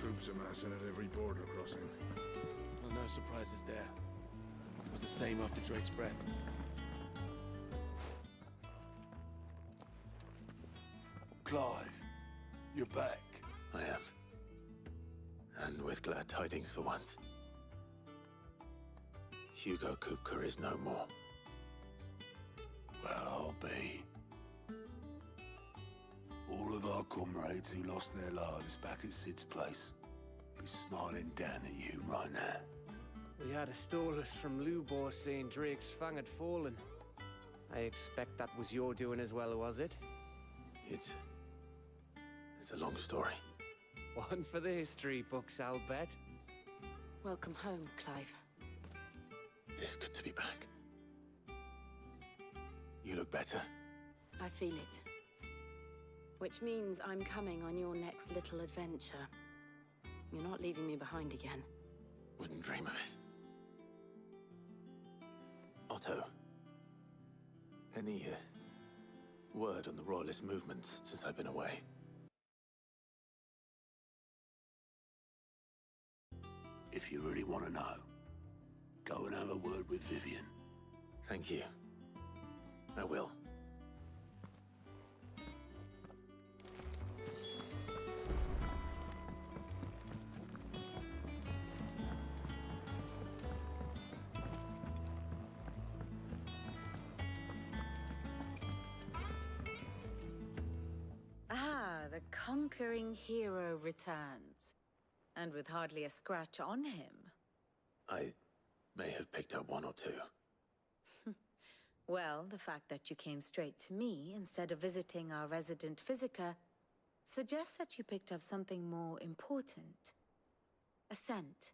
Troops amassing at every border crossing. Well, no surprises there. It was the same after Drake's breath. Clive, you're back. I am. And with glad tidings for once. Hugo Kupka is no more. Well, I'll be. All of our comrades who lost their lives back at Sid's place be smiling down at you right now. We had a stolus from Lubor saying Drake's fang had fallen. I expect that was your doing as well, was it? It's a long story. One for the history books, I'll bet. Welcome home, Clive. It's good to be back. You look better. I feel it. Which means I'm coming on your next little adventure. You're not leaving me behind again. Wouldn't dream of it. Otto. Any word on the Royalist movements since I've been away? If you really want to know, go and have a word with Vivian. Thank you. I will. Ah, the conquering hero returns. And with hardly a scratch on him. I may have picked up one or two. Well, the fact that you came straight to me instead of visiting our resident physiker suggests that you picked up something more important. A scent.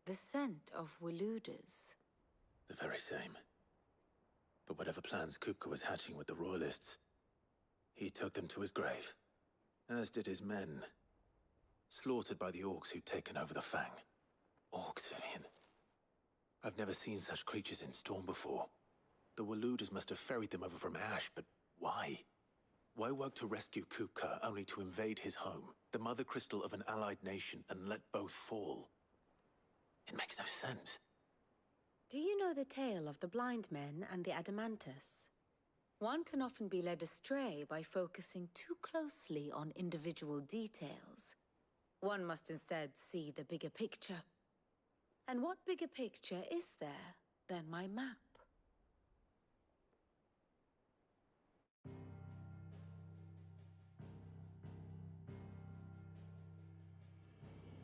The scent of Waludas. The very same. But whatever plans Kupka was hatching with the Royalists, he took them to his grave. As did his men. Slaughtered by the orcs who'd taken over the Fang. Orcs, Vivian. I've never seen such creatures in Storm before. The Waludas must have ferried them over from Ash, but why? Why work to rescue Kupka only to invade his home, the mother crystal of an allied nation, and let both fall? It makes no sense. Do you know the tale of the blind men and the Adamantus? One can often be led astray by focusing too closely on individual details. One must instead see the bigger picture. And what bigger picture is there than my map?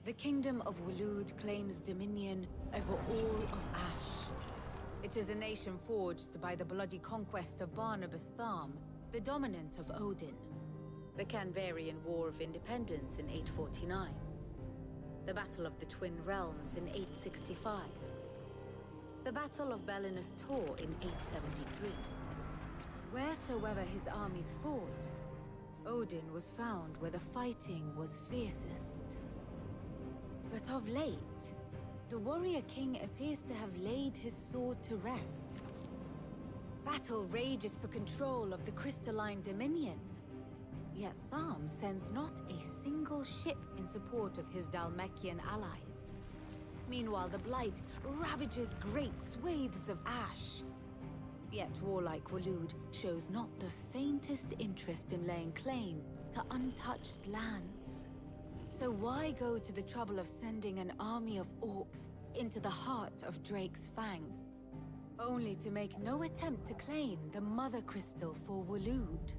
The Kingdom of Waloed claims dominion over all of Ash. It is a nation forged by the bloody conquest of Barnabas Tharm, the dominant of Odin. The Canvarian War of Independence in 849. The Battle of the Twin Realms in 865. The Battle of Belinus Tor in 873. Wheresoever his armies fought, Odin was found where the fighting was fiercest. But of late, the warrior king appears to have laid his sword to rest. Battle rages for control of the crystalline dominion. Yet Tharm sends not a single ship in support of his Dhalmekian allies. Meanwhile, the Blight ravages great swathes of Ash. Yet warlike Waloed shows not the faintest interest in laying claim to untouched lands. So why go to the trouble of sending an army of orcs into the heart of Drake's Fang, only to make no attempt to claim the Mother Crystal for Waloed?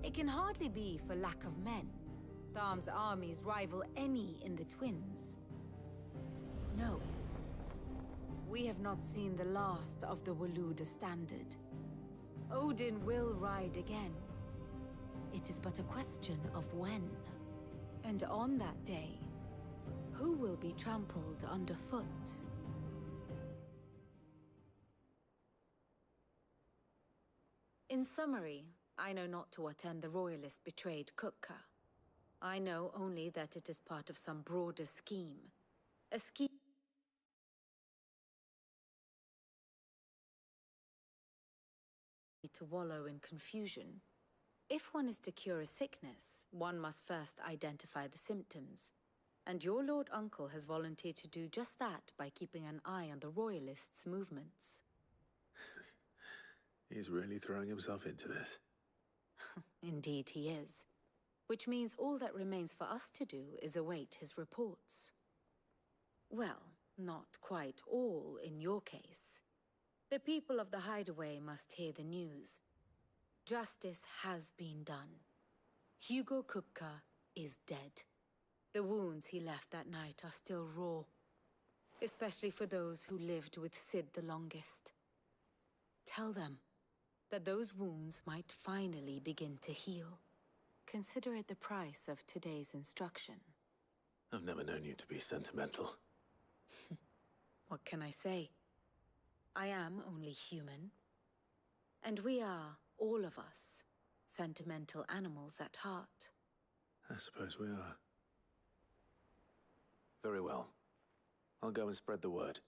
It can hardly be for lack of men. Tharm's armies rival any in the Twins. No. We have not seen the last of the Waluda standard. Odin will ride again. It is but a question of when. And on that day, who will be trampled underfoot? In summary, I know not to what end the Royalists betrayed Kupka. I know only that it is part of some broader scheme. A scheme to wallow in confusion. If one is to cure a sickness, one must first identify the symptoms. And your Lord Uncle has volunteered to do just that by keeping an eye on the Royalists' movements. He's really throwing himself into this. Indeed he is. Which means all that remains for us to do is await his reports. Well, not quite all in your case. The people of the Hideaway must hear the news. Justice has been done. Hugo Kupka is dead. The wounds he left that night are still raw, especially for those who lived with Sid the longest. Tell them that those wounds might finally begin to heal. Consider it the price of today's instruction. I've never known you to be sentimental. What can I say? I am only human. And we are, all of us, sentimental animals at heart. I suppose we are. Very well. I'll go and spread the word.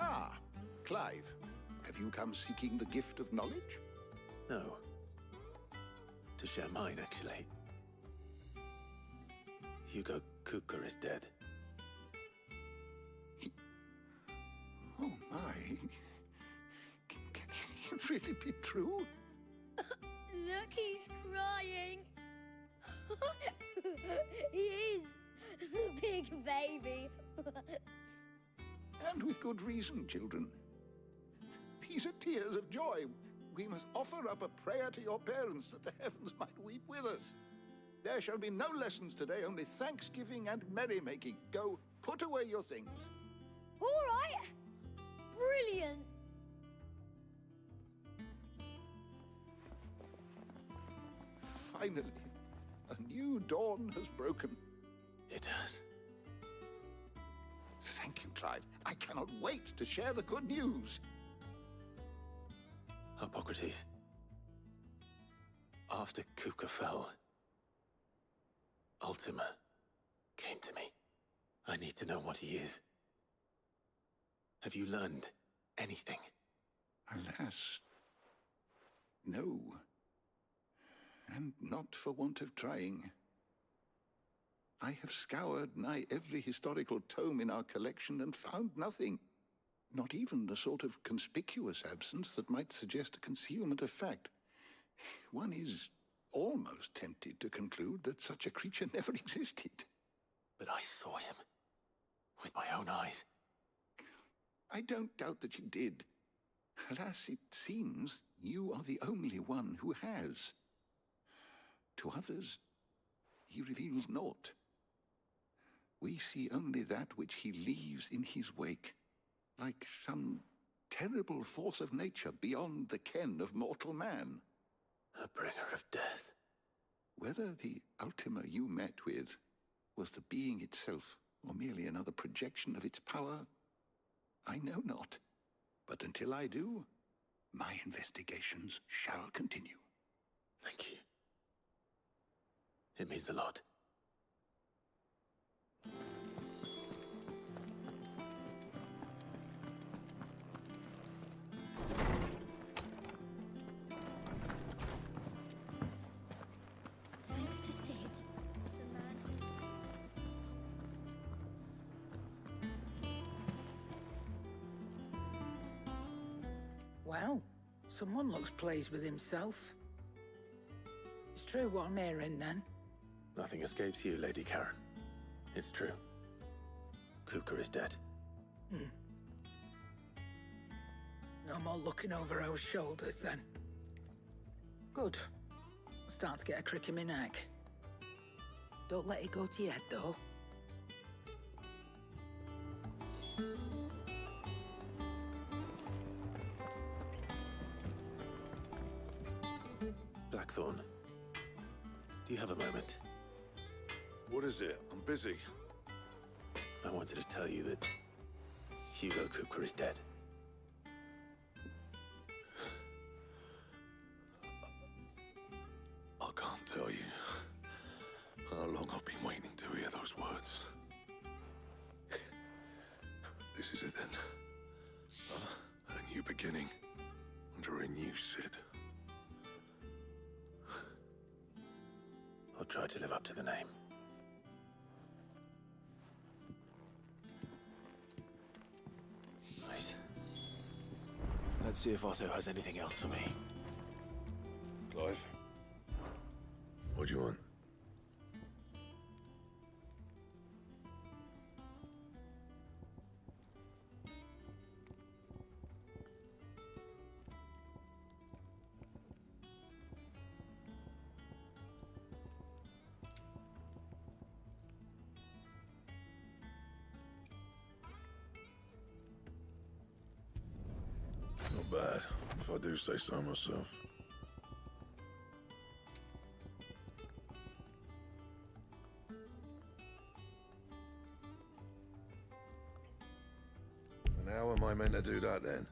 Ah, Clive. Have you come seeking the gift of knowledge? No. To share mine, actually. Hugo Kupka is dead. Oh, my. Can it really be true? Look, he's crying. He is. The big baby. And with good reason, children. These are tears of joy. We must offer up a prayer to your parents that the heavens might weep with us. There shall be no lessons today, only thanksgiving and merrymaking. Go, put away your things. All right. Brilliant. Finally, a new dawn has broken. It has. Thank you, Clive. I cannot wait to share the good news. Hippocrates. After Kupka fell, Ultima came to me. I need to know what he is. Have you learned anything? Alas, no. And not for want of trying. I have scoured nigh every historical tome in our collection and found nothing. Not even the sort of conspicuous absence that might suggest a concealment of fact. One is almost tempted to conclude that such a creature never existed. But I saw him. With my own eyes. I don't doubt that you did. Alas, it seems you are the only one who has. To others, he reveals naught. We see only that which he leaves in his wake, like some terrible force of nature beyond the ken of mortal man. A bringer of death. Whether the Ultima you met with was the being itself, or merely another projection of its power, I know not. But until I do, my investigations shall continue. Thank you. It means a lot. Thanks to Sid, the man Well, someone looks pleased with himself. It's true what I'm hearing, then. Nothing escapes you, Lady Karen. It's true. Kupka is dead. No more looking over our shoulders, then. Good. I'm starting to get a crick in my neck. Don't let it go to your head, though. Blackthorn, do you have a moment? What is it? I'm busy. I wanted to tell you that Hugo Kupka is dead. I can't tell you how long I've been waiting to hear those words. This is it then. A new beginning under a new Sid. I'll try to live up to the name. Right. Let's see if Otto has anything else for me. Clive, what do you want? Not bad, if I do say so myself. And how am I meant to do that then?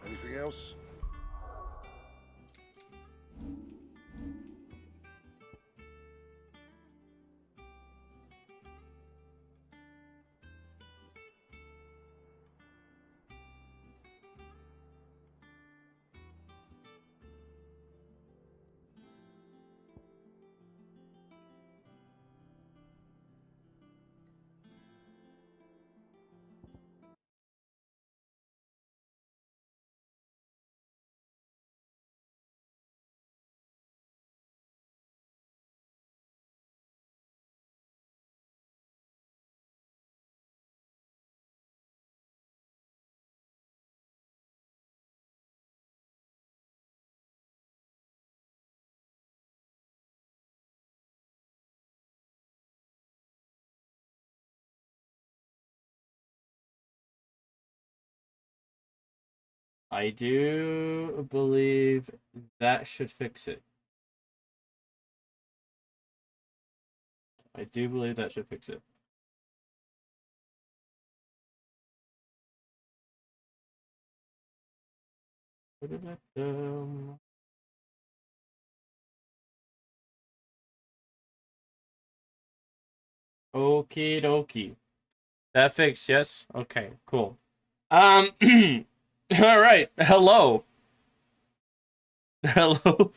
Anything else? I do believe that should fix it. I do believe that should fix it. Okie dokie. That fixed, yes? Okay, cool. All right. Hello. Hello.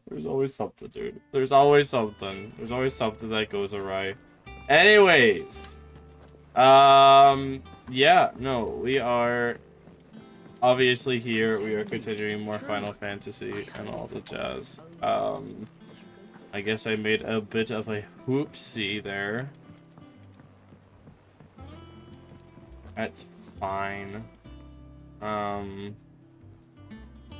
There's always something, dude. There's always something. There's always something that goes awry. Anyways. Yeah, no, we are obviously here. We are continuing more Final Fantasy and all the jazz. I guess I made a bit of a whoopsie there. That's fine. I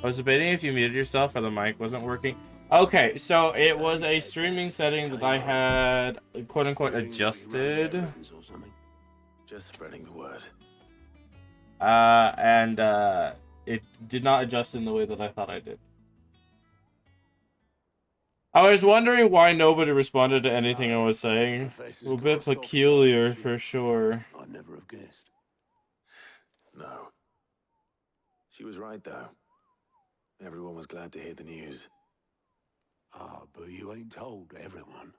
was debating if you muted yourself or the mic wasn't working. Okay, so it was a streaming setting that I had quote-unquote adjusted. Just spreading the word. And it did not adjust in the way that I thought I did. I was wondering why nobody responded to anything I was saying. A bit peculiar for sure. I'd never have guessed. No. She was right, though. Everyone was glad to hear the news. Ah, but you ain't told everyone.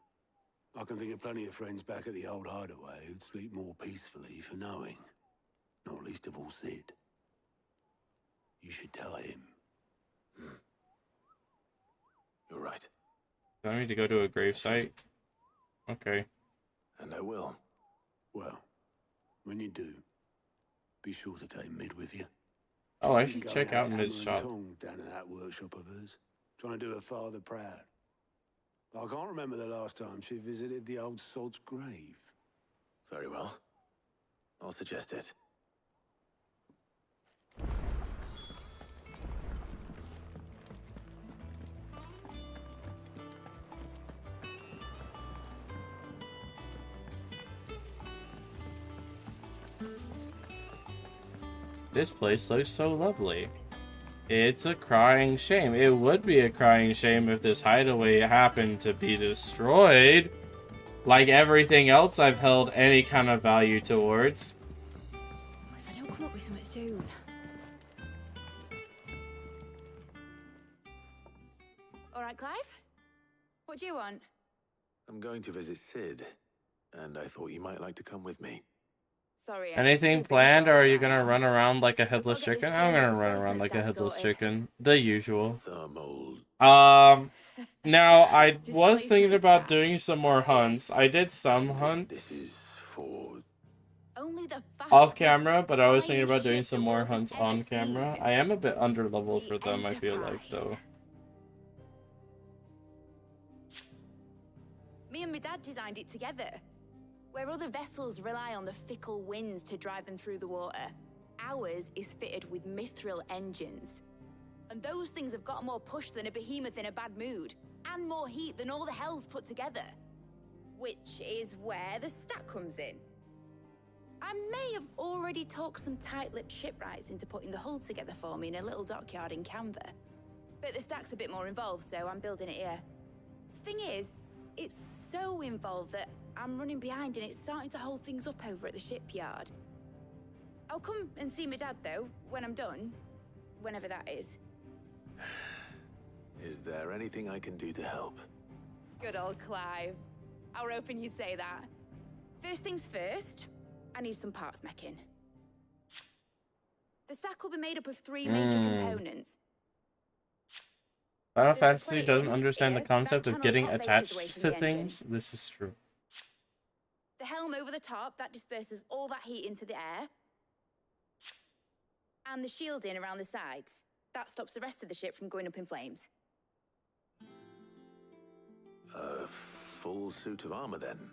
I can think of plenty of friends back at the old hideaway who'd sleep more peacefully for knowing. Not least of all Sid. You should tell him. You're right. Do I need to go to a gravesite? Okay. And I will. Well, when you do, be sure to take Mid with you. Oh, I She's been should going check out hammer Mid's and shop. tongs down in that workshop of hers, trying to do her father proud. I can't remember the last time she visited the old sod's grave. Very well. I'll suggest it. This place looks so lovely. It's a crying shame. It would be a crying shame if this hideaway happened to be destroyed. Like everything else I've held any kind of value towards. If I don't come up with something soon. All right, Clive? What do you want? I'm going to visit Sid, and I thought you might like to come with me. Sorry. Anything planned, or are you gonna run around like a headless chicken? I'm gonna run around like a headless chicken. The usual. Thermal. Now I was thinking about doing some more hunts. I did some This hunts is for... Only the off fastest, camera, but I was thinking about finest doing ship some the more world has hunts ever on camera. seen. I am a bit underleveled The for them, I feel like, Enterprise. though. Me and my dad designed it together. Where other vessels rely on the fickle winds to drive them through the water, ours is fitted with mithril engines. And those things have got more push than a behemoth in a bad mood, and more heat than all the hells put together. Which is where the stack comes in. I may have already talked some tight-lipped shipwrights into putting the hull together for me in a little dockyard in Canva. But the stack's a bit more involved, so I'm building it here. Thing is, it's so involved that I'm running behind and it's starting to hold things up over at the shipyard. I'll come and see my dad, though, when I'm done. Whenever that is. Is there anything I can do to help? Good old Clive. I were hoping you'd say that. First things first, I need some parts meching. The stack will be made up of 3 major components. Final There's the Fantasy plate doesn't in understand the here, concept that of channels getting hot vapors away attached from to the engine. things. This is true. The helm over the top that disperses all that heat into the air. And the shielding around the sides. That stops the rest of the ship from going up in flames. A full suit of armor, then.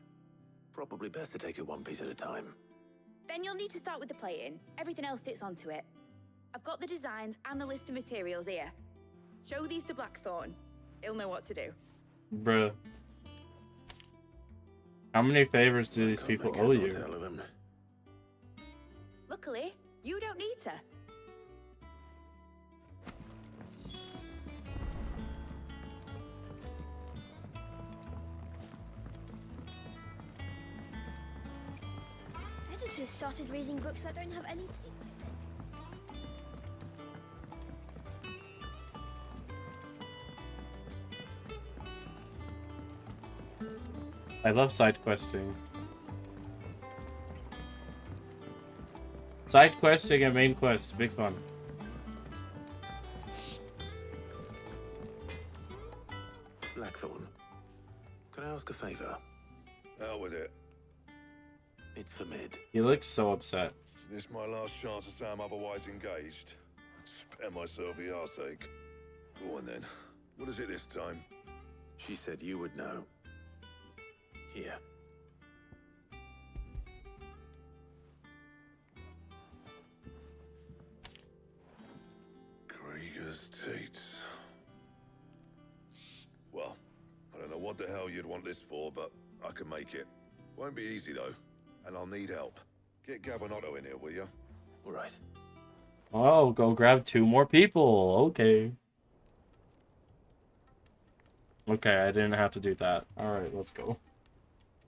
Probably best to take it one piece at a time. Then you'll need to start with the plating. Everything else fits onto it. I've got the designs and the list of materials here. Show these to Blackthorn. He'll know what to do. Bruh. How many favors do these Can't people make head owe nor you? tail of them. Luckily, you don't need to. Editors started reading books that don't have any pictures in. I love side questing. Side questing and main quest, big fun. Blackthorn, can I ask a favor? Out with it. It's for Mid. He looks so upset. This my last chance to say I'm otherwise engaged. Spare myself the arseache. Go on then. What is it this time? She said you would know. Here. Krieger's teats. Well, I don't know what the hell you'd want this for, but I can make it. Won't be easy though, and I'll need help. Get Gavin-Otto in here, will you? All right. Oh, go grab 2 more people. Okay. Okay, I didn't have to do that. Alright, let's go.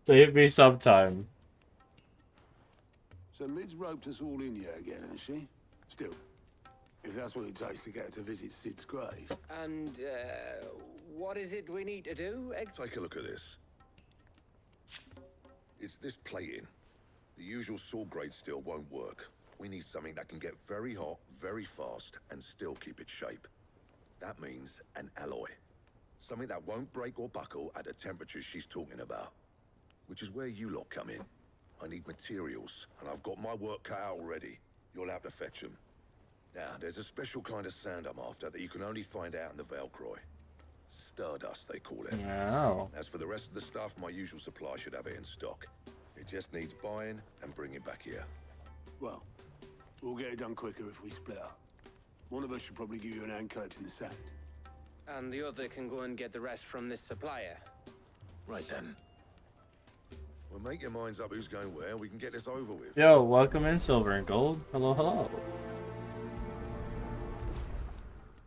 Save me some time. So Mid's roped us all in here again, has she? Still, if that's what it takes to get her to visit Sid's grave. And, what is it we need to do? Take a look at this. It's this plating. The usual sword grade steel won't work. We need something that can get very hot, very fast, and still keep its shape. That means an alloy. Something that won't break or buckle at the temperatures she's talking about. Which is where you lot come in. I need materials, and I've got my work cut out already. You'll have to fetch them. Now, there's a special kind of sand I'm after that you can only find out in the Valcroy. Stardust, they call it. Wow. As for the rest of the stuff, my usual supply should have it in stock. It just needs buying and bringing back here. Well, we'll get it done quicker if we split up. One of us should probably give you an hand collecting the sand. And the other can go and get the rest from this supplier. Right then. Well, make your minds up who's going where, and we can get this over with. Yo, welcome in, Silver and Gold. Hello, hello.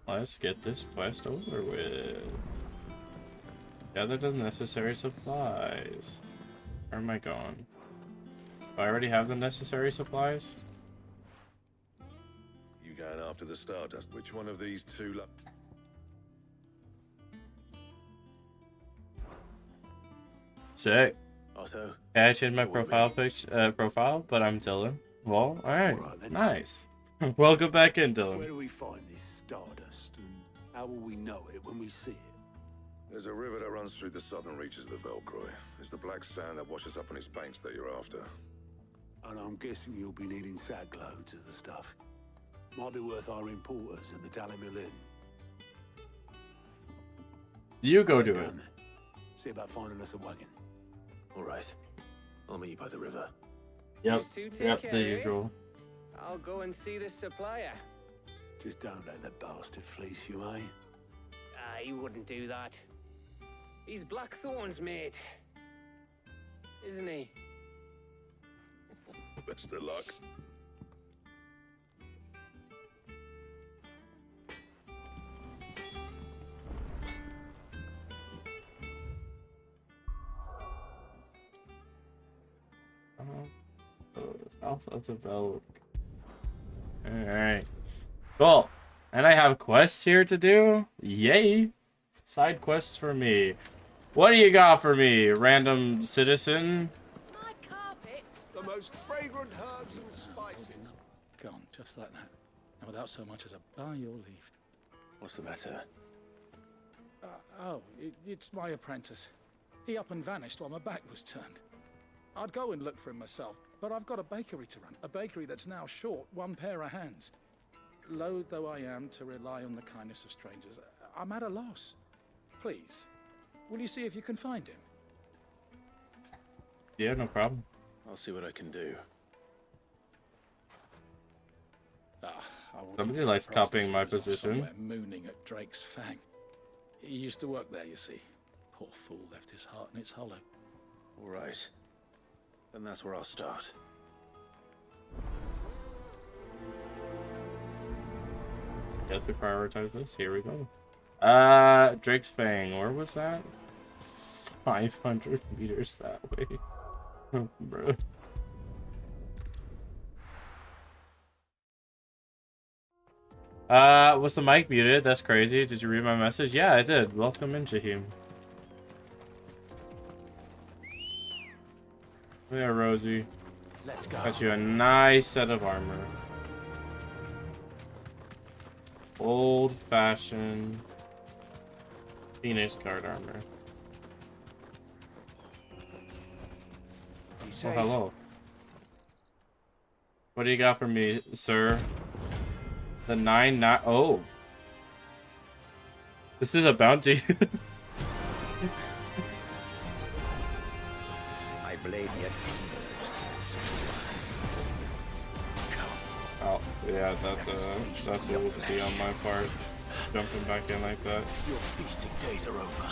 Let's get this quest over with. Gather the necessary supplies. Where am I going? Do I already have the necessary supplies? You going after the Stardust? Which one of these two Sick. Otto. Yeah, I changed my profile, but I'm Dylan. Well, alright. Alright, Nice. Welcome back in, Dylan. Where do we find this Stardust, and how will we know it when we see it? There's a river that runs through the southern reaches of the Valcroy. It's the black sand that washes up on its banks that you're after. And I'm guessing you'll be needing sack loads of the stuff. Might be worth our importers at the Dalimil Inn. You go do it. Down there. See about finding us a wagon. All right. I'll meet you by the river. Yep. You two take Yep, care, the eh? usual. I'll go and see this supplier. Just don't let the bastard fleece you, eh? Ah, he wouldn't do that. He's Blackthorn's mate. Isn't he? Best of luck. South of the Velk. Alright. Cool. And I have quests here to do. Yay. Side quests for me. What do you got for me, random citizen? My carpets. The most fragrant herbs and spices. Gone, just like that. And without so much as a by your leave. What's the matter? It's my apprentice. He up and vanished while my back was turned. I'd go and look for him myself, but I've got a bakery to run. A bakery that's now short one pair of hands. Loath though I am to rely on the kindness of strangers, I'm at a loss. Please, will you see if you can find him? Yeah, no problem. I'll see what I can do. I wouldn't Somebody be likes surprised copying if my he was off position. somewhere mooning at Drake's Fang. He used to work there, you see. Poor fool left his heart in its hollow. All right. Then that's where I'll start. Have to prioritize this. Here we go. Drake's Fang. Where was that? 500 meters that way. Bro. Was the mic muted? That's crazy. Did you read my message? Yeah, I did. Welcome in, Jaheim. There, Rosie. Let's go. Got you a nice set of armor. Old-fashioned Phoenix guard armor. Be Oh, safe. hello. What do you got for me, sir? The 9-9. Oh. This is a bounty. I blade yet fingers. Oh, yeah, that's a whoopsie on my part. Jumping back in like that. Your feasting days are over.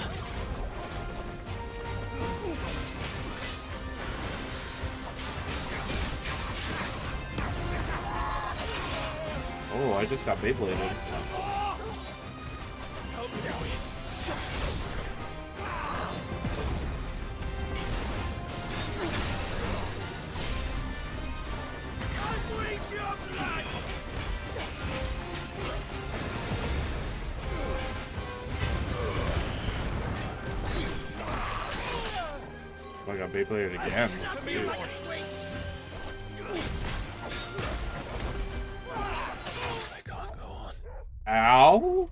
Oh, I just got Beybladed. Oh, I got Beybladed again. Dude. I can't go on. Ow!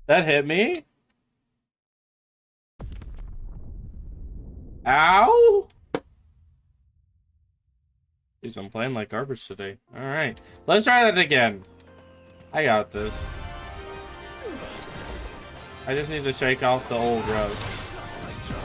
That hit me? Ow! Jeez, I'm playing like garbage today. Alright. Let's try that again. I got this. I just need to shake off the old rust. Let's go.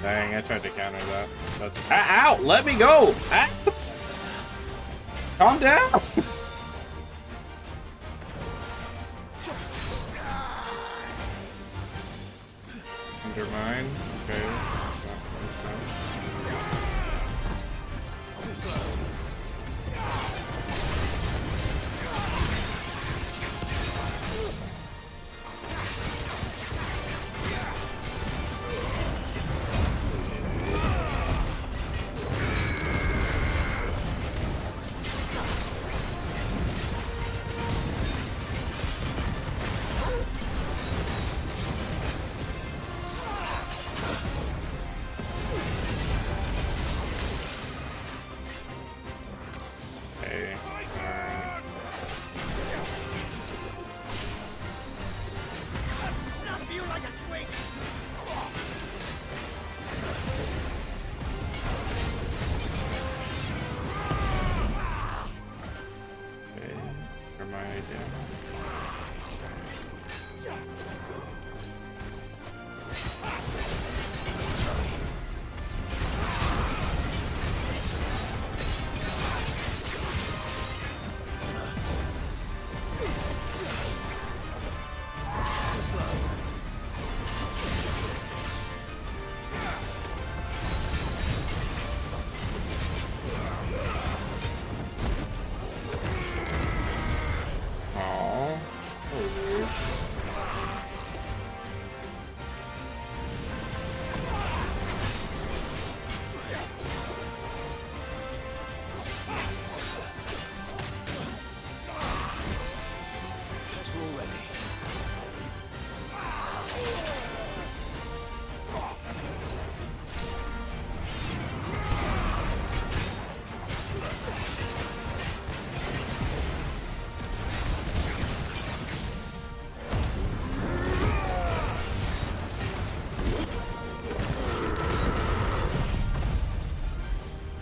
Dang, I tried to counter that. That's ow! Let me go! Ow. Calm down! Undermine. Okay. That makes sense.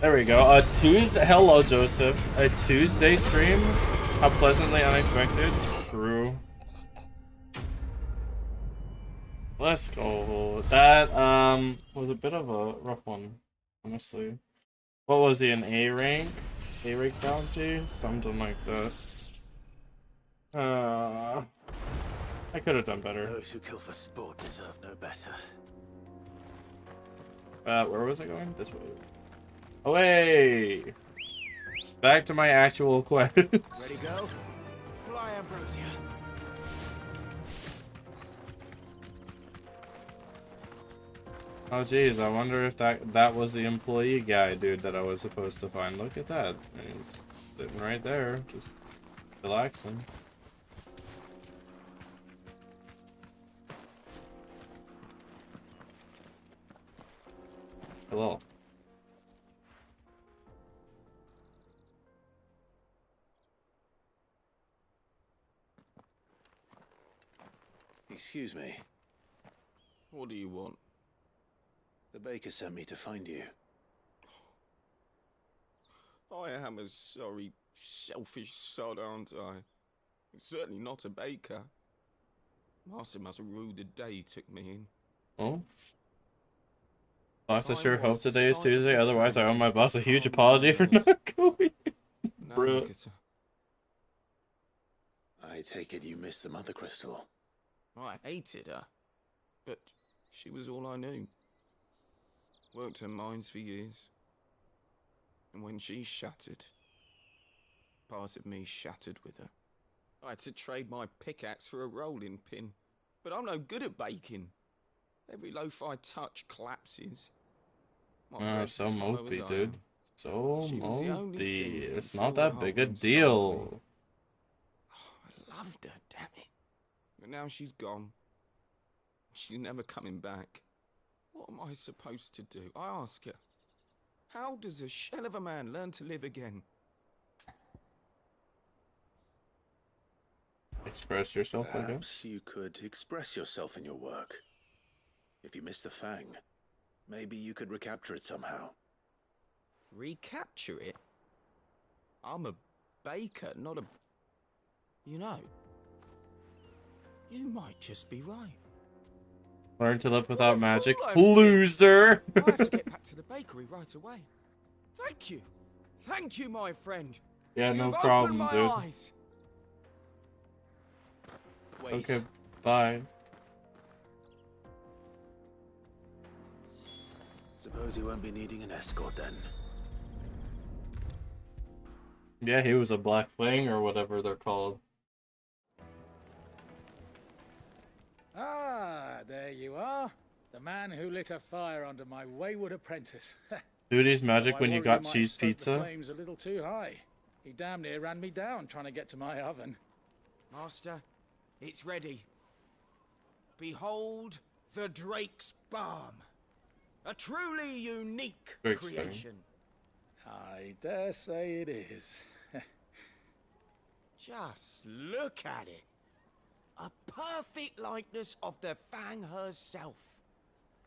There we go. Hello, Joseph. A Tuesday stream? How pleasantly unexpected. True. Let's go. That, was a bit of a rough one, honestly. What was he, an A rank? A rank bounty? Something like that. I could have done better. Those who kill for sport deserve no better. Where was I going? This way. Away! Back to my actual quest. Ready, go? Fly, Ambrosia. Oh geez, I wonder if that was the employee guy, dude, that I was supposed to find. Look at that. He's sitting right there, just relaxing. Hello. Excuse me. What do you want? The baker sent me to find you. I am a sorry, selfish sod, aren't I? It's certainly not a baker. Master must have ruled the day he took me in. Oh? Boss, I sure hope today is Tuesday, otherwise I owe my boss a huge apology for not going. Bro. I take it you missed the mother crystal. I hated her, but she was all I knew. Worked her mines for years. And when she shattered, part of me shattered with her. I had to trade my pickaxe for a rolling pin, but I'm no good at baking. Every loaf I touch collapses. Oh, so mopey, dude. So She was the only thing mopey. that It's could not fill that the big hole a inside deal. me. I loved her, damn it. But now she's gone. She's never coming back. What am I supposed to do? I ask her. How does a shell of a man learn to live again? Express yourself, I guess. Perhaps you could express yourself in your work. If you miss the fang, maybe you could recapture it somehow. Recapture it? I'm a baker, not a... You know, you might just be right. Learn to live without magic. fool I am. Loser! I have to get back to the bakery right away. Thank you. Thank you, my friend. Yeah, You've no opened problem, my dude. eyes. Wait. Okay, bye. Suppose you won't be needing an escort then. Yeah, he was a black fang or whatever they're called. Ah, there you are. The man who lit a fire under my wayward apprentice. Duty's magic Though I when you worry got might cheese stoke the pizza. flames a little too high. He damn near ran me down trying to get to my oven. Master, it's ready. Behold the Drake's Balm. A truly unique Drake's Balm. creation. I dare say it is. Just look at it. A perfect likeness of the Fang herself.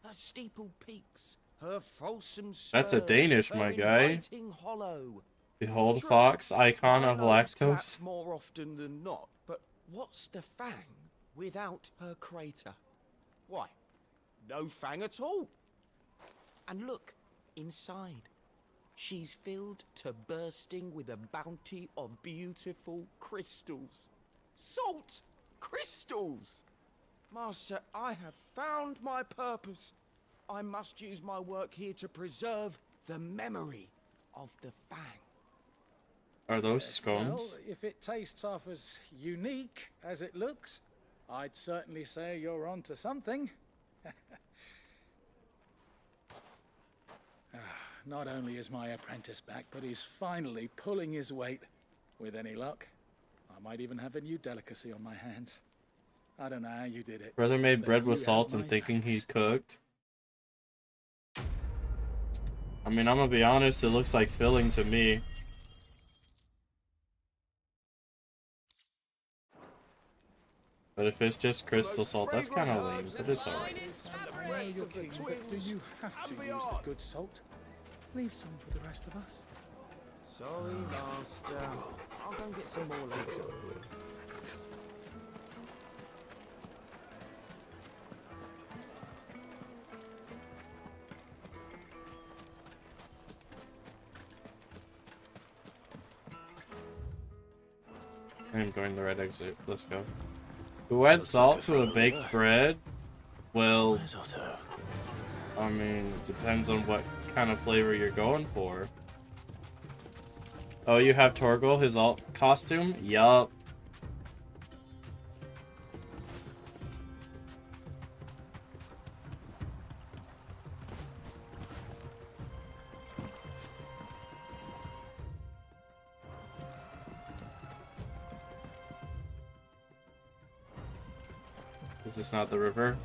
Her steepled peaks, her fulsome spurs, That's a Danish, her my guy. inviting hollow. Behold, Sure, Fox, icon of my nose lactose. claps more often than not, but what's the Fang without her crater? Why, no Fang at all. And look, inside. She's filled to bursting with a bounty of beautiful crystals. Salt crystals! Master, I have found my purpose. I must use my work here to preserve the memory of the Fang. Are those Well, scones? if it tastes half as unique as it looks, I'd certainly say you're onto something. Not only is my apprentice back, but he's finally pulling his weight. With any luck, I might even have a new delicacy on my hands. I don't know how you did it. Brother made but bread you with have salt my and thinking he thanks. cooked. I mean, I'm gonna be honest, it looks like filling to me. But if it's just crystal salt, that's kind of lame, but it's alright. I know you're king, but do you have to use the good salt? Leave some for the rest of us. Sorry, Master. I'll go and get some more later. I'm going the right exit. Let's go. Who adds salt to a baked bread? Well, Where's Otto? I mean, it depends on what kind of flavor you're going for. Oh, you have Torgal, his alt costume? Yup. Is this not the river?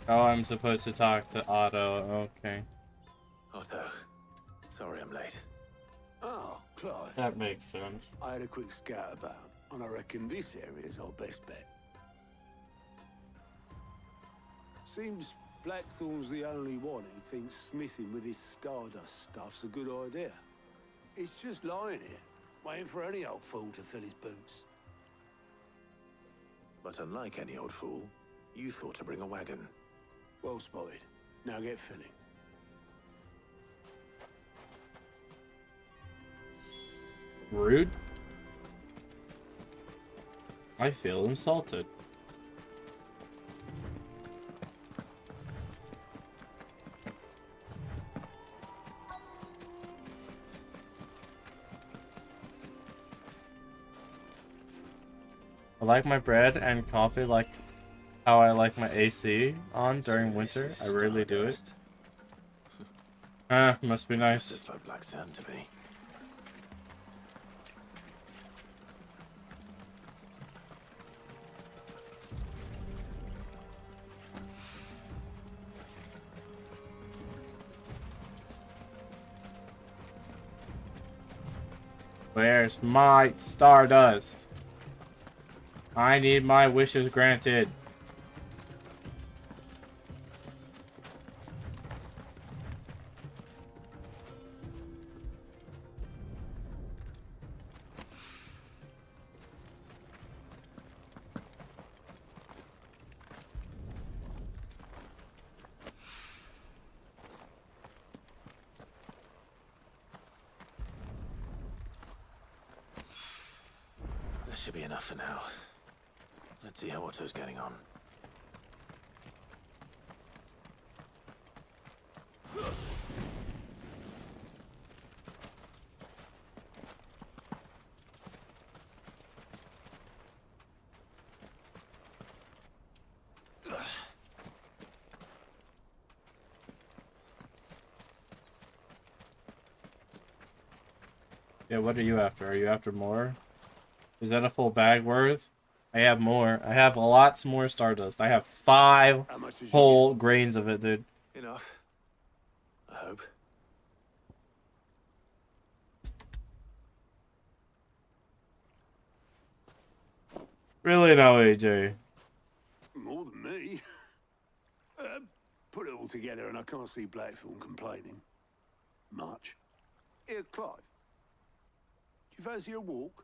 Oh, I'm supposed to talk to Otto. Okay. Otto, sorry I'm late. Oh, Clive. That makes sense. I had a quick scout about, and I reckon this area's our best bet. Seems Blackthorn's the only one who thinks smithing with his Stardust stuff's a good idea. It's just lying here, waiting for any old fool to fill his boots. But unlike any old fool, you thought to bring a wagon. Well spotted. Now get filling. Rude. I feel insulted. I like my bread and coffee like how I like my AC on during winter. I rarely do it. Must be nice. Just like black sand to me. Where's my Stardust? I need my wishes granted. That should be enough for now. Let's see how Otto's getting on. Yeah, what are you after? Are you after more? Is that a full bag worth? I have more. I have lots more Stardust. I have 5 whole grains of it, dude. Enough. I hope. Really now, AJ? More than me. Put it all together and I can't see Blackthorn complaining. Much. Here, Clive. Do you fancy a walk?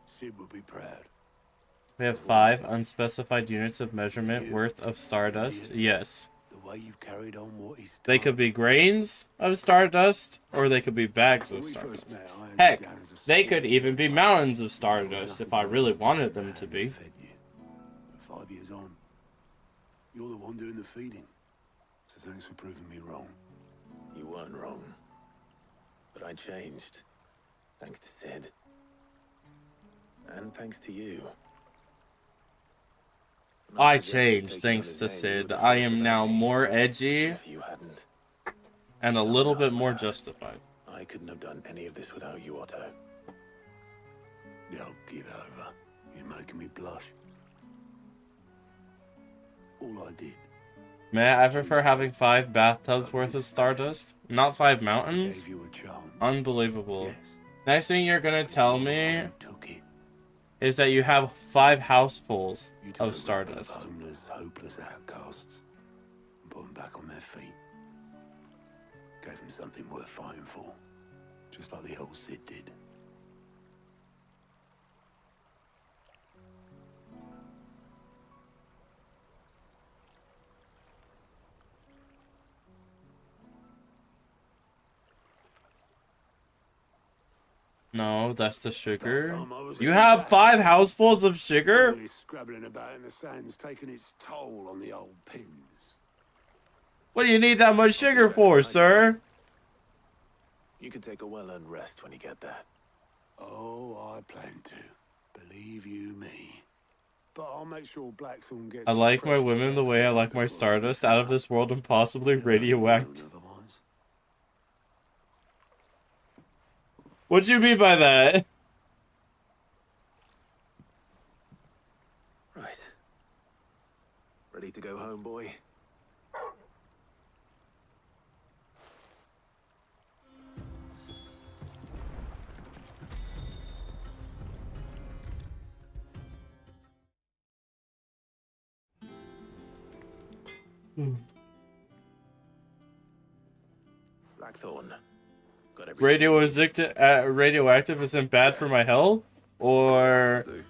Sid would be proud. We have 5 unspecified units of measurement worth of Stardust. Yes. The way you've carried on what he's They could be grains of Stardust, or they could be bags of Stardust. Heck, they could even be mountains of Stardust if I really wanted them to be. 5 years on, you're the one doing the feeding. So thanks for proving me wrong. You weren't wrong. But I changed. Thanks to Sid. And thanks to you. I changed thanks to Sid. I am now more edgy If you hadn't, and a little bit more justified. I couldn't have done any of this without you, Otto. Don't give over. You're making me blush. All I did. Man, I prefer having 5 bathtubs worth of Stardust, not 5 mountains. Unbelievable. Next thing you're gonna tell me is that you have 5 housefuls of Stardust. Homeless, hopeless outcasts. And put them back on their feet. Gave them something worth fighting for. Just like the old Sid did. No, that's the sugar. time I was You in have that 5 housefuls of sugar? Really scrabbling about in the sand's taking its toll on the old pins. What do you need that much sugar for, sir? You can take a well-earned rest when you get there. Oh, I plan to. Believe you me. But I'll make sure Blackthorn gets. I his like my precious women the back way I soon like my before stardust, I out of this world and possibly radioactive. otherwise. What do you mean by that? Right. Ready to go home, boy? Blackthorn. Got everything. Radioactive isn't bad for my health? Or... Do.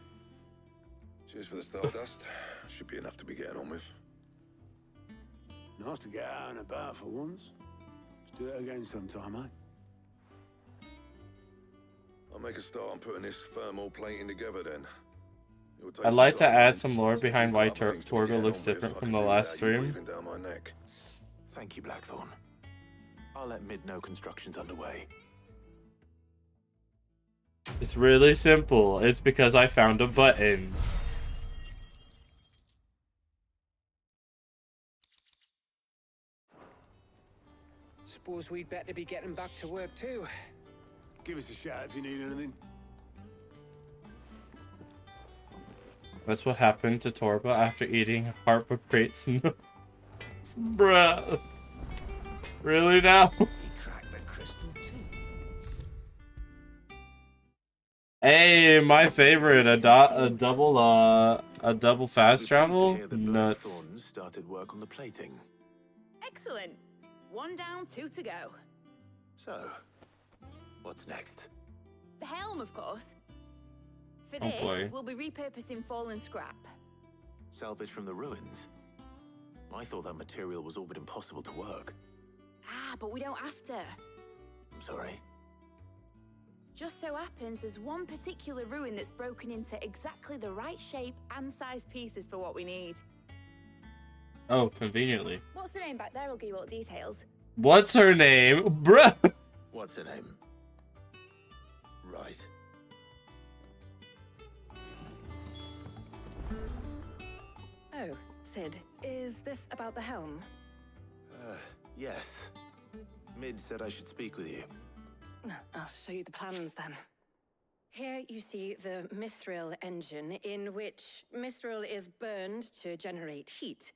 Cheers for the stardust. Should be enough to be getting on with. Nice to get out and about for once. Let's do it again sometime, eh? I'll make a start on putting this thermal plating together then. It'll take I'd some like to time, add man. some lore So if behind you've why got other things to be Torgo getting looks on with, different I from can the do last without you stream. breathing down my neck. Thank you, Blackthorn. I'll let Mid know construction's underway. It's really simple. It's because I found a button. Suppose we'd better be getting back to work too. Give us a shout if you need anything. That's what happened to Torba after eating Harpa Crates nuts. Bruh. Really now? He cracked the crystal too. Hey, my favorite, a double fast travel? That Nuts. Blackthorn started work on the plating. Excellent. 1 down, 2 to go. So, what's next? The helm, of course. For Oh, this, boy. we'll be repurposing fallen scrap. Salvage from the ruins? I thought that material was all but impossible to work. Ah, but we don't have to. I'm sorry. Just so happens there's one particular ruin that's broken into exactly the right shape and size pieces for what we need. Oh, conveniently. What's the name back there? I'll give you all the details. What's her name? Bruh. What's her name? Right. Oh, Sid, is this about the helm? Yes. Mid said I should speak with you. I'll show you the plans then. Here you see the mithril engine, in which mithril is burned to generate heat.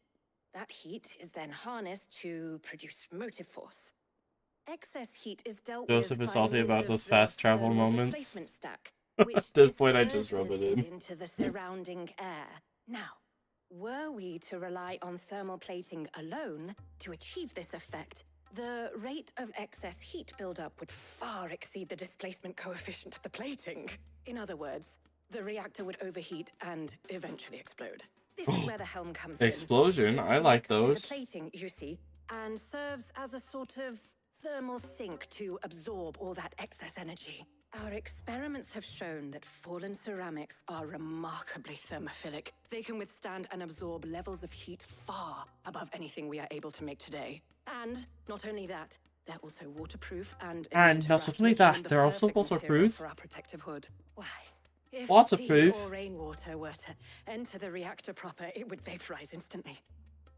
That heat is then harnessed to produce motive force. Excess heat is dealt Joseph with is by salty means about of those the fast travel thermal moments. displacement stack, At which this point, I just rub disperses it in. into the surrounding air. Now, were we to rely on thermal plating alone to achieve this effect, the rate of excess heat buildup would far exceed the displacement coefficient of the plating. In other words, the reactor would overheat and eventually explode. This is where the helm comes in. Explosion? It I like connects to those. the plating, you see, and serves as a sort of thermal sink to absorb all that excess energy. Our experiments have shown that fallen ceramics are remarkably thermophilic. They can withstand and absorb levels of heat far above anything we are able to make today. And not only that, they're also waterproof and And not only that, they're also waterproof. for our protective hood. Why? If Waterproof? sea or rainwater were to enter the reactor proper, it would vaporize instantly.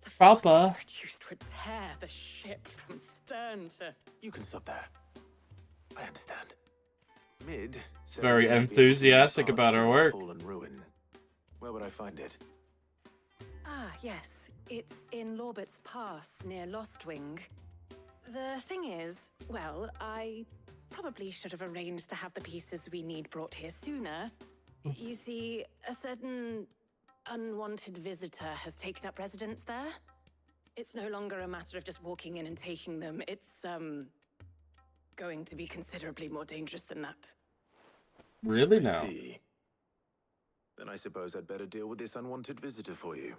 The Proper? forces produced would tear the ship from stern to... You can stop there. I understand. Mid. It's very enthusiastic about her work. Fallen ruin. Where would I find it? Ah, yes. It's in Lorbert's Pass, near Lostwing. The thing is, well, I probably should have arranged to have the pieces we need brought here sooner. You see, a certain unwanted visitor has taken up residence there. It's no longer a matter of just walking in and taking them. It's, going to be considerably more dangerous than that. Really I now? see. Then I suppose I'd better deal with this unwanted visitor for you.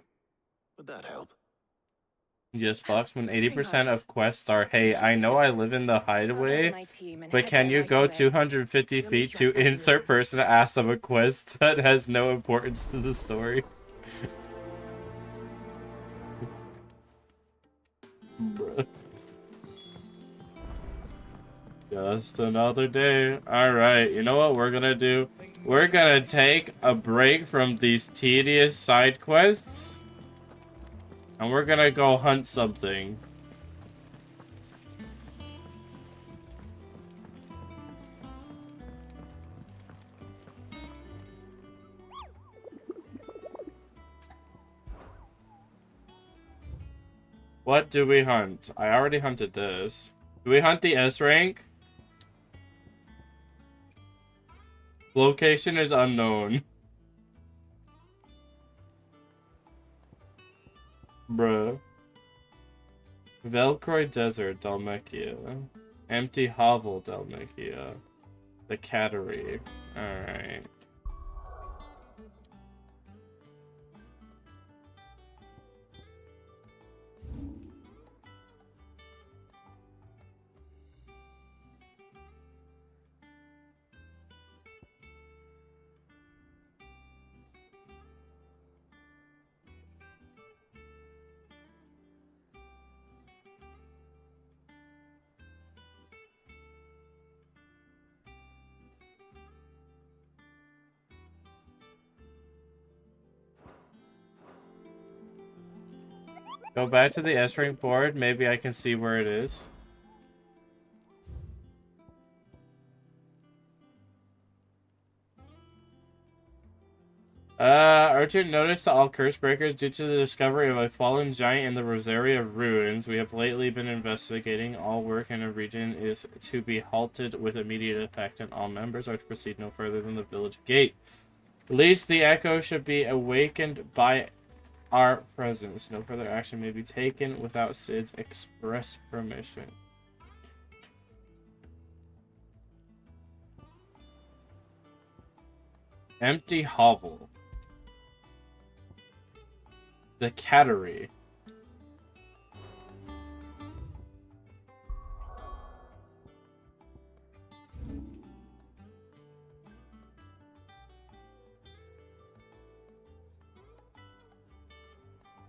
Would that help? Yes, Fox, when 80% of quests are, hey, I know I live in the hideaway, but can you go 250 feet to insert person to ask them a quest that has no importance to the story? Bruh. Just another day. Alright, you know what we're gonna do? We're gonna take a break from these tedious side quests. And we're gonna go hunt something. What do we hunt? I already hunted this. Do we hunt the S rank? Location is unknown. Bruh. Velcroy Desert, Dalmekia. Empty Hovel, Dalmekia. The Cattery. Alright. Go back to the S rank board. Maybe I can see where it is. Urgent notice to all curse breakers due to the discovery of a fallen giant in the Rosaria ruins. We have lately been investigating. All work in a region is to be halted with immediate effect, and all members are to proceed no further than the village gate. At least the echo should be awakened by our presence. No further action may be taken without Sid's express permission. Empty hovel. The Cattery.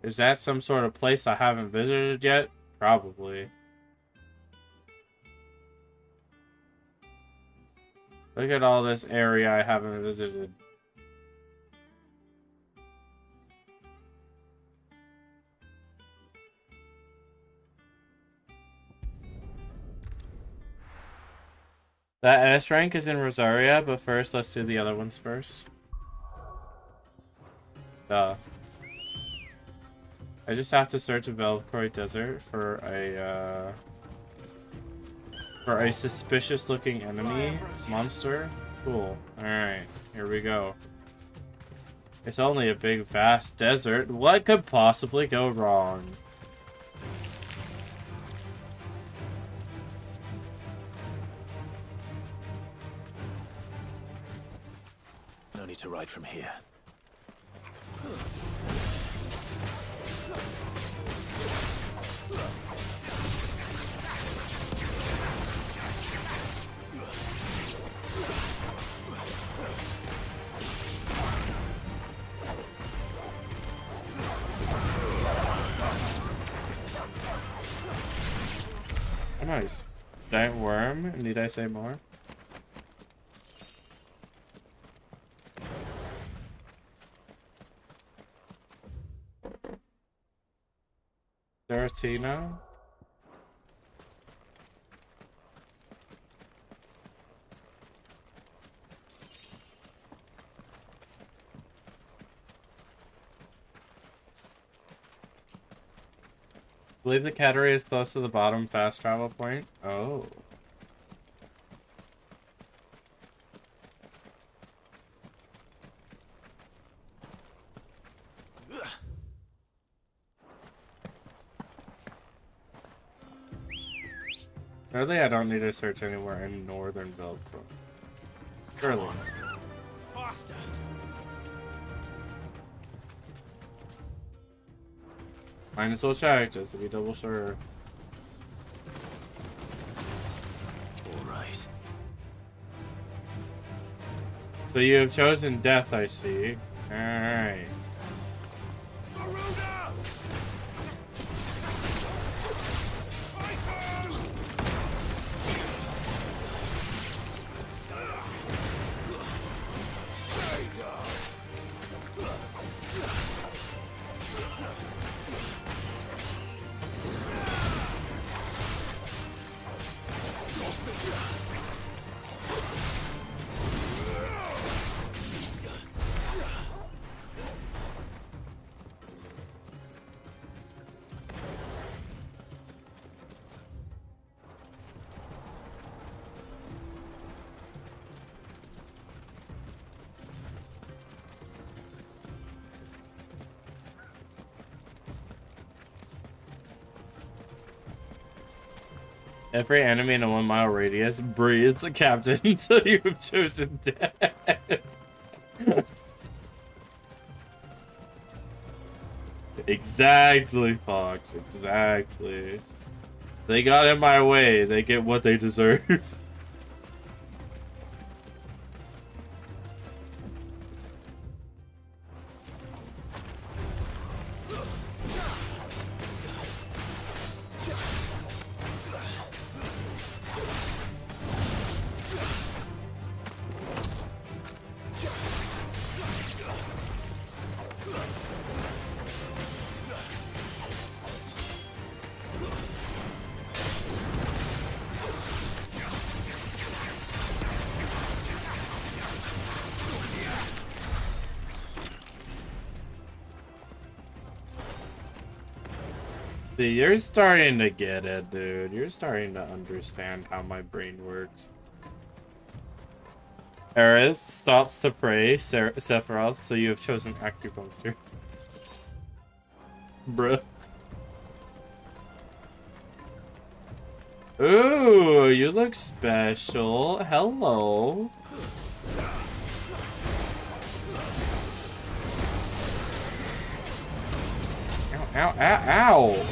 Is that some sort of place I haven't visited yet? Probably. Look at all this area I haven't visited. That S rank is in Rosaria, but first let's do the other ones first. Duh. I just have to search a Velcroy Desert for a suspicious looking enemy monster. Cool. Alright, here we go. It's only a big vast desert. What could possibly go wrong? No need to ride from here. Oh, nice. Giant worm. Need I say more? Daratina. I believe the Cattery is close to the bottom fast travel point. Oh. Surely I don't need to search anywhere in northern Velcro. Surely. Faster. Might as well check just to be double sure. Alright. So you have chosen death, I see. Alright. Every enemy in a 1 mile radius breathes a captain, so you have chosen death. Exactly, Fox. Exactly. They got in my way. They get what they deserve. See, you're starting to get it, dude. You're starting to understand how my brain works. Eris stops to pray, Sephiroth, so you have chosen acupuncture. Bruh. Ooh, you look special. Hello. Ow, ow, ow, ow.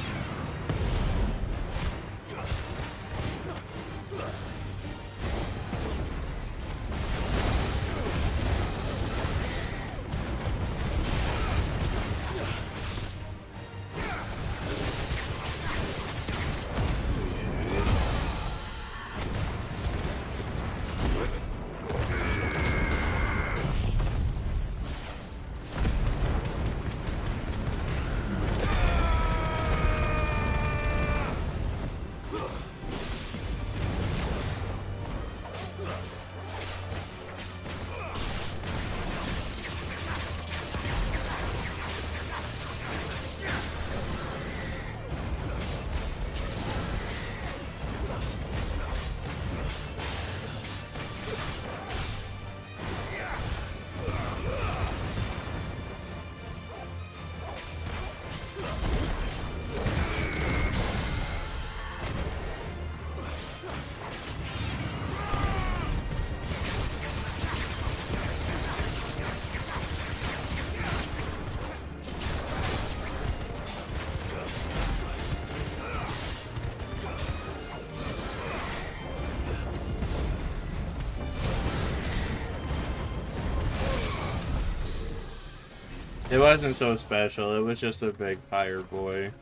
It wasn't so special, it was just a big fire boy.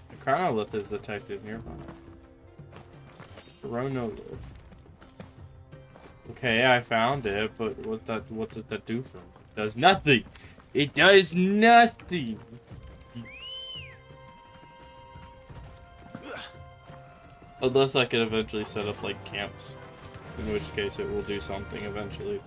The chronolith is detected nearby. Chronolith. Okay, I found it, but what does that do for me? It does nothing! It does nothing! Unless I could eventually set up like camps. In which case it will do something eventually.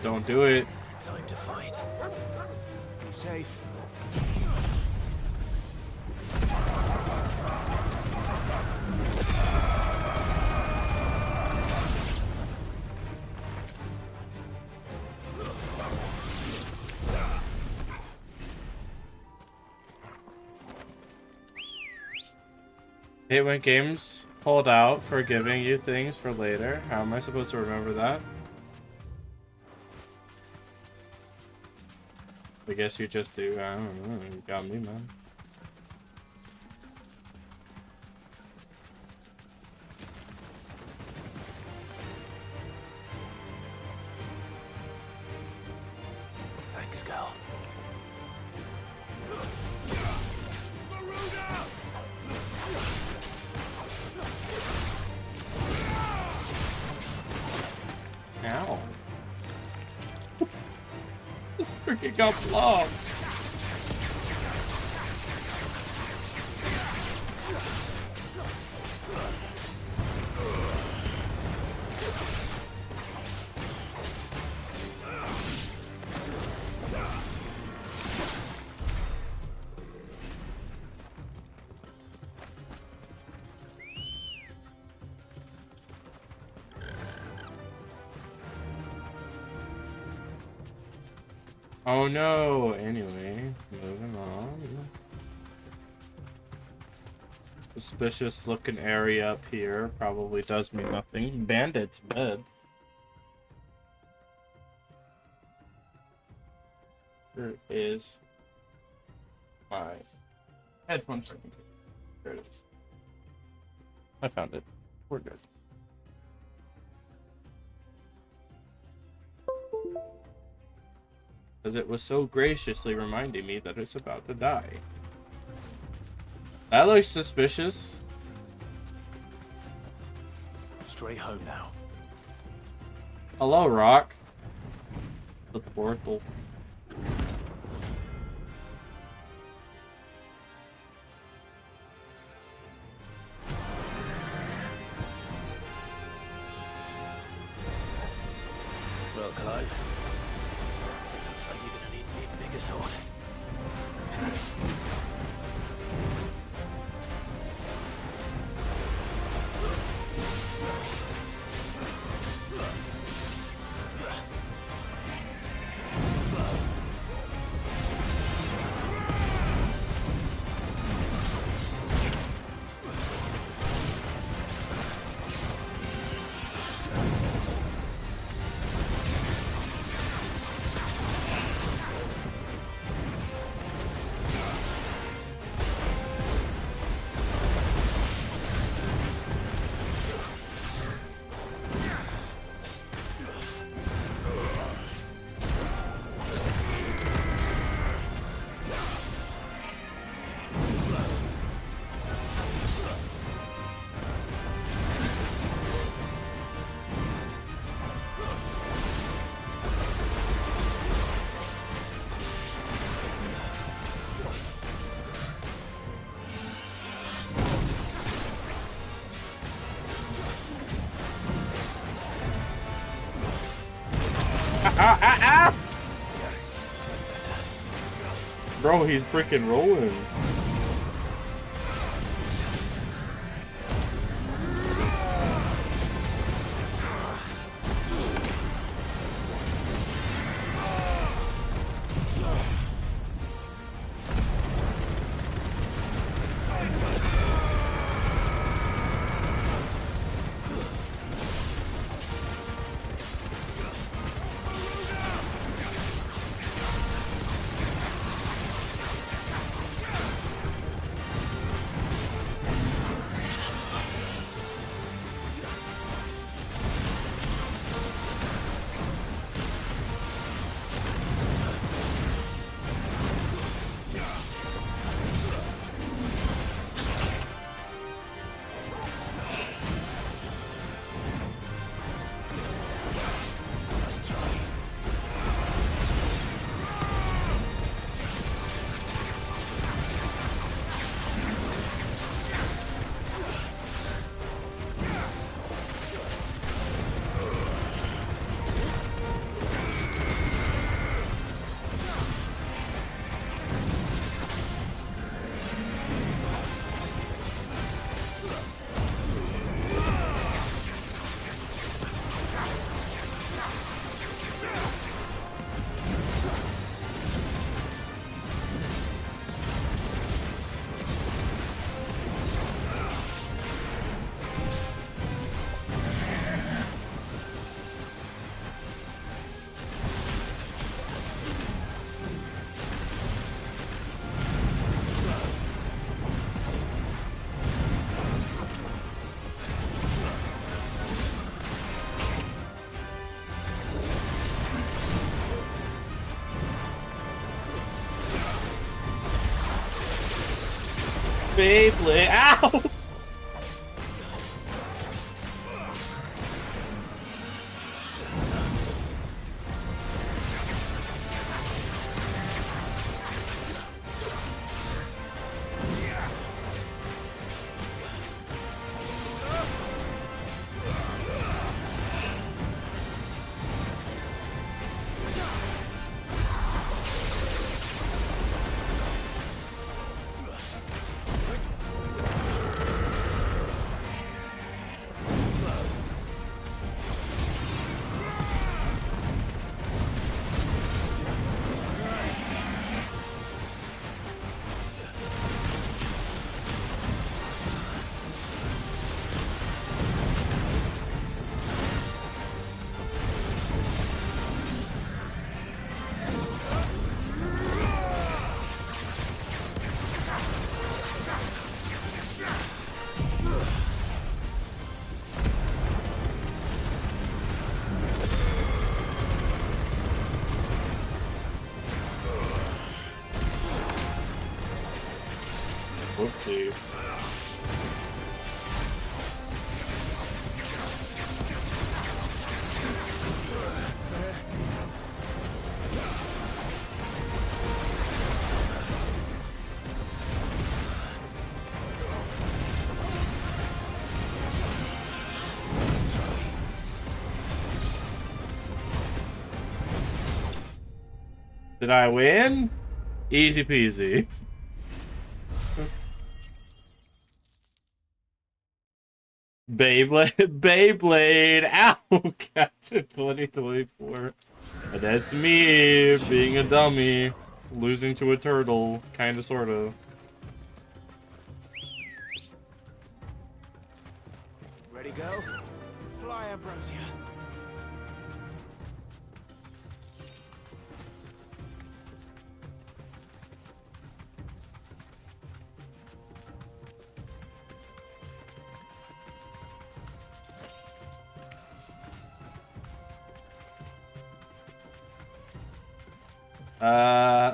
Don't do it. Time to fight. Safe. Hate when games hold out for giving you things for later. How am I supposed to remember that? I guess you just do. I don't know. You got me, man. Thanks, girl. Ow. This freaking got blocked. Oh no! Anyway, moving on. Suspicious looking area up here probably does me nothing. Bandit's bed. There is my headphones. There it is. I found it. We're good. Because it was so graciously reminding me that it's about to die. That looks suspicious. Straight home now. Hello, Rock. The portal. Well, Clive. Looks like you're gonna need an even bigger sword. Bro, he's freaking rolling. Beyblade. Ow! Whoopsie. Did I win? Easy peasy. Beyblade, ow, Captain 2024. And that's me, being a dummy, losing to a turtle, kinda, sorta. Ready, go? Fly, Ambrosia.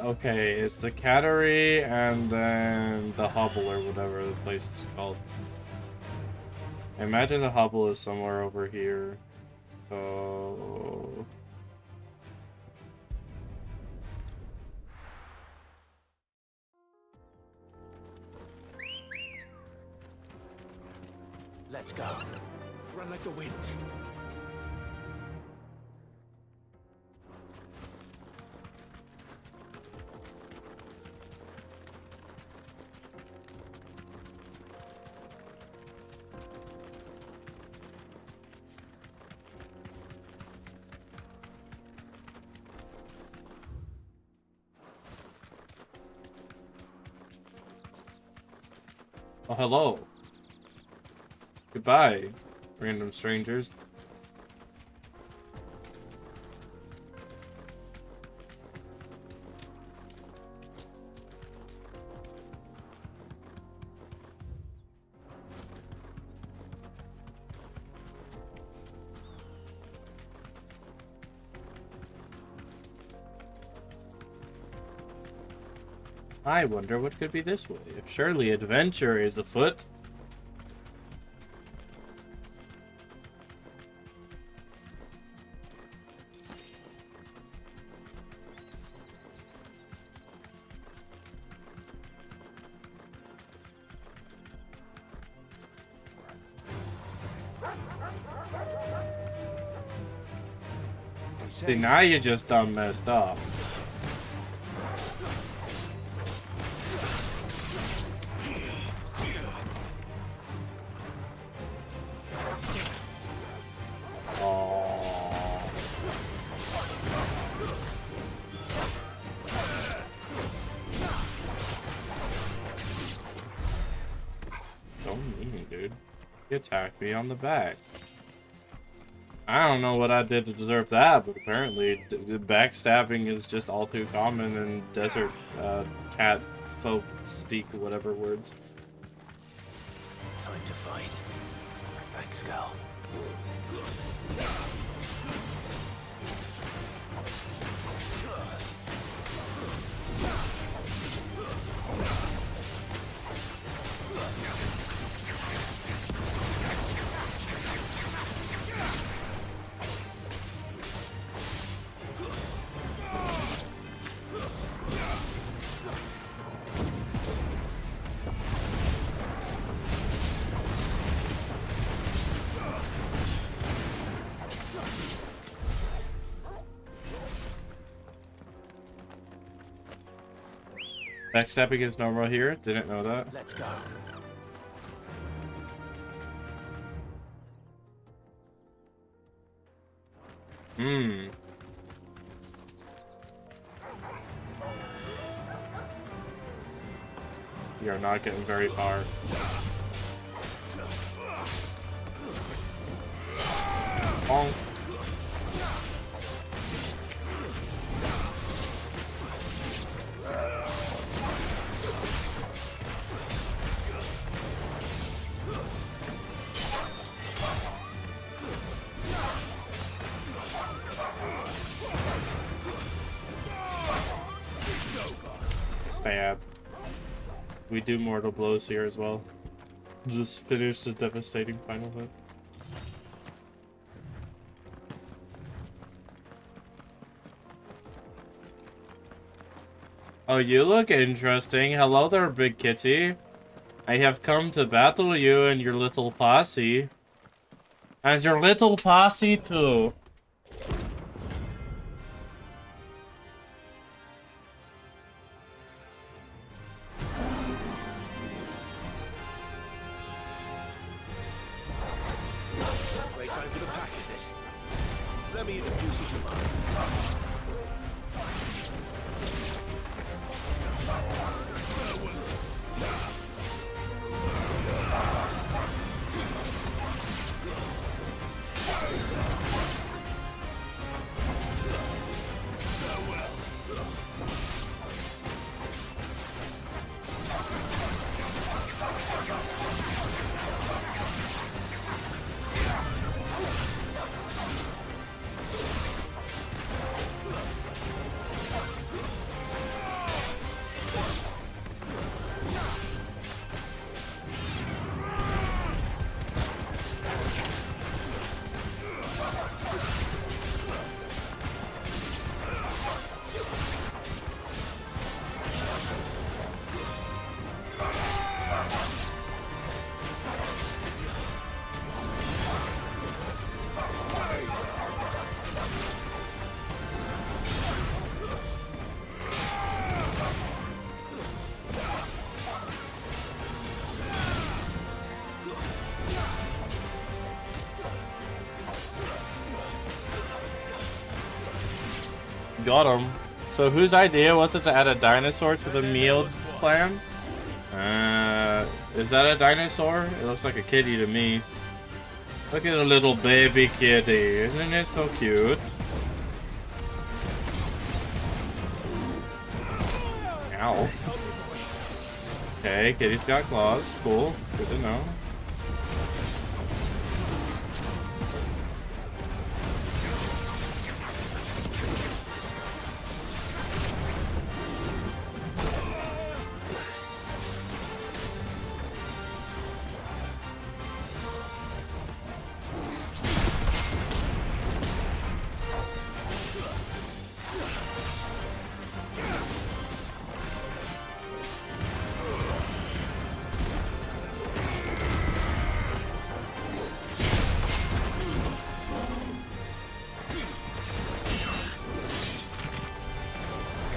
Okay, it's the Cattery and then the Hubble or whatever the place is called. I imagine the Hubble is somewhere over here. So... Let's go. Run like the wind. Oh, hello. Goodbye, random strangers. I wonder what could be this way. Surely adventure is afoot. See, now you just done messed up. Attacked me on the back. I don't know what I did to deserve that, but apparently backstabbing is just all too common in desert cat folk speak whatever words. Time to fight. Thanks, Gal. Backstabbing is normal here. Didn't know that. Let's go. Hmm. We are not getting very far. Bonk. Stab. We do mortal blows here as well. Just finish the devastating final hit. Oh, you look interesting. Hello there, big kitty. I have come to battle you and your little posse. And your little posse too. Great time for the pack, is it? Let me introduce you to mine. Got him. So whose idea was it to add a dinosaur to the meal plan? Is that a dinosaur? It looks like a kitty to me. Look at a little baby kitty. Isn't it so cute? Ow. Okay, kitty's got claws. Cool. Good to know.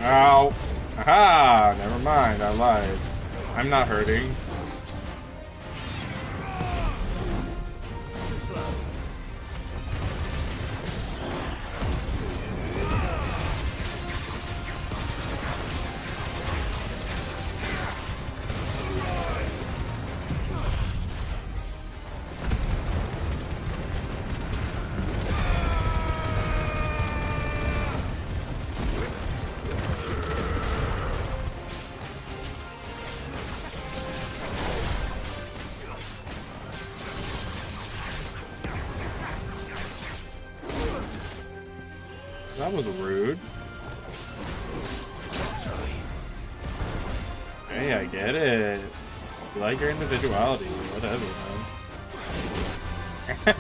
Ow. Aha! Never mind, I lied. I'm not hurting. That was rude. Hey, I get it. You like your individuality, whatever, man.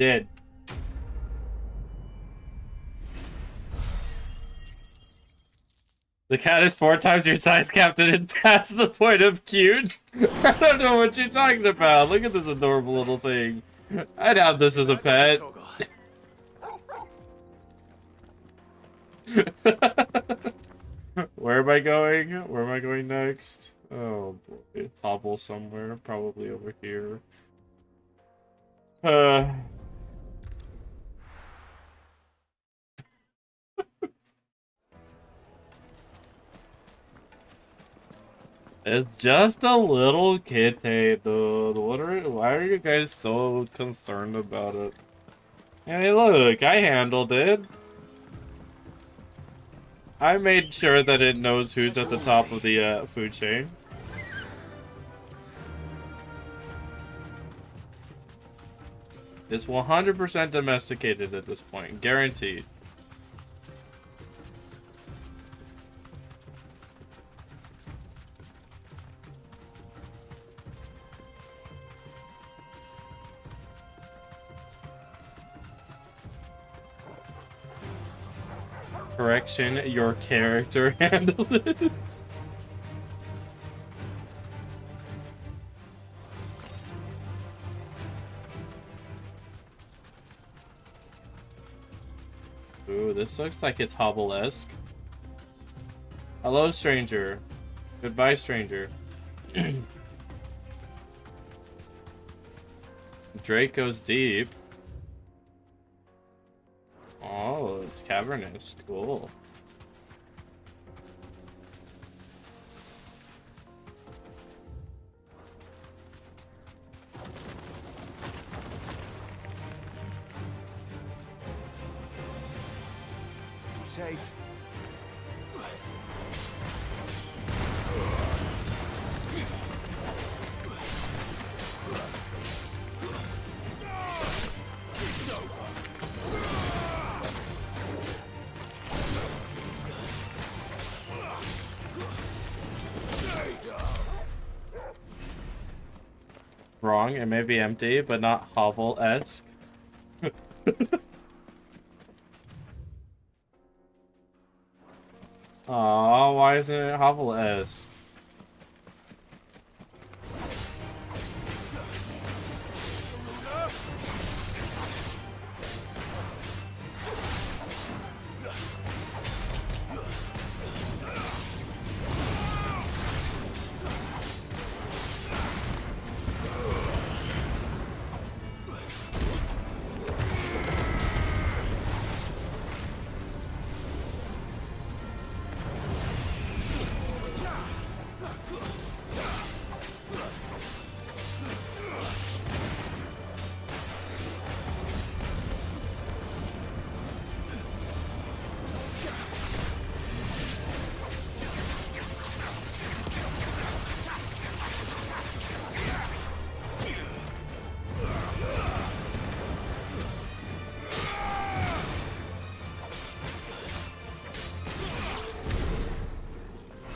Dead. The cat is 4 times your size, Captain, and past the point of cute. I don't know what you're talking about. Look at this adorable little thing. I'd have this as a pet. Where am I going? Where am I going next? Oh boy. Hobble somewhere. Probably over here. It's just a little kitty, dude. Why are you guys so concerned about it? Hey, look, I handled it. I made sure that it knows who's at the top of the food chain. It's 100% domesticated at this point, guaranteed. Correction, your character handled it. Ooh, this looks like it's Hobble-esque. Hello, stranger. Goodbye, stranger. Drake goes deep. Oh, it's cavernous. Cool. Safe. Wrong, it may be empty, but not hovel-esque. Aw, why isn't it hovel-esque?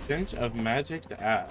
Pinch of magic to ash.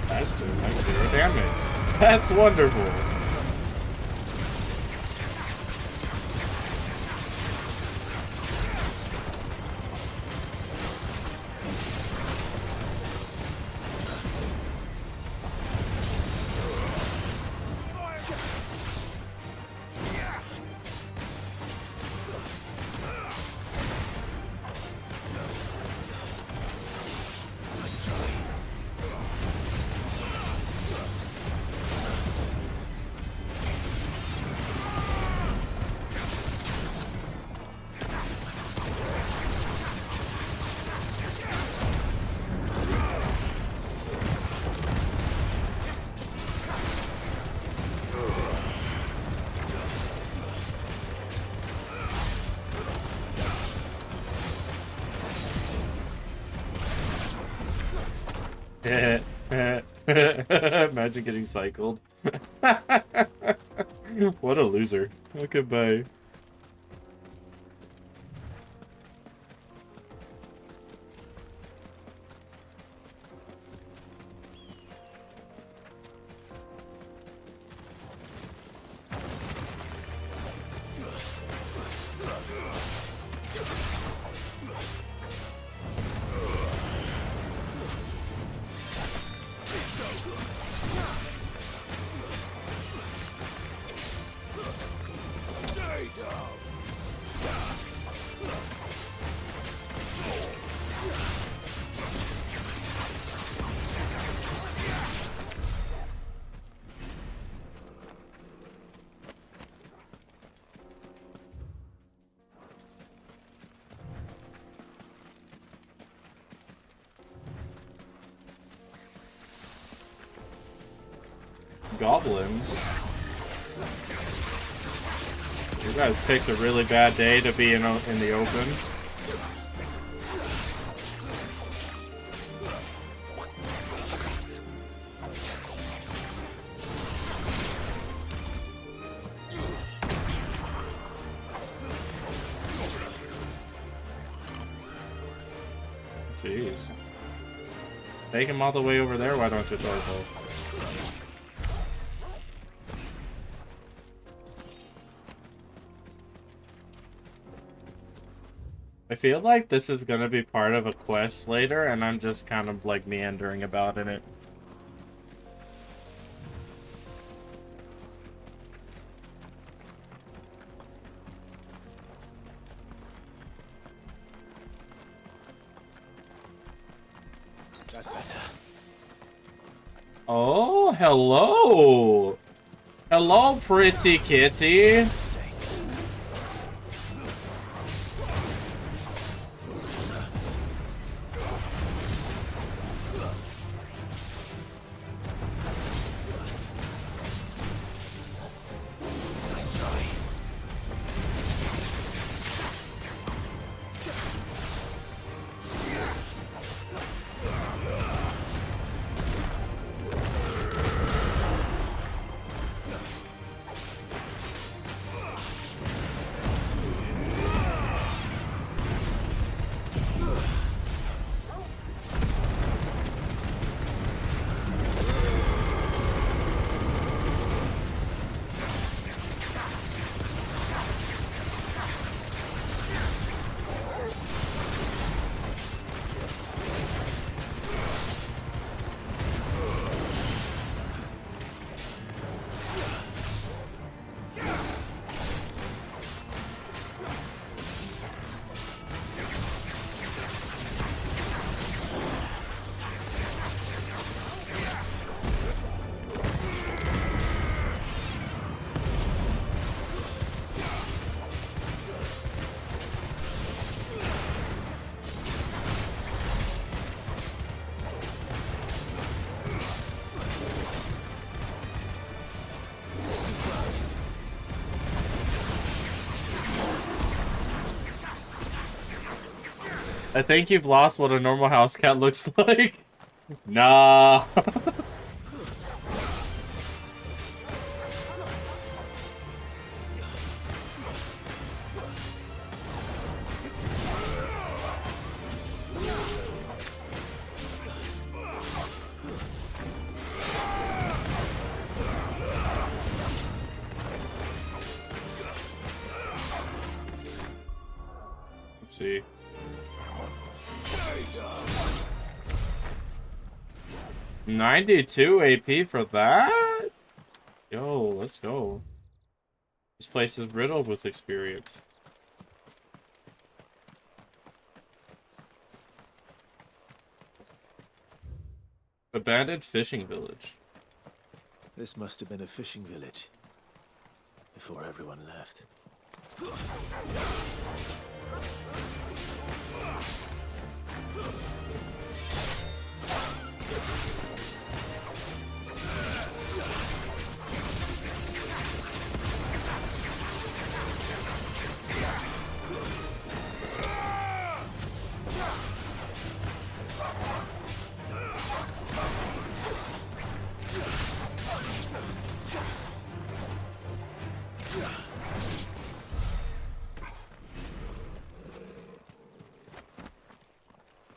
That's doing like 0 damage. That's wonderful. Imagine getting cycled. What a loser. Okay, bye. Goblins. You guys picked a really bad day to be in the open. Jeez. Take him all the way over there, why don't you, Torko? I feel like this is gonna be part of a quest later, and I'm just kind of like meandering about in it. That's better. Oh, hello! Hello, pretty kitty! I think you've lost what a normal house cat looks like. Nah. Let's see. 92 AP for that? Yo, let's go. This place is riddled with experience. Abandoned fishing village. This must have been a fishing village before everyone left.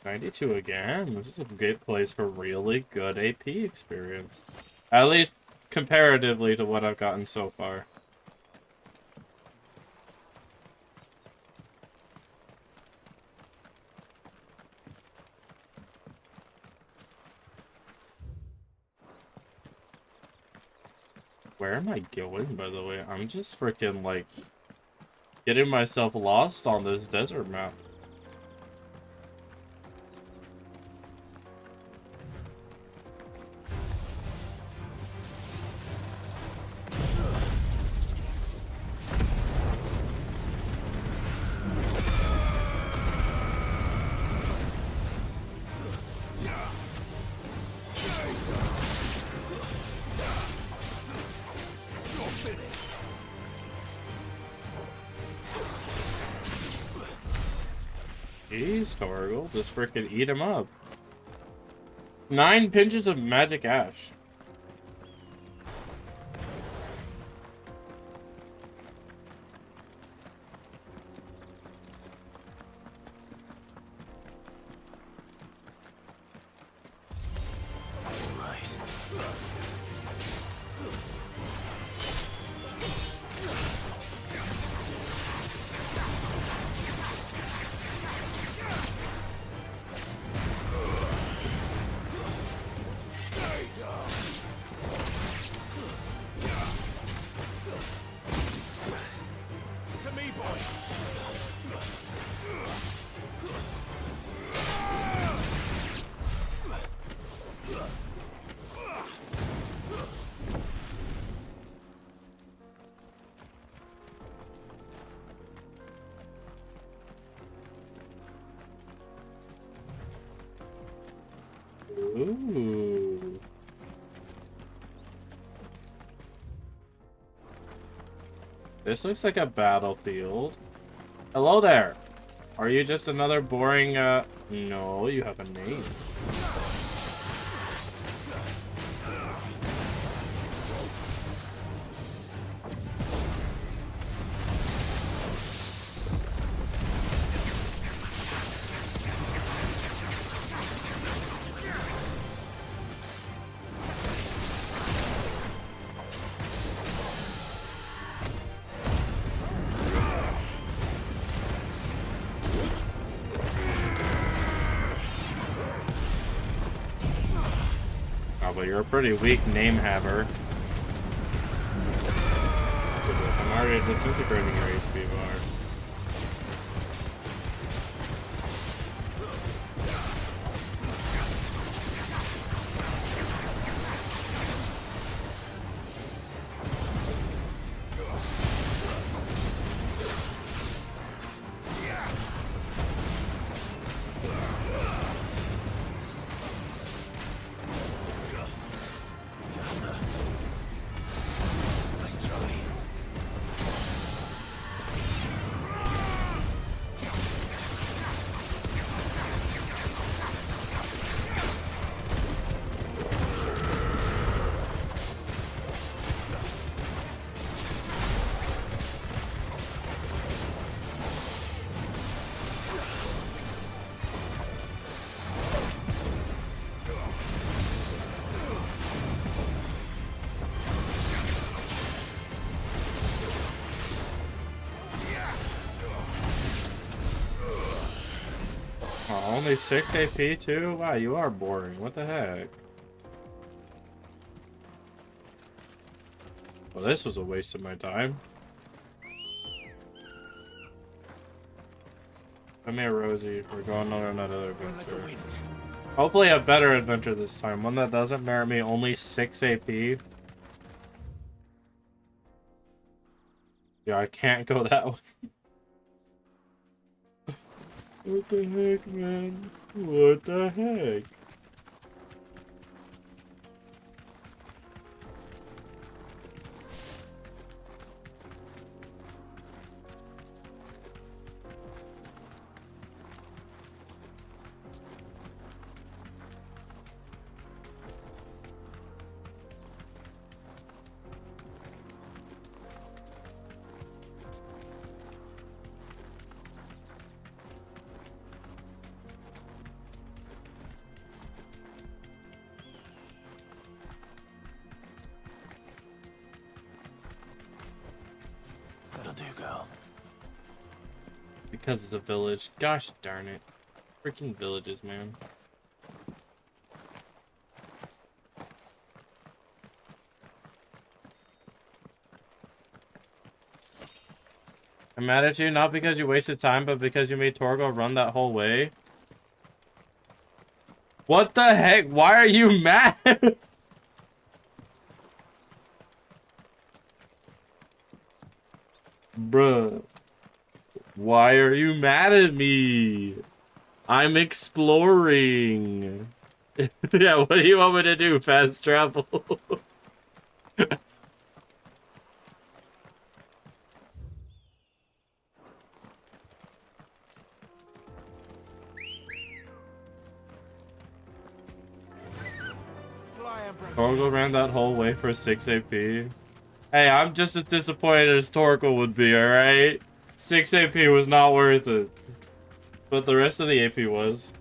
92 again. This is a good place for really good AP experience. At least comparatively to what I've gotten so far. Where am I going, by the way? I'm just freaking, like, getting myself lost on this desert map. Jeez, Torgal, just freaking eat him up. 9 pinches of magic ash. Ooh. This looks like a battlefield. Hello there. Are you just another boring, No, you have a name. But you're a pretty weak name haver. I'm already disintegrating your HP bar. Oh, only 6 AP too? Wow, you are boring. What the heck? Well, this was a waste of my time. Come here, Rosie. We're going on another adventure. Hopefully a better adventure this time. One that doesn't merit me only 6 AP. Yeah, I can't go that way. What the heck, man? What the heck? That'll do, girl. Because it's a village. Gosh darn it. Freaking villages, man. I'm mad at you, not because you wasted time, but because you made Torgo run that whole way. What the heck? Why are you mad? Bruh. Why are you mad at me? I'm exploring. Yeah, what do you want me to do? Fast travel? Torgal ran that whole way for 6 AP. Hey, I'm just as disappointed as Torgal would be, alright? 6 AP was not worth it. But the rest of the AP was.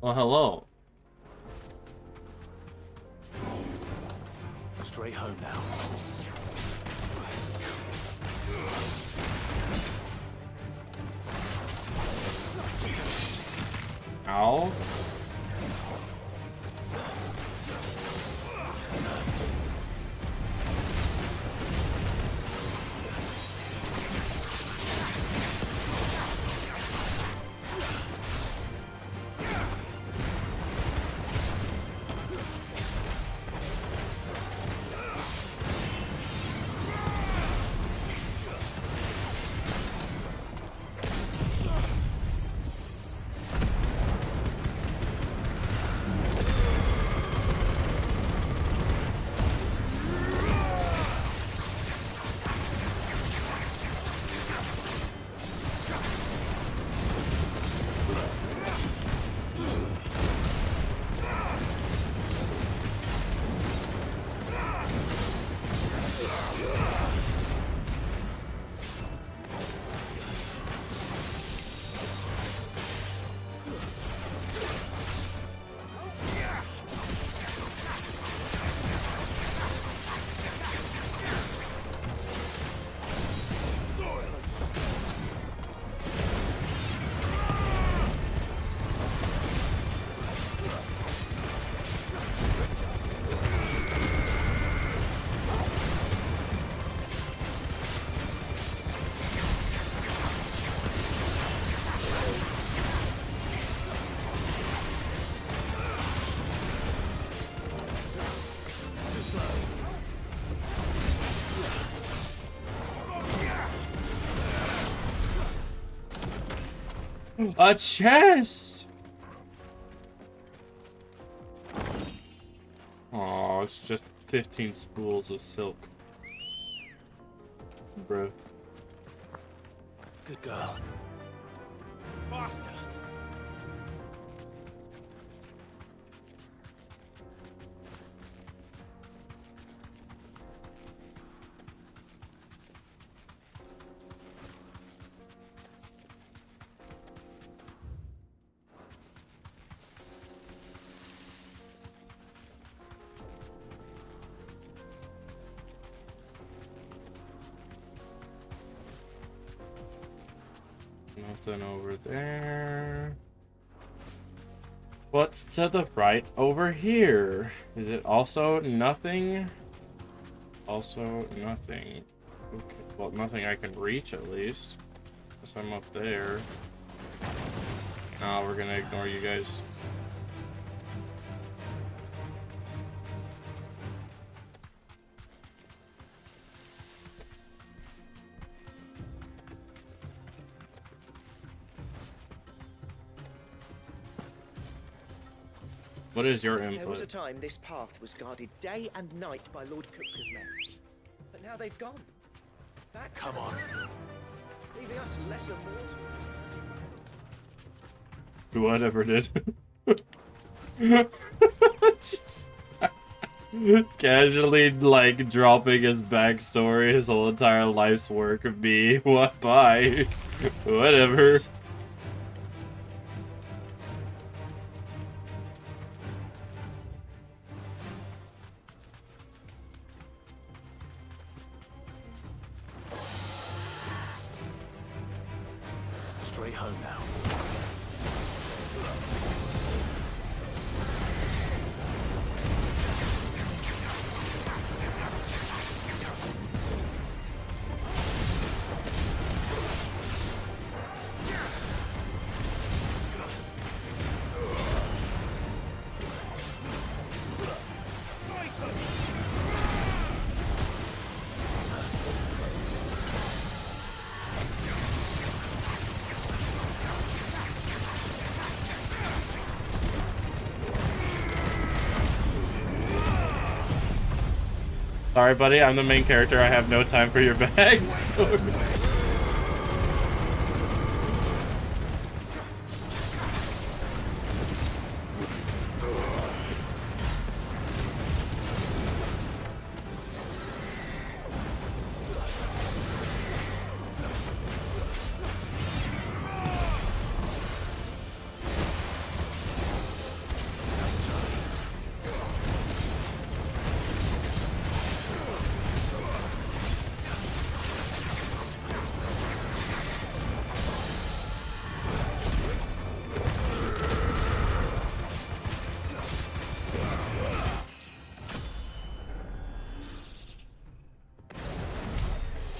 Well, hello. Straight home now. Ow. A chest! Oh, it's just 15 spools of silk. Bro. Good girl. Faster! Nothing over there. What's to the right over here? Is it also nothing? Also nothing. Okay, well, nothing I can reach at least. Unless I'm up there. Nah, we're gonna ignore you guys. What is your input? There was a time this path was guarded day and night by Lord Kupka's men. But But now they've gone. Back. Come on. Leaving us lesser mortals. Whatever did. Casually, like, dropping his backstory, his whole entire life's work of me. What? Bye. Whatever. Straight home now. Sorry, buddy, I'm the main character. I have no time for your bags.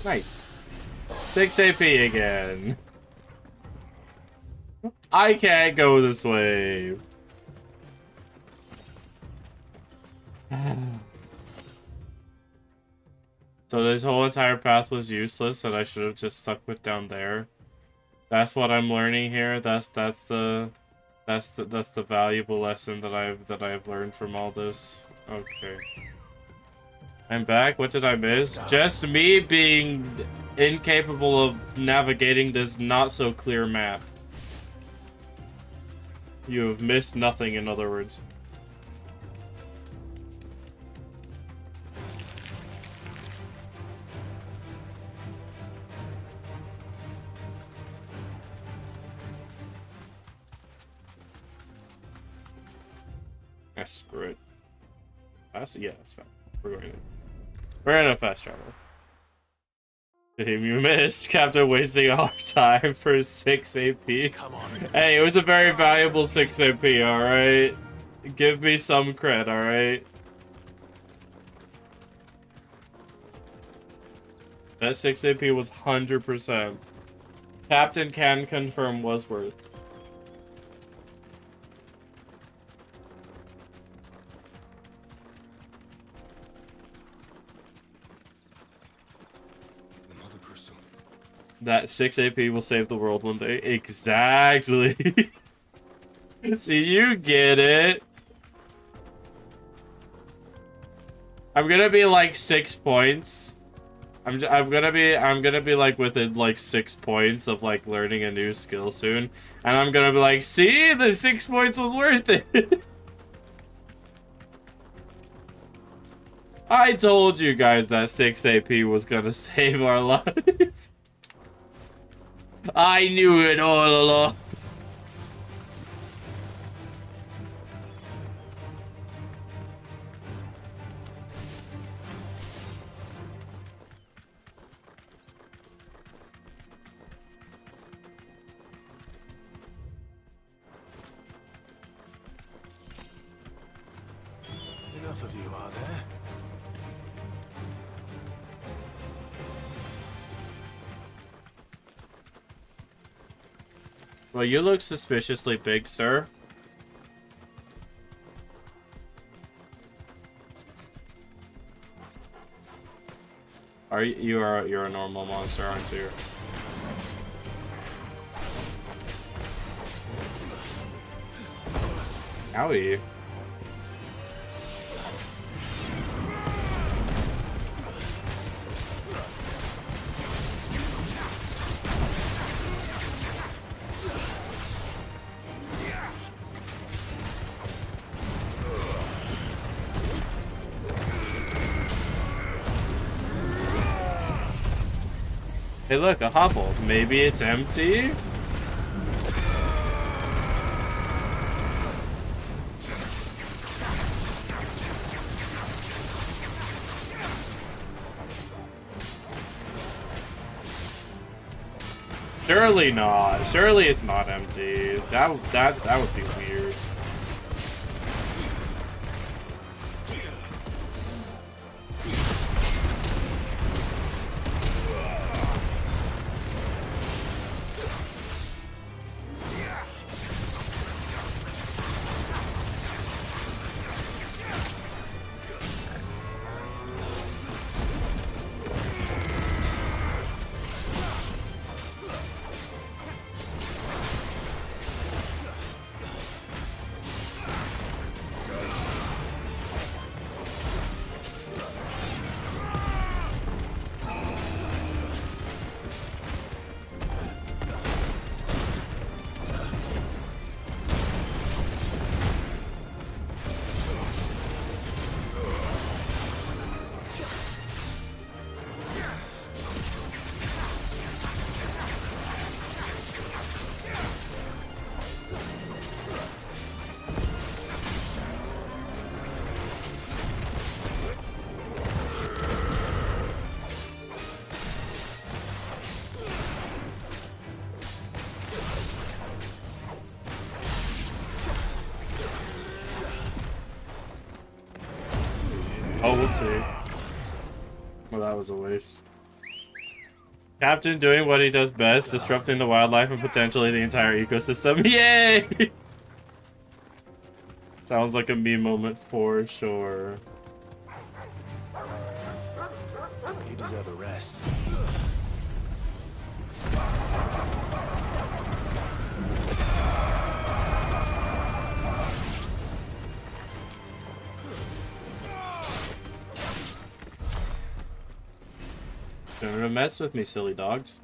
Nice. 6 AP again. I can't go this way. So this whole entire path was useless and I should have just stuck with down there. That's what I'm learning here. That's the valuable lesson that I've learned from all this. Okay. I'm back. What did I miss? Just me being incapable of navigating this not so clear map. You have missed nothing, in other words. Screw it. Yeah, that's fine. We're in a fast travel. Damn, you missed. Captain wasting our time for 6 AP. Come on. Hey, it was a very valuable 6 AP, alright? Give me some cred, alright? That 6 AP was 100%. Captain can confirm was worth. That 6 AP will save the world one day. Exactly. See, you get it. I'm gonna be like 6 points. I'm gonna be like within like 6 points of like learning a new skill soon, and I'm gonna be like, see, the 6 points was worth it. I told you guys that 6 AP was gonna save our life. I knew it all along. Enough of you, are there? Well, you look suspiciously big, sir. Are you're a normal monster, aren't you? Owie. Hey look, a hovel. Maybe it's empty? Surely not. Surely it's not empty. That would be weird. Oh, we'll see. Well, that was a waste. Captain doing what he does best, disrupting the wildlife and potentially the entire ecosystem. Yay! Sounds like a me moment for sure. You deserve a rest. Don't mess with me, silly dogs.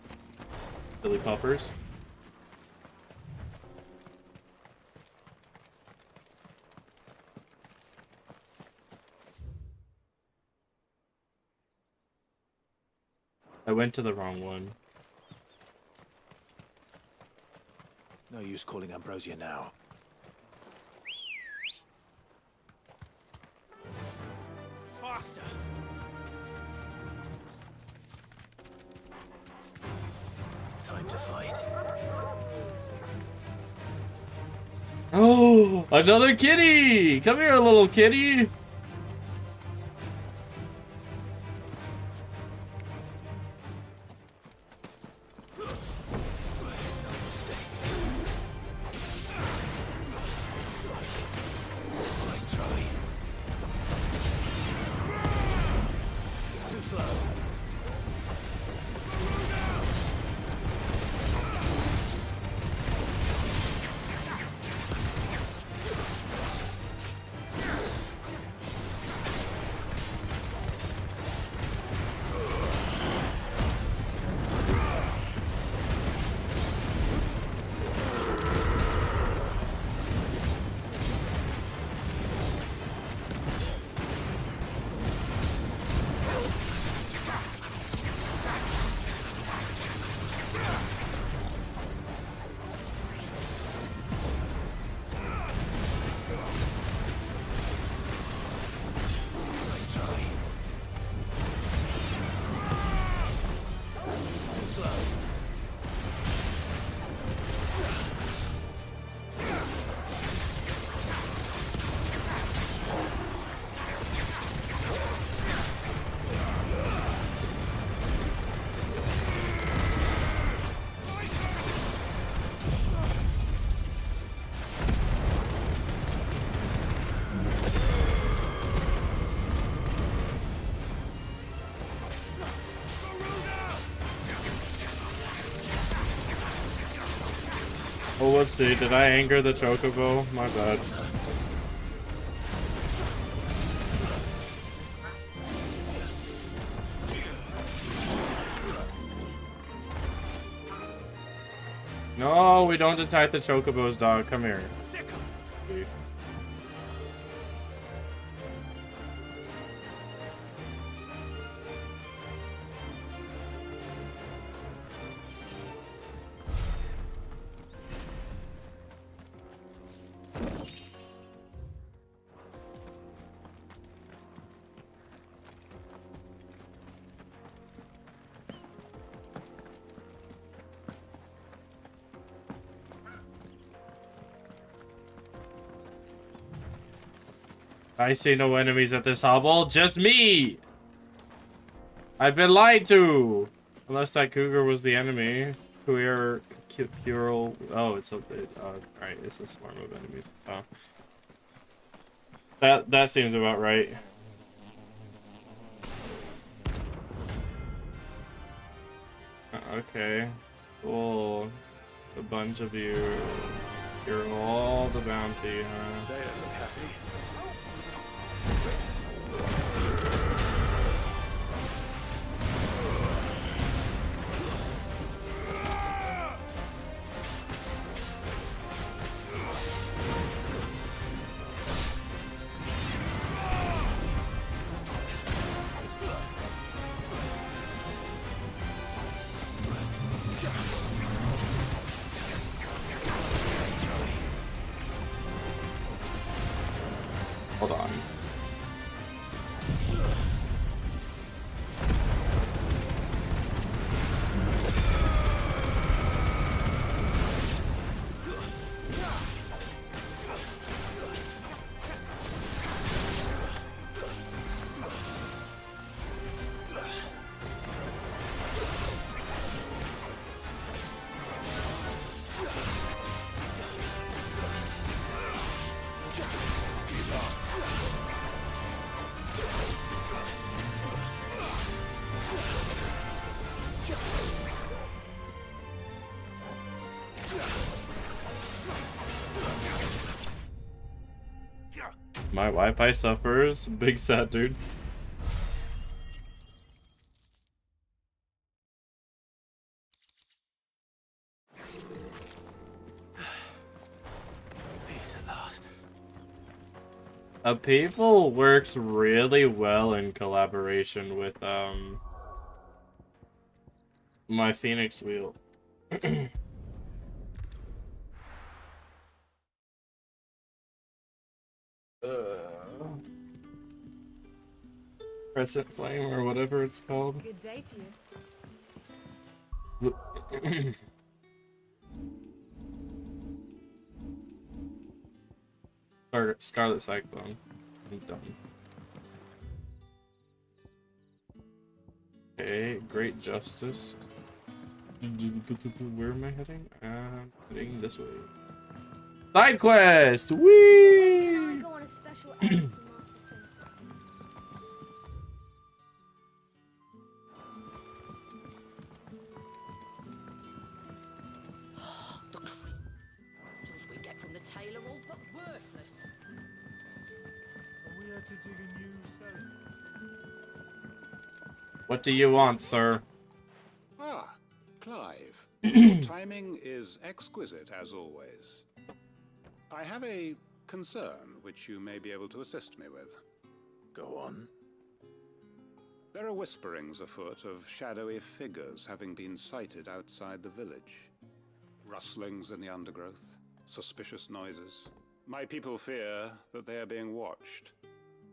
Silly puppers. I went to the wrong one. No use calling Ambrosia now. Faster! Time to fight. Oh, another kitty! Come here, little kitty! Oh, whoopsie, did I anger the chocobo? My bad. No, we don't attack the chocobo's dog. Come here. I see no enemies at this hovel, just me! I've been lied to! Unless that cougar was the enemy. Queer, oh, it's a bit, right, it's a swarm of enemies. Oh. That seems about right. Okay, cool. A bunch of you. You're all the bounty, huh? They don't look happy. Hold on. My Wi-Fi suffers. Big sad dude. Peace at last. Upheaval works really well in collaboration with my Phoenix wheel. Crescent Flame or whatever it's called. Good day to you. Scarlet Cyclone. I'm done. Okay, Great Justice. Where am I heading? I'm heading this way. Side quest! Whee! Can I go on a special errand for Master Prince? The crystals we get from the tailor all but worthless. Are we had to dig a new cell? What do you want, sir? Ah, Clive. Your timing is exquisite, as always. I have a concern which you may be able to assist me with. Go on. There are whisperings afoot of shadowy figures having been sighted outside the village. Rustlings in the undergrowth, suspicious noises. My people fear that they are being watched.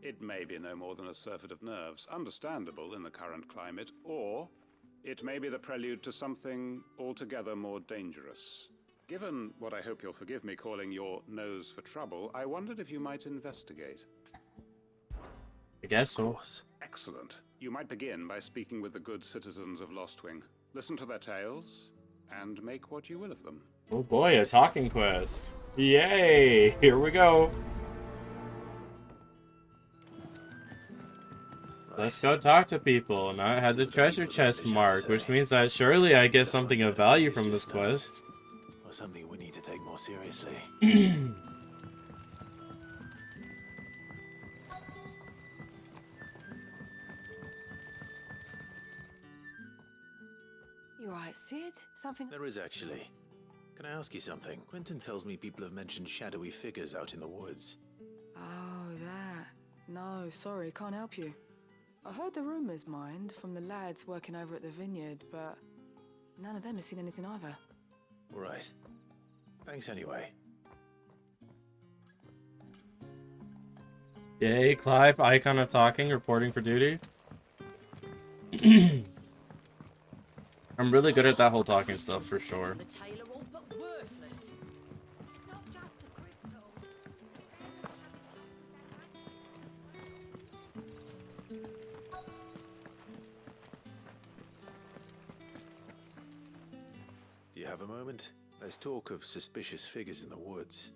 It may be no more than a surfeit of nerves, understandable in the current climate, or it may be the prelude to something altogether more dangerous. Given what I hope you'll forgive me calling your nose for trouble, I wondered if you might investigate. I guess so. Excellent. You might begin by speaking with the good citizens of Lostwing. Listen to their tales, and make what you will of them. Oh boy, a talking quest. Yay! Here we go. Let's go talk to people. Now I had the treasure chest mark, which means that surely I get something of value from this quest. Or something we need to take more seriously. You alright, Sid? Something? There is actually. Can I ask you something? Quentin tells me people have mentioned shadowy figures out in the woods. Oh, that. No, sorry, can't help you. I heard the rumours, mind, from the lads working over at the vineyard, but none of them has seen anything either. All right. Thanks anyway. Yay, Clive, icon of talking, reporting for duty. I'm really good at that whole talking stuff for sure. The tailor all but worthless. It's not just the crystals. Do you have a moment? There's talk of suspicious figures in the woods.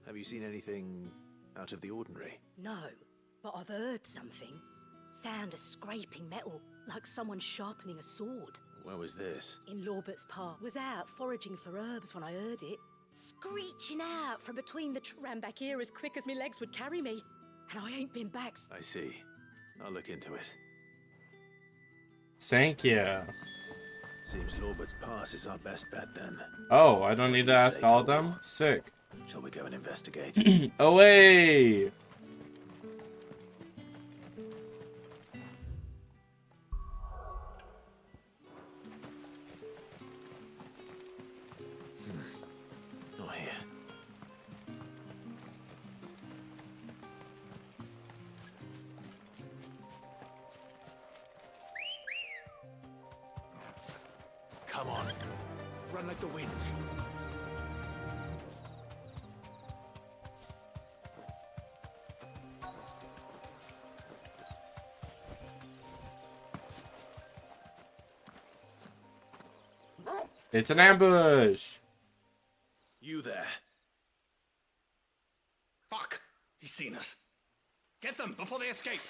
Have you seen anything out of the ordinary? No, but I've heard something. Sound of scraping metal, like someone sharpening a sword. Where was this? In Lorbert's Park. Was out foraging for herbs when I heard it. Screeching out from between the ran back here as quick as my legs would carry me. And I ain't been back. I see. I'll look into it. Thank you. Seems Lorbert's Pass is our best bet then. Oh, I don't need to ask all of them? Sick. Shall we go and investigate? Away! Not here. Come on. Run like the wind. It's an ambush! You there. Fuck! He's seen us. Get them before they escape.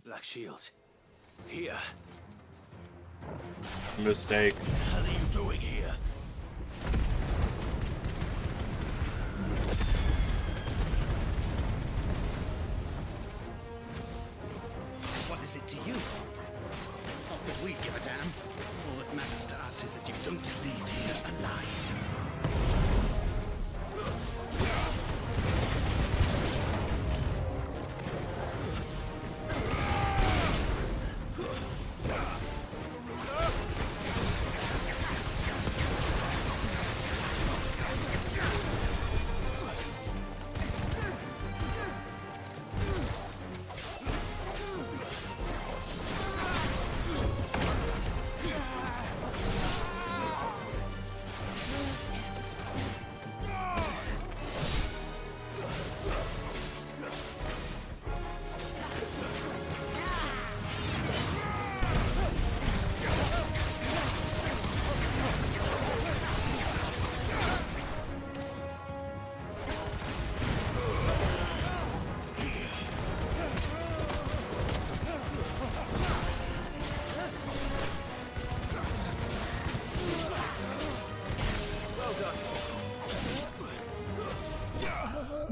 Black shields. Here. Mistake. What the hell are you doing here? What is it to you? Not that we give a damn. All that matters to us is that you don't leave here alive.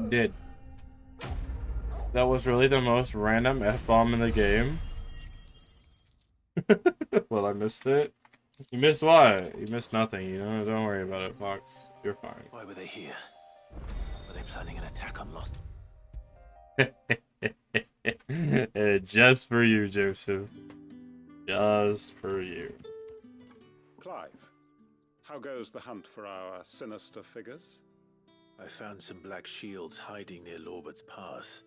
Did. That was really the most random F-bomb in the game. Well, I missed it. You missed what? You missed nothing, you know? Don't worry about it, Fox. You're fine. Why were they here? Were they planning an attack on Lost? Just for you, Joseph. Just for you. Clive, how goes the hunt for our sinister figures? I found some black shields hiding near Lorbert's Pass.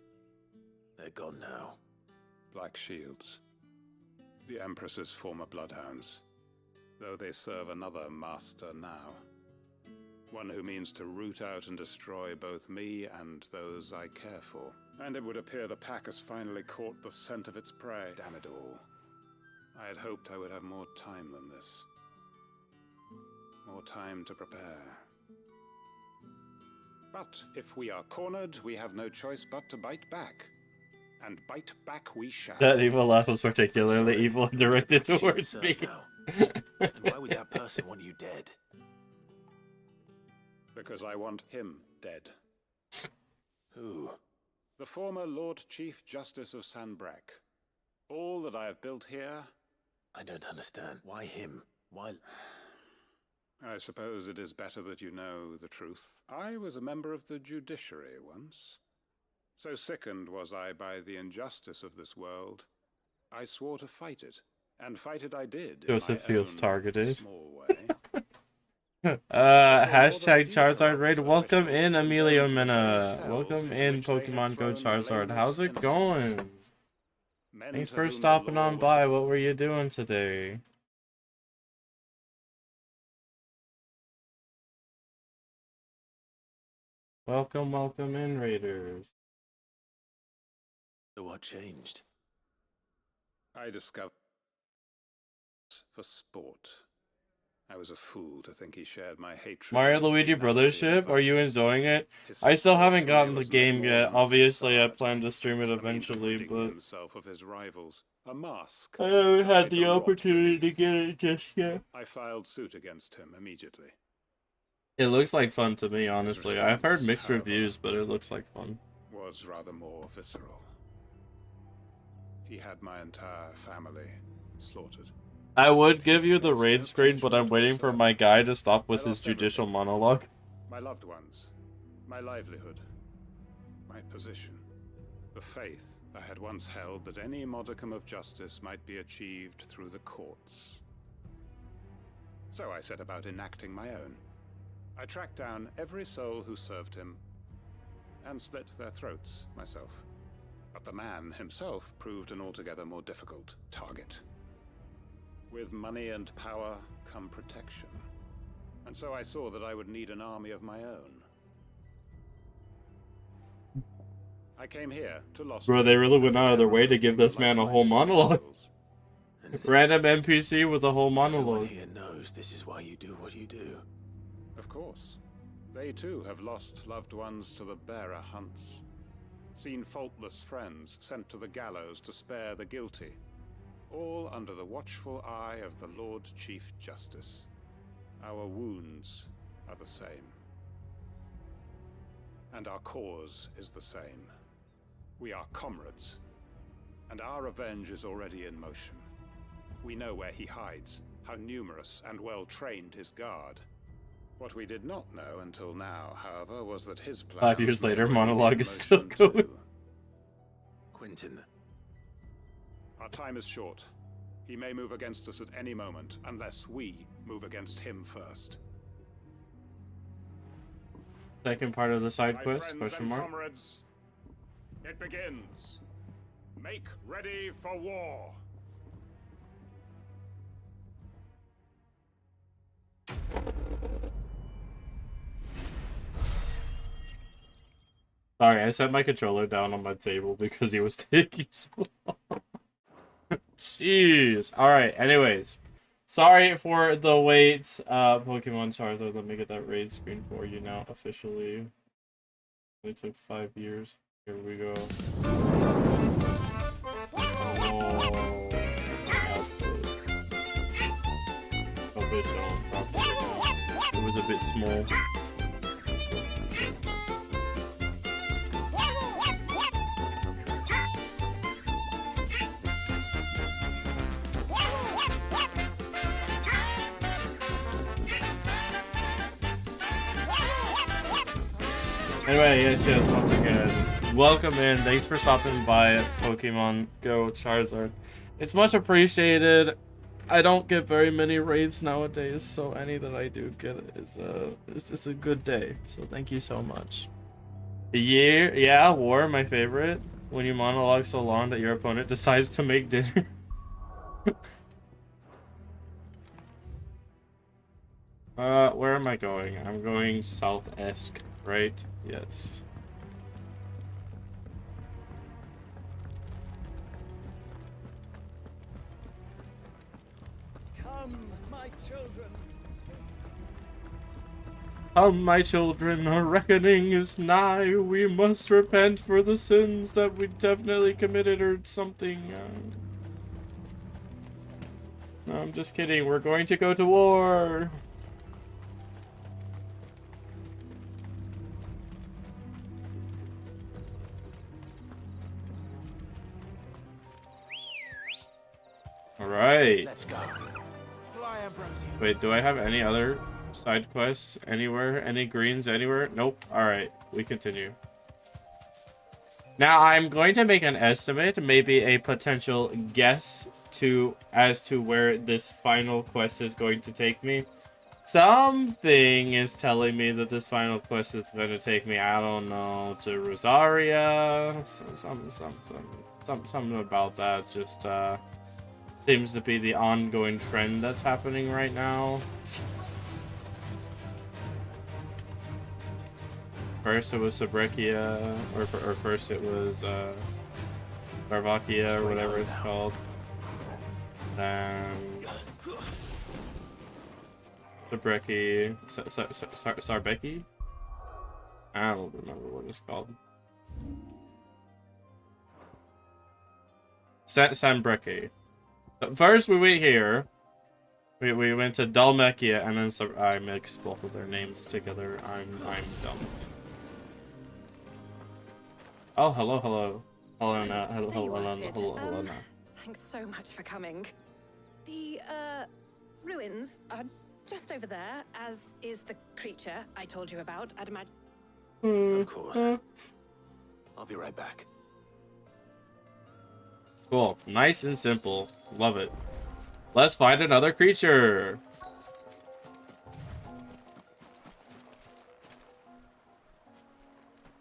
They're gone now. Black shields. The Empress's former bloodhounds. Though they serve another master now. One who means to root out and destroy both me and those I care for. And it would appear the pack has finally caught the scent of its prey. Damn it all. I had hoped I would have more time than this. More time to prepare. But if we are cornered, we have no choice but to bite back. And bite back we shall. That evil laugh was particularly evil and directed towards me. And why would that person want you dead? Because I want him dead. Who? The former Lord Chief Justice of Sanbreque. All that I have built here... I don't understand. Why him? Why... I suppose it is better that you know the truth. I was a member of the judiciary once. So sickened was I by the injustice of this world, I swore to fight it. And fight it I did. Joseph feels targeted. Small way. Hashtag Charizard raid. Welcome in, Emilio Mena. Welcome in, Pokemon Go Charizard. How's it going? Thanks for stopping on by. What were you doing today? Welcome, welcome in, Raiders. So what changed? I discovered for sport. I was a fool to think he shared my hatred. Mario Luigi Brothership, are you enjoying it? I still haven't gotten the game yet. Obviously, I plan to stream it eventually, but himself of his rivals, a mask. I haven't had the opportunity to get it just yet. I filed suit against him immediately. It looks like fun to me, honestly. I've heard mixed reviews, but it looks like fun. Was rather more visceral. He had my entire family slaughtered. I would give you the raid screen, but I'm waiting for my guy to stop with his judicial monologue. My loved ones, my livelihood, my position, the faith I had once held that any modicum of justice might be achieved through the courts. So I set about enacting my own. I tracked down every soul who served him and slit their throats myself. But the man himself proved an altogether more difficult target. With money and power come protection. And so I saw that I would need an army of my own. I came here to Lost. Bro, they really went out of their way to give this man a whole monologue. Random NPC with a whole monologue. Everyone here knows this is why you do what you do. Of course. They too have lost loved ones to the bearer hunts. Seen faultless friends sent to the gallows to spare the guilty. All under the watchful eye of the Lord Chief Justice. Our wounds are the same. And our cause is the same. We are comrades. And our revenge is already in motion. We know where he hides, how numerous and well-trained his guard. What we did not know until now, however, was that his plan 5 years later, monologue is still going. Quentin. Our time is short. He may move against us at any moment, unless we move against him first. Second part of the side My quest, friends question and mark. comrades, it begins. Make ready for war. Sorry, I set my controller down on my table because he was taking so long. Jeez. Alright, anyways. Sorry for the wait, Pokemon Charizard. Let me get that raid screen for you now, officially. It took 5 years. Here we go. It was a bit small. Anyway, yes, once again, welcome in. Thanks for stopping by at Pokemon Go Charizard. It's much appreciated. I don't get very many raids nowadays, so any that I do get is a good day. So thank you so much. Yeah, War, my favorite. When you monologue so long that your opponent decides to make dinner. Where am I going? I'm going south-esque, right? Yes. Come, my children. Come, my children, a reckoning is nigh. We must repent for the sins that we definitely committed or something. No, I'm just kidding. We're going to go to war. Alright. Let's go. Fly, Ambrosia. Wait, do I have any other side quests anywhere? Any greens anywhere? Nope. Alright, we continue. Now, I'm going to make an estimate, maybe a potential guess as to where this final quest is going to take me. Something is telling me that this final quest is going to take me, I don't know, to Rosaria. Something about that just seems to be the ongoing trend that's happening right now. First it was Sabrekia, or first it was Sarvakia, or whatever it's called. Then Sabreki, Sarbeki? I don't remember what it's called. Sambreki. First we wait here. We went to Dalmekia, and then I mixed both of their names together. I'm dumb. Oh, hello. Helena. Helena. Thanks so much for coming. The, ruins are just over there, as is the creature I told you about, I'd imagine. Of course. I'll be right back. Cool. Nice and simple. Love it. Let's find another creature.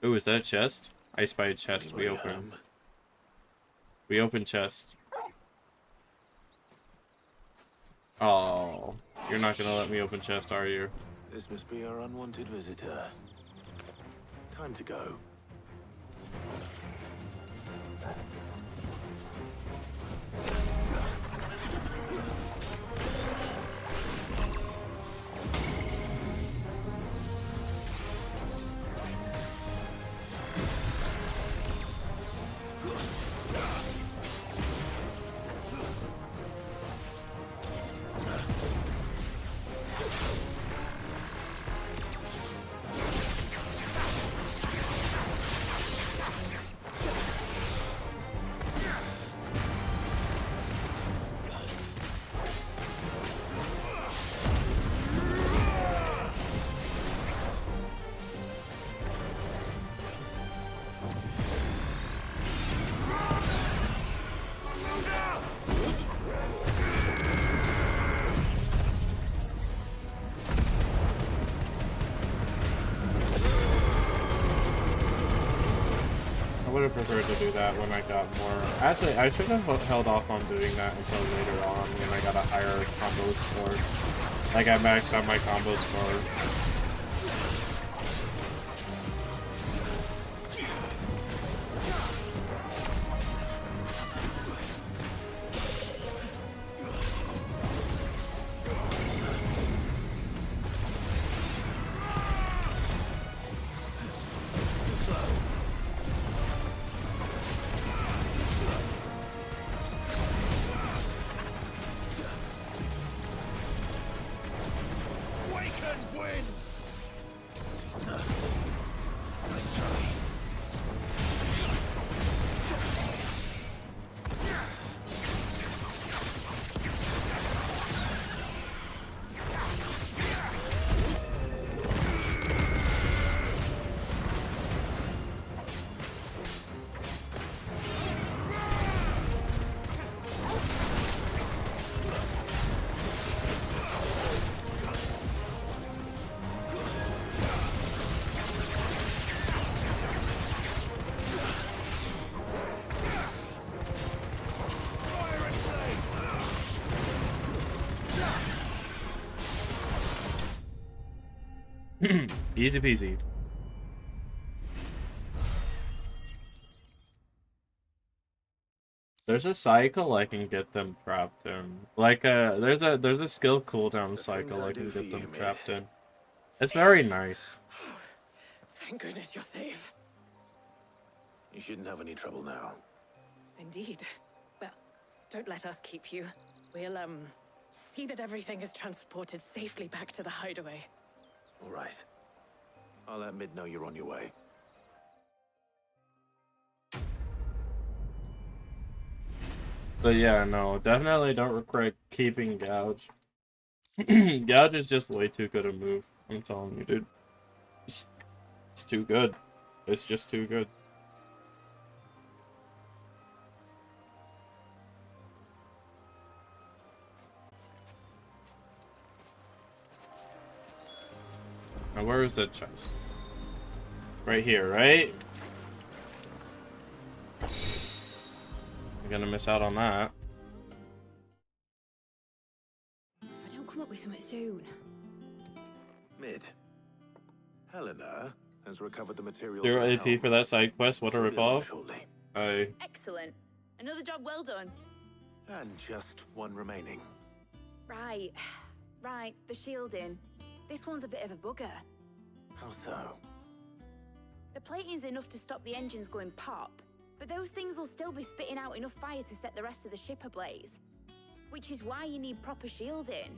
Ooh, is that a chest? I spy a chest. We open chest. Oh, you're not gonna let me open chest, are you? This must be our unwanted visitor. Time to go. I would have preferred to do that when I got more. Actually, I should have held off on doing that until later on when I got a higher combo score. Like I maxed out my combo score. Easy peasy. There's a cycle I can get them trapped in. Like there's a skill cooldown cycle I can get them trapped in. It's very nice. Thank goodness you're safe. You shouldn't have any trouble now. Indeed. Well, don't let us keep you. We'll, see that everything is transported safely back to the hideaway. All right. I'll let Mid know you're on your way. But yeah, no, definitely don't regret keeping Gouge. Gouge is just way too good a move. I'm telling you, dude. It's too good. It's just too good. Now where is that chest? Right here, right? I'm gonna miss out on that. If I don't come up with something soon. Mid. Helena has recovered the materials. 0 for the AP helm. for that side quest. What a She'll be along ripoff. shortly. Excellent. Another job well done. And just one remaining. Right. Right, the shielding. This one's a bit of a bugger. How so? The plating's enough to stop the engines going pop, but those things will still be spitting out enough fire to set the rest of the ship ablaze. Which is why you need proper shielding.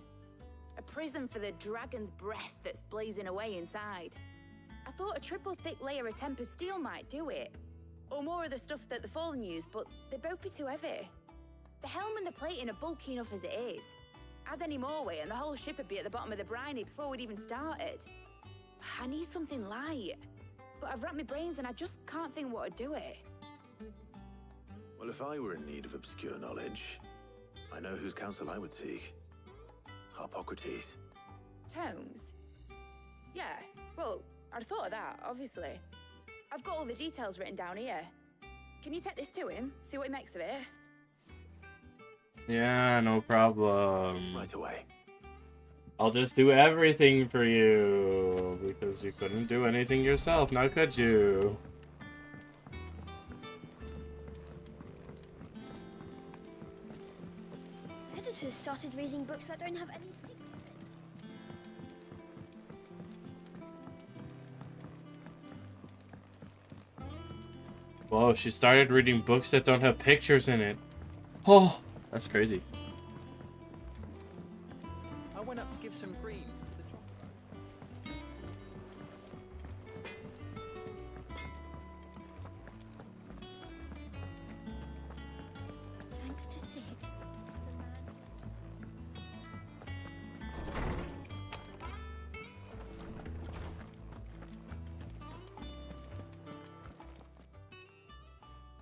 A prism for the dragon's breath that's blazing away inside. I thought a triple thick layer of tempered steel might do it. Or more of the stuff that the Fallen use, but they'd both be too heavy. The helm and the plating are bulky enough as it is. Add any more weight and the whole ship would be at the bottom of the briny before we'd even started. I need something light. But I've racked my brains and I just can't think what would do it. Well, if I were in need of obscure knowledge, I know whose counsel I would seek. Hippocrates. Tomes? Yeah, well, I'd thought of that, obviously. I've got all the details written down here. Can you take this to him, see what he makes of it? Yeah, no problem. Right away. I'll just do everything for you because you couldn't do anything yourself, now could you? Editors started reading books that don't have any pictures in. Whoa, she started reading books that don't have pictures in it. Oh, that's crazy. I went up to give some greens to the chocolate. Thanks to Sid.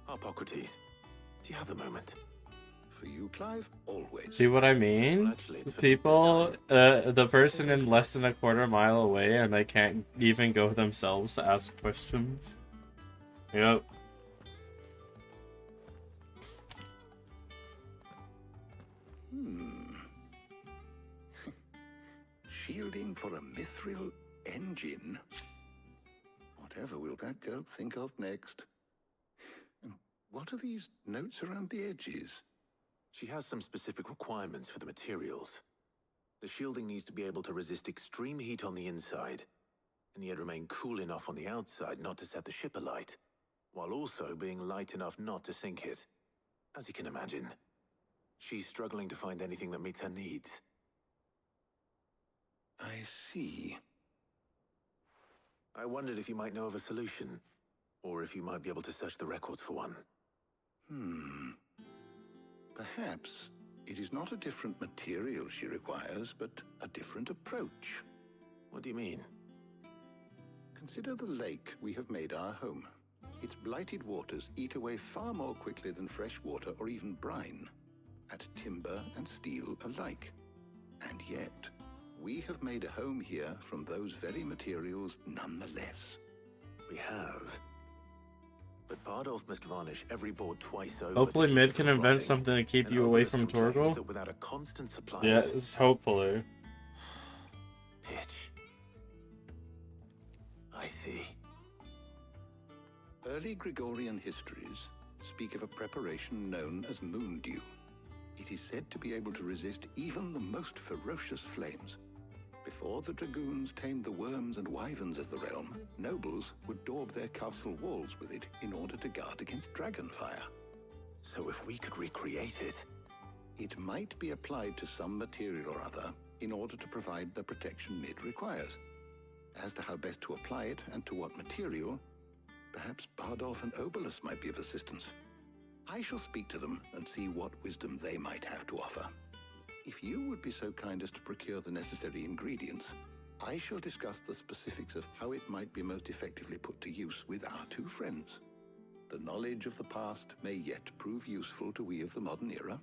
Hippocrates, do you have a moment? For you, Clive, always. See what I mean? People, the person in less than a quarter mile away and they can't even go themselves to ask questions. Yep. Shielding for a mithril engine? Whatever will that girl think of next? And what are these notes around the edges? She has some specific requirements for the materials. The shielding needs to be able to resist extreme heat on the inside, and yet remain cool enough on the outside not to set the ship alight, while also being light enough not to sink it. As you can imagine, she's struggling to find anything that meets her needs. I see. I wondered if you might know of a solution, or if you might be able to search the records for one. Perhaps it is not a different material she requires, but a different approach. What do you mean? Consider the lake we have made our home. Its blighted waters eat away far more quickly than fresh water or even brine, at timber and steel alike. And yet, we have made a home here from those very materials nonetheless. We have. But Bardolph must varnish every board twice over. Hopefully Mid can invent something to keep you away from Torgal. Without a constant supply. Yes, hopefully. Pitch. I see. Early Gregorian histories speak of a preparation known as moon dew. It is said to be able to resist even the most ferocious flames. Before the dragoons tamed the worms and wyverns of the realm, nobles would daub their castle walls with it in order to guard against dragon fire. So if we could recreate it... It might be applied to some material or other in order to provide the protection Mid requires. As to how best to apply it and to what material, perhaps Bardolph and Obolus might be of assistance. I shall speak to them and see what wisdom they might have to offer. If you would be so kind as to procure the necessary ingredients, I shall discuss the specifics of how it might be most effectively put to use with our two friends. The knowledge of the past may yet prove useful to we of the modern era.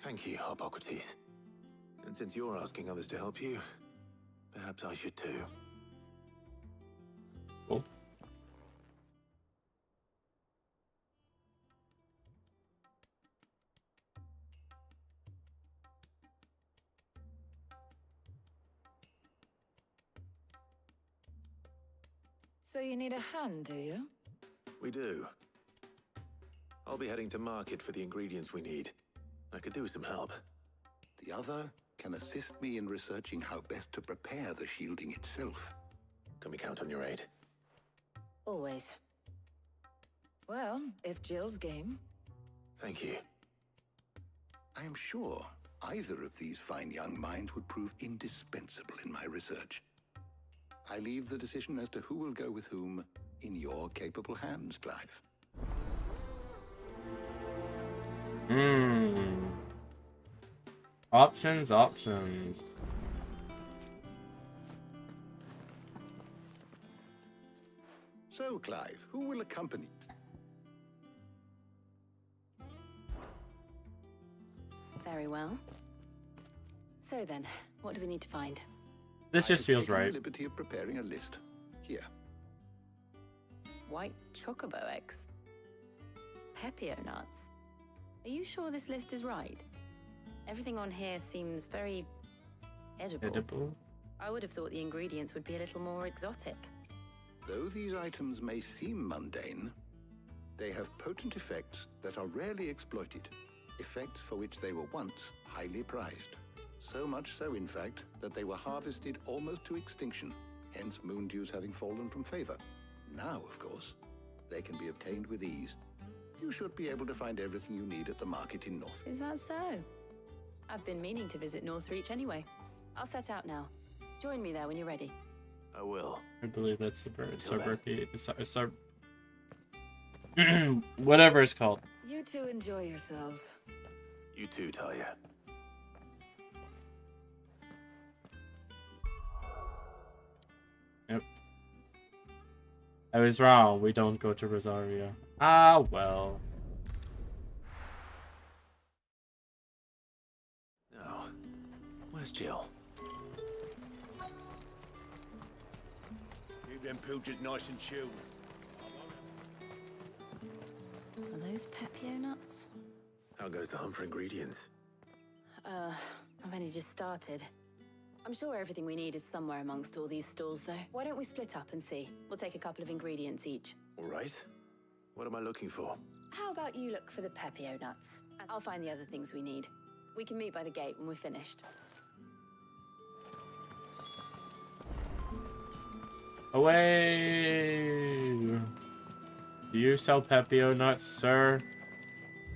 Thank you, Hippocrates. And since you're asking others to help you, perhaps I should too. Cool. So you need a hand, do you? We do. I'll be heading to market for the ingredients we need. I could do with some help. The other can assist me in researching how best to prepare the shielding itself. Can we count on your aid? Always. Well, if Jill's game. Thank you. I am sure either of these fine young minds would prove indispensable in my research. I leave the decision as to who will go with whom in your capable hands, Clive. Options, options. So, Clive, who will accompany? Very well. So then, what do we need to find? This just feels right. I have taken the liberty of preparing a list. Here. White chocobo eggs. Pepio nuts. Are you sure this list is right? Everything on here seems very edible. Edible? I would have thought the ingredients would be a little more exotic. Though these items may seem mundane, they have potent effects that are rarely exploited. Effects for which they were once highly prized. So much so, in fact, that they were harvested almost to extinction, hence moon dews having fallen from favor. Now, of course, they can be obtained with ease. You should be able to find everything you need at the market in North. Is that so? I've been meaning to visit Northreach anyway. I'll set out now. Join me there when you're ready. I will. I believe that's whatever it's called. You two enjoy yourselves. You too, Talia. Yep. I was wrong. We don't go to Rosario. Ah, well. No. Where's Jill? Keep them pilchards nice and chilled. Are those Pepio nuts? How goes the hunt for ingredients? I've only just started. I'm sure everything we need is somewhere amongst all these stalls, though. Why don't we split up and see? We'll take a couple of ingredients each. All right. What am I looking for? How about you look for the Pepio nuts? And I'll find the other things we need. We can meet by the gate when we're finished. Away! Do you sell Pepio nuts, sir?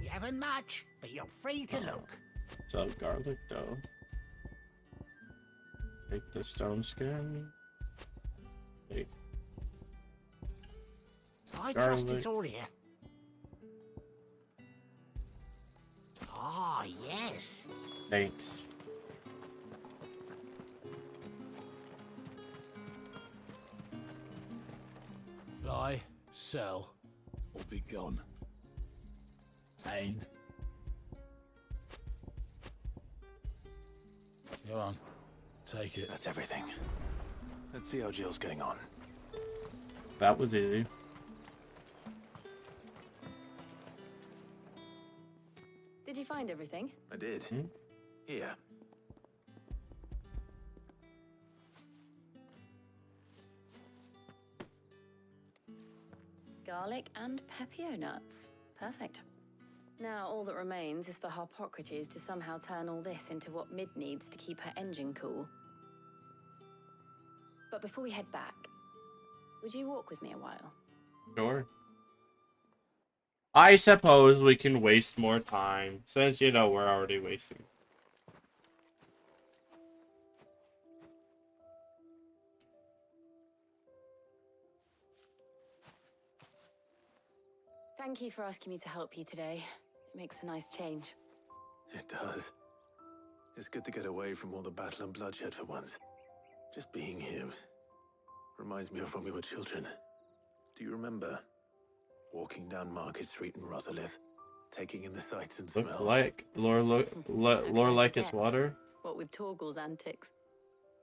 We haven't much, but you're free to look. Sell garlic dough. Take the stone skin. Take I garlic. trust it's all here. Ah, yes. Thanks. Buy, sell, or be gone. And go on, take it. That's everything. Let's see how Jill's getting on. That was easy. Did you find everything? I did. Here. Garlic and Pepio nuts. Perfect. Now all that remains is for Harpocrates to somehow turn all this into what Mid needs to keep her engine cool. But before we head back, would you walk with me a while? Sure. I suppose we can waste more time, since, you know, we're already wasting. Thank you for asking me to help you today. It makes a nice change. It does. It's good to get away from all the battle and bloodshed for once. Just being here reminds me of when we were children. Do you remember? Walking down Market Street in Rosalith, taking in the sights and smells. Lore like it's water. What with Torgal's antics.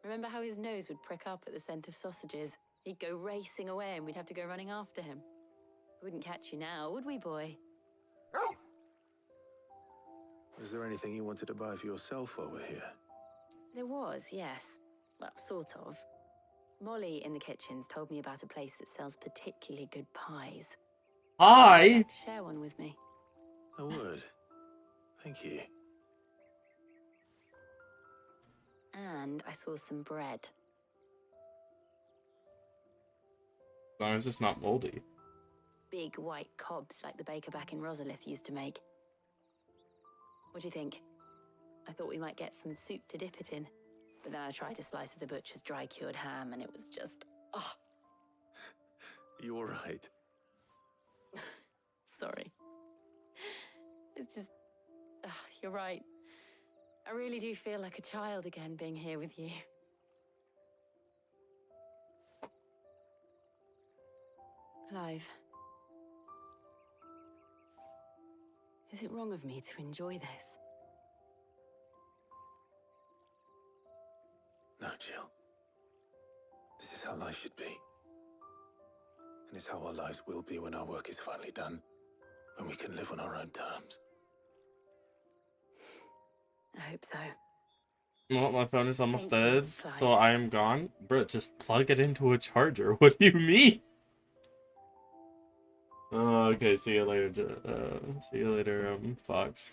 Remember how his nose would prick up at the scent of sausages, He'd go racing away and we'd have to go running after him. We wouldn't catch you now, would we, boy? Is there anything you wanted to buy for yourself while we're here? There was, yes. Well, sort of. Molly in the kitchens told me about a place that sells particularly good pies. Pie? Would you like to share one with me? I would. Thank you. And I saw some bread. As long as it's not moldy. Big white cobs like the baker back in Rosalith used to make. What do you think? I thought we might get some soup to dip it in. But then I tried a slice of the butcher's dry-cured ham and it was just... oh. You all right? Sorry. It's just... you're right. I really do feel like a child again being here with you. Clive. Is it wrong of me to enjoy this? No, Jill. This is how life should be. And it's how our lives will be when our work is finally done. When we can live on our own terms. I hope so. Well, my phone is almost Thank you, dead, Clive. so I am gone. Bro, just plug it into a charger. What do you mean? Okay, see you later, Fox.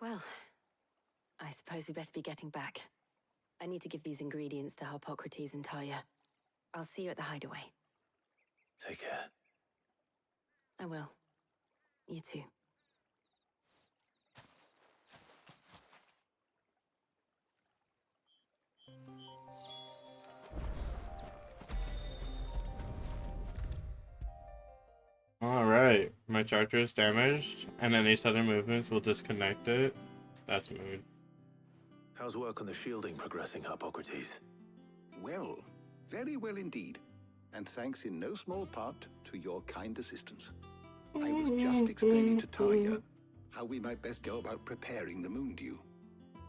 Well, I suppose we better be getting back. I need to give these ingredients to Harpocrates and Talia. I'll see you at the hideaway. Take care. I will. You too. Alright, my charger is damaged, and any sudden movements will disconnect it. That's mood. How's work on the shielding progressing, Harpocrates? Well, very well indeed. And thanks in no small part to your kind assistance. I was just explaining to Talia how we might best go about preparing the Moondew.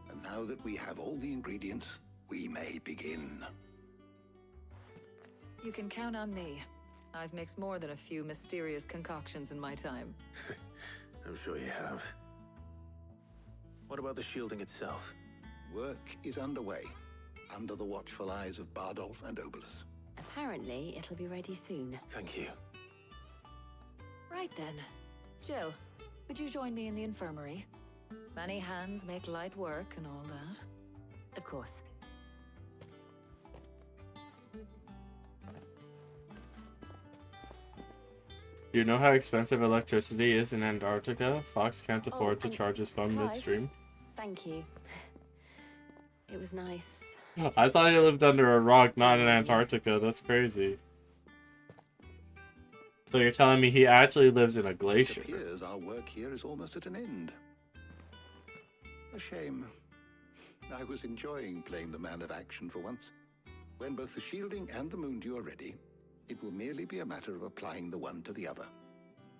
And now that we have all the ingredients, we may begin. You can count on me. I've mixed more than a few mysterious concoctions in my time. I'm sure you have. What about the shielding itself? Work is underway, under the watchful eyes of Bardolph and Obolus. Apparently, it'll be ready soon. Thank you. Right then. Jill, would you join me in the infirmary? Many hands make light work and all that. Of course. You know how expensive electricity is in Antarctica? Fox can't afford to charge his phone Clive, midstream. Thank you. It was nice. I thought he lived under a rock, not in Antarctica. That's crazy. So you're telling me he actually lives in a glacier? It appears our work here is almost at an end. A shame. I was enjoying playing the man of action for once. When both the shielding and the Moondew are ready, it will merely be a matter of applying the one to the other,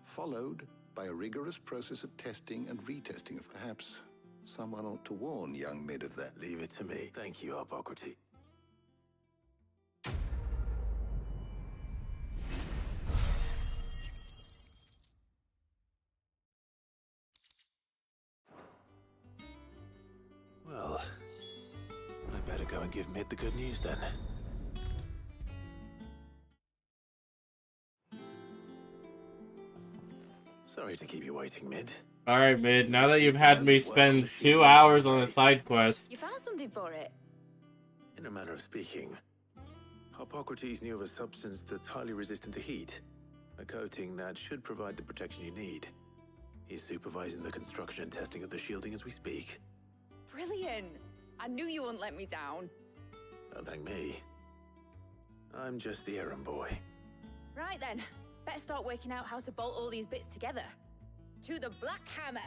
followed by a rigorous process of testing and retesting of perhaps someone ought to warn young Mid of that. Leave it to me. Thank you, Harpocrates. Well, I better go and give Mid the good news then. Sorry to keep you waiting, Mid. Alright, Mid, now that you've had me spend 2 hours on a side quest. You found something for it? In a manner of speaking, Harpocrates knew of a substance that's highly resistant to heat. A coating that should provide the protection you need. He's supervising the construction and testing of the shielding as we speak. Brilliant! I knew you wouldn't let me down. Don't thank me. I'm just the errand boy. Right then, better start working out how to bolt all these bits together. To the Black Hammer!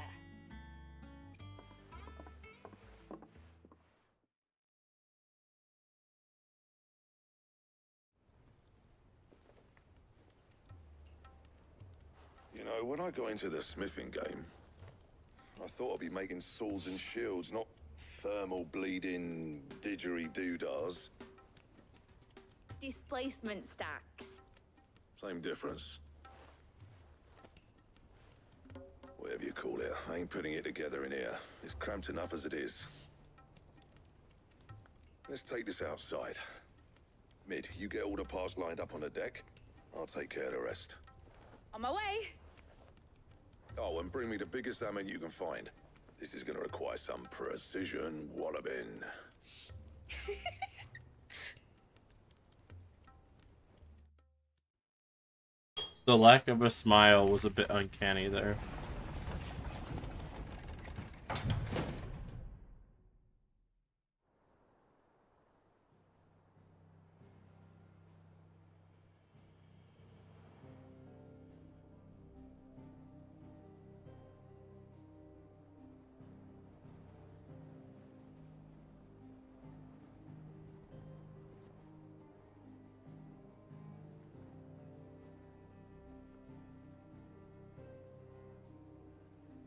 You know, when I got into the smithing game, I thought I'd be making swords and shields, not thermal bleeding didgeridoo-dahs. Displacement stacks. Same difference. Whatever you call it, I ain't putting it together in here. It's cramped enough as it is. Let's take this outside. Mid, you get all the parts lined up on the deck. I'll take care of the rest. On my way. Oh, and bring me the biggest salmon you can find. This is gonna require some precision walloping. The lack of a smile was a bit uncanny there.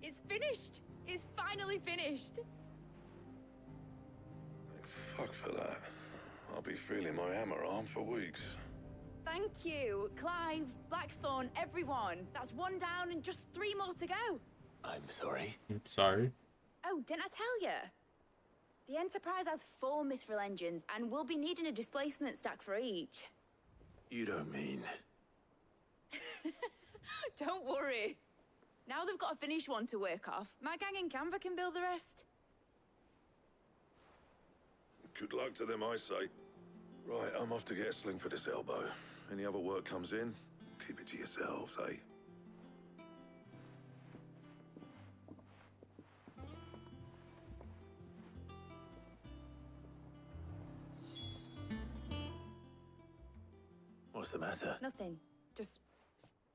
It's finished. It's finally finished. Thank fuck for that. I'll be feeling my hammer arm for weeks. Thank you, Clive, Blackthorn, everyone. That's one down and just 3 more to go. I'm sorry. I'm sorry. Oh, didn't I tell you? The Enterprise has 4 mithril engines, and we'll be needing a displacement stack for each. You don't mean... Don't worry. Now they've got a finished one to work off. My gang in Canva can build the rest. Good luck to them, I say. Right, I'm off to get a sling for this elbow. Any other work comes in, keep it to yourselves, eh? What's the matter? Nothing. Just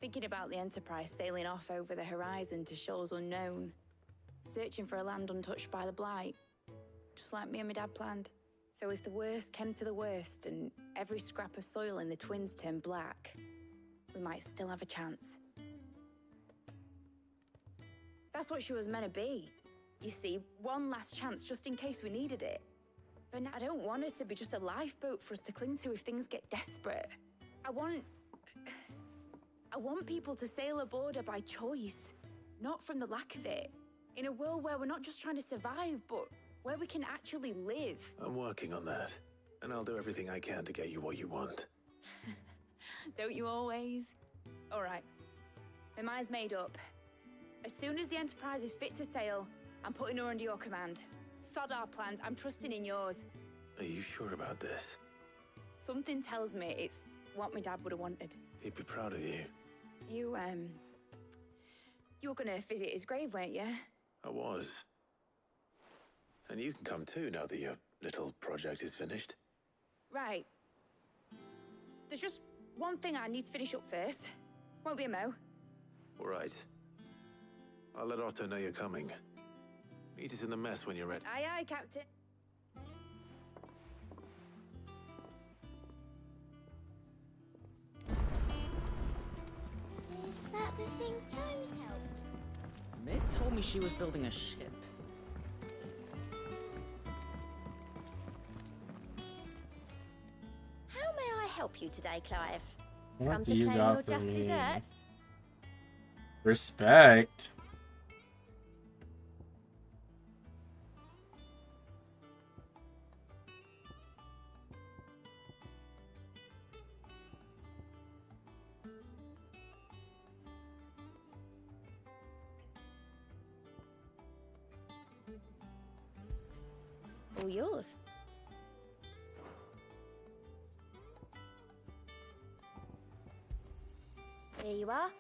thinking about the Enterprise sailing off over the horizon to shores unknown. Searching for a land untouched by the Blight. Just like me and my dad planned. So if the worst came to the worst and every scrap of soil in the Twins turned black, we might still have a chance. That's what she was meant to be. You see, one last chance just in case we needed it. But I don't want it to be just a lifeboat for us to cling to if things get desperate. I want people to sail aboard her by choice, not from the lack of it. In a world where we're not just trying to survive, but where we can actually live. I'm working on that, and I'll do everything I can to get you what you want. Don't you always? All right. My mind's made up. As soon as the Enterprise is fit to sail, I'm putting her under your command. Sod our plans, I'm trusting in yours. Are you sure about this? Something tells me it's what my dad would have wanted. He'd be proud of you. You were gonna visit his grave, weren't you? I was. And you can come too now that your little project is finished. Right. There's just one thing I need to finish up first. Won't be a mo. All right. I'll let Otto know you're coming. Meet us in the mess when you're ready. Aye, aye, Captain. Is that the thing Tomes helped? Mid told me she was building a ship. How may I help you today, Clive? What Come do to you claim got your for just me? desserts? Respect. All yours. Here you are.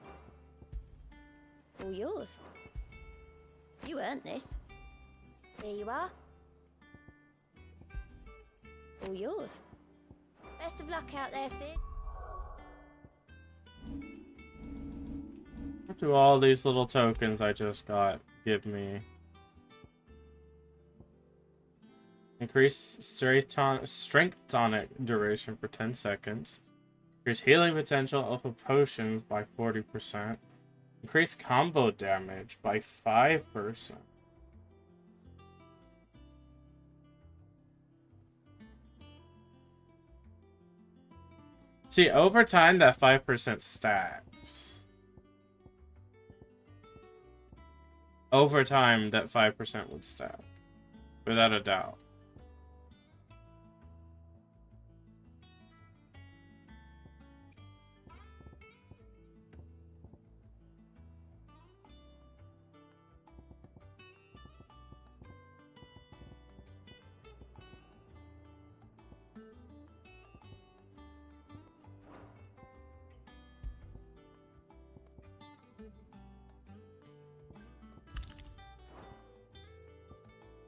All yours. You earned this. Here you are. All yours. Best of luck out there, Sid. What do all these little tokens I just got give me? Increase strength tonic duration for 10 seconds. Increase healing potential of potions by 40%. Increase combo damage by 5%. See, over time, that 5% stacks. Over time, that 5% would stack. Without a doubt.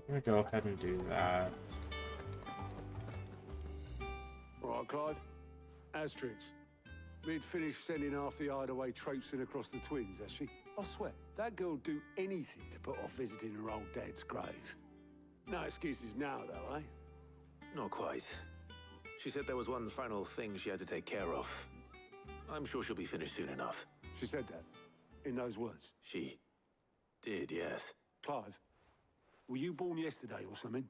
I'm gonna go ahead and do that. Right, Clive. Asterix. Mid finished sending half the hideaway traipsing across the twins, has she? I swear, that girl'd do anything to put off visiting her old dad's grave. No excuses now, though, eh? Not quite. She said there was one final thing she had to take care of. I'm sure she'll be finished soon enough. She said that? In those words? She did, yes. Clive, were you born yesterday or something?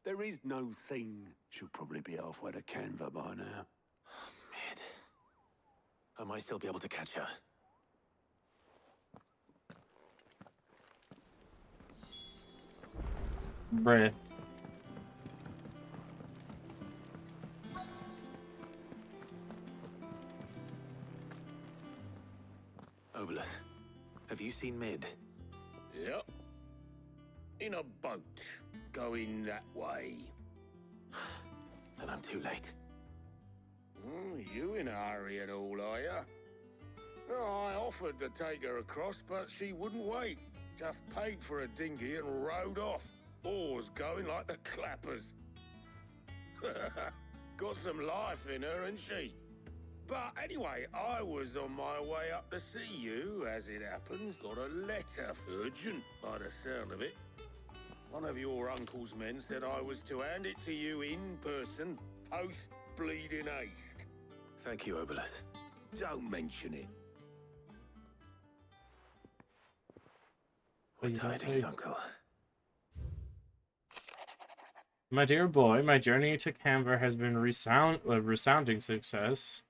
There is no thing. She'll probably be halfway to Canva by now. Mid. I might still be able to catch her. Bruh. Obelith, have you seen Mid? Yep. In a boat, going that way. Then I'm too late. You in a hurry and all, are you? Oh, I offered to take her across, but she wouldn't wait. Just paid for a dinghy and rowed off. Oars going like the clappers. Got some life in her, ain't she? But anyway, I was on my way up to see you, as it happens. Got a letter, urgent, by the sound of it. One of your uncle's men said I was to hand it to you in person, post-bleeding haste. Thank you, Obelith. Don't mention it. What tidings, Uncle? My dear boy, my journey to Canva has been a resounding success.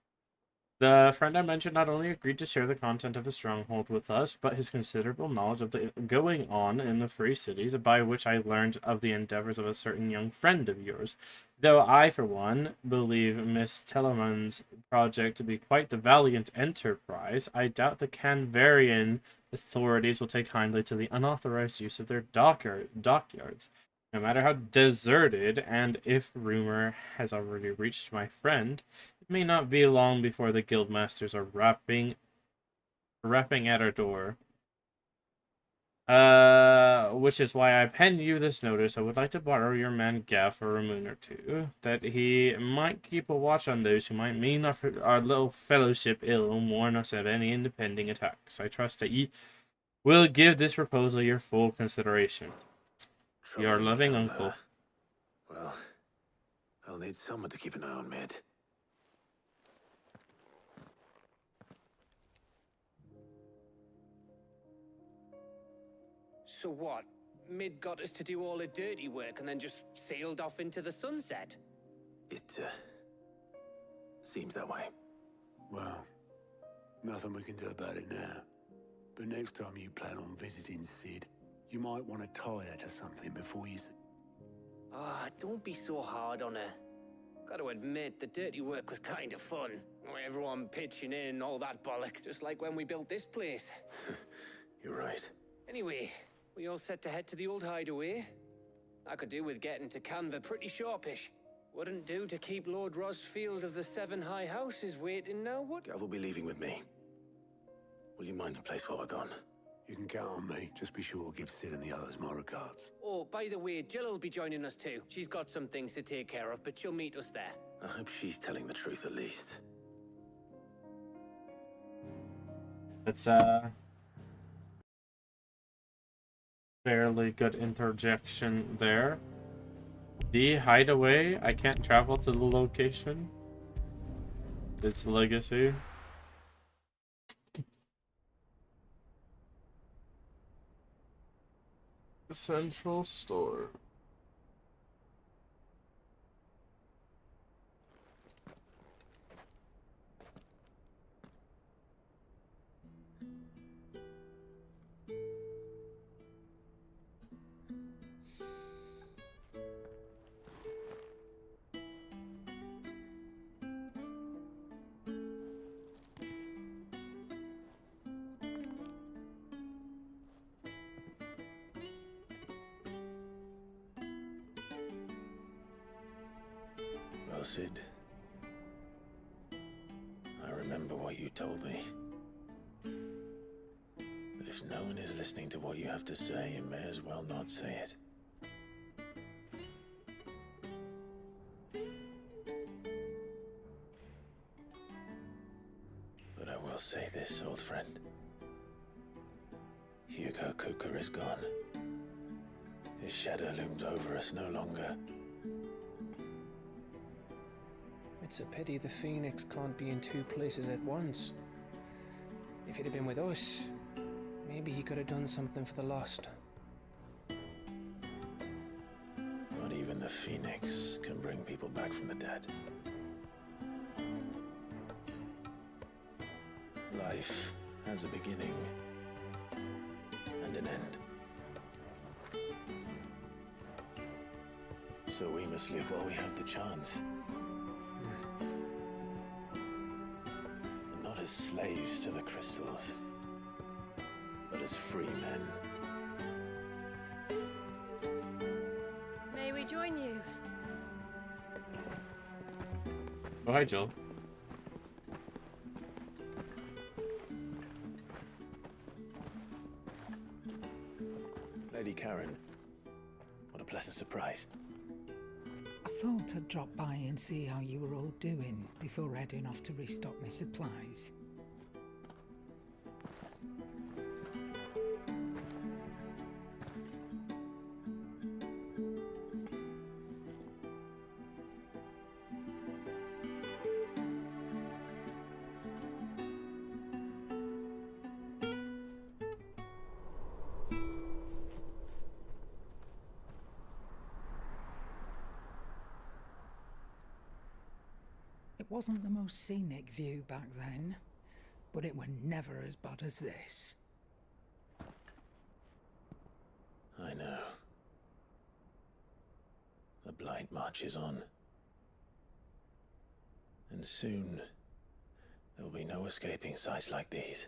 The friend I mentioned not only agreed to share the content of his stronghold with us, but his considerable knowledge of the going on in the free cities, by which I learned of the endeavors of a certain young friend of yours. Though I, for one, believe Miss Telemann's project to be quite the valiant enterprise, I doubt the Canvarian authorities will take kindly to the unauthorized use of their dockyards. No matter how deserted, and if rumor has already reached my friend, it may not be long before the guildmasters are rapping at our door. Which is why I pen you this notice. I would like to borrow your man Gav for a moon or two, that he might keep a watch on those who might mean our little fellowship ill and warn us of any impending attacks. I trust that ye will give this proposal your full consideration. Your loving uncle. Well, I'll need someone to keep an eye on Mid. So what? Mid got us to do all the dirty work and then just sailed off into the sunset? It, seems that way. Well, nothing we can do about it now. But next time you plan on visiting Sid, you might want to tie her to something before you... Ah, don't be so hard on her. Gotta admit, the dirty work was kind of fun. Everyone pitching in, all that bollock, just like when we built this place. You're right. Anyway, we all set to head to the old hideaway. I could do with getting to Canva pretty sharpish. Wouldn't do to keep Lord Rosfield of the Seven High Houses waiting now, would? Gav will be leaving with me. Will you mind the place while we're gone? You can count on me. Just be sure to give Sid and the others my regards. Oh, by the way, Jill will be joining us too. She's got some things to take care of, but she'll meet us there. I hope she's telling the truth at least. It's fairly good interjection there. The hideaway, I can't travel to the location. It's legacy. Central store. Well, Sid, I remember what you told me. That if no one is listening to what you have to say, you may as well not say it. But I will say this, old friend. Hugo Cooker is gone. His shadow looms over us no longer. It's a pity the Phoenix can't be in two places at once. If he'd have been with us, maybe he could have done something for the lost. Not even the Phoenix can bring people back from the dead. Life has a beginning and an end. So we must live while we have the chance. And not as slaves to the crystals, but as free men. May we join you? Oh, hi, Jill. Lady Karen, what a pleasant surprise. I thought I'd drop by and see how you were all doing before heading off to restock my supplies. It wasn't the most scenic view back then, but it were never as bad as this. I know. The blight marches on. And soon, there will be no escaping sights like these.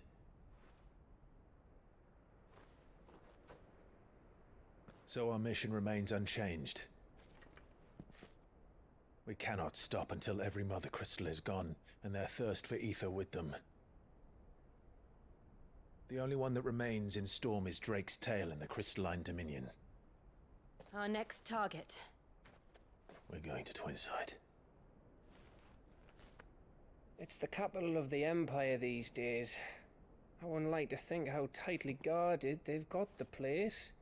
So our mission remains unchanged. We cannot stop until every Mother Crystal is gone, and their thirst for ether with them. The only one that remains in Storm is Drake's tail in the Crystalline Dominion. Our next target. We're going to Twinside. It's the capital of the Empire these days. I wouldn't like to think how tightly guarded they've got the place.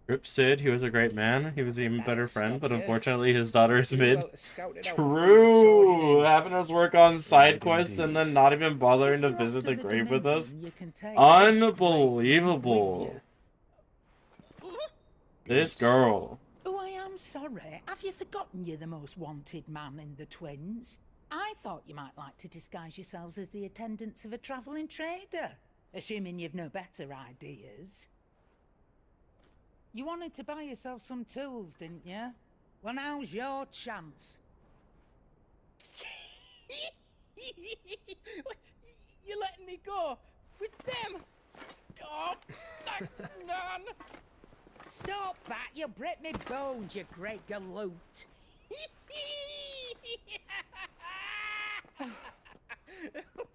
Rip Sid, he was a great man. He was an even better friend, but unfortunately his daughter is mid. True! Having us work on side quests and then not even bothering to visit the grave with us. Unbelievable. This girl. Oh, I am sorry. Have you forgotten you're the most wanted man in the Twins? I thought you might like to disguise yourselves as the attendants of a travelling trader, assuming you've no better ideas. You wanted to buy yourself some tools, didn't you? Well, now's your chance. You're letting me go with them? Oh, thanks, Nan. Stop that! You'll break me bones, you great galoot.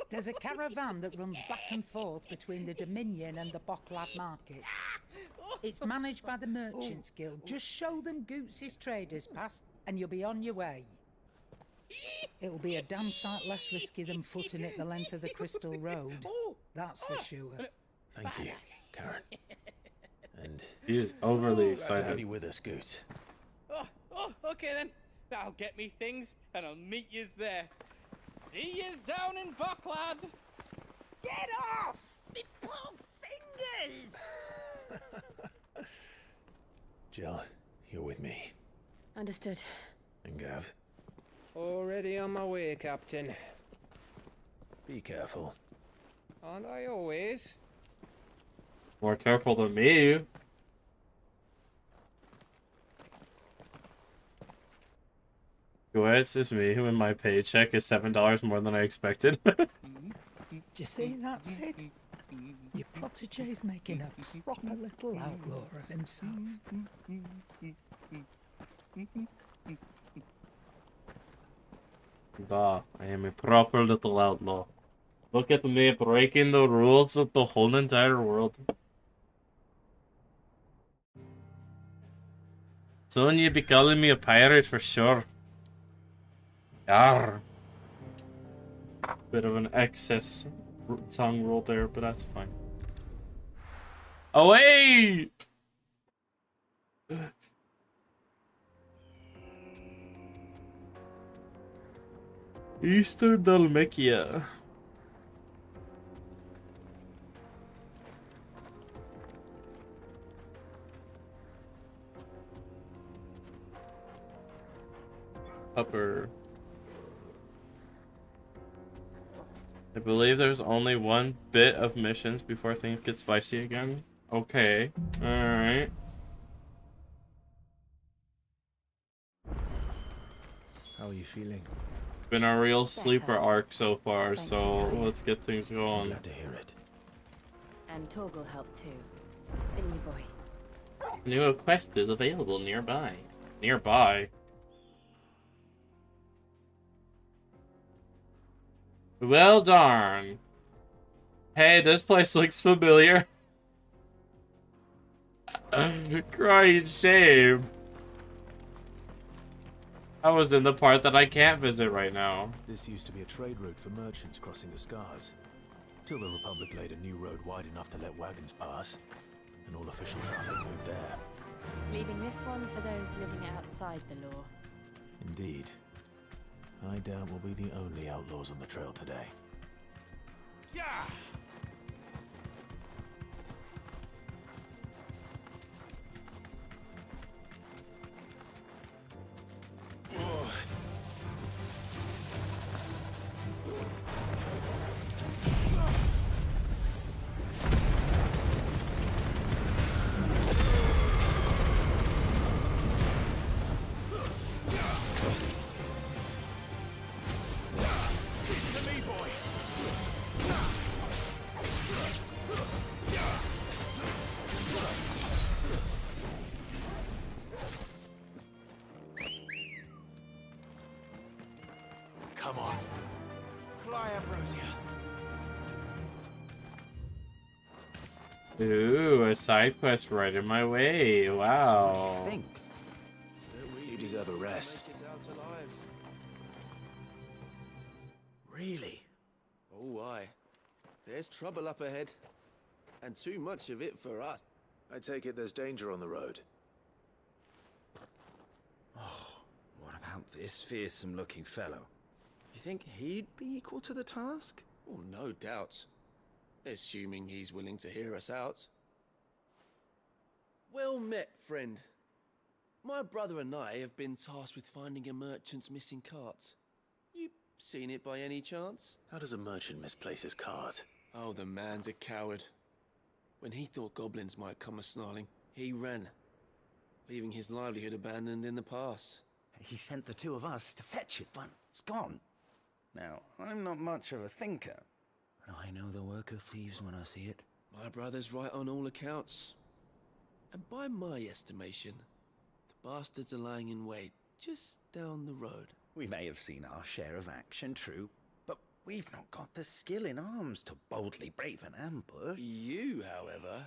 There's a caravan that runs back and forth between the Dominion and the Bocklad markets. It's managed by the Merchants Guild. Just show them Goots' traders pass and you'll be on your way. It'll be a damn sight less risky than footing it the length of the Crystal Road. That's for sure. Thank you, Karen. And he is overly glad to excited. have you with us, Goots. Oh, okay then. I'll get me things and I'll meet yous there. See yous down in Bocklad. Get off! Me poor fingers! Jill, you're with me. Understood. And Gav, Already on my way, Captain. be careful. Aren't I always? More careful than me. It's just me when my paycheck is $7 more than I expected. Do you see that, Sid? Your protege's making a proper little outlaw of himself. Bah, I am a proper little outlaw. Look at me breaking the rules of the whole entire world. Soon you'll be calling me a pirate for sure. Yarr. Bit of an excess tongue roll there, but that's fine. Away! Eastern Dalmatia. Upper. I believe there's only one bit of missions before things get spicy again. Okay. Alright. How are you feeling? Been a real sleeper arc so far, Thanks so to Ty. let's get things going. Glad to hear it. And Torgal helped too. Didn't you, boy? New quest is available nearby. Nearby. Well darn. Hey, this place looks familiar. Crying shame. I was in the part that I can't visit right now. This used to be a trade route for merchants crossing the Scars. Till the Republic laid a new road wide enough to let wagons pass, and all official traffic moved there. Leaving this one for those living outside the law. Indeed. I doubt we'll be the only outlaws on the trail today. Yeah! Come on. Fly, Ambrosia. Ooh, a side quest right in my way. Wow. So what do you think? You deserve a rest. Really? Oh, aye. There's trouble up ahead. And too much of it for us. I take it there's danger on the road. What about this fearsome-looking fellow? You think he'd be equal to the task? Oh, no doubt. Assuming he's willing to hear us out. Well met, friend. My brother and I have been tasked with finding a merchant's missing cart. You seen it by any chance? How does a merchant misplace his cart? Oh, the man's a coward. When he thought goblins might come a-snarling, he ran, leaving his livelihood abandoned in the pass. He sent the two of us to fetch it, but it's gone. Now, I'm not much of a thinker, but I know the work of thieves when I see it. My brother's right on all accounts. And by my estimation, the bastards are lying in wait just down the road. We may have seen our share of action, true, but we've not got the skill in arms to boldly brave an ambush. You, however,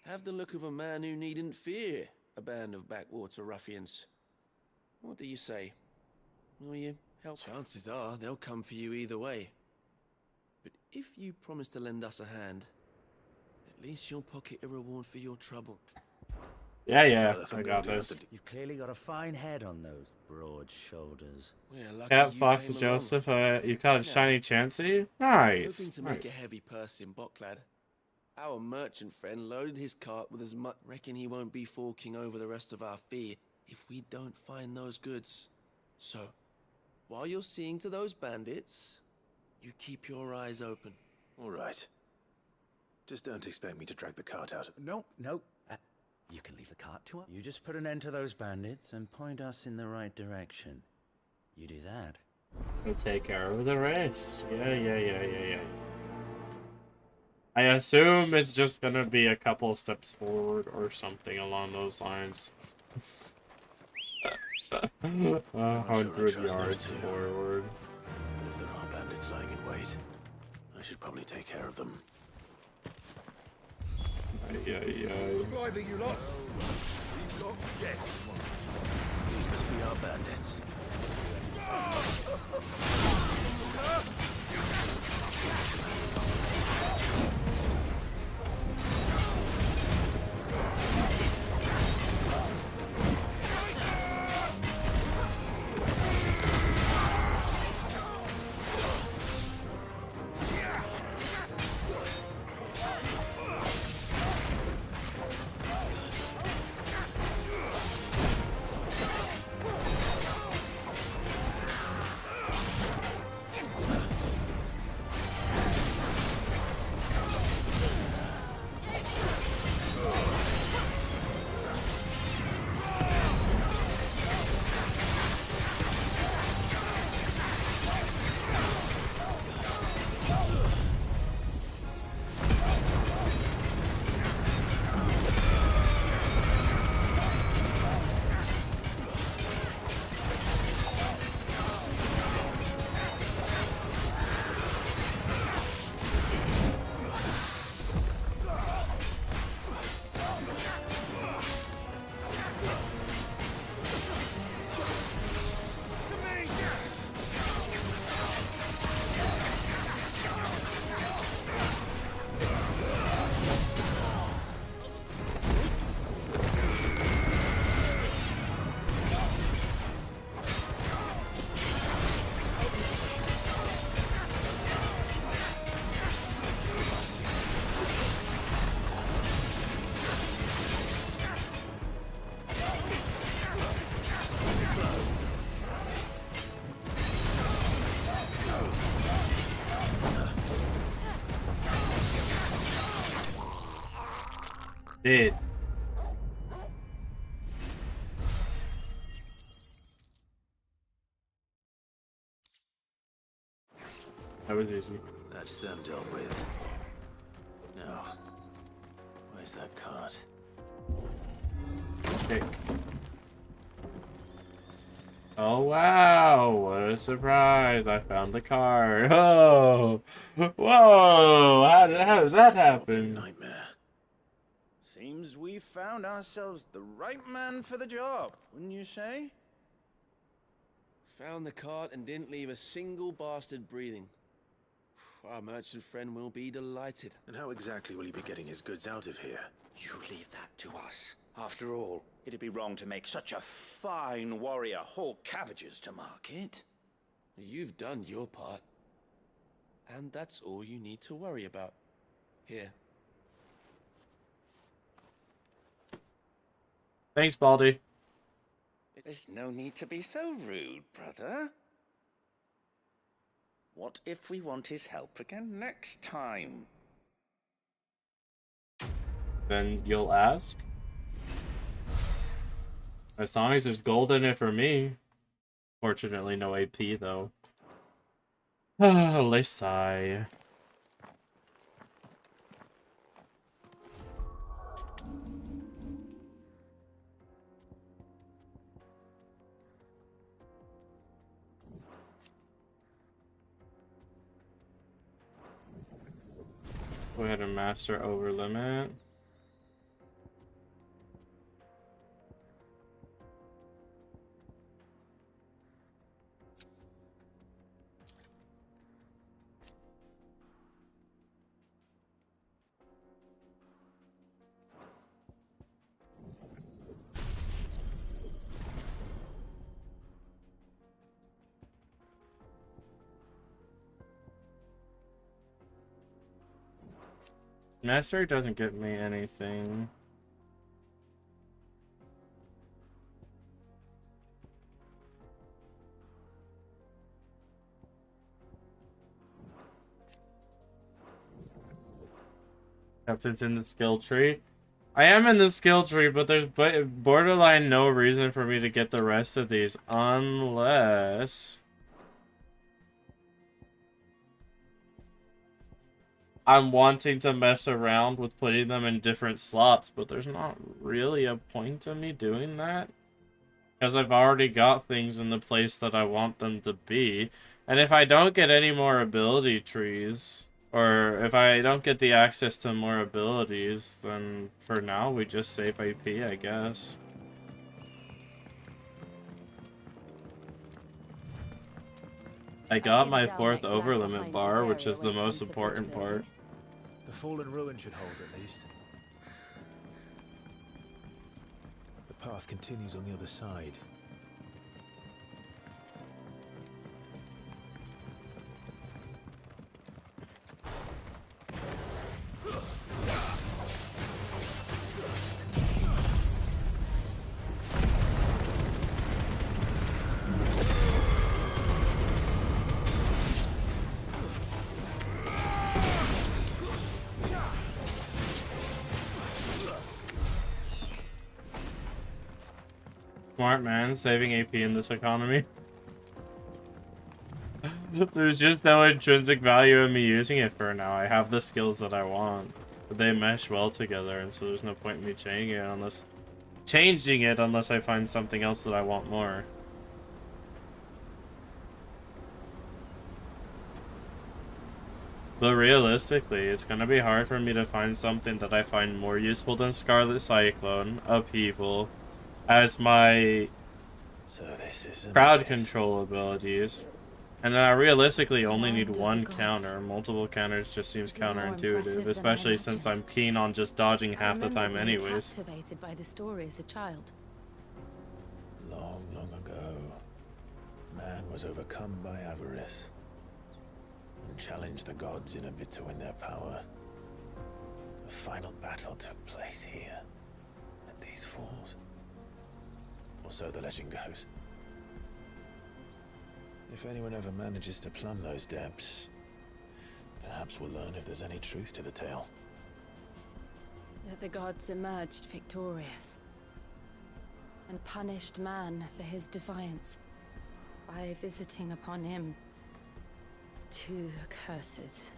have the look of a man who needn't fear a band of backwater ruffians. What do you say? Will you help? Chances are they'll come for you either way. But if you promise to lend us a hand, at least you'll pocket a reward for your trouble. Yeah, I got this. You've clearly got a fine head on those broad shoulders. Cat, Fox, and Joseph, you caught a shiny Chansey? Nice. Hoping to make a heavy purse in Boklad. Our merchant friend loaded his cart with as much. Reckon he won't be forking over the rest of our fee if we don't find those goods. So, while you're seeing to those bandits, you keep your eyes open. All right. Just don't expect me to drag the cart out. No. You can leave the cart to us. You just put an end to those bandits and point us in the right direction. You do that. We'll take care of the rest. Yeah. I assume it's just gonna be a couple steps forward or something along those lines. 100 yards forward. If there are bandits lying in wait, I should probably take care of them. Lively, you lot. We've got guests. These must be our bandits. Did. That was easy. That's them dealt with. Now, where's that cart? Okay. Oh wow, what a surprise. I found the cart. Oh! Whoa! How does that happen? Nightmare. Seems we found ourselves the right man for the job, wouldn't you say? Found the cart and didn't leave a single bastard breathing. Our merchant friend will be delighted. And how exactly will he be getting his goods out of here? You leave that to us. After all, it'd be wrong to make such a fine warrior haul cabbages to market. You've done your part. And that's all you need to worry about. Here. Thanks, Baldy. There's no need to be so rude, brother. What if we want his help again next time? Then you'll ask? As long as there's gold in it for me. Fortunately, no AP, though. Let's sigh. Go ahead and master over limit. Mastery doesn't get me anything. Captain's in the skill tree. I am in the skill tree, but there's borderline no reason for me to get the rest of these unless I'm wanting to mess around with putting them in different slots, but there's not really a point to me doing that because I've already got things in the place that I want them to be. And if I don't get any more ability trees, or if I don't get the access to more abilities, then for now we just save AP, I guess. I got my 4th overlimit bar, which is the most important part. The fallen ruin should hold at least. The path continues on the other side. Smart man, saving AP in this economy. There's just no intrinsic value in me using it for now. I have the skills that I want, but they mesh well together, and so there's no point in me changing it unless I find something else that I want more. But realistically, it's gonna be hard for me to find something that I find more useful than Scarlet Cyclone, Upheaval, as my crowd control abilities. And then I realistically only need one counter. Multiple counters just seems counterintuitive, especially since I'm keen on just dodging half the time anyways. Captivated by the story as a child. Long, long ago, man was overcome by avarice and challenged the gods in a bid to win their power. The final battle took place here, at these falls. Or so the legend goes. If anyone ever manages to plumb those depths, perhaps we'll learn if there's any truth to the tale. That the gods emerged victorious and punished man for his defiance by visiting upon him 2 curses.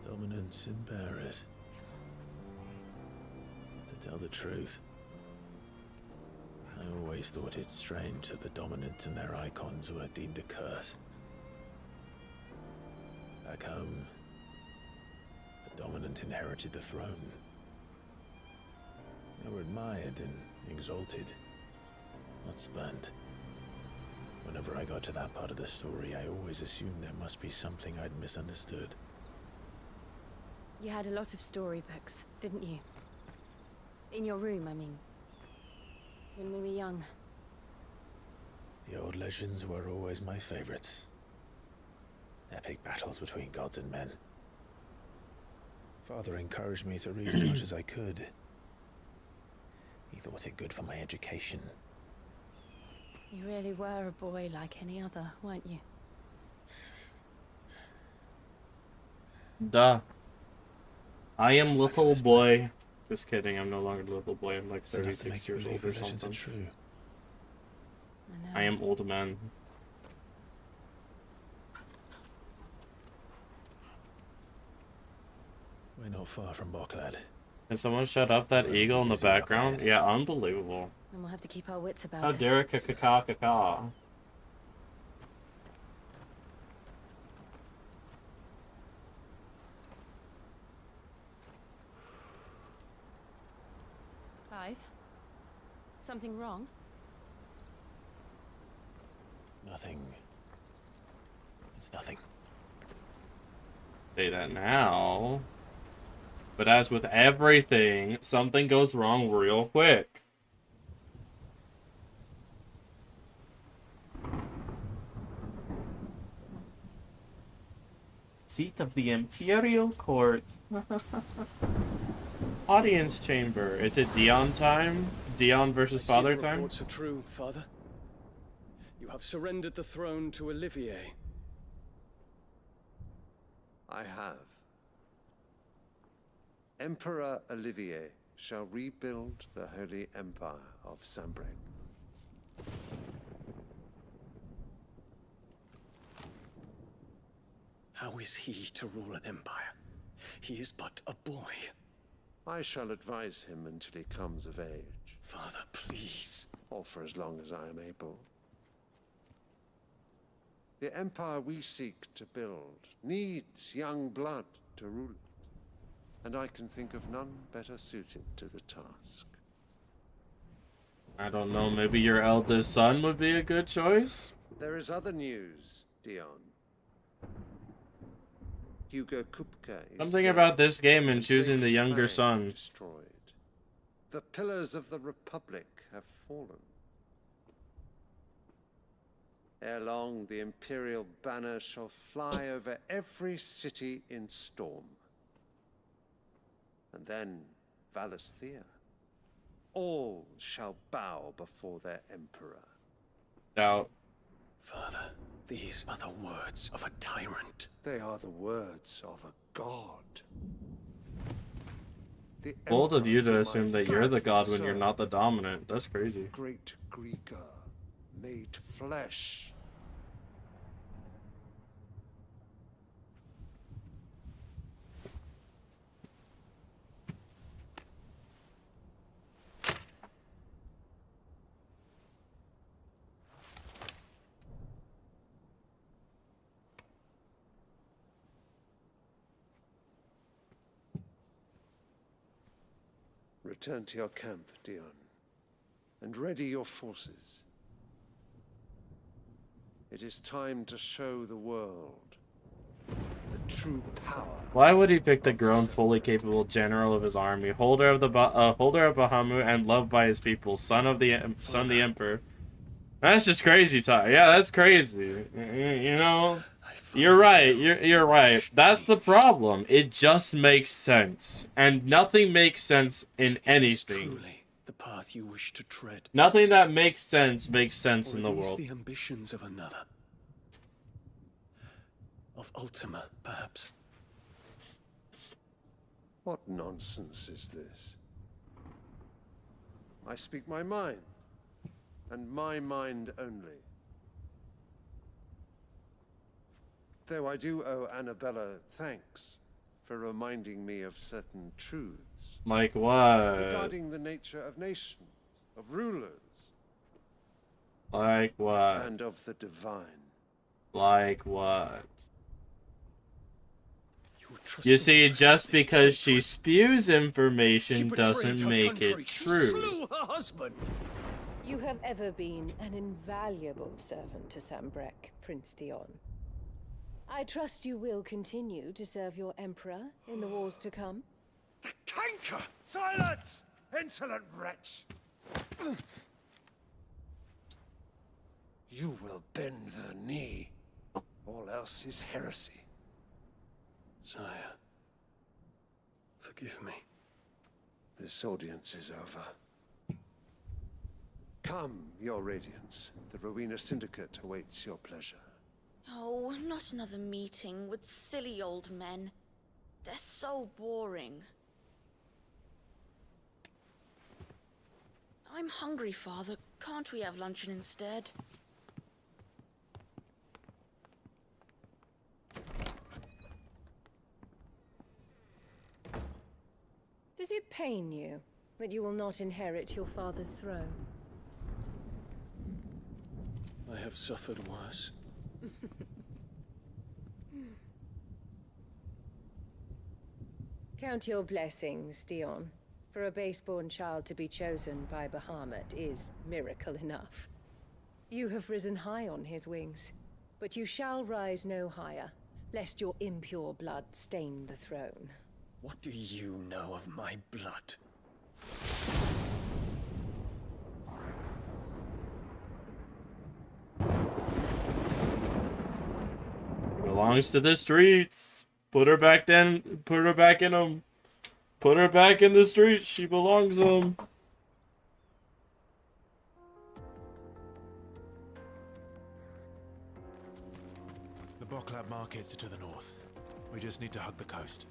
Dominance and bearers. To tell the truth, I always thought it strange that the dominant and their icons were deemed a curse. Back home, the dominant inherited the throne. They were admired and exalted, not spurned. Whenever I got to that part of the story, I always assumed there must be something I'd misunderstood. You had a lot of storybooks, didn't you? In your room, I mean. When we were young. The old legends were always my favorites. Epic battles between gods and men. Father encouraged me to read as much as I could. He thought it good for my education. You really were a boy like any other, weren't you? Duh. I am little boy. Just kidding, I'm no longer little boy. I'm like 36 years old or something. True. I am old man. We're not far from Boklad. Can someone shut up that eagle in the background? Yeah, unbelievable. And we'll have to keep our wits about How us. dare ka-ka-ka-ka-ka. Clive? Something wrong? Nothing. It's nothing. Say that now. But as with everything, something goes wrong real quick. seat of the Imperial Court. Audience chamber. Is it Dion time? Dion versus father time? Reports are true, Father. You have surrendered the throne to Olivier. I have. Emperor Olivier shall rebuild the Holy Empire of Sambrec. How is he to rule an empire? He is but a boy. I shall advise him until he comes of age. Father, please. Or for as long as I am able. The empire we seek to build needs young blood to rule it. And I can think of none better suited to the task. I don't know, maybe your eldest son would be a good choice? There is other news, Dion. Hugo Kupka is Something dead, about this game and choosing the Drake's younger fang son. destroyed. The pillars of the Republic have fallen. Ere long, the Imperial banner shall fly over every city in Storm. And then Valisthea. All shall bow before their emperor. Doubt. Father, these are the words of a tyrant. They are the words of a god. The Bold of you to emperor, assume my that you're the god when son, you're not the dominant. That's crazy. Great Greeker, made flesh. Return to your camp, Dion, and ready your forces. It is time to show the world the true power. Why would he pick the grown, fully capable general of his army, holder of Bahamut, and loved by his people, son of the emperor? That's just crazy talk. Yeah, that's crazy. You know, you're right. You're right. That's the problem. It just makes sense, and nothing makes sense in anything. Truly the path you wish to tread. Nothing that makes sense in the Or are these world. the ambitions of another? Of Ultima, perhaps? What nonsense is this? I speak my mind, and my mind only. Though I do owe Annabella thanks for reminding me of certain truths. Like what? Regarding the nature of nations, of rulers, Like what? and of the divine. Like what? You see, just because she spews information doesn't make it true. Slew her husband. You have ever been an invaluable servant to Sambrec, Prince Dion. I trust you will continue to serve your emperor in the wars to come. The canker! Silence! Insolent wretch! You will bend the knee. All else is heresy. Sire, forgive me. This audience is over. Come, your radiance. The Rowena Syndicate awaits your pleasure. Oh, not another meeting with silly old men. They're so boring. I'm hungry, Father. Can't we have luncheon instead? Does it pain you that you will not inherit your father's throne? I have suffered worse. Count your blessings, Dion. For a base-born child to be chosen by Bahamut is miracle enough. You have risen high on his wings, but you shall rise no higher, lest your impure blood stain the throne. What do you know of my blood? belongs to the streets. Put her back then. Put her back in them. Put her back in the streets. She belongs them. The Bocklab markets are to the north. We just need to hug the coast.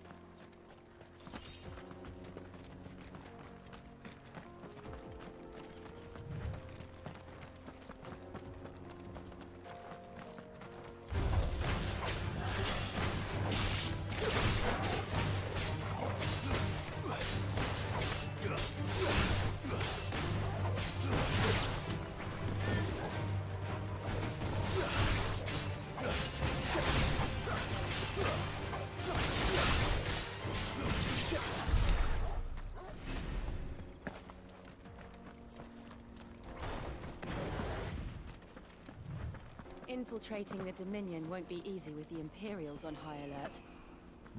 Infiltrating the Dominion won't be easy with the Imperials on high alert.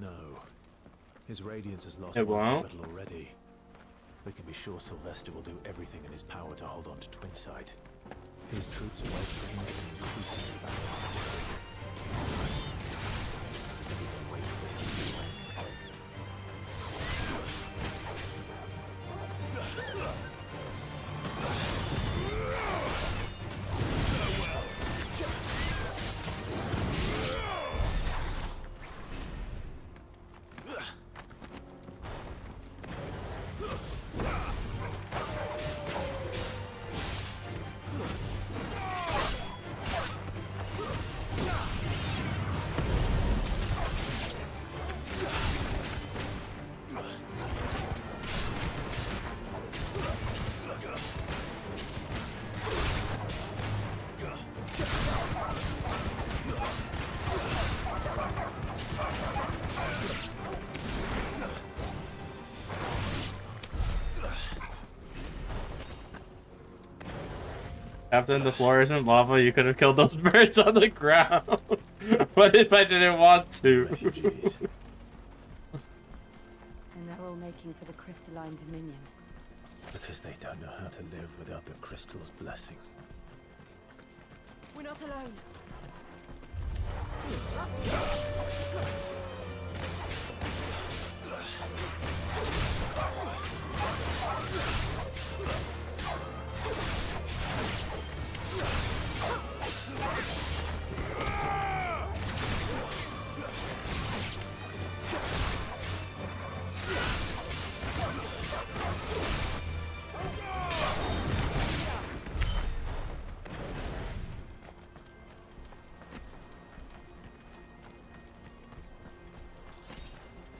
No. His Radiance has lost It one won't? capital already. We can be sure Sylvester will do everything in his power to hold on to Twinside. His troops are well trained and increasingly battle. So we can wait for this season. Captain, the floor isn't lava. You could have killed those birds on the ground. What if I didn't want to? Refugees. And they're all making for the crystalline Dominion. Because they don't know how to live without the crystal's blessing. We're not alone.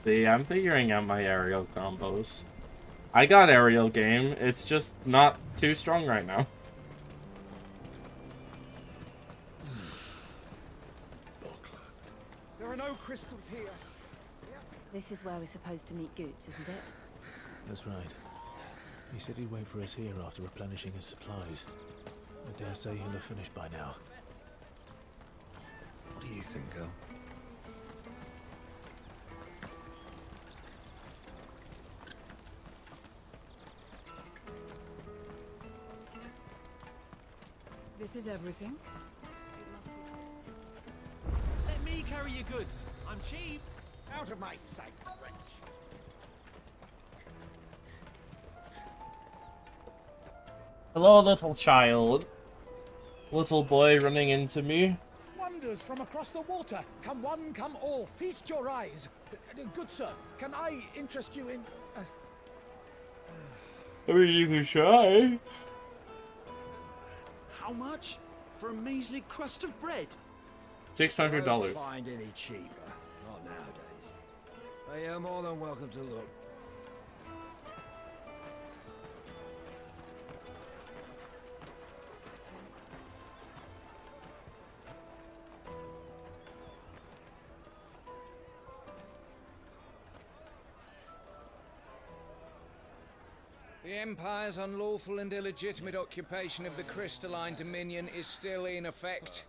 See, I'm figuring out my aerial combos. I got aerial game, it's just not too strong right now. There are no crystals here. This is where we're supposed to meet Goots, isn't it? That's right. He said he'd wait for us here after replenishing his supplies. I dare say he'll have finished by now. What do you think, girl? This is everything? Let me carry your goods. I'm cheap. Out of my sight, wench. Hello, little child. Little boy running into me. Wonders from across the water. Come one, come all. Feast your eyes. Good sir, can I interest you in... I mean, you can try. How much? For a measly crust of bread? $600. Won't find any cheaper. Not nowadays. But you're more than welcome to look. The Empire's unlawful and illegitimate occupation of the crystalline Dominion is still in effect.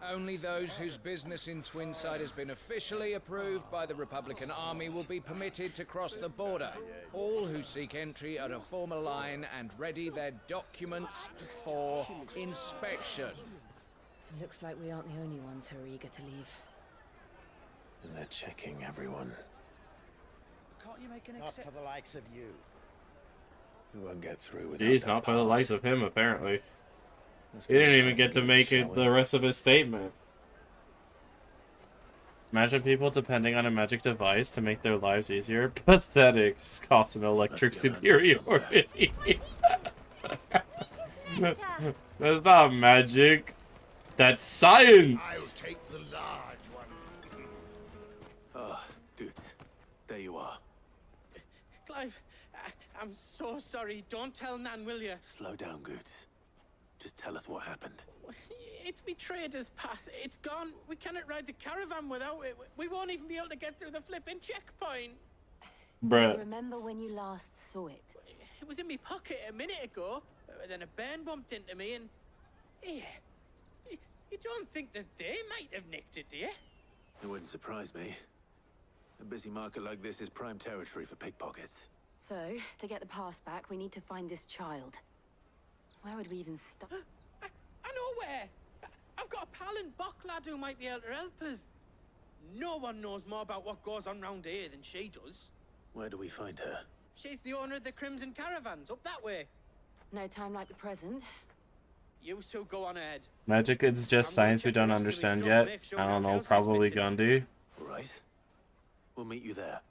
Only those whose business in Twinside has been officially approved by the Republican Army will be permitted to cross the border. All who seek entry are to form a line and ready their documents for inspection. It looks like we aren't the only ones who are eager to leave. And they're checking everyone. Can't you make an exception? Not for the likes of you. We won't get through without Jeez, that not for the pass. likes of him, apparently. Let's He go didn't and even find get the to goons, make shall it we? the rest of his statement. Imagine people depending on a magic device to make their lives easier. Pathetic. Cost an electric superiority. That's not magic. That's science. I'll take the large one. Ah, good. There you are. Clive, I'm so sorry. Don't tell Nan, will you? Slow down, Goots. Just tell us what happened. It's me trader's pass. It's gone. We cannot ride the caravan without it. We won't even be able to get through the flipping checkpoint. Bruh. Remember when you last saw it? It was in my pocket a minute ago. Then a bairn bumped into me and... Yeah. You don't think that they might have nicked it, do you? It wouldn't surprise me. A busy market like this is prime territory for pickpockets. So, to get the pass back, we need to find this child. Where would we even start? I know where. I've got a pal in Bock lad who might be able to help us. No one knows more about what goes on round here than she does. Where do we find her? She's the owner of the Crimson Caravans, up that way. No time like the present. You two go on ahead. Magic is just science we don't understand yet. I don't know, probably gonna do. Right. We'll meet you there.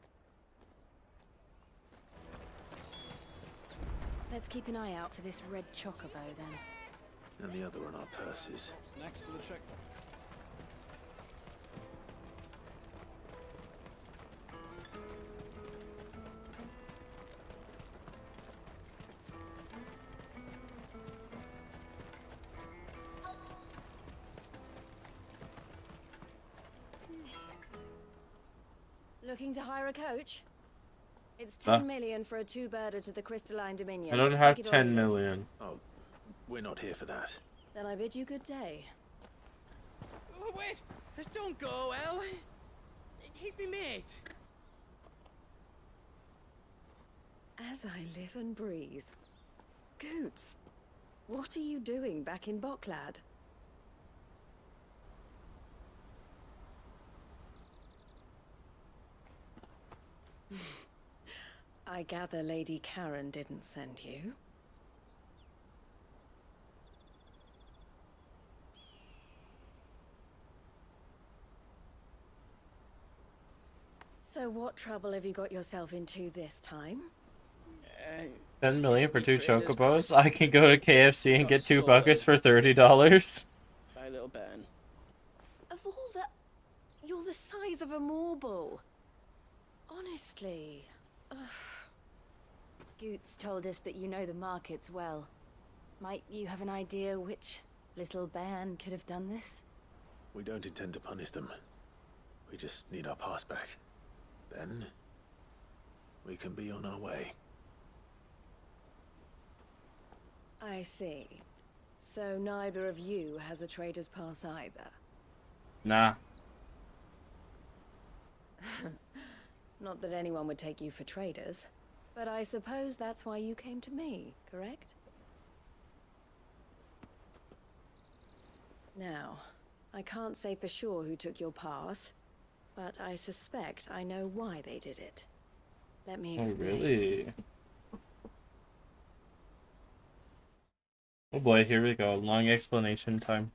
Let's keep an eye out for this red chocobo then. And the other on our purses. Next to the checkpoint. Looking to hire a coach? It's Huh? 10 million for a two-birder to the Crystalline Dominion. I don't Take have it or 10 leave it. million. Oh, we're not here for that. Then I bid you good day. Oh, wait! Don't go, El. He's me mate. As I live and breathe. Goots, what are you doing back in Bocklad? I gather Lady Karen didn't send you. So what trouble have you got yourself into this time? 10 million for two chocobos? I can go to KFC and get 2 buckets for $30. By little Ben. Of all the... You're the size of a marble. Honestly. Ugh. Goots told us that you know the markets well. Might you have an idea which little bairn could have done this? We don't intend to punish them. We just need our pass back. Then, we can be on our way. I see. So neither of you has a trader's pass either. Nah. Not that anyone would take you for traders, but I suppose that's why you came to me, correct? Now, I can't say for sure who took your pass, but I suspect I know why they did it. Let me Oh, explain. really? Oh boy, here we go. Long explanation time.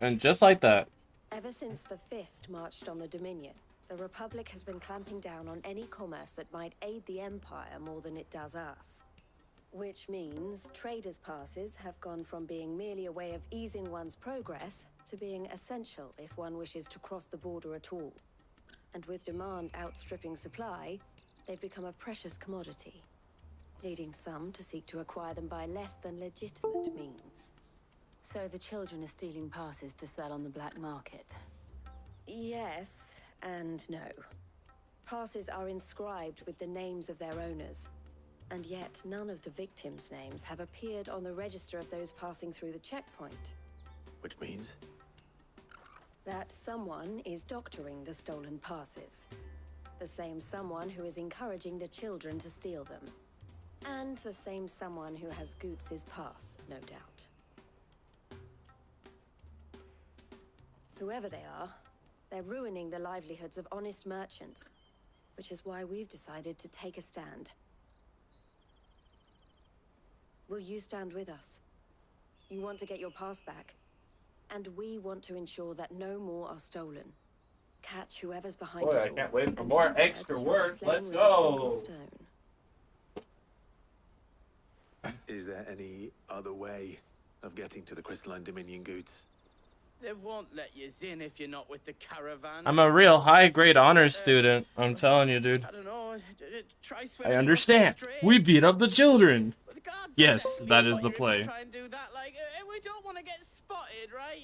And just like that. Ever since the Fist marched on the Dominion, the Republic has been clamping down on any commerce that might aid the Empire more than it does us. Which means traders' passes have gone from being merely a way of easing one's progress to being essential if one wishes to cross the border at all. And with demand outstripping supply, they've become a precious commodity, leading some to seek to acquire them by less than legitimate means. So the children are stealing passes to sell on the black market? Yes and no. Passes are inscribed with the names of their owners, and yet none of the victims' names have appeared on the register of those passing through the checkpoint. Which means? That someone is doctoring the stolen passes. The same someone who is encouraging the children to steal them. And the same someone who has Goots's pass, no doubt. Whoever they are, they're ruining the livelihoods of honest merchants, which is why we've decided to take a stand. Will you stand with us? You want to get your pass back, and we want to ensure that no more are stolen. Catch whoever's behind Boy, it I all, can't wait for and more two extra birds work. slain Let's with a single go. stone. Is there any other way of getting to the Crystalline Dominion Goods? They won't let you in if you're not with the caravan. I'm a real high-grade honors student. I'm telling you, dude. I don't know. Try I swimming understand. across the We strait. beat up the children. But the guards Yes, will that be is the here if you play. Try and do that. Like, we don't want to get spotted, right?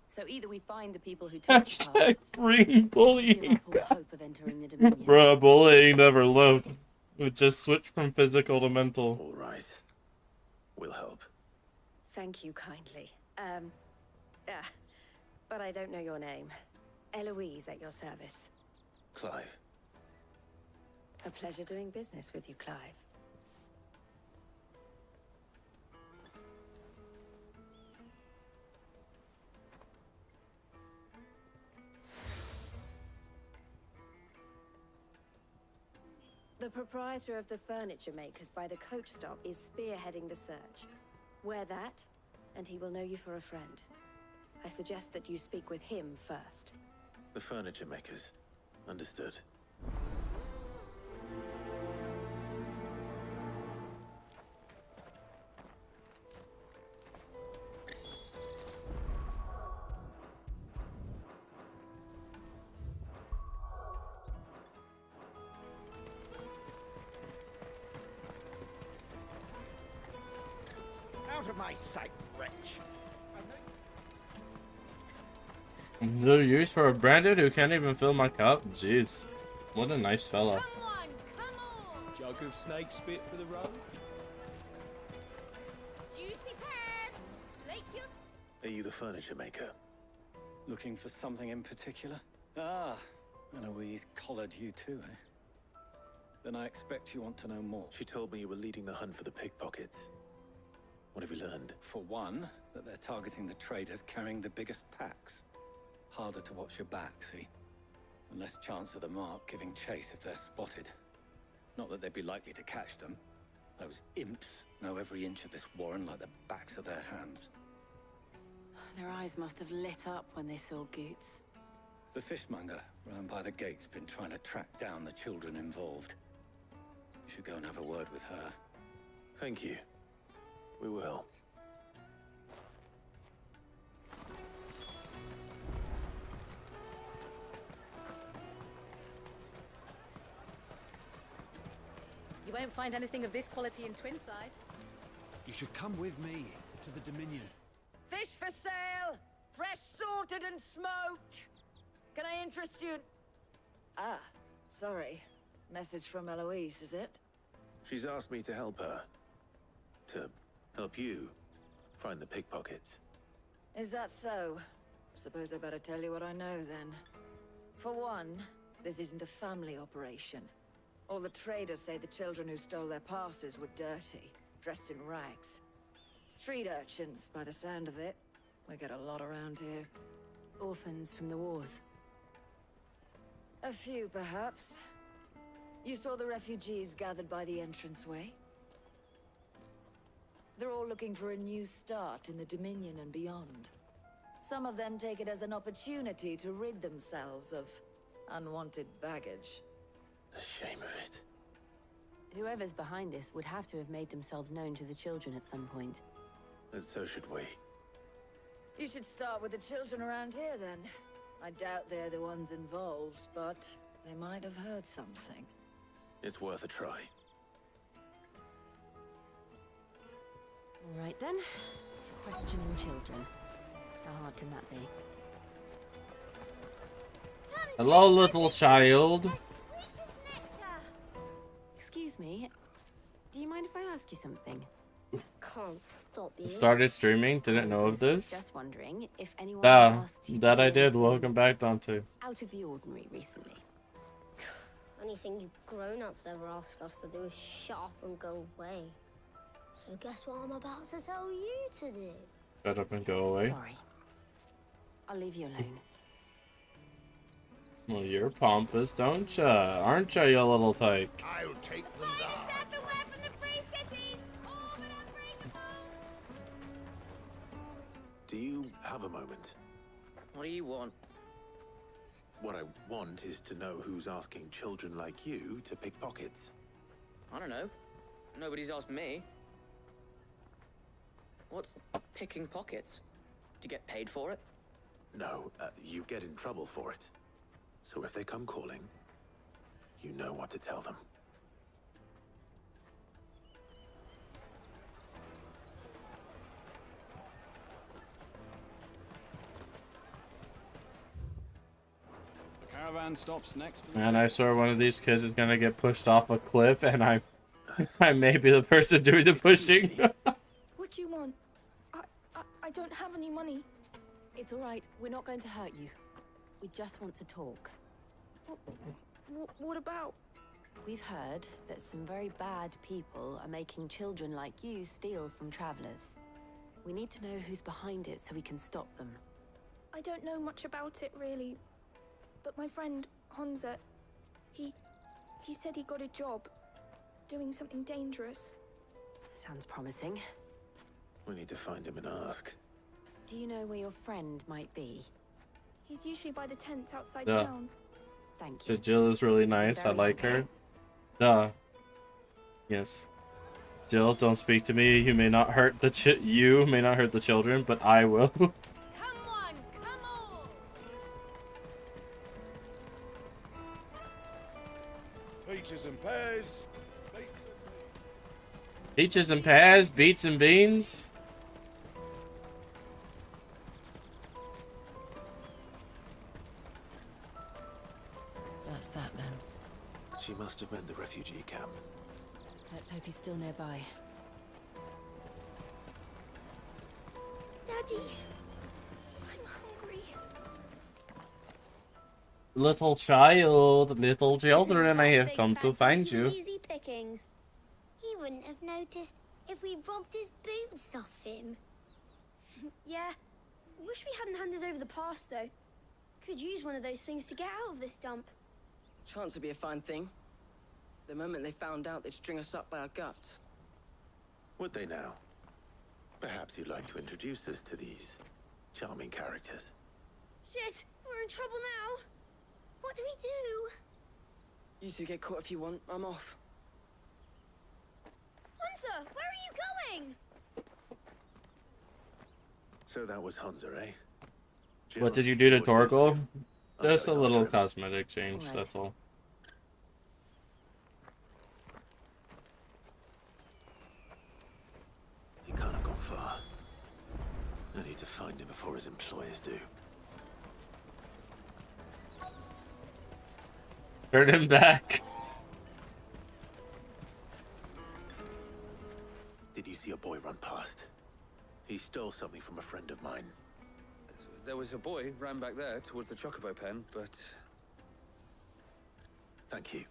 So either we find the people who took the Hashtag pass, bring bullying. give up all hope of entering the Dominion. Bruh, bullying never looked. It just switched from physical to mental. All right. We'll help. Thank you kindly. But I don't know your name. Eloise at your service. Clive. A pleasure doing business with you, Clive. The proprietor of the furniture makers by the coach stop is spearheading the search. Wear that, and he will know you for a friend. I suggest that you speak with him first. The furniture makers. Understood. Out of my sight, wretch. No use for a branded who can't even fill my cup? Jeez. What a nice fella. Jug of snake spit for the road? Juicy pears! Slake your... Are you the furniture maker? Looking for something in particular? Ah, Eloise collared you too, eh? Then I expect you want to know more. She told me you were leading the hunt for the pickpockets. What have you learned? For one, that they're targeting the traders carrying the biggest packs. Harder to watch your back, see? And less chance of the mark giving chase if they're spotted. Not that they'd be likely to catch them. Those imps know every inch of this warren like the backs of their hands. Their eyes must have lit up when they saw Goots. The fishmonger round by the gate's been trying to track down the children involved. You should go and have a word with her. Thank you. We will. You won't find anything of this quality in Twinside. You should come with me to the Dominion. Fish for sale! Fresh sorted and smoked! Can I interest you? Ah, sorry. Message from Eloise, is it? She's asked me to help her. To help you find the pickpockets. Is that so? Suppose I better tell you what I know then. For one, this isn't a family operation. All the traders say the children who stole their passes were dirty, dressed in rags. Street urchins, by the sound of it. We get a lot around here. Orphans from the wars. A few, perhaps. You saw the refugees gathered by the entranceway? They're all looking for a new start in the Dominion and beyond. Some of them take it as an opportunity to rid themselves of unwanted baggage. The shame of it. Whoever's behind this would have to have made themselves known to the children at some point. And so should we. You should start with the children around here, then. I doubt they're the ones involved, but they might have heard something. It's worth a try. All right then. Questioning children. How hard can that be? Hello, little child. Excuse me. Do you mind if I ask you something? Can't stop you. Started streaming, didn't know of this. Just wondering if anyone Ah, has asked you that to I do did. anything Welcome back, Dante. out of the ordinary recently. Only thing you grown-ups ever ask us to do is shut up and go away. So guess what I'm about to tell you to do? Shut up and go away. Sorry. I'll leave you alone. Well, you're pompous, don't ya? Aren't ya, you little tyke? I'll take them down. From the free cities, all but unbreakable. Do you have a moment? What do you want? What I want is to know who's asking children like you to pick pockets. I don't know. Nobody's asked me. What's picking pockets? Do you get paid for it? No, you get in trouble for it. So if they come calling, you know what to tell them. The caravan stops next to the Man, I swear one of these kids is gonna get pushed off a cliff, and I may be the person doing the pushing. What do you want? I don't have any money. It's all right. We're not going to hurt you. We just want to talk. What about? We've heard that some very bad people are making children like you steal from travelers. We need to know who's behind it so we can stop them. I don't know much about it, really. But my friend, Honza, he said he got a job doing something dangerous. Sounds promising. We need to find him and ask. Do you know where your friend might be? He's usually by the tents outside Yeah. town. Thank So you. Jill is really nice. I like her. Duh. Yes. Jill, don't speak to me. You may not hurt the you may not hurt the children, but I will. Peaches and pears. Peaches and pears, beets and beans. That's that then. She must have meant the refugee camp. Let's hope he's still nearby. Daddy, I'm hungry. Little child, little children, I have Big come fan to find thinks he was you. Easy pickings. He wouldn't have noticed if we'd robbed his boots off him. Yeah. Wish we hadn't handed over the pass, though. Could use one of those things to get out of this dump. Chance would be a fine thing. The moment they found out, they'd string us up by our guts. Would they now? Perhaps you'd like to introduce us to these charming characters. Shit, we're in trouble now. What do we do? You two get caught if you want. I'm off. Hunter, where are you going? So that was Hunter, eh? What did you do to Jill, what Torgal? do? Just a going little after him. cosmetic change, Alright. that's all. He can't have gone far. I need to find him before his employers do. Turn him back. Did you see a boy run past? He stole something from a friend of mine. There was a boy ran back there towards the chocobo pen, but Thank you.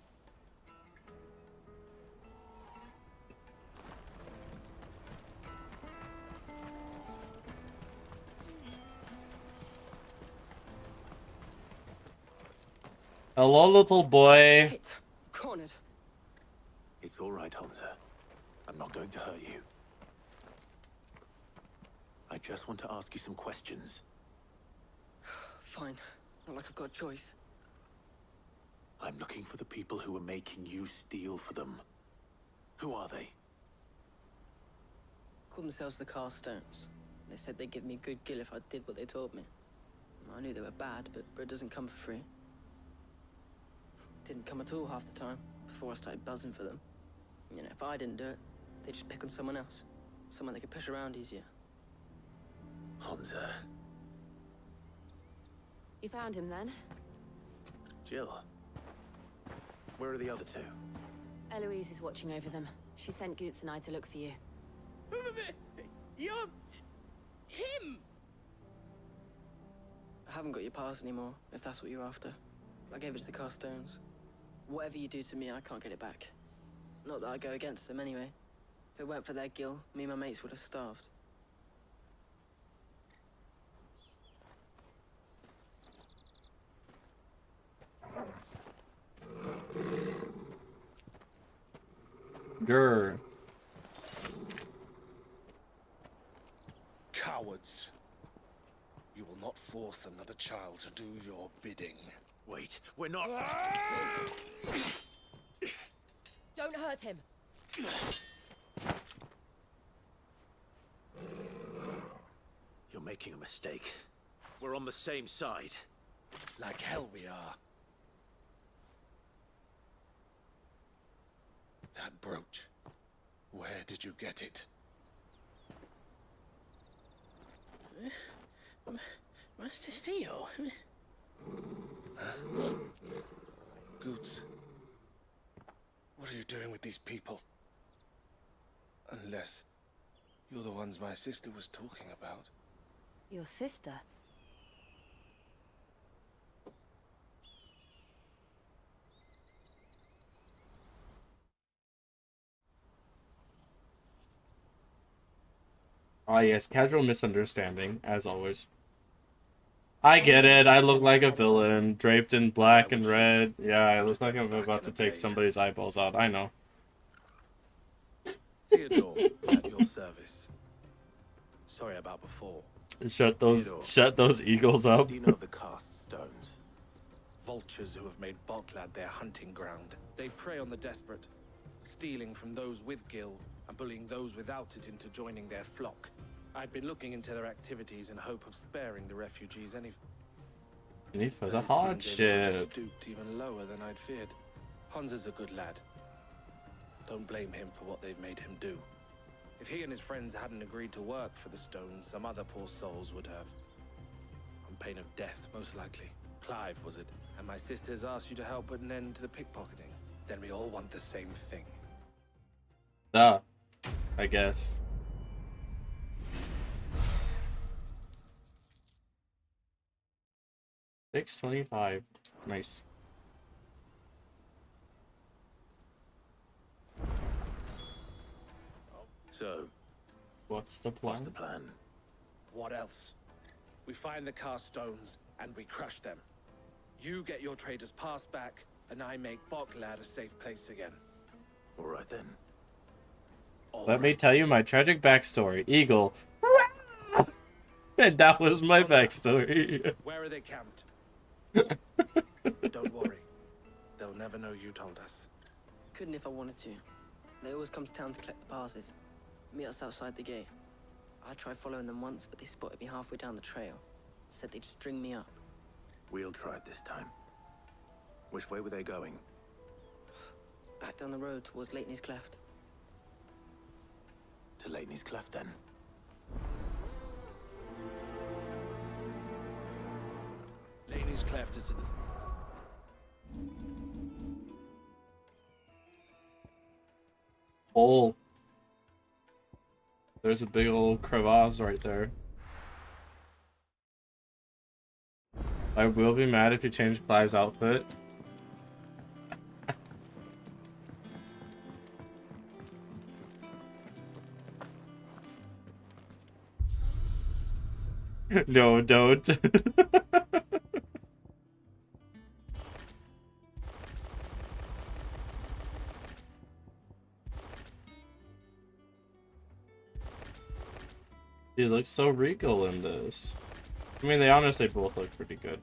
Hello, little boy. Shit. Cornered. It's all right, Hunter. I'm not going to hurt you. I just want to ask you some questions. Fine. Not like I've got a choice. I'm looking for the people who are making you steal for them. Who are they? Called themselves the Carstones. They said they'd give me good gill if I did what they told me. I knew they were bad, but bread doesn't come for free. Didn't come at all half the time, before I started buzzing for them. You know, if I didn't do it, they'd just pick on someone else. Someone they could push around easier. Hunter. You found him then? Jill. Where are the other two? Eloise is watching over them. She sent Goots and I to look for you. You're... him! I haven't got your pass anymore, if that's what you're after. I gave it to the Carstones. Whatever you do to me, I can't get it back. Not that I go against them anyway. If it weren't for their guilt, me and my mates would have starved. Grr. Cowards. You will not force another child to do your bidding. Wait, we're not... Don't hurt him. You're making a mistake. We're on the same side. Like hell we are. That brooch. Where did you get it? Master Theo? Goots. What are you doing with these people? Unless you're the ones my sister was talking about. Your sister? Ah, yes, casual misunderstanding, as always. I get it, I look like a villain, draped in black and red. Yeah, I look like I'm about to take somebody's eyeballs out, I know. Theodore, at your service. Sorry about before. Shut those eagles up. Do you know of the cast stones? Vultures who have made Boklad their hunting ground. They prey on the desperate, stealing from those with gil and bullying those without it into joining their flock. I'd been looking into their activities in hope of sparing the refugees Any further hardship? Stooped even lower than I'd feared. Hans is a good lad. Don't blame him for what they've made him do. If he and his friends hadn't agreed to work for the stones, some other poor souls would have. On pain of death, most likely. Clive, was it? And my sisters asked you to help put an end to the pickpocketing. Then we all want the same thing. I guess. $6.25. Nice. So, what's the plan? What's the plan? What else? We find the cast stones and we crush them. You get your trader's pass back, and I make Boklad a safe place again. All right then. Let me tell you my tragic backstory. Eagle. And that was my backstory. Where are they camped? Don't worry. They'll never know you told us. Couldn't if I wanted to. They always come to town to collect the passes. Meet us outside the gate. I tried following them once, but they spotted me halfway down the trail. Said they'd string me up. We'll try it this time. Which way were they going? Back down the road towards Leitney's Cleft. To Leitney's Cleft, then. Leitney's Cleft is at the... Oh. There's a big old crevasse right there. I will be mad if you change Clive's outfit. No, don't. He looks so regal in this. I mean, they honestly both look pretty good.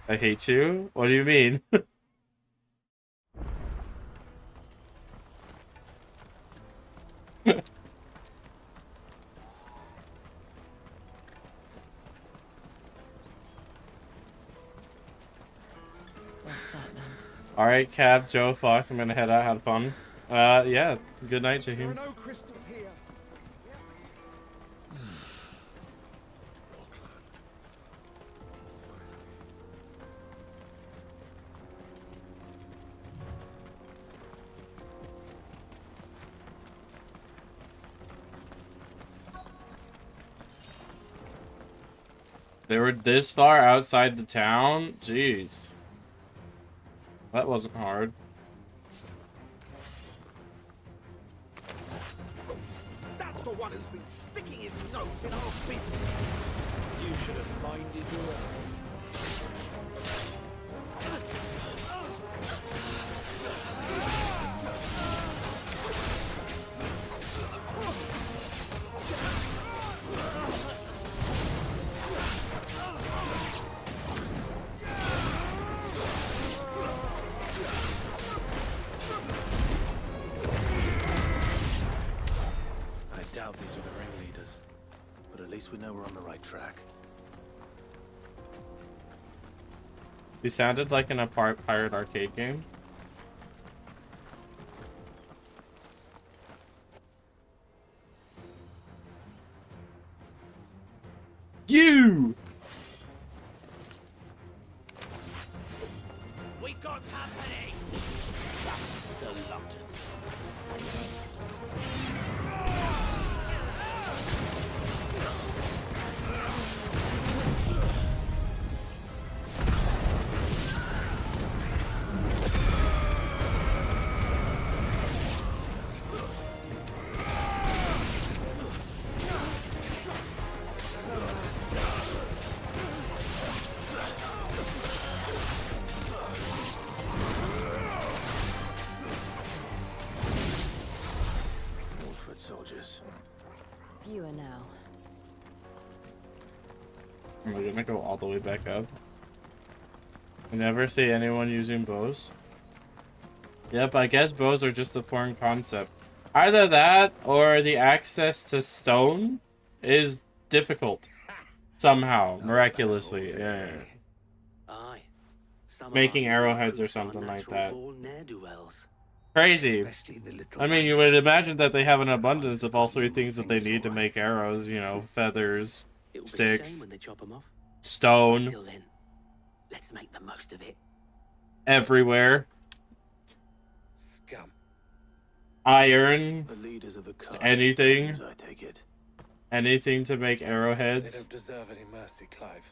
I hate you? What do you mean? Alright, Cab, Joe, Fox, I'm gonna head out, have fun. Yeah, good night, Jahim. No crystals here. They were this far outside the town? Jeez. That wasn't hard. That's the one who's been sticking his nose in our business. You should have minded your own. I doubt these were the ringleaders, but at least we know we're on the right track. You sounded like in a pirate arcade game. You! We got company. That's the lot. Soldiers. Fewer now. Am I gonna go all the way back up? I never see anyone using bows. Yep, I guess bows are just a foreign concept. Either that or the access to stone is difficult. Somehow, miraculously. Yeah. Aye. Making arrowheads or something like that. Ne'er-do-wells. Crazy. I mean, you would imagine that they have an abundance of all three things that they need to make arrows. You know, feathers, sticks, When they chop 'em off. stone, Until then, let's make the most of it. everywhere. Scum. Iron, The leaders of the Kart, anything. I take it. Anything to make They arrowheads. don't deserve any mercy, Clive.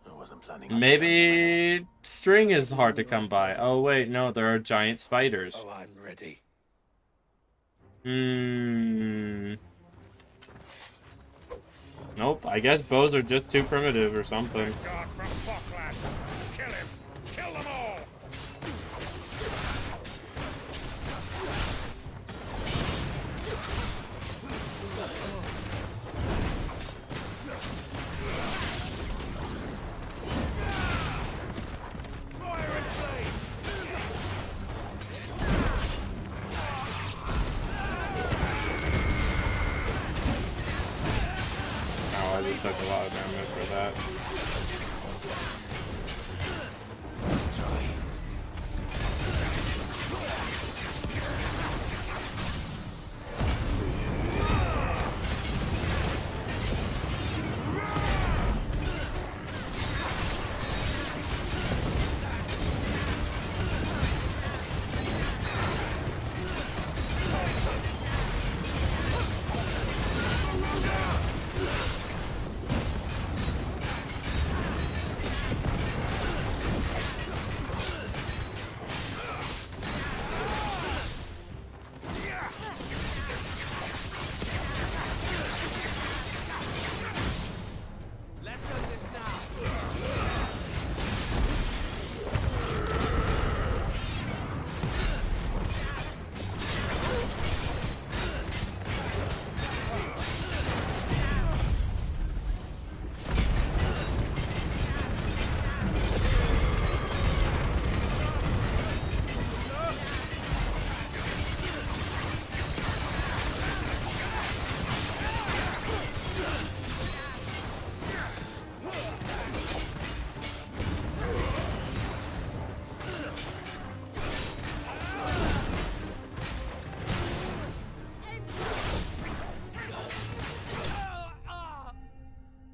I wasn't planning on Maybe string is hard to come by. Oh wait, no, there are giant spiders. Oh, I'm ready. Nope, I guess bows are just too primitive or something. God from Falkland. Kill him. Kill them all. Oh, I just took a lot of damage for that.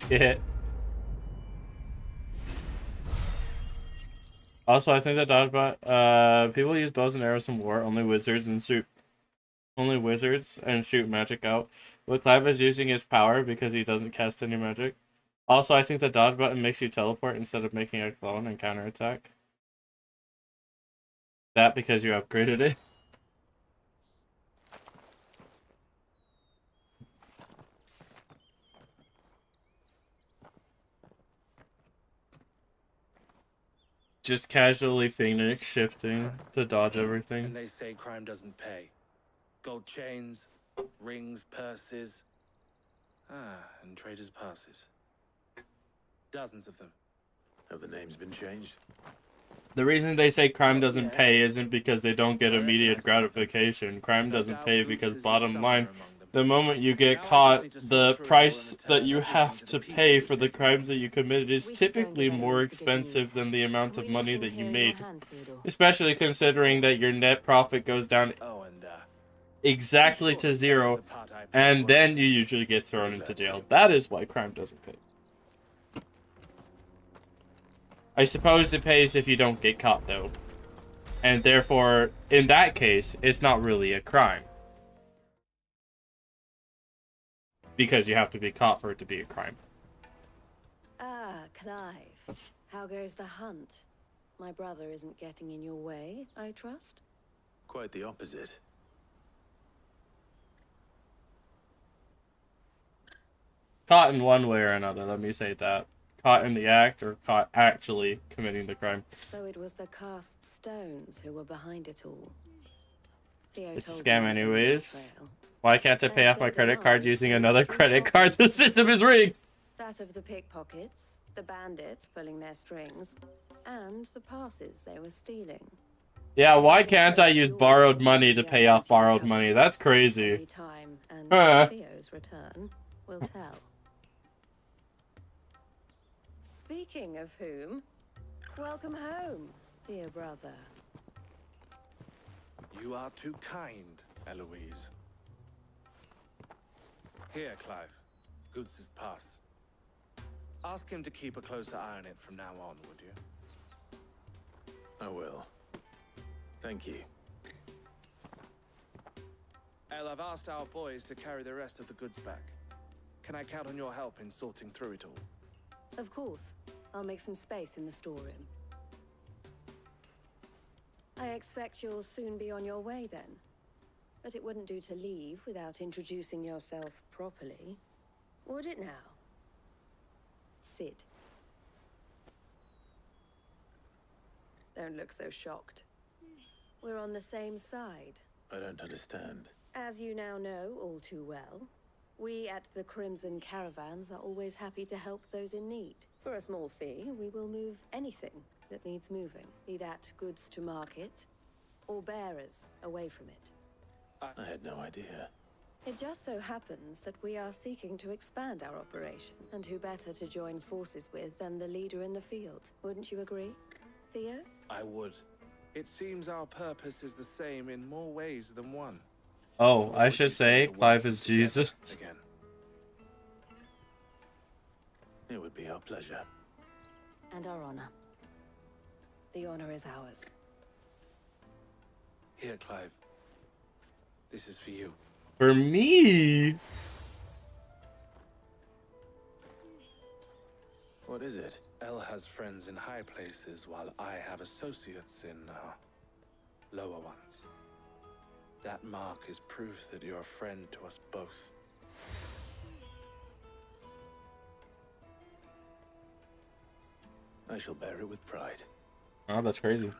Get hit. Also, I think that dodgebot, people use bows and arrows in war. Only wizards and shoot magic out. What Clive is using is power because he doesn't cast any magic. Also, I think the dodge button makes you teleport instead of making a clone and counterattack. That because you upgraded it. Just casually Phoenix shifting to dodge everything. And they say crime doesn't pay. Gold chains, rings, purses. And traders' passes. Dozens of them. Have the names been changed? The reason they say crime doesn't pay isn't because they don't get immediate gratification. Crime doesn't pay because, bottom line, the moment you get caught, the price that you have to pay for the crimes that you committed is typically more expensive than the amount of money that you made. Especially considering that your net profit goes down exactly to 0, and then you usually get thrown into jail. That is why crime doesn't pay. I suppose it pays if you don't get caught, though. And therefore, in that case, it's not really a crime. Because you have to be caught for it to be a crime. Ah, Clive. How goes the hunt? My brother isn't getting in your way, I trust? Quite the opposite. Caught in one way or another, let me say that. Caught in the act or caught actually committing the crime. So it was the cast stones who were behind it all. Theo It's a told scam me anyways. Why can't I pay off my credit card using another credit card? The system is rigged! that of the pickpockets, the bandits pulling their strings, and the passes they were stealing. Yeah, why can't I use borrowed money to pay off borrowed money? That's crazy. Time and Huh. Theo's return will tell. Speaking of whom, welcome home, dear brother. You are too kind, Eloise. Here, Clive. Goods' pass. Ask him to keep a closer eye on it from now on, would you? I will. Thank you. El, I've asked our boys to carry the rest of the goods back. Can I count on your help in sorting through it all? Of course. I'll make some space in the storeroom. I expect you'll soon be on your way then. But it wouldn't do to leave without introducing yourself properly. Would it now? Sid. Don't look so shocked. We're on the same side. I don't understand. As you now know all too well, we at the Crimson Caravans are always happy to help those in need. For a small fee, we will move anything that needs moving, be that goods to market or bearers away from it. I had no idea. It just so happens that we are seeking to expand our operation, and who better to join forces with than the leader in the field? Wouldn't you agree, Theo? I would. It seems our purpose is the same in more ways than one. Oh, I should say, Clive is Jesus. Again. It would be our pleasure. And our honor. The honor is ours. Here, Clive. This is for you. For me? What is it? El has friends in high places, while I have associates in lower ones. That mark is proof that you're a friend to us both. I shall bear it with pride. Oh, that's crazy.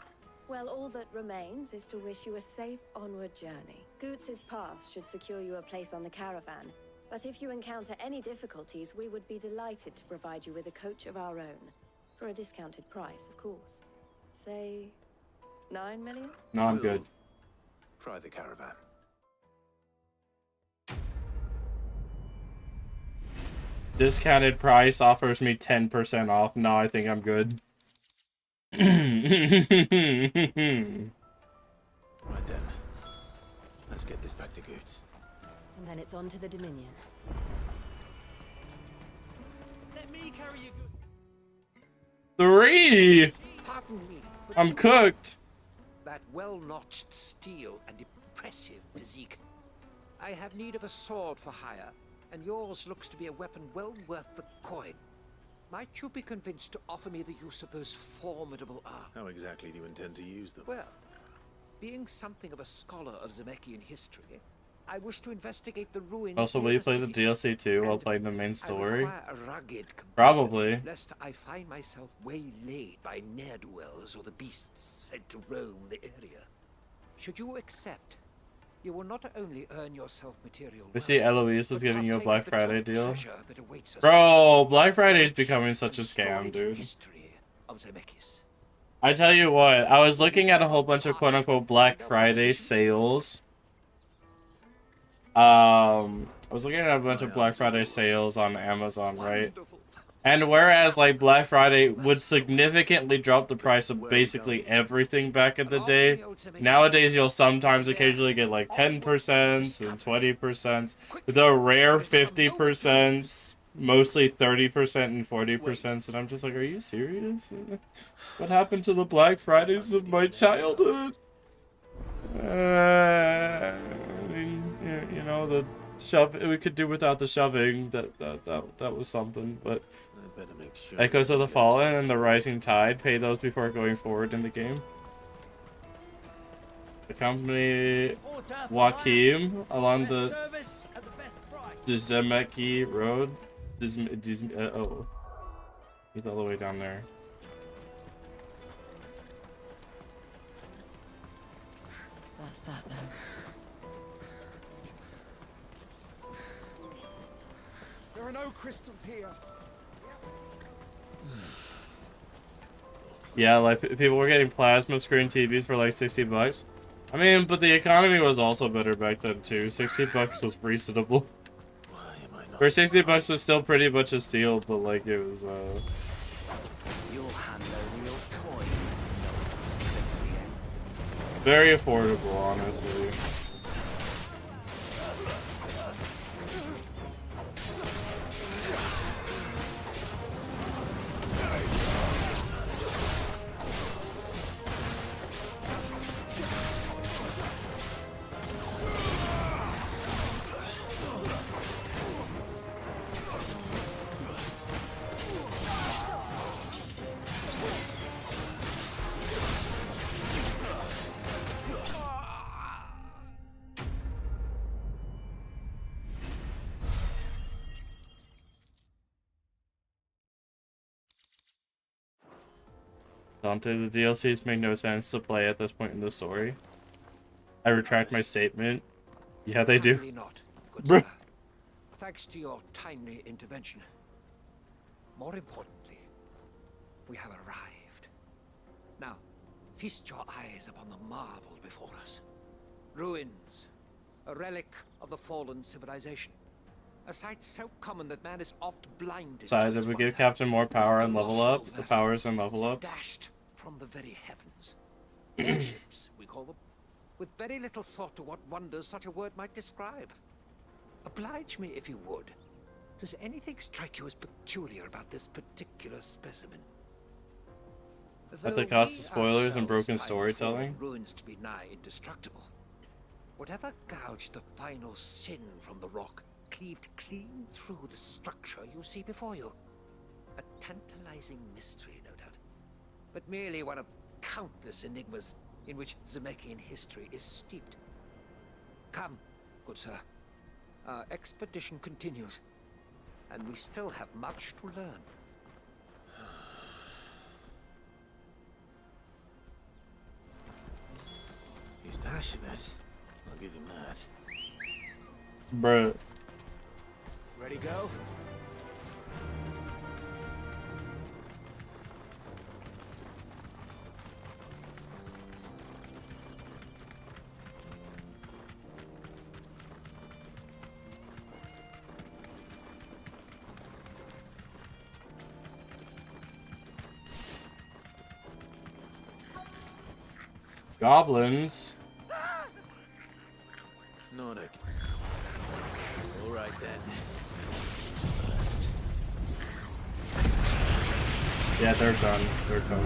Well, all that remains is to wish you a safe onward journey. Goots' pass should secure you a place on the caravan, but if you encounter any difficulties, we would be delighted to provide you with a coach of our own. For a discounted price, of course. Say, 9 million? No, I'm good. Try the caravan. Discounted price offers me 10% off. No, I think I'm good. Right then. Let's get this back to Goots. And then it's on to the Dominion. Let me carry you. 3! Pardon me. but I'm cooked. That well-notched steel and impressive physique. I have need of a sword for hire, and yours looks to be a weapon well worth the coin. Might you be convinced to offer me the use of those formidable arms? How exactly do you intend to use them? Well, being something of a scholar of Zemeckis history, I wish to investigate the ruins. Also, will near you play the city, DLC too while and playing the main I story? require a rugged companion, Probably. lest I find myself waylaid by ne'er-do-wells or the beasts said to roam the area. Should you accept, you will not only earn yourself material We see wealth, Eloise was but giving you a partake Black of the Friday true deal. treasure that awaits us Bro, Black Friday is becoming such a and scam, storied dude. history of Zemeckis. I tell you what, I was looking at a whole bunch of quote-unquote Black Friday sales. I was looking at a bunch of Black Friday sales on Amazon, right? And whereas like Black Friday would significantly drop the price of basically everything back in the day, nowadays you'll sometimes occasionally get like 10% and 20%, the rare 50%, mostly 30% and 40%, and I'm just like, are you serious? What happened to the Black Fridays of my childhood? I mean, you know, the shove we could do without the shoving. That was something. But I better make sure Echoes of the Fallen and the Rising Tide, pay those before going forward in the game. Accompany Joachim along the Zemeki Road. Oh, he's all the way down there. That's that then. There are no crystals here. Yeah, like people were getting plasma screen TVs for like $60. I mean, but the economy was also better back then too. $60 was reasonable. Or $60 was still pretty much a steal, but like it was You'll hand over your coin. very affordable, honestly. Dante, the DLCs make no sense to play at this point in the story. I retract my statement. Yeah, they do. Apparently not, good Bruh. sir. Thanks to your timely intervention. More importantly, we have arrived. Now, feast your eyes upon the marvel before us. Ruins, a relic of the fallen civilization. A sight so common that man is oft blinded. Besides, to if its we give wonder. Captain more power and level Colossal up, the vessels, powers and level ups. dashed from the very heavens. Airships, we call them. With very little thought to what wonders such a word might describe. Oblige me if you would. Does anything strike you as peculiar about this particular specimen? At the Though cost we of spoilers and ourselves broken find storytelling? fallen ruins to be nigh indestructible. Whatever gouged the final sin from the rock cleaved clean through the structure you see before you. A tantalizing mystery, no doubt, but merely one of countless enigmas in which Zemeckis history is steeped. Come, good sir. Our expedition continues, and we still have much to learn. He's passionate. I'll give him that. Bruh. Ready, go? Goblins. Nordic. All right then. Who's first? Yeah, they're done. They're done.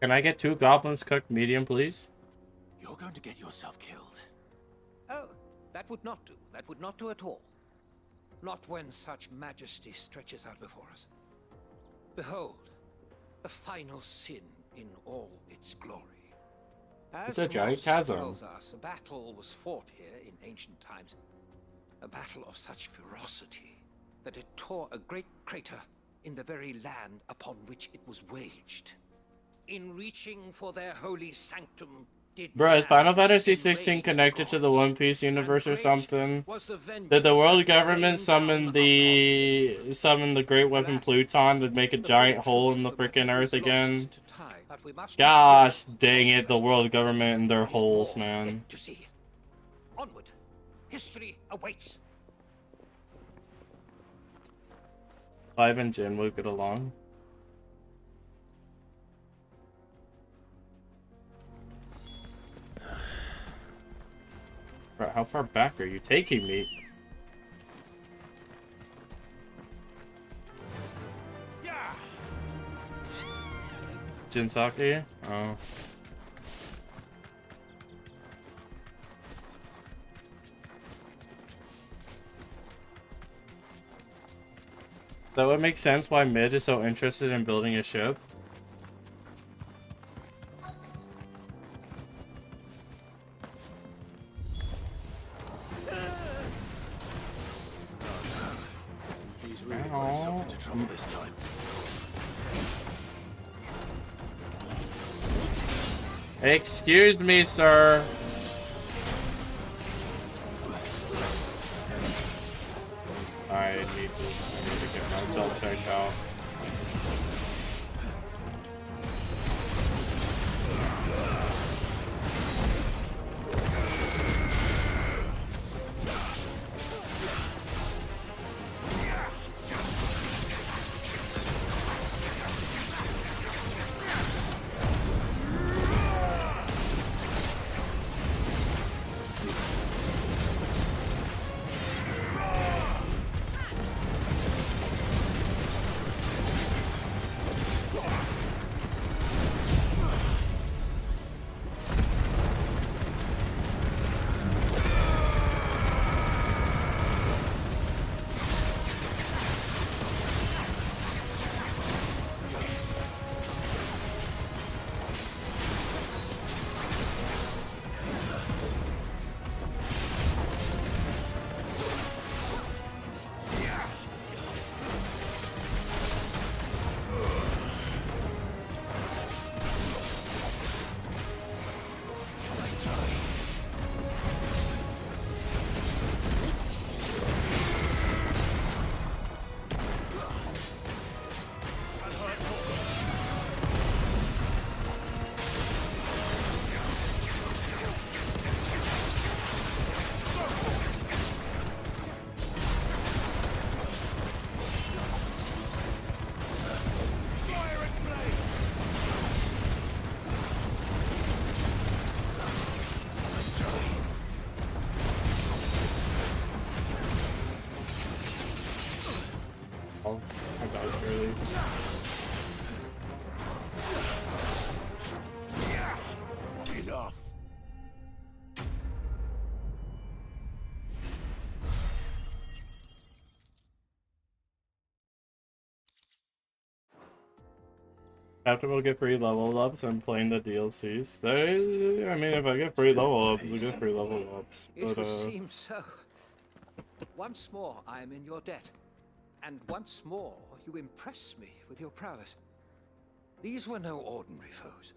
Can I get 2 goblins cooked medium, please? You're going to get yourself killed. Oh, that would not do. That would not do at all. Not when such majesty stretches out before us. Behold, the final sin in all its glory. It's a giant Morse chasm. tells us, a battle was fought here in ancient times. A battle of such ferocity that it tore a great crater in the very land upon which it was waged. In reaching for their holy sanctum, Bro, is Final Fantasy 16 connected to the One Piece universe or something? Did the world government summon the Great Weapon Pluton to make a giant hole in the freaking earth again? Gosh dang it, the world government and their holes, man. To see. Onward. History awaits. Clive and Jin will get along. Bro, how far back are you taking me? Jinsaki? Oh. That would make sense why Mid is so interested in building a ship. He's really got himself into trouble this time. Excuse me, sir. I need to get myself checked out. Captain will get free level ups and playing the DLCs. I mean, if I get free level ups, I get free level ups. It But would seem so. Once more, I am in your debt. And once more, you impress me with your prowess. These were no ordinary foes,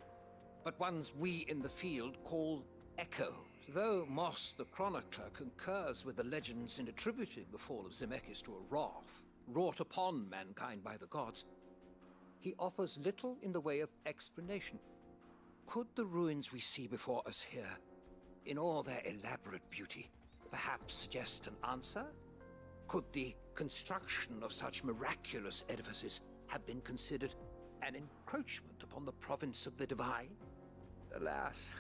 but ones we in the field call echoes. Though Moss the Chronicler concurs with the legends in attributing the fall of Zemeckis to a wrath wrought upon mankind by the gods, he offers little in the way of explanation. Could the ruins we see before us here, in all their elaborate beauty, perhaps suggest an answer? Could the construction of such miraculous edifices have been considered an encroachment upon the province of the divine? Alas,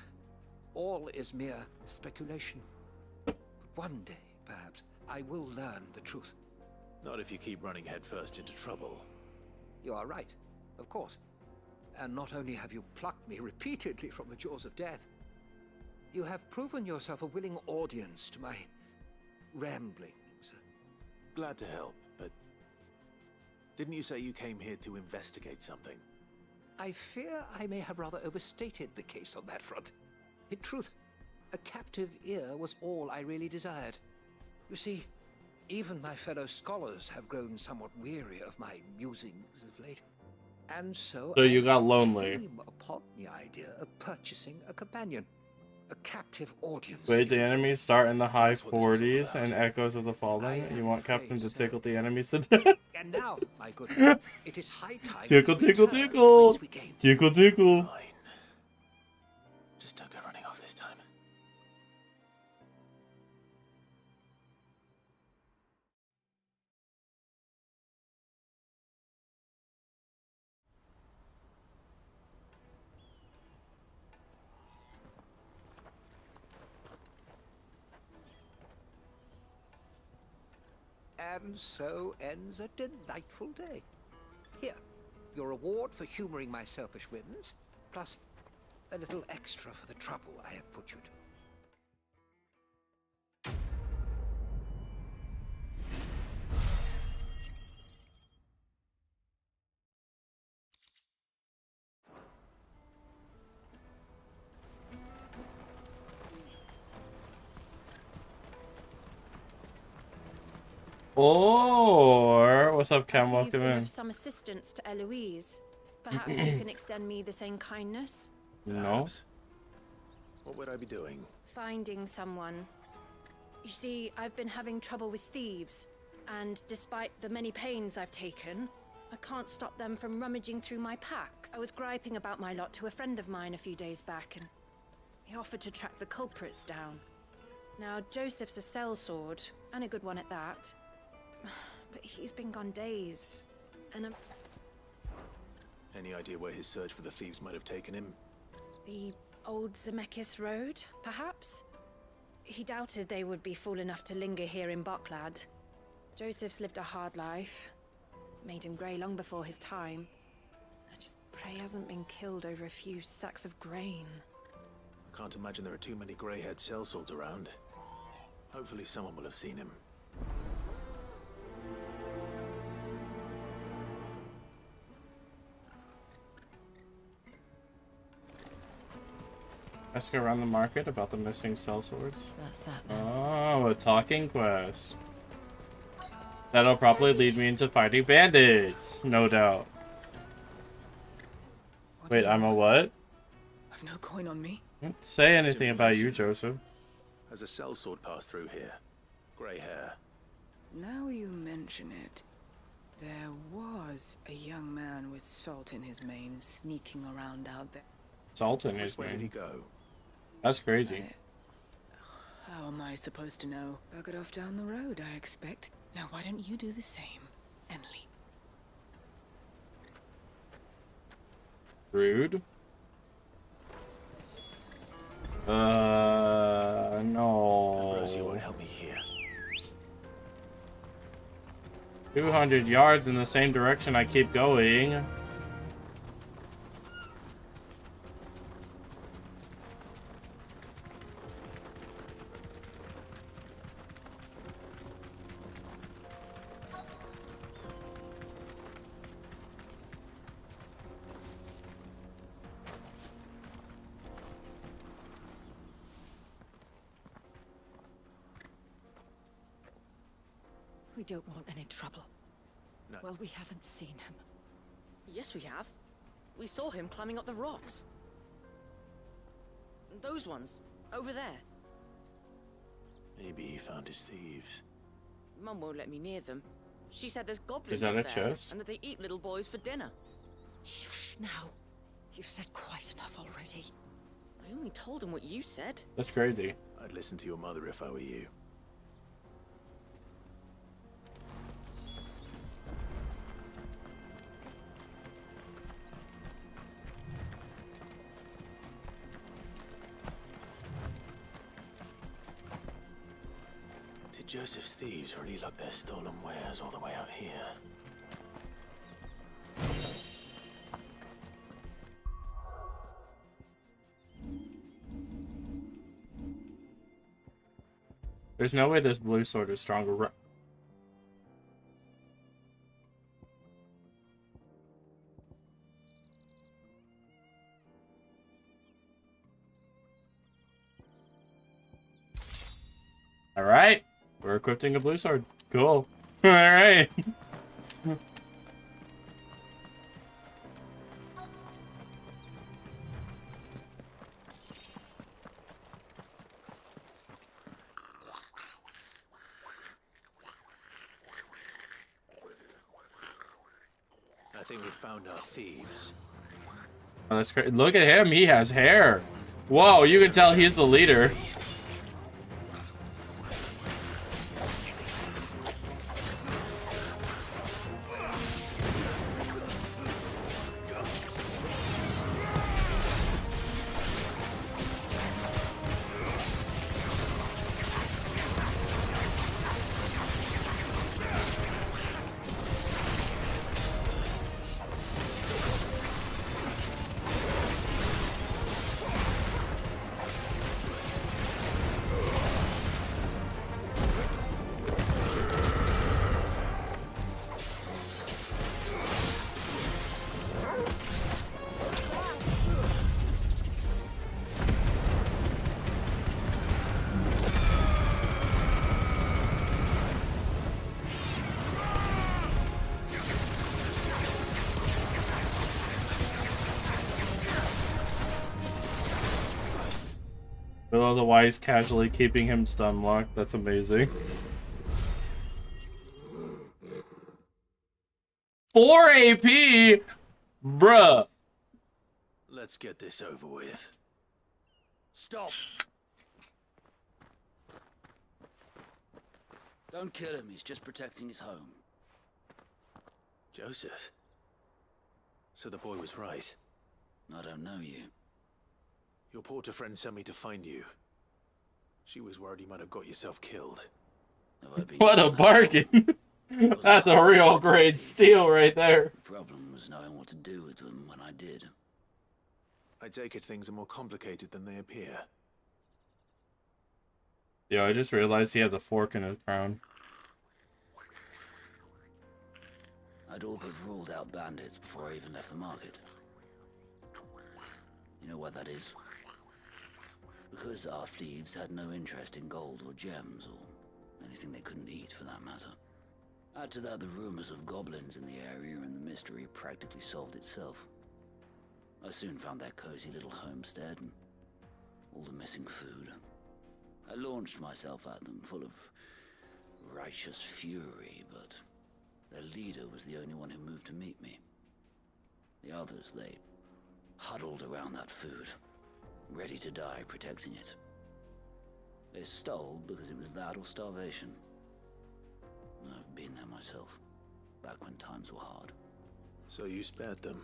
all is mere speculation. But one day, perhaps, I will learn the truth. Not if you keep running headfirst into trouble. You are right, of course. And not only have you plucked me repeatedly from the jaws of death, you have proven yourself a willing audience to my ramblings. Glad to help, but didn't you say you came here to investigate something? I fear I may have rather overstated the case on that front. In truth, a captive ear was all I really desired. You see, even my fellow scholars have grown somewhat weary of my musings of late. And so you got I lonely. came upon the idea of purchasing a companion, a captive audience. Wait, the enemies start in the high 40s and Echoes of the Fallen. You want Captain to tickle the enemies to death? And now, my good friend, it is high time Tickle, we tickle, return tickle! whence we came. Tickle, tickle! Just don't go running off this time. And so ends a delightful day. Here, your reward for humoring my selfish whims, plus a little extra for the trouble I have put you to. Or what's up, Cam? I see you've Welcome been in. of some assistance to Eloise. Perhaps you can extend me the same kindness? No. What would I be doing? Finding someone. You see, I've been having trouble with thieves, and despite the many pains I've taken, I can't stop them from rummaging through my packs. I was griping about my lot to a friend of mine a few days back, and he offered to track the culprits down. Now, Joseph's a sellsword, and a good one at that. But he's been gone days, and I'm... Any idea where his search for the thieves might have taken him? The old Zemeckis Road, perhaps? He doubted they would be fool enough to linger here in Boklad. Joseph's lived a hard life. Made him grey long before his time. I just pray he hasn't been killed over a few sacks of grain. I can't imagine there are too many grey-haired sellswords around. Hopefully someone will have seen him. Ask around the market about the missing sellswords. That's that then. Oh, a talking quest. That'll probably lead me into fighting bandits, no doubt. Wait, I'm a what? I've no coin on me. Don't say anything about you, Joseph. Has a sellsword passed through here? Grey hair. Now you mention it, there was a young man with salt in his mane sneaking around out there. Salt in his Where did he mane. go? That's crazy. How am I supposed to know? Buggered off down the road, I expect. Now why don't you do the same, and leave? Rude. No. Rosie won't help me here. 200 yards in the same direction I keep going. We don't want any trouble. No. Well, we haven't seen him. Yes, we have. We saw him climbing up the rocks. Those ones, over there. Maybe he found his thieves. Mum won't let me near them. She said there's goblins Is that up a there, chest? and that they eat little boys for dinner. Shush now. You've said quite enough already. I only told him what you said. That's crazy. I'd listen to your mother if I were you. Did Joseph's thieves really lug their stolen wares all the way out here? There's no way this blue sword is stronger. Alright. We're equipping a blue sword. Cool. Alright. I think we found our thieves. Oh, that's great. Look at him. He has hair. Whoa, you can tell he's the leader. Otherwise casually keeping him stun locked. That's amazing. 4 AP? Bruh. Let's get this over with. Stop! Don't kill him, he's just protecting his home. Joseph? So the boy was right. I don't know you. Your porter friend sent me to find you. She was worried you might have got yourself killed. What a bargain! That's a real great steal right there. The problem was knowing what to do with them when I did. I take it things are more complicated than they appear. Yo, I just realized he has a fork in his crown. I'd all but ruled out bandits before I even left the market. You know why that is? Because our thieves had no interest in gold or gems, or anything they couldn't eat for that matter. Add to that the rumors of goblins in the area, and the mystery practically solved itself. I soon found their cozy little homestead and all the missing food. I launched myself at them, full of righteous fury, but their leader was the only one who moved to meet me. The others, they huddled around that food, ready to die protecting it. They stole because it was that or starvation. I've been there myself, back when times were hard. So you spared them,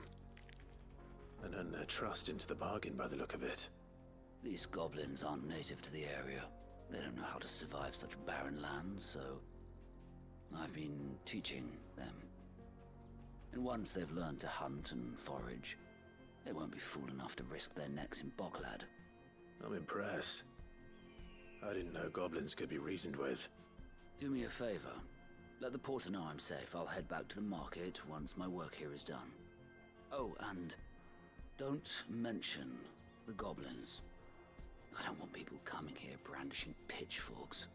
and earned their trust into the bargain by the look of it. These goblins aren't native to the area. They don't know how to survive such barren lands, so I've been teaching them. And once they've learned to hunt and forage, they won't be fool enough to risk their necks in Boklad. I'm impressed. I didn't know goblins could be reasoned with. Do me a favor. Let the porter know I'm safe. I'll head back to the market once my work here is done. Oh, and don't mention the goblins. I don't want people coming here brandishing pitchforks.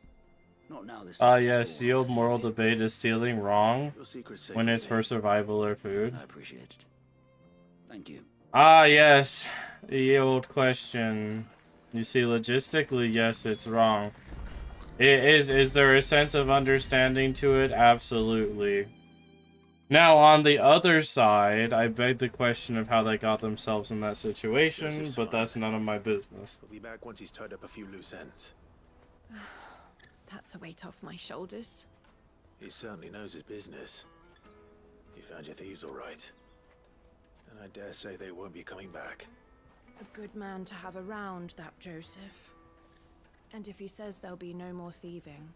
Not now this Yes, the old moral debate is stealing wrong when it's for survival or food. I appreciate it. Thank you. Yes, the old question. You see, logistically, yes, it's wrong. Is there a sense of understanding to it? Absolutely. Now, on the other side, I beg the question of how they got themselves in that situation, but that's none of my business. We'll be back once he's tied up a few loose ends. That's a weight off my shoulders. He certainly knows his business. You found your thieves all right. And I dare say they won't be coming back. A good man to have around, that Joseph. And if he says there'll be no more thieving,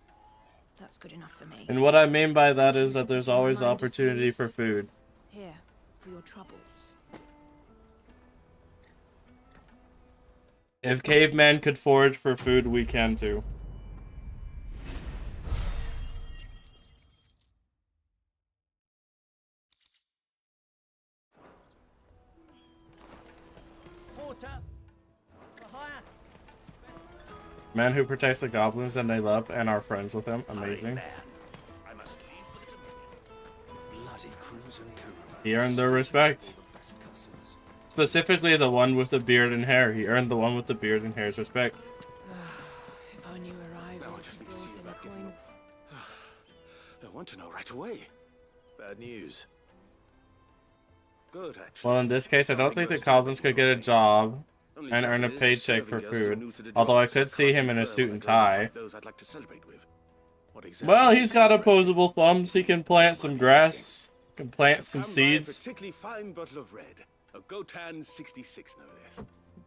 that's good enough for me. And what I mean by that is that there's always opportunity for food. Here, for your troubles. If cavemen could forage for food, we can too. porter. For hire. Man who protects the goblins and they love and are friends with him. Amazing. I must leave for the Dominion. Bloody crimson caravan. He earned their respect. Specifically the one with the beard and hair. He earned the one with the beard and hair's respect. If only your rival I just need to brought see you in a back coin. I want to know right away. Bad news. Good, actually. Well, in this case, I don't think the goblins could get a job and earn a paycheck for food. Although I could see him in a suit and tie. Well, he's got opposable thumbs. He can plant some grass. Can plant some seeds. Particularly fine bottle of red. A Gotan 66, no less.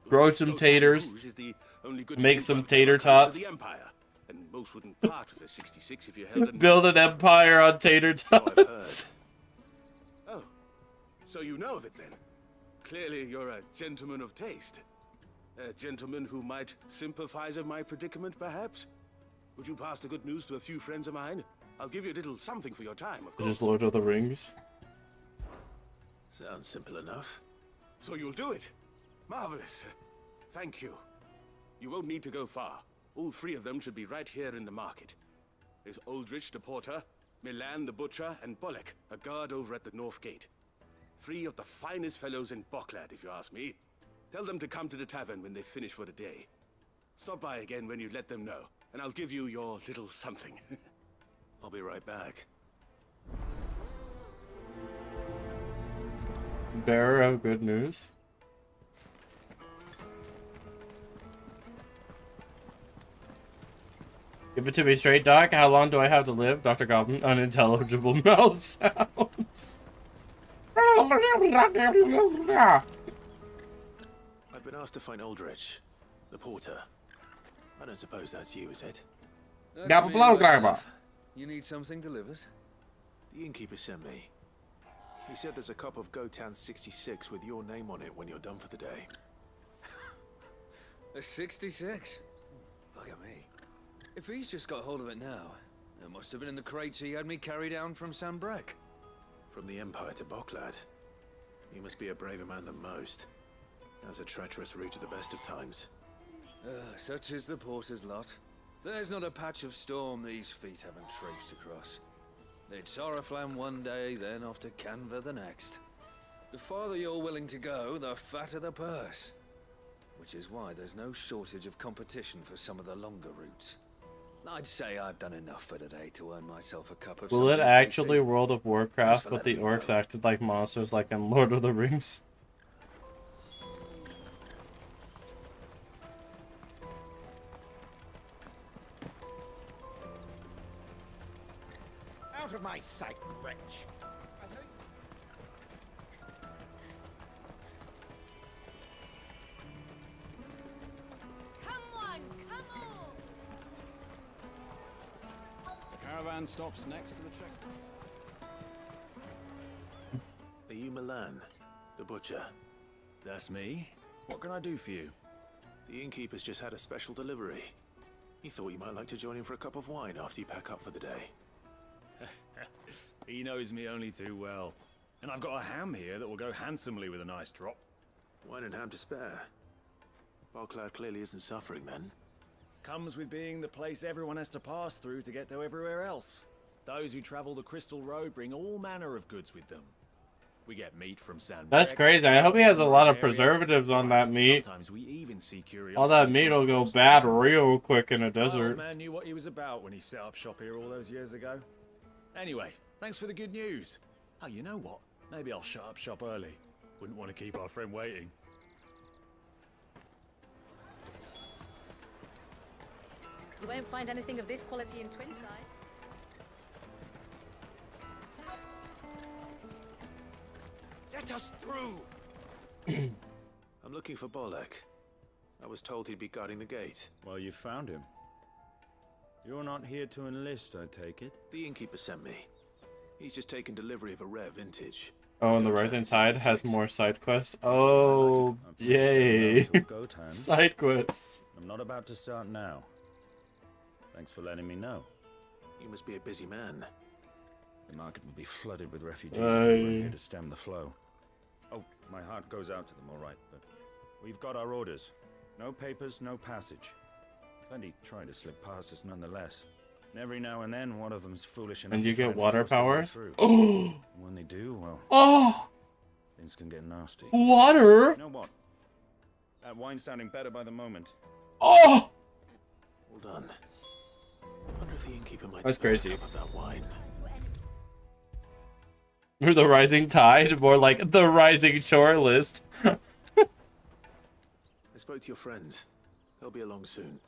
Grow some taters. Make some tater tots. And most wouldn't part with a 66 if you held it. Build an empire on tater tots. Oh, so you know of it then? Clearly you're a gentleman of taste. A gentleman who might sympathize with my predicament, perhaps? Would you pass the good news to a few friends of mine? I'll give you a little something for your time, of course. Just Lord of the Rings. Sounds simple enough. So you'll do it? Marvelous. Thank you. You won't need to go far. All three of them should be right here in the market. There's Aldrich the porter, Milan the butcher, and Bolek, a guard over at the north gate. Three of the finest fellows in Boklad, if you ask me. Tell them to come to the tavern when they finish for the day. Stop by again when you let them know, and I'll give you your little something. I'll be right back. Bearer of good news. Give it to me straight, Doc. How long do I have to live? Dr. Goblin. Unintelligible mouth sounds. I've been asked to find Aldrich, the porter. I don't suppose that's you, is it? That's me, Wycliffe. You need something delivered? The innkeeper sent me. He said there's a cup of Gotan 66 with your name on it when you're done for the day. A 66? Look at me. If he's just got hold of it now, it must have been in the crates he had me carry down from Sambrek. From the Empire to Boklad. You must be a braver man than most. That's a treacherous route to the best of times. Such is the porter's lot. There's not a patch of storm these feet haven't traipsed across. It's Oriflamme one day, then off to Canva the next. The farther you're willing to go, the fatter the purse. Which is why there's no shortage of competition for some of the longer routes. I'd say I've done enough for today to earn myself a cup of Will it something actually tasty. World of Warcraft, but the orcs acted like monsters like in Lord of the Rings? Out of my sight, wretch. Come on, come on! The caravan stops next to the checkpoint. Are you Milan, the butcher? That's me. What can I do for you? The innkeeper's just had a special delivery. He thought you might like to join him for a cup of wine after you pack up for the day. He knows me only too well. And I've got a ham here that will go handsomely with a nice drop. Wine and ham to spare. Boklad clearly isn't suffering then. Comes with being the place everyone has to pass through to get to everywhere else. Those who travel the Crystal Road bring all manner of goods with them. We get meat from San. That's crazy. I hope he has a lot of preservatives on that meat. Sometimes we even see All that meat will go bad real quick in a desert. The man knew what he was about when he set up shop here all those years ago. Anyway, thanks for the good news. Oh, you know what? Maybe I'll shut up shop early. Wouldn't want to keep our friend waiting. You won't find anything of this quality in Twinside. Let us through! I'm looking for Bolek. I was told he'd be guarding the gate. Well, you found him. You're not here to enlist, I take it? The innkeeper sent me. He's just taken delivery of a rare vintage. Oh, and the Rising Tide has more side quests. Oh, yay! Side quests. I'm not about to start now. Thanks for letting me know. You must be a busy man. The market will be flooded with refugees if we weren't here to stem the flow. Oh, my heart goes out to them, all right, but We've got our orders. No papers, no passage. Plenty try to slip past us nonetheless. And every now and then, one of them's foolish enough And you to try get and water force their way powers? through. Oh! And when they do, well, Oh! things can get nasty. Water? You know what? That wine's sounding better by the moment. Oh! Hold on. I wonder if the innkeeper might That's smell crazy. some of that wine. Or the rising tide? More like the rising shore list. I spoke to your friends. They'll be along soon.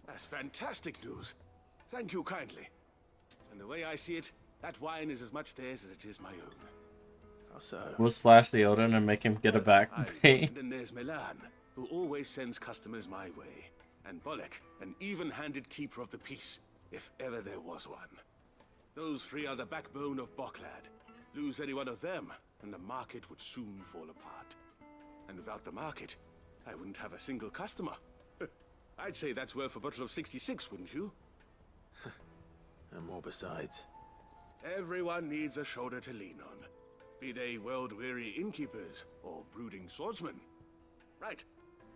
That's fantastic news. Thank you kindly. And the way I see it, that wine is as much theirs as it is my own. How so? We'll splash the Odin and make him get a back pain. And then there's Milan, who always sends customers my way. And Bolek, an even-handed keeper of the peace, if ever there was one. Those three are the backbone of Boklad. Lose any one of them, and the market would soon fall apart. And without the market, I wouldn't have a single customer. I'd say that's worth a bottle of 66, wouldn't you? And more besides. Everyone needs a shoulder to lean on. Be they world-weary innkeepers or brooding swordsmen. Right,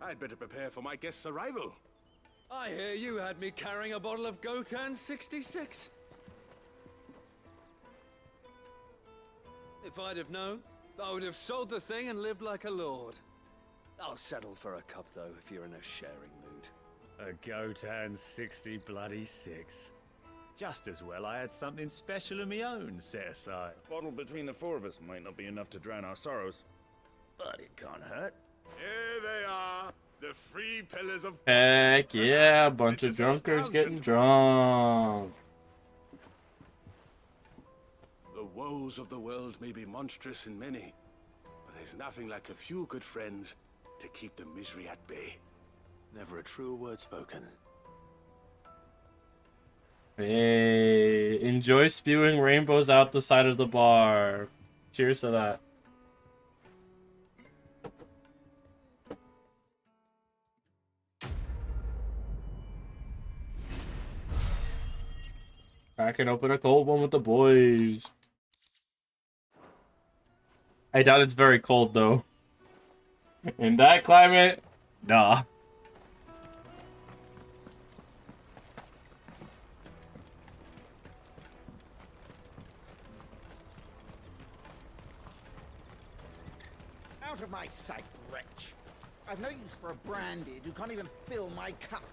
I'd better prepare for my guest's arrival. I hear you had me carrying a bottle of Gotan 66. If I'd have known, I would have sold the thing and lived like a lord. I'll settle for a cup, though, if you're in a sharing mood. A Gotan 60 bloody 6. Just as well I had something special of my own set aside. A bottle between the four of us might not be enough to drown our sorrows, but it can't hurt. Here they are, the three pillars of... Heck yeah, a bunch of drunkards getting drunk. The woes of the world may be monstrous in many, but there's nothing like a few good friends to keep the misery at bay. Never a truer word spoken. Hey, enjoy spewing rainbows out the side of the bar. Cheers to that. I can open a cold one with the boys. I doubt it's very cold though. In that climate, nah. Out of my sight, wretch. I've no use for a branded who can't even fill my cup.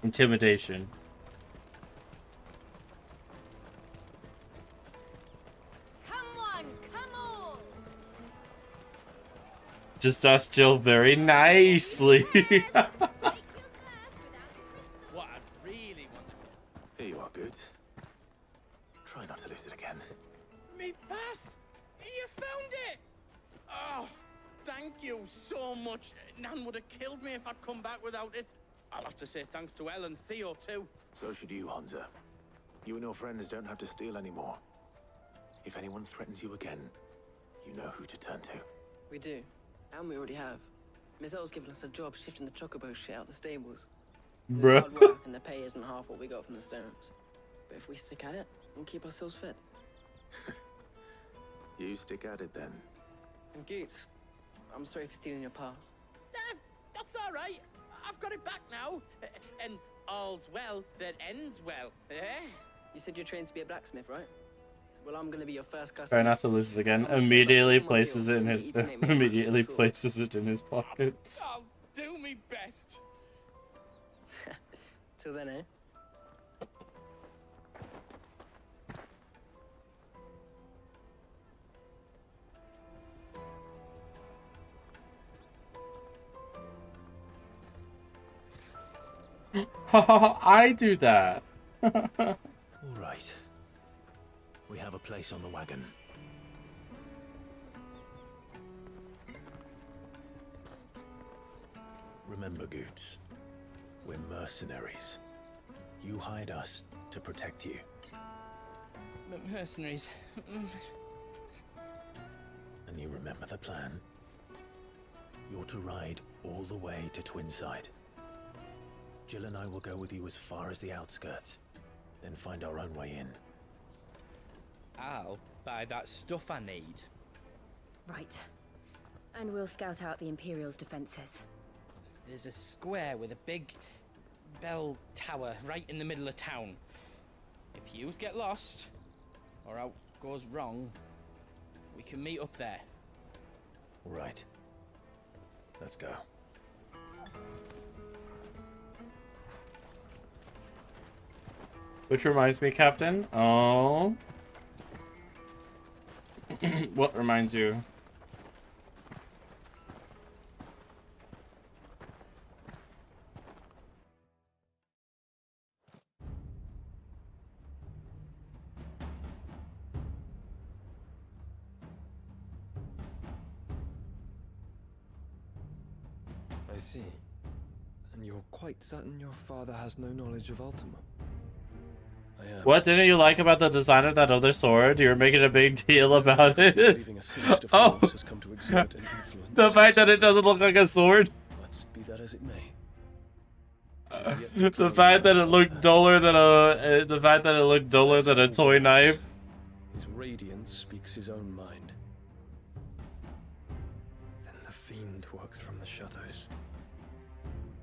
Intimidation. Come on, come on! Just asked Jill very nicely. What I really want. Here you are, good. Try not to lose it again. Me pass! You found it! Oh, thank you so much. Nan would have killed me if I'd come back without it. I'll have to say thanks to Elle and Theo too. So should you, Hansa. You and your friends don't have to steal anymore. If anyone threatens you again, you know who to turn to. We do. And we already have. Miss L's given us a job shifting the chocobo shit out the stables. It's Bruh. hard work and the pay isn't half what we got from the stones. But if we stick at it, we'll keep ourselves fit. You stick at it then. And Goots, I'm sorry for stealing your pass. That's all right. I've got it back now. And all's well that ends well. Eh? You said you're trained to be a blacksmith, right? Well, I'm gonna be your first Try customer. not to lose it again. I'm Immediately sure that places it in will his get you to make me a immediately massive places it in his pocket. I'll do me best. Till then, eh? I do that. All right. We have a place on the wagon. Remember, Goots, we're mercenaries. You hired us to protect you. Mercenaries. And you remember the plan? You're to ride all the way to Twinside. Jill and I will go with you as far as the outskirts, then find our own way in. I'll buy that stuff I need. Right. And we'll scout out the Imperial's defenses. There's a square with a big bell tower right in the middle of town. If you get lost, or out goes wrong, we can meet up there. Right. Let's go. Which reminds me, Captain. Oh. What reminds you? I see. And you're quite certain your father has no knowledge of Ultima? I am. What didn't you like about the design of that other sword? You were making a big deal about it. Oh, the fact that it doesn't look like a sword. But be that as it may. The fact that it looked duller than a toy knife. His radiance speaks his own mind. Then the fiend works from the shadows.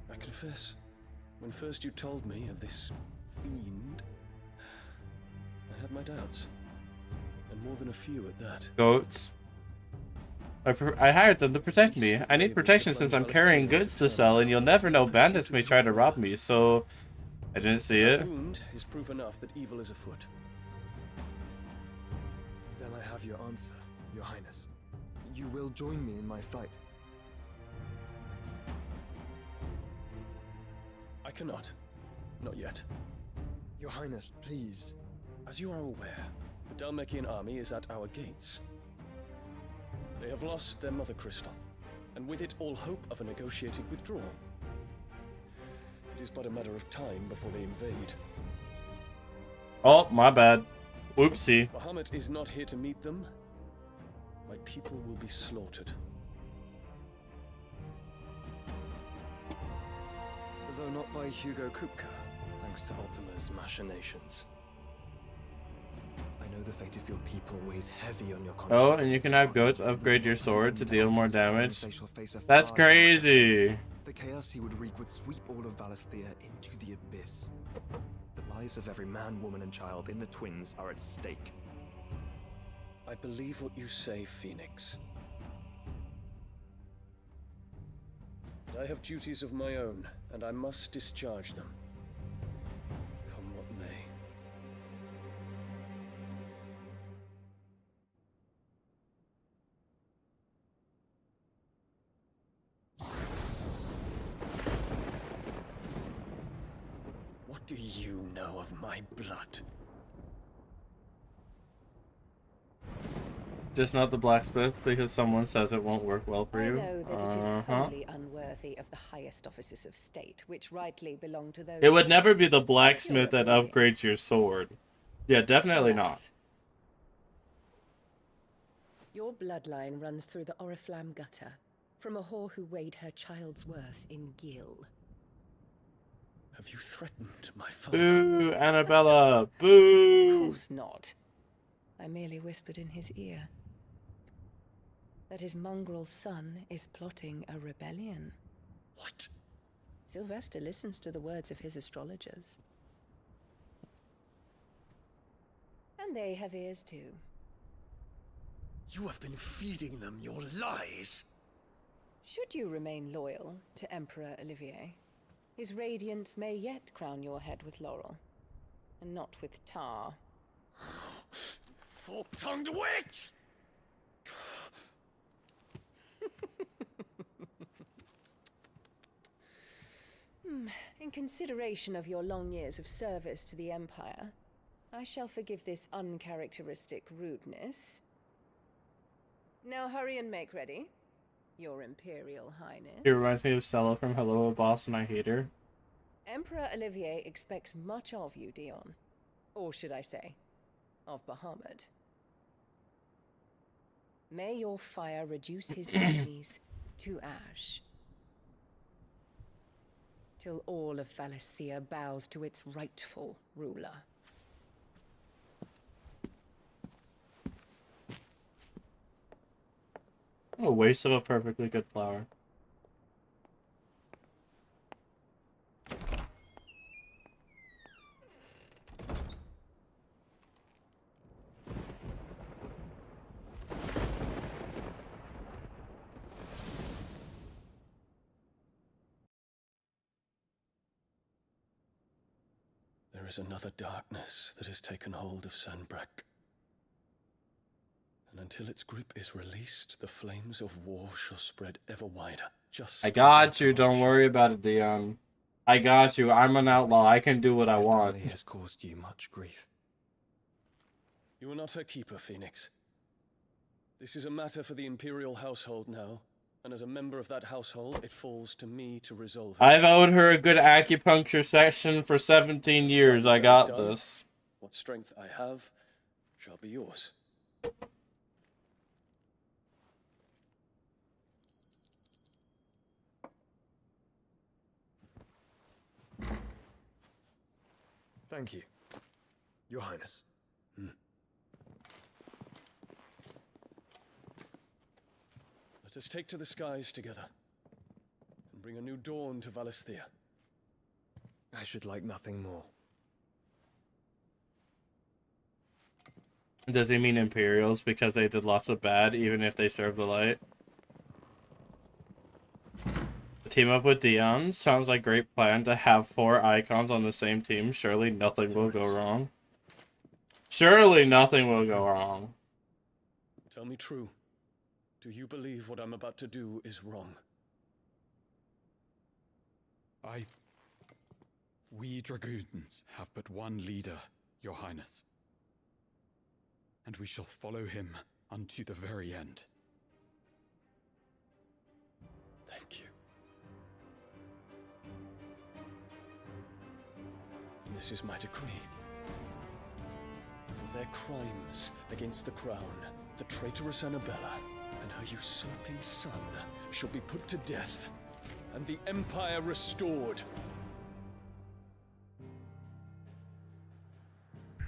I confess, when first you told me of this fiend, I had my doubts. And more than a few at that. Goats. I hired them to protect me. I need protection since I'm carrying goods to sell, and you'll never know bandits may try to rob me, so I didn't see it. That wound is proof enough that evil is afoot. Then I have your answer, Your Highness. You will join me in my fight. I cannot. Not yet. Your Highness, please. As you are aware, the Dalmekian army is at our gates. They have lost their mother crystal, and with it all hope of a negotiated withdrawal. It is but a matter of time before they invade. Oh, my bad. Whoopsie. Bahamut is not here to meet them. My people will be slaughtered. Though not by Hugo Kupka, thanks to Ultima's machinations. I know the fate of your people weighs heavy on your conscience. Oh, and you can have goats upgrade your sword to deal more damage. That's crazy. The chaos he would wreak would sweep all of Valisthea into the abyss. The lives of every man, woman, and child in the Twins are at stake. I believe what you say, Phoenix. But I have duties of my own, and I must discharge them. Come what may. What do you know of my blood? Just not the blacksmith, because someone says it won't work well for you. I know that it is wholly unworthy of the highest offices of state, which rightly belong to those... It would never be the blacksmith that upgrades your sword. Yeah, definitely not. Your bloodline runs through the Oriflamme gutter, from a whore who weighed her child's worth in gill. Have you threatened my father? Boo, Annabella, boo! Of course not. I merely whispered in his ear that his mongrel son is plotting a rebellion. What? Sylvester listens to the words of his astrologers. And they have ears too. You have been feeding them your lies! Should you remain loyal to Emperor Olivier, his radiance may yet crown your head with laurel, and not with tar. Fork-tongued witch! In consideration of your long years of service to the Empire, I shall forgive this uncharacteristic rudeness. Now hurry and make ready, Your Imperial Highness. It reminds me of Stella from Hello, Boss, and I Hate Her. Emperor Olivier expects much of you, Dion. Or should I say, of Bahamut. May your fire reduce his enemies to ash, till all of Valisthea bows to its rightful ruler. waste of a perfectly good flower. There is another darkness that has taken hold of Sanbreque. And until its grip is released, the flames of war shall spread ever wider. Just I got you, don't worry about it, Dion. I got you, I'm an outlaw, I can do what I want. has caused you much grief. You are not her keeper, Phoenix. This is a matter for the Imperial household now, and as a member of that household, it falls to me to resolve it. I've owed her a good acupuncture session for 17 years, I got this. What strength I have shall be yours. Thank you, Your Highness. Let us take to the skies together, and bring a new dawn to Valisthea. I should like nothing more. Does he mean Imperials because they did lots of bad, even if they serve the light? Team up with Dion. Sounds like a great plan to have 4 icons on the same team. Surely nothing will go wrong. Surely nothing will go wrong. Tell me true. Do you believe what I'm about to do is wrong? We dragoons have but one leader, Your Highness. And we shall follow him unto the very end. Thank you. And this is my decree. For their crimes against the crown, the traitorous Annabella and her usurping son shall be put to death, and the Empire restored.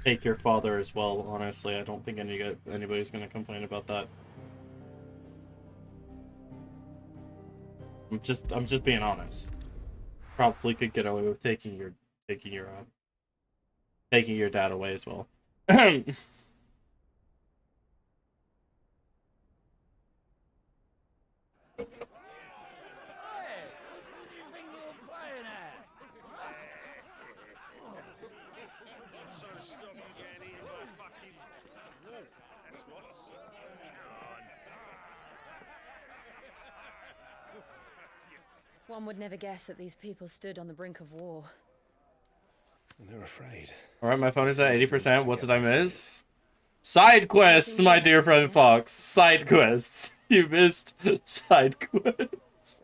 Take your father as well, honestly. I don't think anybody's gonna complain about that. I'm just being honest. Probably could get away with taking your dad away as well. One would never guess that these people stood on the brink of war. And they're afraid. Alright, my phone is at 80%. What did I miss? Side quests, my dear friend Fox. Side quests. You missed side quests.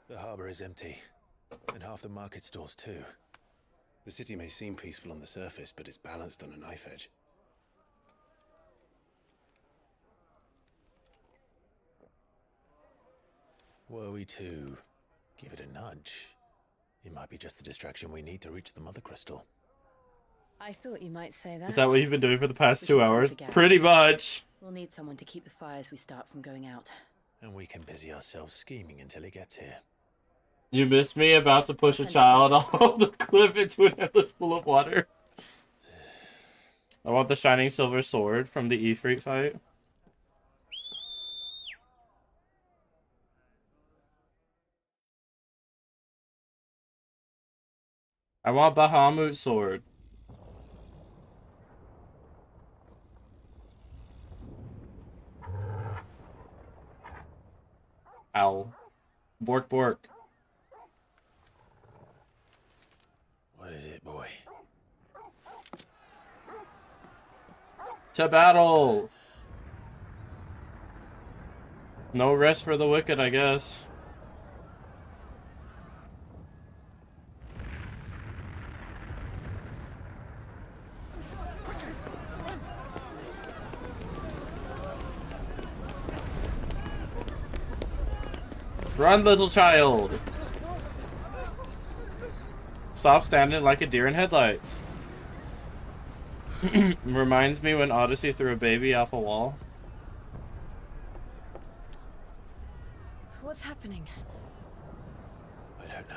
The harbor is empty, and half the market stalls too. The city may seem peaceful on the surface, but it's balanced on a knife edge. Were we to give it a nudge, it might be just the distraction we need to reach the Mother Crystal. I thought you might say that. Is that what you've been doing for the past We 2 should hours? together. Pretty much. We'll need someone to keep the fires we start from going out. And we can busy ourselves scheming until it gets here. You missed me about to push a child off the cliff into an endless pool of water. I want the shining silver sword from the Ifrit fight. I want Bahamut's sword. Ow. Bork bork. What is it, boy? To battle! No rest for the wicked, I guess. Run, little child! Stop standing like a deer in headlights. Reminds me when Odyssey threw a baby off a wall. What's happening? I don't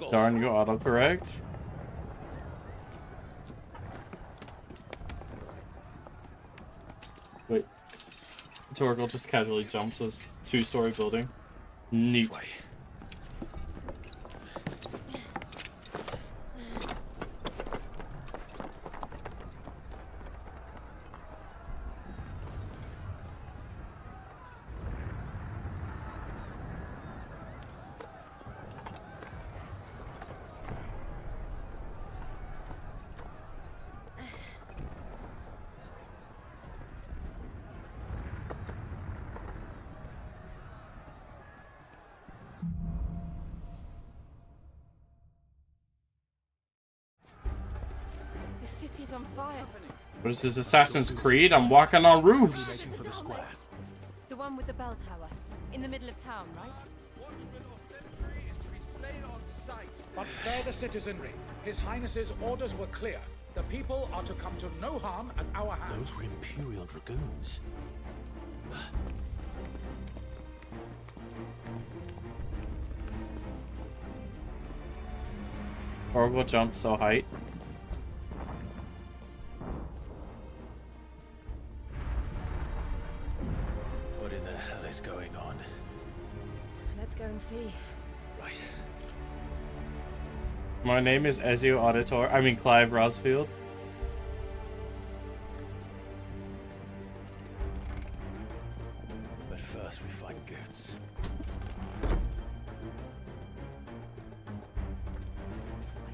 know. Darn, you autocorrect. Wait. Torgal just casually jumps this 2-story building. Neat. The city's on fire. What is this, Assassin's Creed? I'm walking on roofs. The one with the bell tower, in the middle of town, right? But spare the citizenry. His Highness's orders were clear. The people are to come to no harm at our hands. Those were Imperial Dragoons. Torgal jump so height. What in the hell is going on? Let's go and see. Right. My name is Ezio Auditor. I mean Clive Rosfield. But first we find Goots. I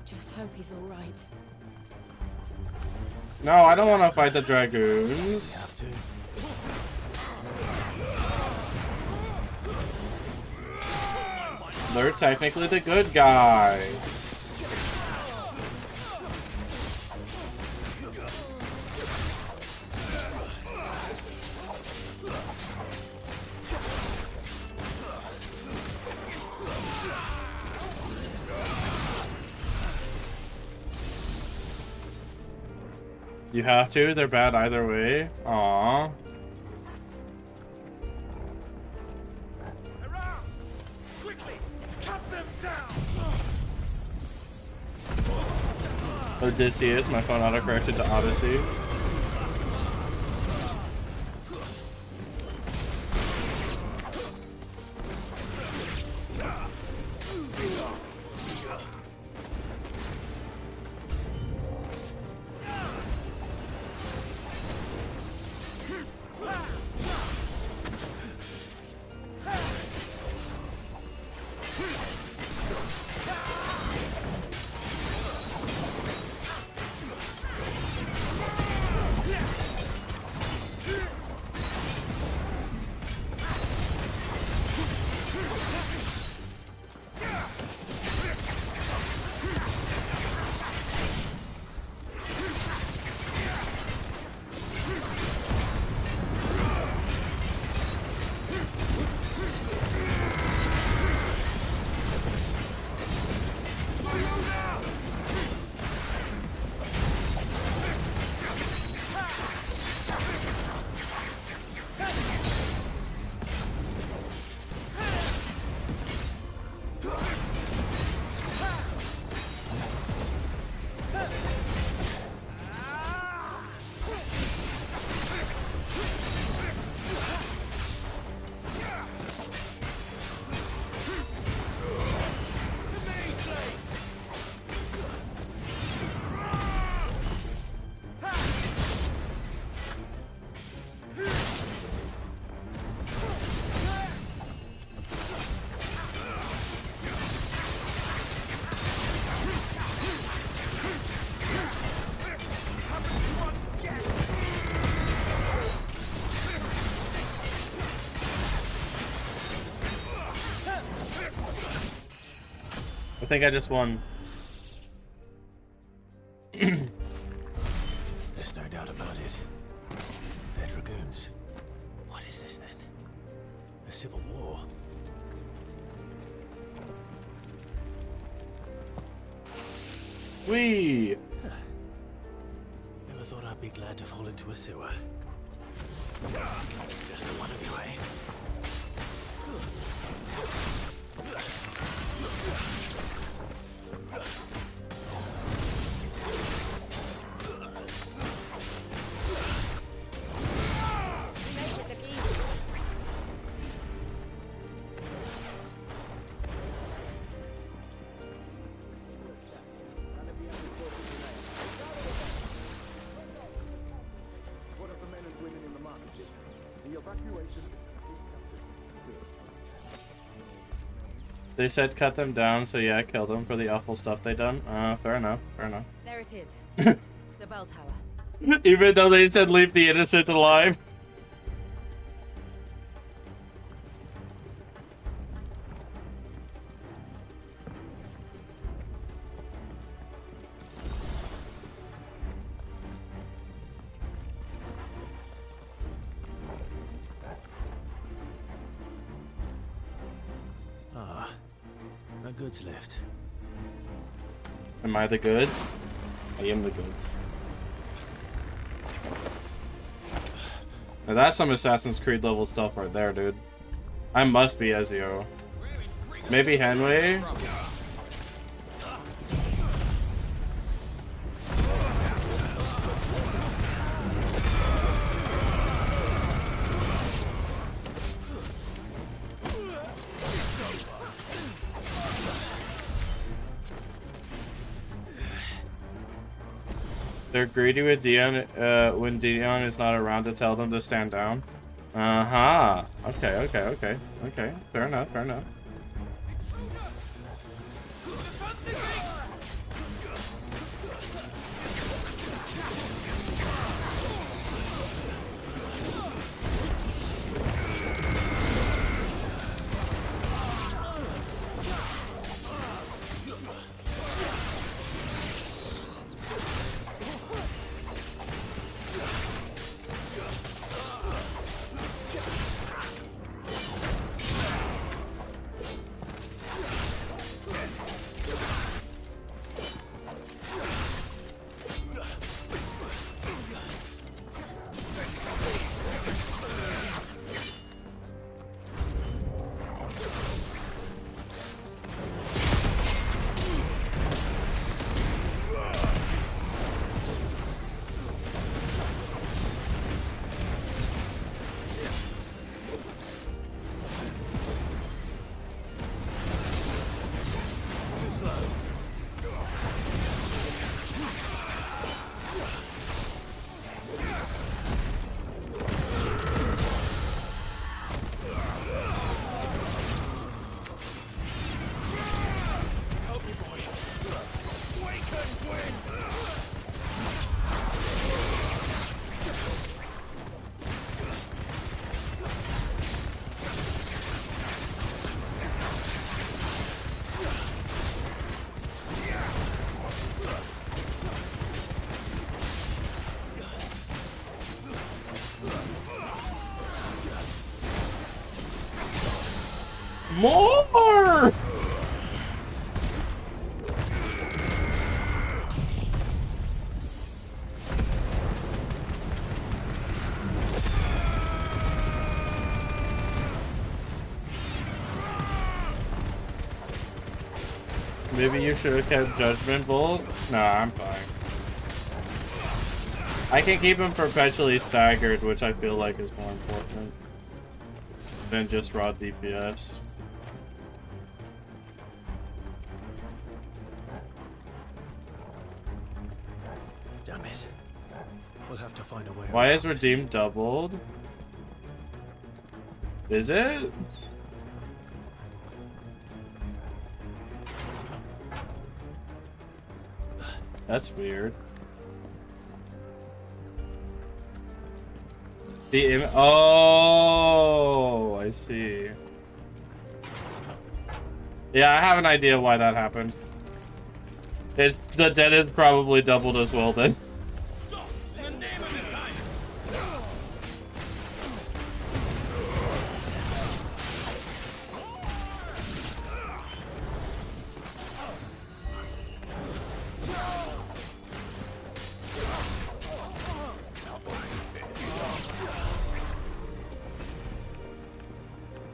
just hope he's all right. No, I don't want to fight the dragoons. They're technically the good guys. You have to? They're bad either way? Aww. Odysseus, my phone autocorrected to Odyssey. I think I just won. There's no doubt about it. They're dragoons. What is this then? A civil war? Whee! Never thought I'd be glad to fall into a sewer. Just the one of you, eh? What of the men and women in the market? The evacuation. They said cut them down, so yeah, kill them for the awful stuff they done. Fair enough, fair enough. There it is. The bell tower. Even though they said leave the innocent alive. Ah, no goods left. Am I the goods? I am the goods. Now that's some Assassin's Creed level stuff right there, dude. I must be Ezio. Maybe Henway? They're greedy with Dion when Dion is not around to tell them to stand down. Uh-huh. Okay. Fair enough, fair enough. More! Maybe you should have kept Judgment Bolt? Nah, I'm fine. I can keep him perpetually staggered, which I feel like is more important than just raw DPS. Damn it. We'll have to find a way. Why is redeem doubled? Is it? That's weird. Oh, I see. Yeah, I have an idea why that happened. The dead is probably doubled as well then.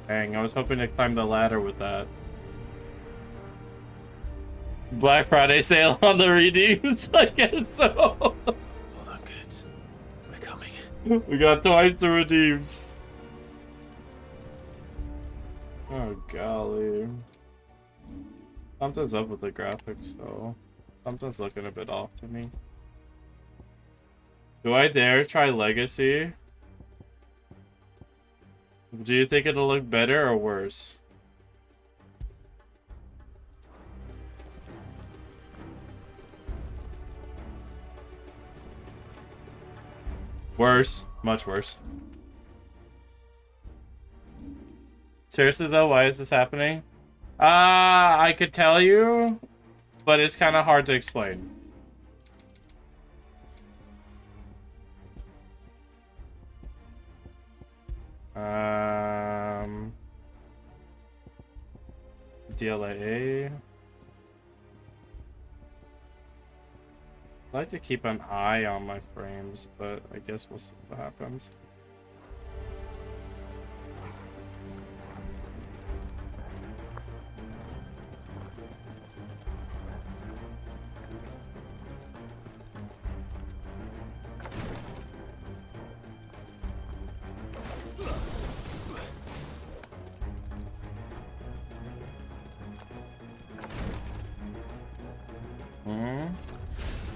Dang, I was hoping to climb the ladder with that. Black Friday sale on the redeems, I guess so. Hold on, kids. We're coming. We got twice the redeems. Oh, golly. Something's up with the graphics, though. Something's looking a bit off to me. Do I dare try Legacy? Do you think it'll look better or worse? Worse. Much worse. Seriously though, why is this happening? I could tell you, but it's kind of hard to explain. DLA. I like to keep an eye on my frames, but I guess we'll see what happens.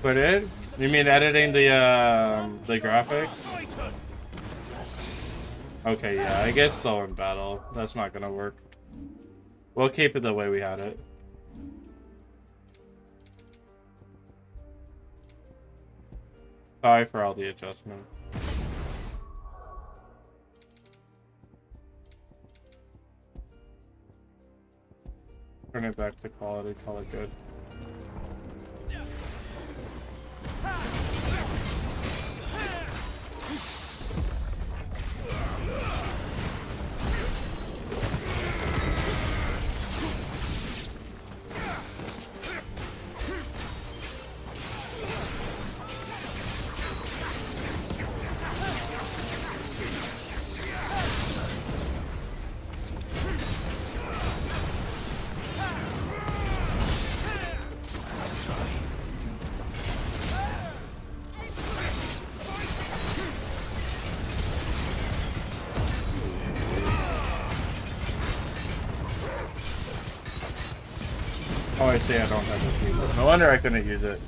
Put it? You mean editing the graphics? Okay, yeah, I guess slow in battle. That's not gonna work. We'll keep it the way we had it. Sorry for all the adjustment. Turn it back to quality, call it good. Oh, I see, I don't have this keyboard. No wonder I couldn't use it.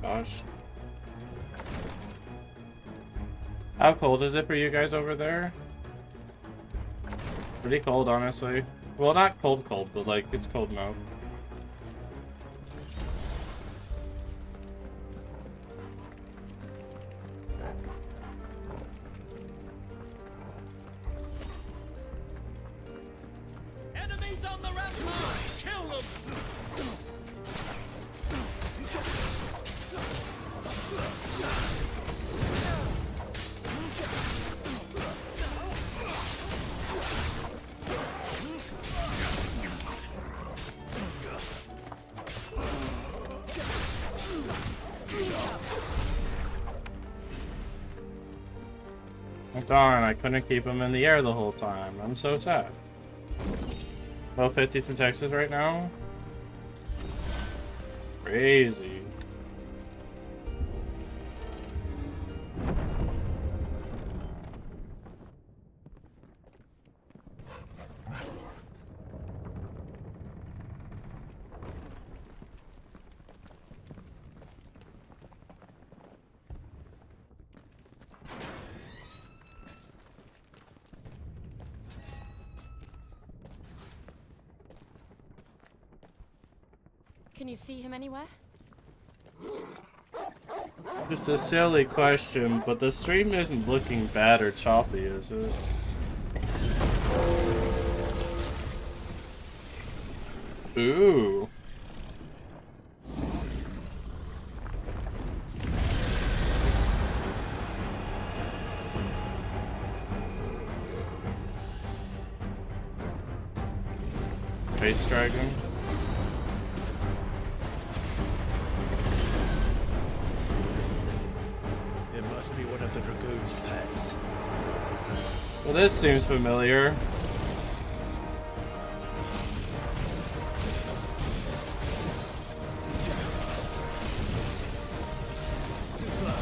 Gosh. How cold is it for you guys over there? Pretty cold, honestly. Well, not cold, but like, it's cold enough. Enemies on the rampart! Kill them! Oh, darn, I couldn't keep him in the air the whole time. I'm so sad. Low 50s in Texas right now? Crazy. Can you see him anywhere? Just a silly question, but the stream isn't looking bad or choppy, is it? Ooh. Face dragon. It must be one of the Dragoon's pets. Well, this seems familiar. Too slow.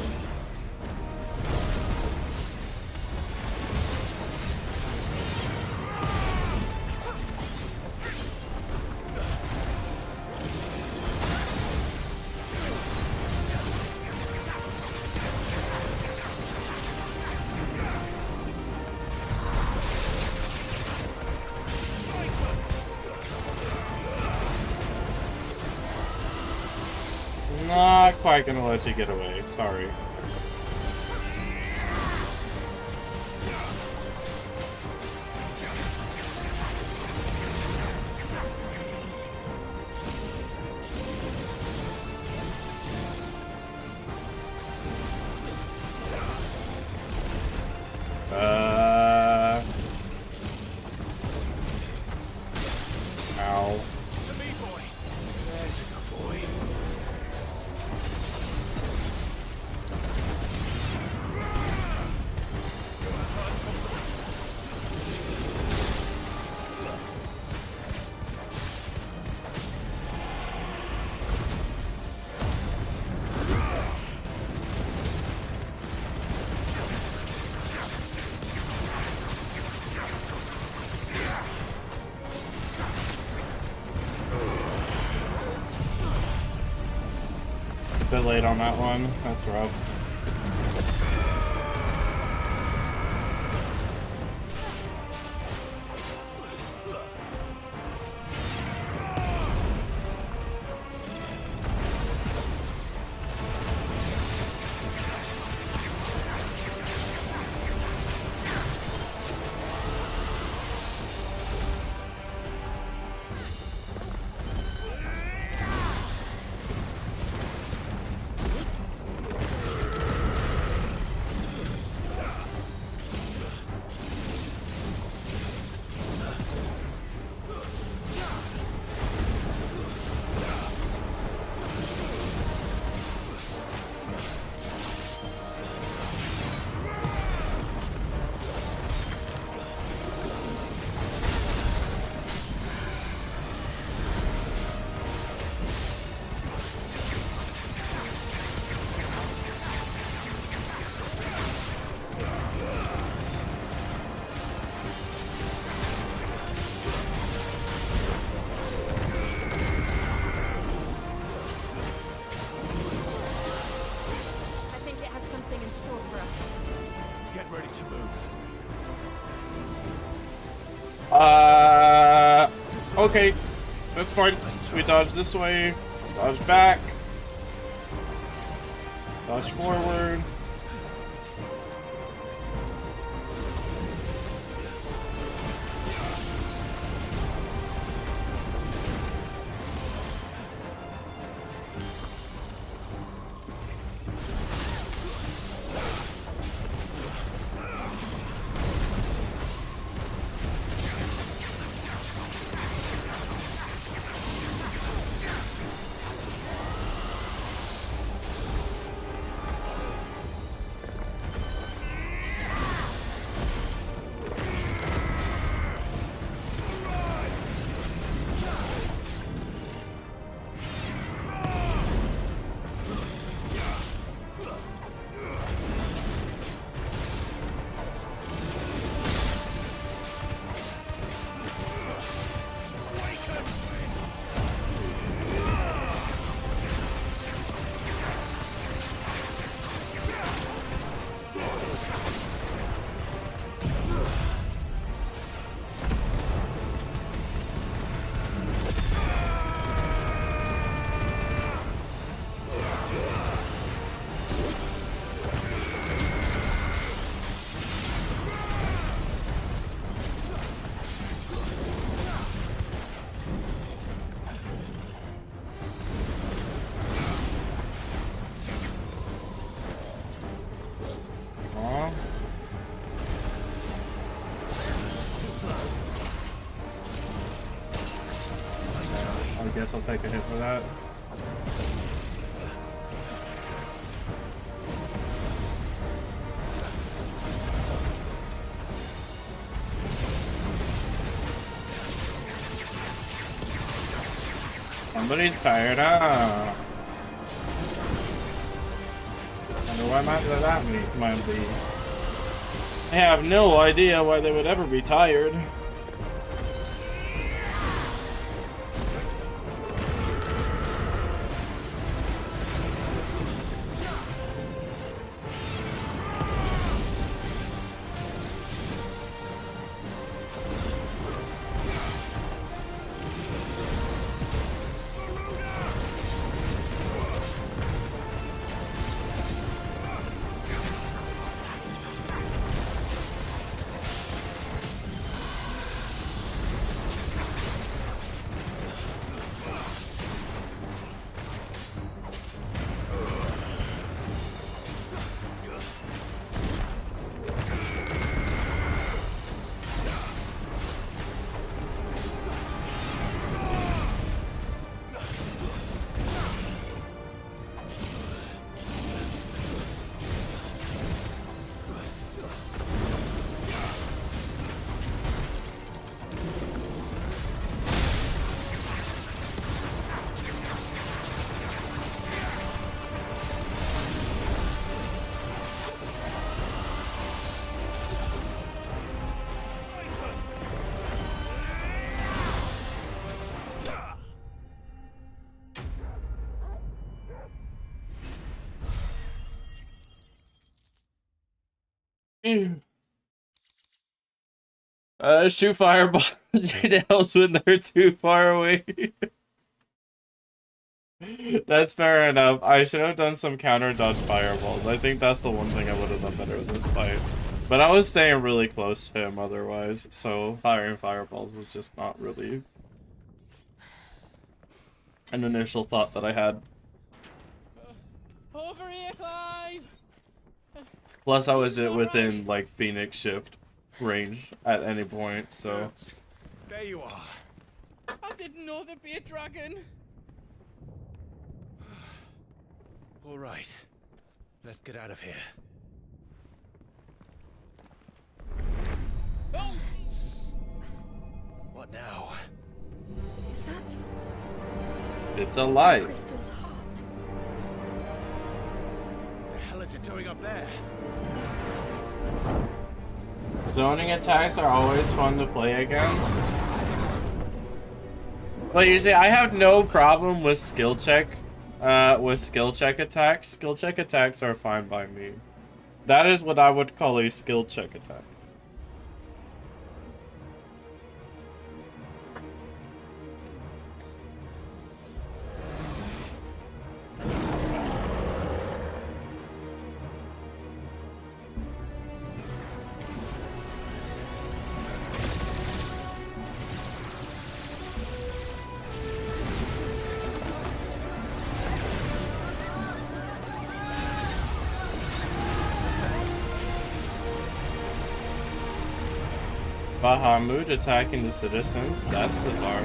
Not quite gonna let you get away, sorry. Ow. There's a good boy. Bit late on that one. That's rough. I think it has something in store for us. Get ready to move. Okay. That's fine. We dodge this way, dodge back, dodge forward. guess I'll take a hit for that. Somebody's fired up. Wonder why that might be. I have no idea why they would ever be tired. Shoot fireballs. It helps when they're too far away. That's fair enough. I should have done some counter dodge fireballs. I think that's the one thing I would have done better in this fight. But I was staying really close to him otherwise, so firing fireballs was just not really an initial thought that I had. Over here, Clive! Plus, I was within, like, Phoenix Shift range at any point, so... There you are. I didn't know there'd be a dragon. All right. Let's get out of here. Oh! What now? Is that It's a light. Crystal's heart? What the hell is it doing up there? Zoning attacks are always fun to play against. Well, you see, I have no problem with skill check attacks. Skill check attacks are fine by me. That is what I would call a skill check attack. Bahamut attacking the citizens? That's bizarre.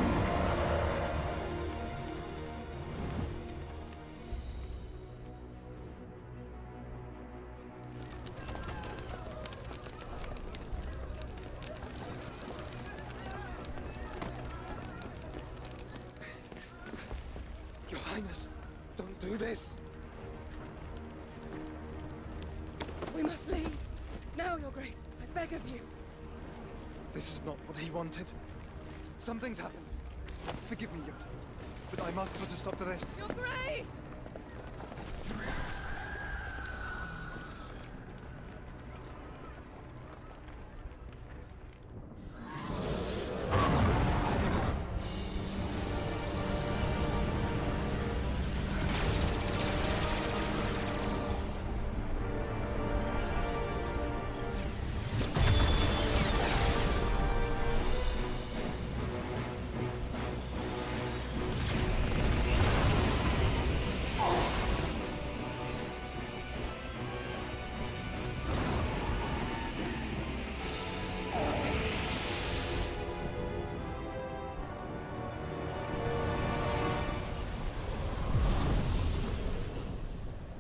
Your Highness, don't do this. We must leave. Now, Your Grace, I beg of you. This is not what he wanted. Something's happened. Forgive me, Yoda, but I must put a stop to this. Your Grace!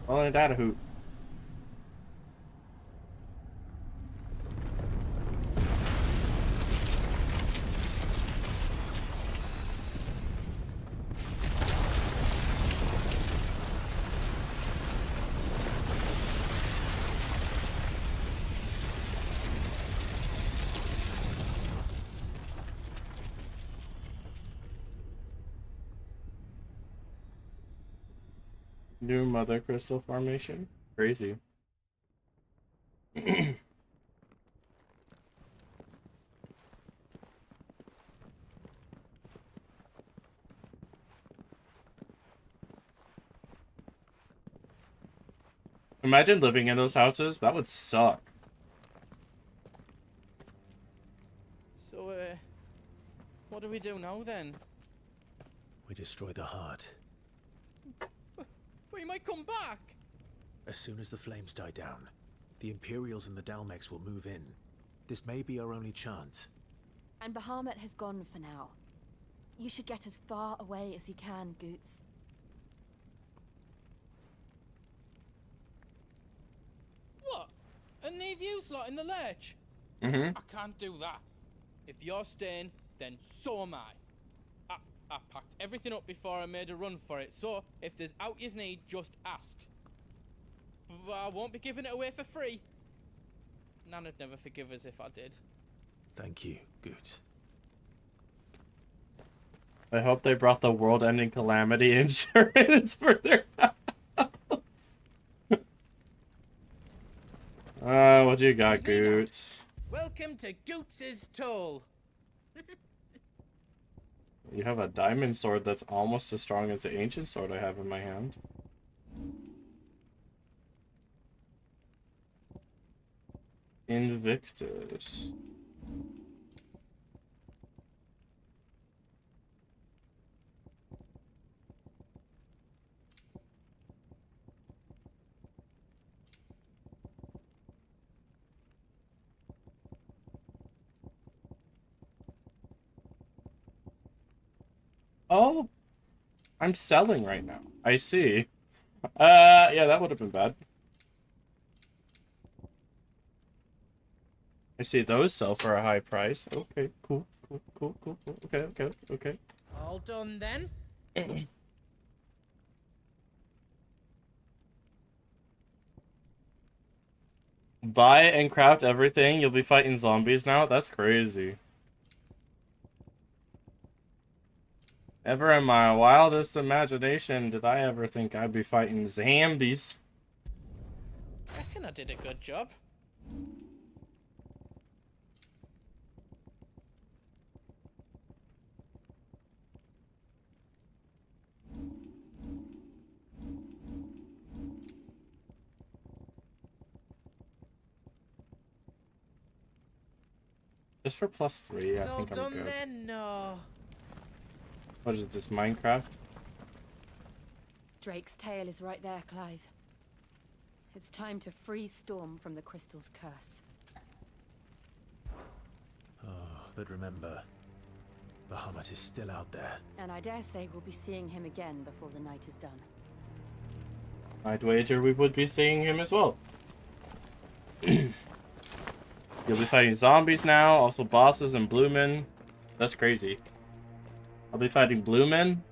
Well, ain't that a hoot? New mother crystal formation? Crazy. Imagine living in those houses. That would suck. So, what do we do now then? We destroy the heart. We might come back. As soon as the flames die down, the Imperials and the Dalmex will move in. This may be our only chance. And Bahamut has gone for now. You should get as far away as you can, Goots. What? And leave you slot in the lurch? Mm-hmm. I can't do that. If you're staying, then so am I. I packed everything up before I made a run for it, so if there's out you need, just ask. But I won't be giving it away for free. Nana'd never forgive us if I did. Thank you, Goots. I hope they brought the world-ending calamity insurance for their house. What do you got, Goots? Welcome to Goots's Toll. You have a diamond sword that's almost as strong as the ancient sword I have in my hand. Invictus. Oh, I'm selling right now. I see. Yeah, that would have been bad. I see those sell for a high price. Okay, cool. Okay. All done then? Buy and craft everything. You'll be fighting zombies now? That's crazy. Never in my wildest imagination did I ever think I'd be fighting zombies. I reckon I did a good job. Just for +3, I think I'm good. Then, no. What is this, Minecraft? Drake's tail is right there, Clive. It's time to free Storm from the crystal's curse. Oh, but remember, Bahamut is still out there. And I dare say we'll be seeing him again before the night is done. I'd wager we would be seeing him as well. You'll be fighting zombies now, also bosses and blue men. That's crazy. I'll be fighting blue men?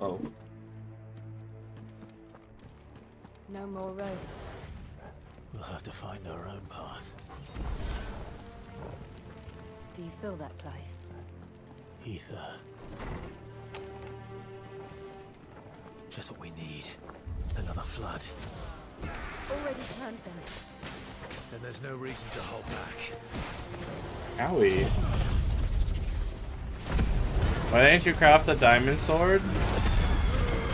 Oh. No more roads. We'll have to find our own path. Do you feel that, Clive? Ether. Just what we need. Another flood. Already turned them. Then there's no reason to hold back. Owie. Why didn't you craft the diamond sword?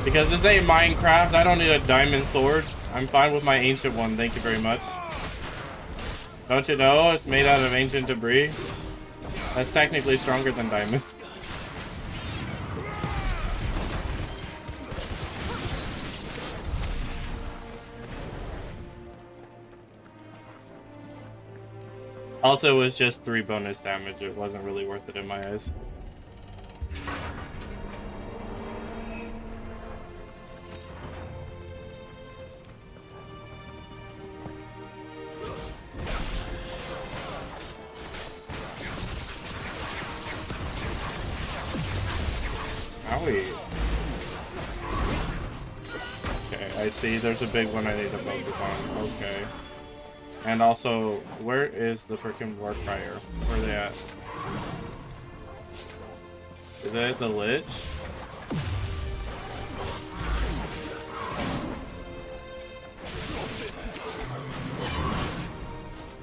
Because this ain't Minecraft, I don't need a diamond sword. I'm fine with my ancient one, thank you very much. Don't you know, it's made out of ancient debris. That's technically stronger than diamond. Also, it was just 3 bonus damage. It wasn't really worth it in my eyes. Sweet. Okay, I see there's a big one I need to focus on. Okay. And also, where is the freaking war crier? Where are they at? Is that the Lich?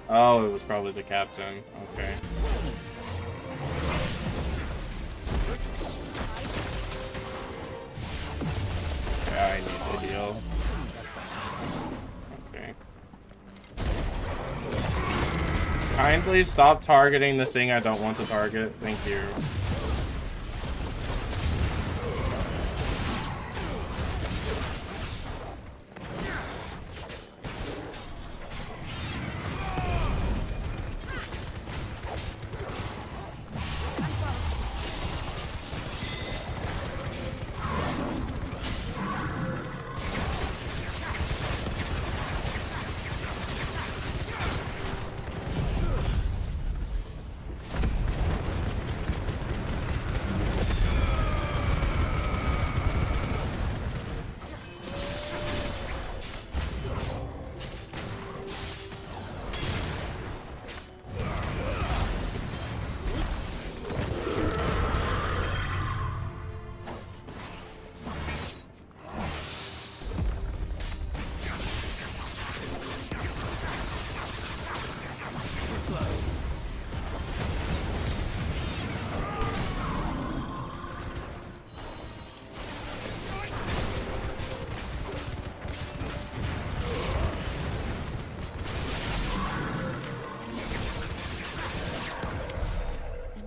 Oh, it was probably the captain. Okay. Yeah, I need to heal. Okay. Kindly stop targeting the thing I don't want to target. Thank you.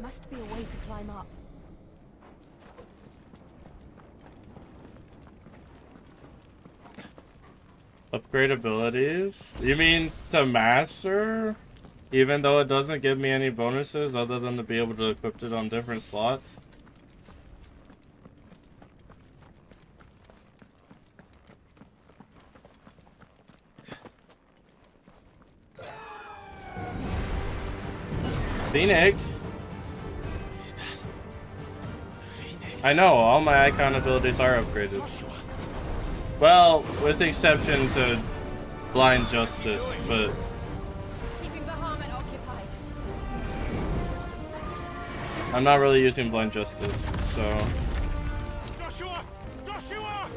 Must be a way to climb up. Upgrade abilities? You mean to master? Even though it doesn't give me any bonuses other than to be able to equip it on different slots? Phoenix? I know, all my icon abilities are upgraded. Well, with the exception to Blind Justice, but... Keeping the Bahamut occupied. I'm not really using Blind Justice, so... Joshua! Joshua!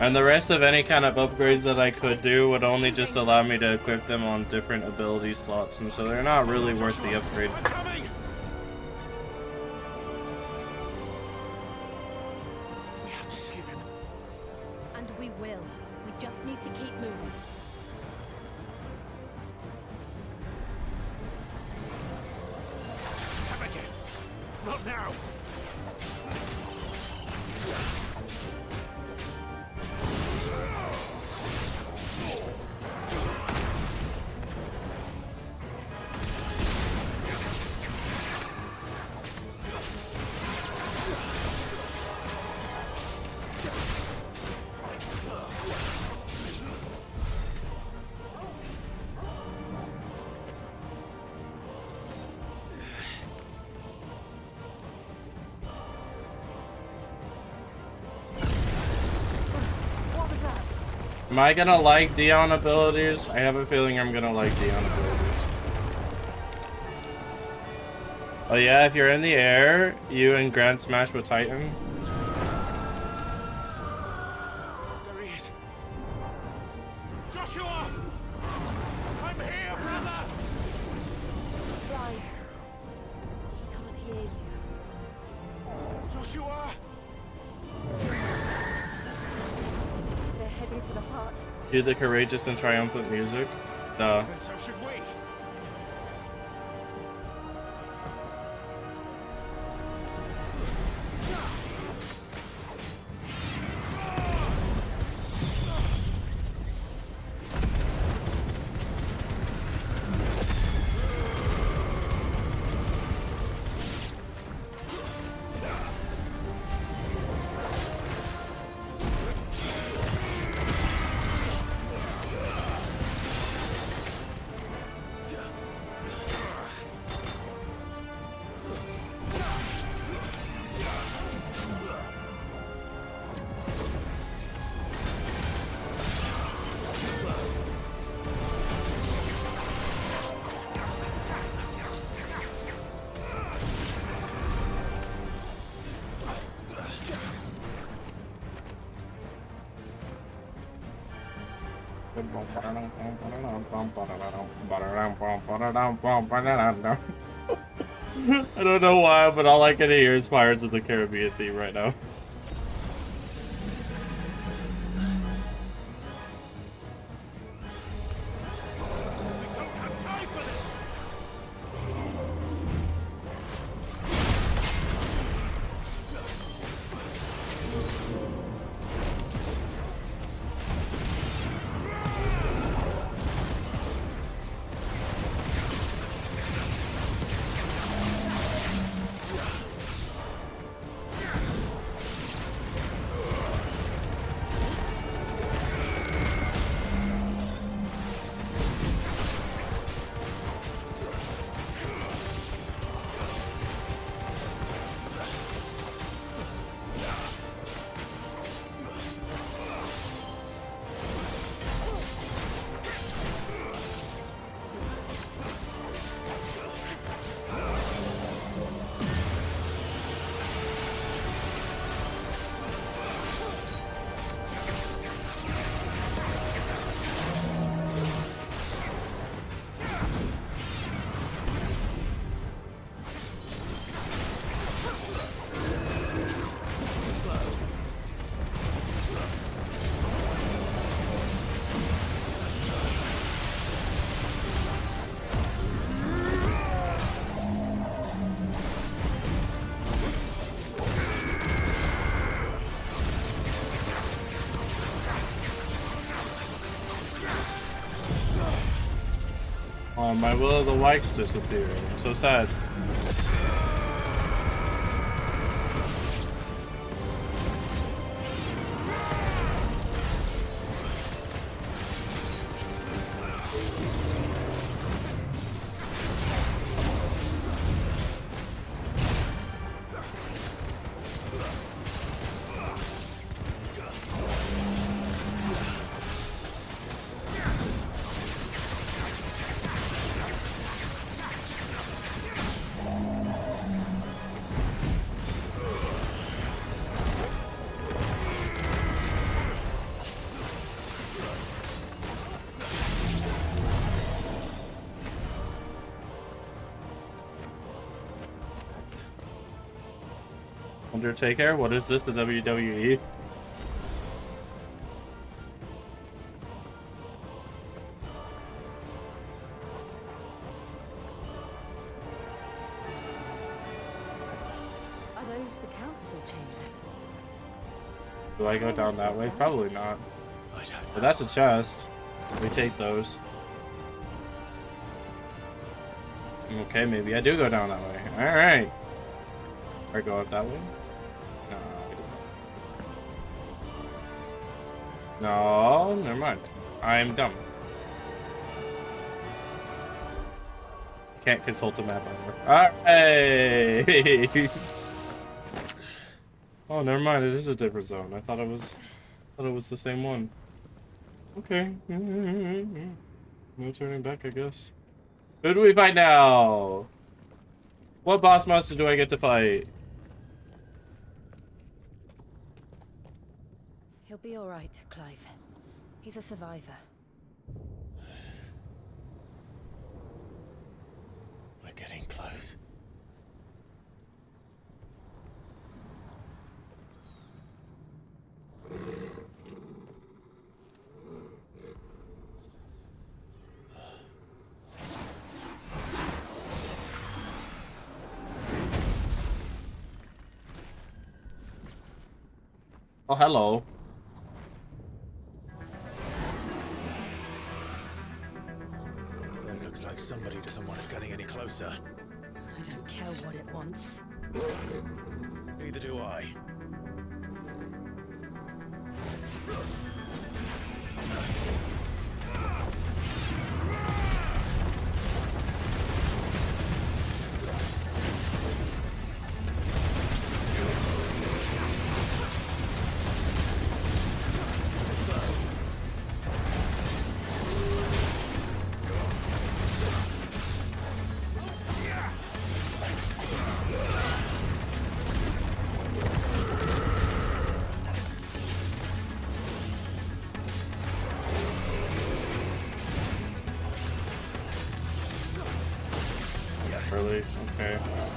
And the rest of any kind of upgrades that I could do would only just allow me to equip them on different ability slots, and so they're not really worth the upgrade. We have to save him. And we will. We just need to keep moving. Come again. Not now. Am I gonna like Dion abilities? I have a feeling I'm gonna like Dion abilities. Oh yeah, if you're in the air, you and Grand Smash with Titan. There he is. Joshua! I'm here, brother! Clive. He can't hear you. Joshua! They're heading for the heart. Do the courageous and triumphant music. Duh. And so should we. I don't know why, but all I can hear is Pirates of the Caribbean theme right now. Oh, my Will of the Wisps disappeared. I'm so sad. Undertaker, what is this, the WWE? Are those the council chambers? Do I go down that way? Probably not. But that's a chest. We take those. Okay, maybe I do go down that way. Alright. Or go up that way? No, never mind. I'm dumb. Can't consult a map anymore. Alright! Oh, never mind. It is a different zone. I thought it was the same one. Okay. No turning back, I guess. Who do we fight now? What boss monster do I get to fight? He'll be all right, Clive. He's a survivor. We're getting close. Oh, hello. It looks like somebody doesn't want us getting any closer. I don't care what it wants. Neither do I. Okay.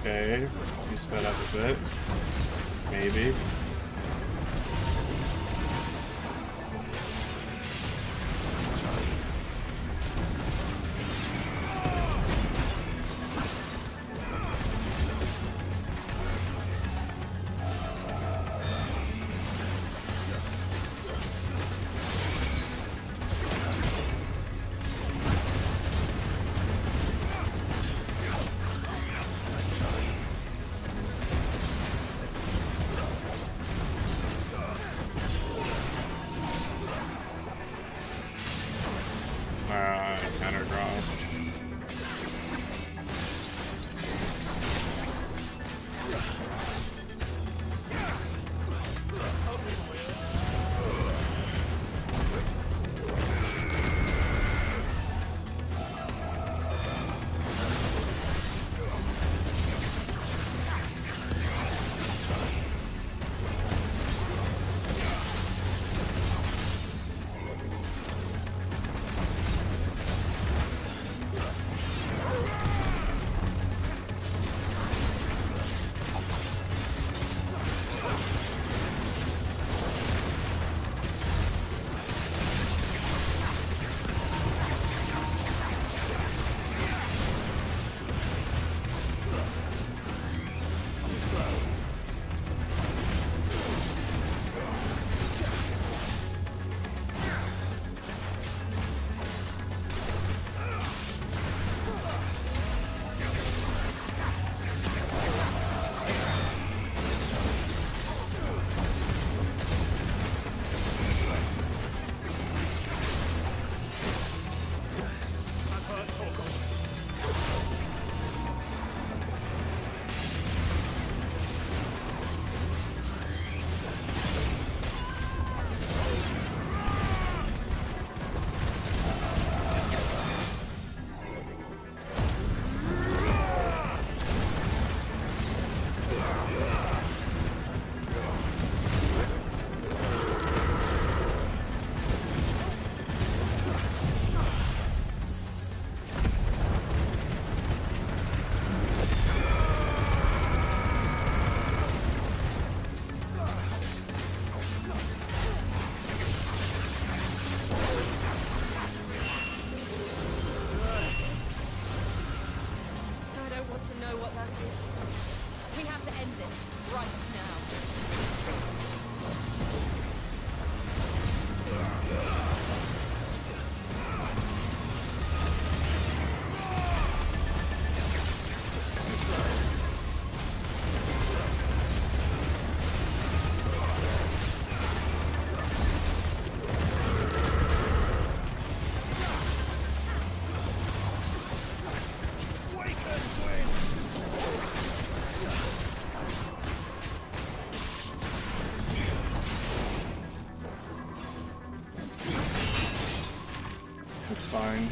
Okay, you sped up a bit. Maybe. Counter draw. It's fine.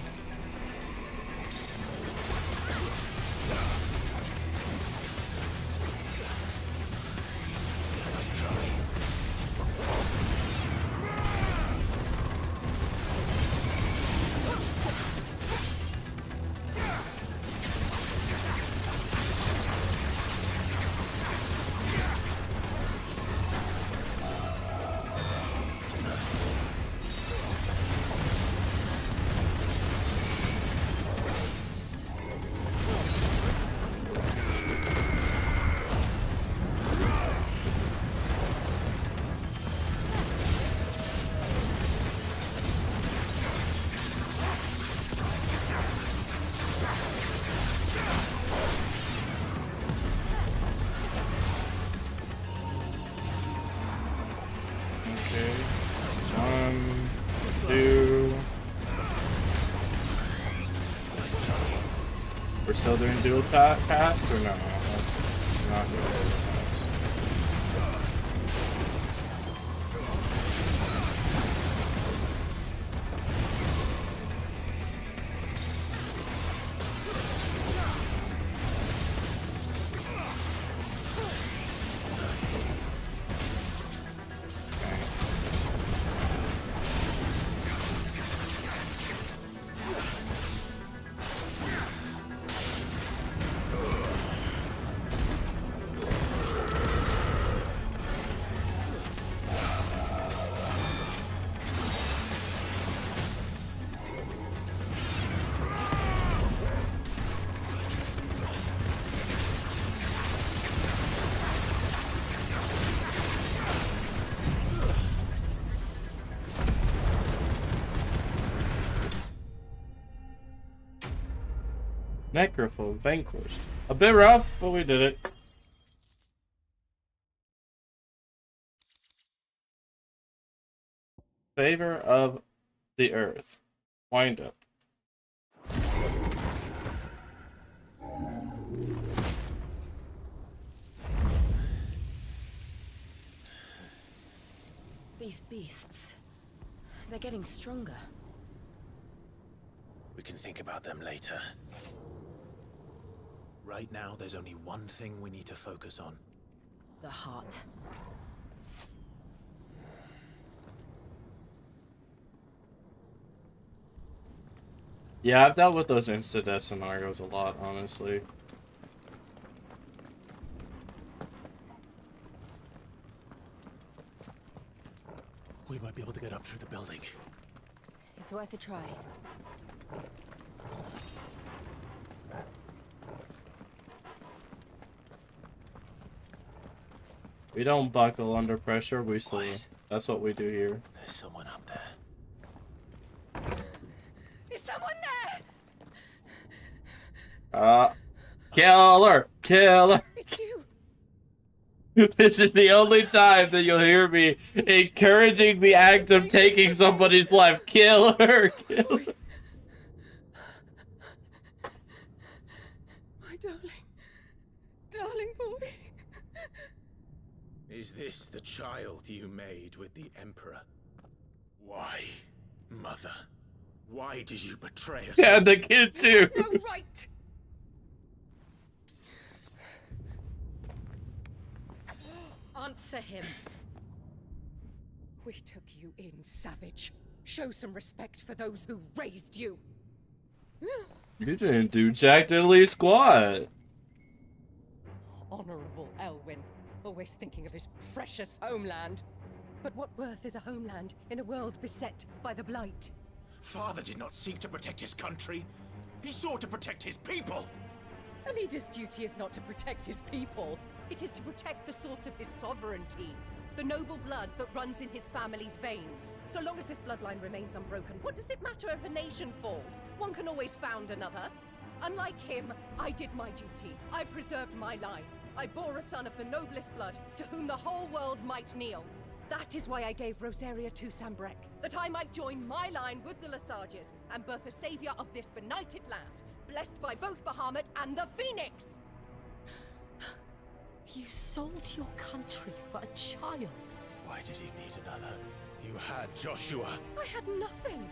1, 2. We're still doing dual pass or no? We're not doing dual pass. Necrophone vanquished. A bit rough, but we did it. Favor of the Earth. Wind up. These beasts, they're getting stronger. We can think about them later. Right now, there's only one thing we need to focus on. The heart. Yeah, I've dealt with those insta-death scenarios a lot, honestly. We might be able to get up through the building. It's worth a try. We don't buckle under pressure, we sleep. That's what we do here. There's someone up there. Is someone there? Killer! Killer! It's you! This is the only time that you'll hear me encouraging the act of taking somebody's life. Kill her! Kill her! My darling. Darling boy. Is this the child you made with the Emperor? Why, Mother? Why did you betray us? Yeah, the kid too! No right! Answer him. We took you in, savage. Show some respect for those who raised you. You didn't do jack diddly squat. Honorable Elwyn, always thinking of his precious homeland. But what worth is a homeland in a world beset by the Blight? Father did not seek to protect his country. He sought to protect his people. A leader's duty is not to protect his people. It is to protect the source of his sovereignty. The noble blood that runs in his family's veins. So long as this bloodline remains unbroken, what does it matter if a nation falls? One can always found another. Unlike him, I did my duty. I preserved my line. I bore a son of the noblest blood, to whom the whole world might kneel. That is why I gave Rosaria to Sambrek, that I might join my line with the Lesages and birth a savior of this benighted land, blessed by both Bahamut and the Phoenix! You sold your country for a child. Why did he need another? You had Joshua. I had nothing.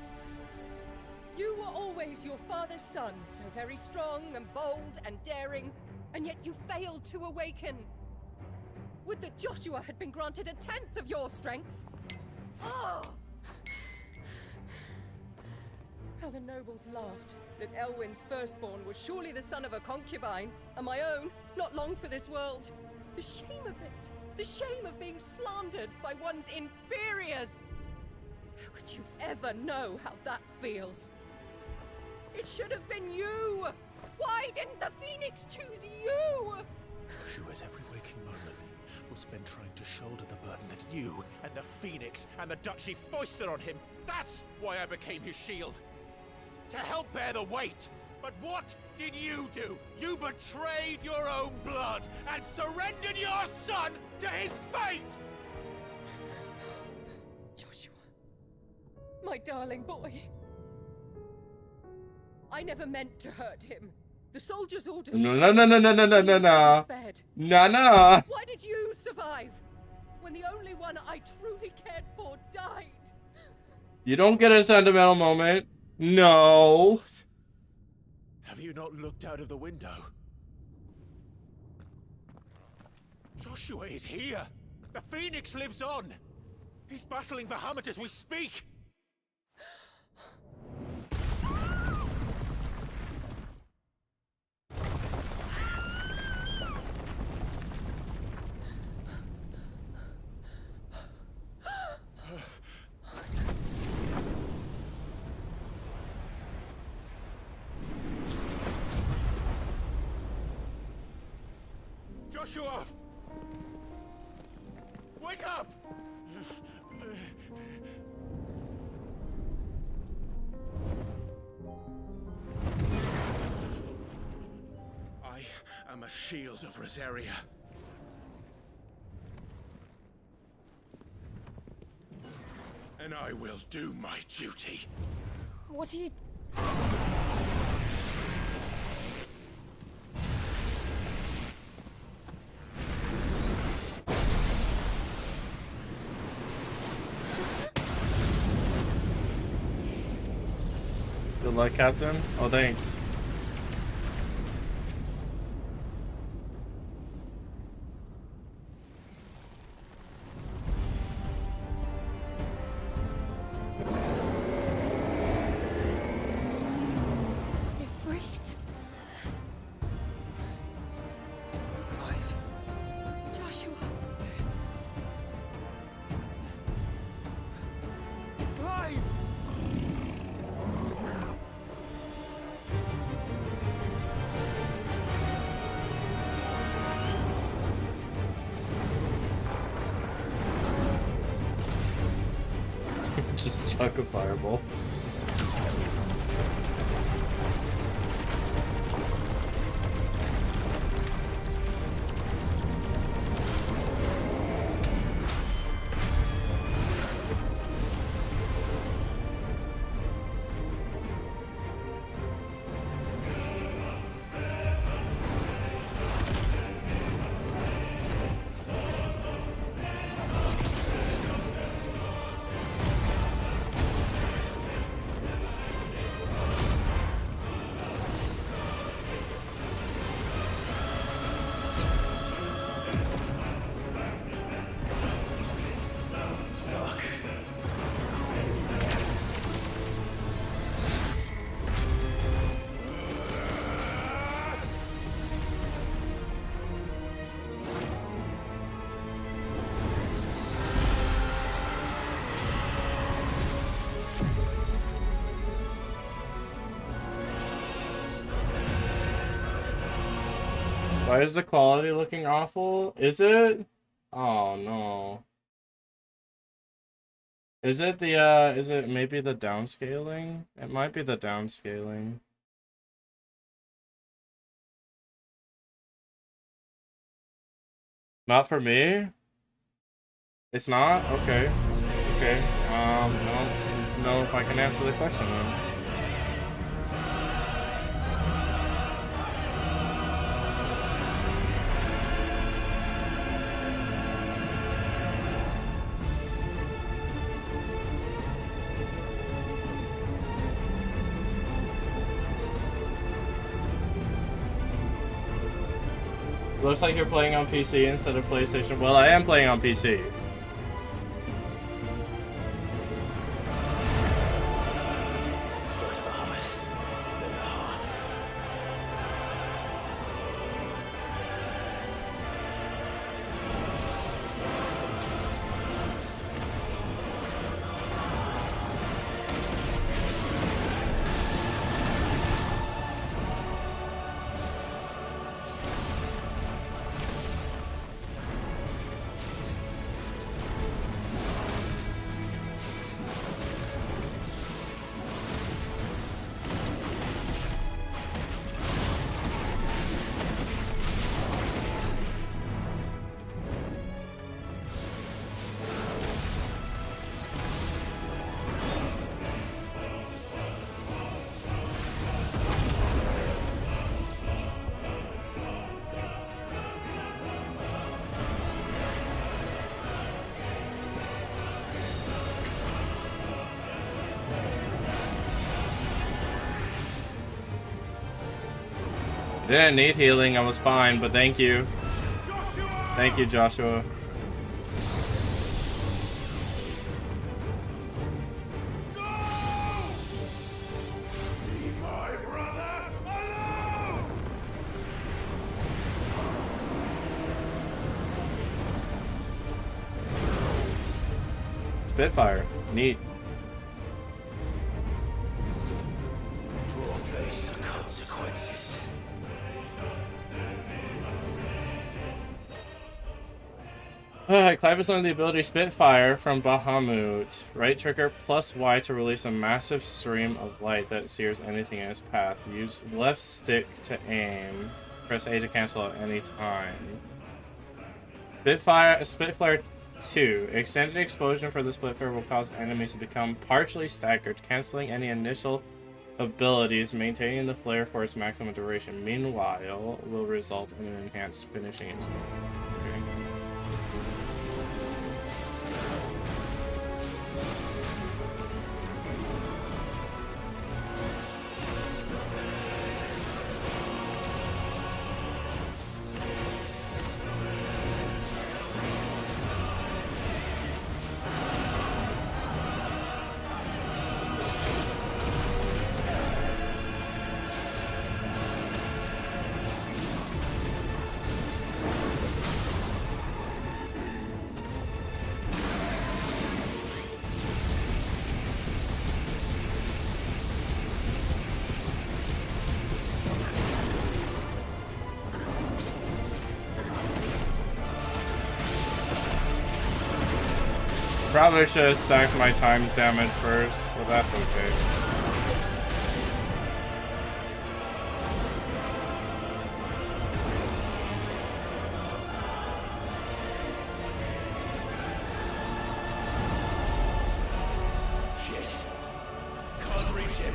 You were always your father's son, so very strong and bold and daring, and yet you failed to awaken. Would that Joshua had been granted 1/10 of your strength? Oh! How the nobles laughed that Elwyn's firstborn was surely the son of a concubine, and my own, not long for this world. The shame of it! The shame of being slandered by one's inferiors! How could you ever know how that feels? It should have been you! Why didn't the Phoenix choose you? Joshua's every waking moment was spent trying to shoulder the burden that you and the Phoenix and the Duchy foisted on him. That's why I became his shield. To help bear the weight. But what did you do? You betrayed your own blood and surrendered your son to his fate! Joshua, My darling boy. I never meant to hurt him. The soldiers' orders. No. No. Why did you survive? When the only one I truly cared for died. You don't get a sentimental moment. No. Have you not looked out of the window? Joshua is here! The Phoenix lives on! He's battling Bahamut as we speak! Joshua! Wake up! I am a shield of Rosaria. And I will do my duty. What are you... Good luck, Captain. Oh, thanks. You're freed. Joshua. Clive! Just chuck a fireball. Why is the quality looking awful? Is it? Oh no. Is it the is it maybe the downscaling? It might be the downscaling. Not for me? It's not? Okay. Okay. I don't know if I can answer the question then. Looks like you're playing on PC instead of PlayStation. Well, I am playing on PC. First Bahamut, then the heart. Didn't need healing, I was fine, but thank you. Thank you, Joshua. Spitfire, neat. We'll face the consequences. Clive is learned the ability Spitfire from Bahamut. Right trigger plus Y to release a massive stream of light that sears anything in its path. Use left stick to aim. Press A to cancel at any time. Spitfire 2. Extended explosion for the Spitfire will cause enemies to become partially staggered, canceling any initial abilities, maintaining the flare for its maximum duration. Meanwhile, will result in an enhanced finishing explosion. Okay. Probably should have stacked my times damage first, but that's okay. Shit. Can't reach him.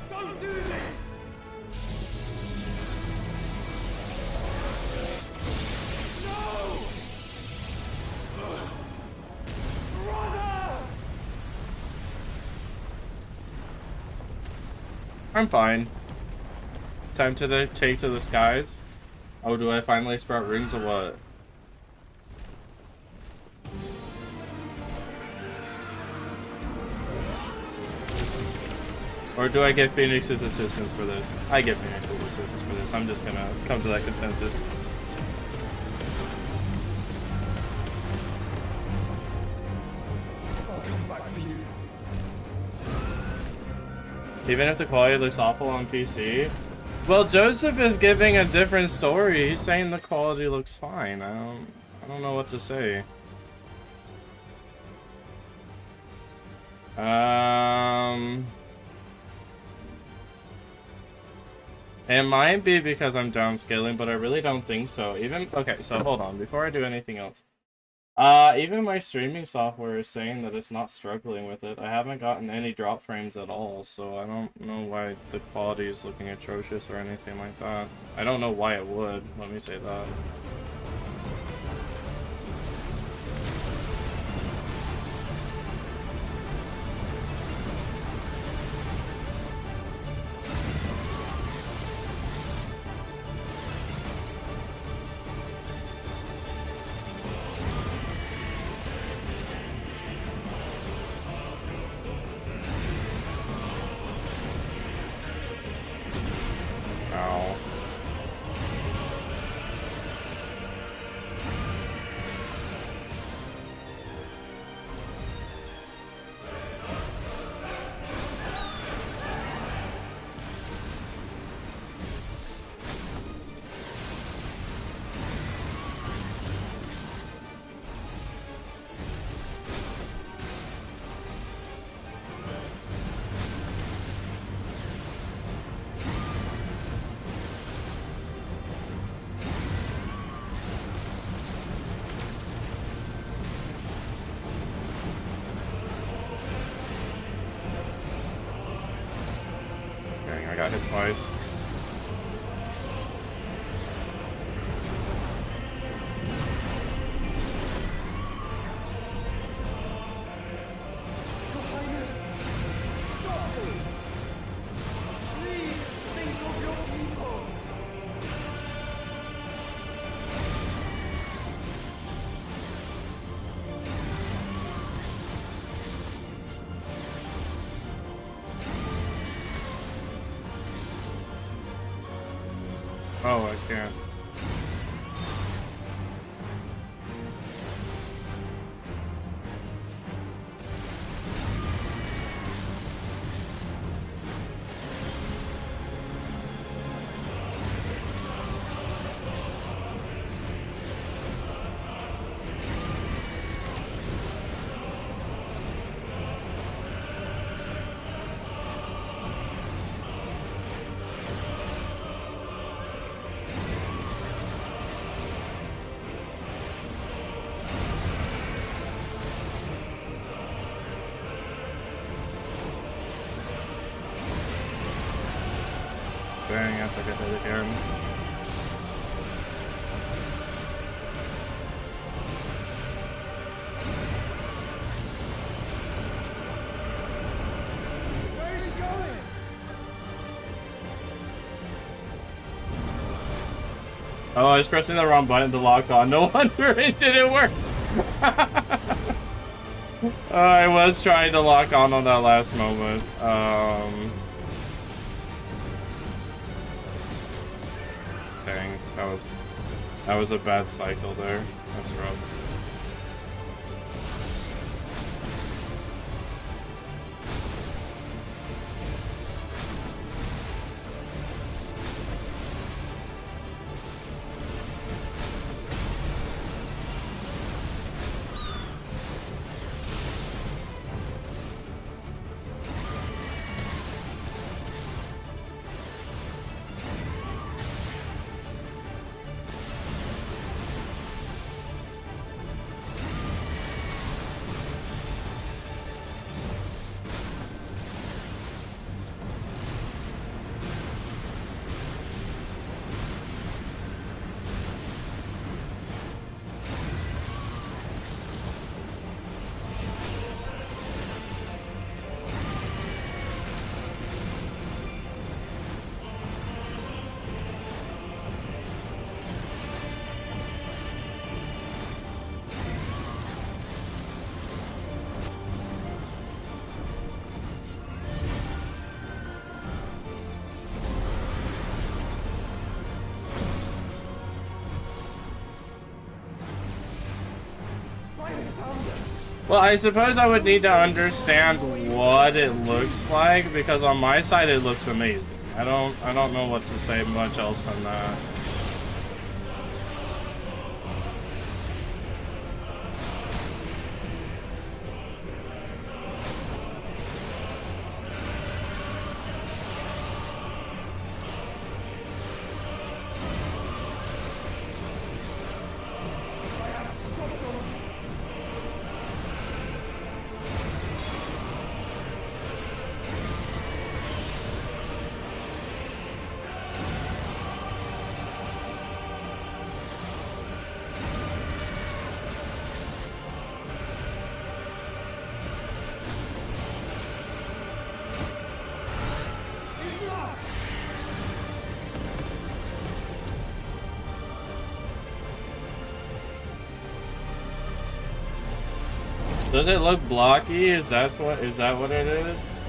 Don't do this! I'm fine. It's time to take to the skies. Oh, do I finally sprout rings or what? Or do I get Phoenix's assistance for this? I get Phoenix's assistance for this. I'm just gonna come to that consensus. I'll come back for you. Even if the quality looks awful on PC? Well, Joseph is giving a different story. He's saying the quality looks fine. I don't know what to say. It might be because I'm downscaling, but I really don't think so. Okay, so hold on, before I do anything else. Even my streaming software is saying that it's not struggling with it. I haven't gotten any drop frames at all, so I don't know why the quality is looking atrocious or anything like that. I don't know why it would, let me say that. Got hit twice. Oh, I can't. Dang, I think I hit again. Where's he going? Oh, I was pressing the wrong button to lock on. No wonder it didn't work. I was trying to lock on that last moment. Dang, that was a bad cycle there. That's rough. Well, I suppose I would need to understand what it looks like, because on my side it looks amazing. I don't know what to say much else than that. Does it look blocky? Is that what it is?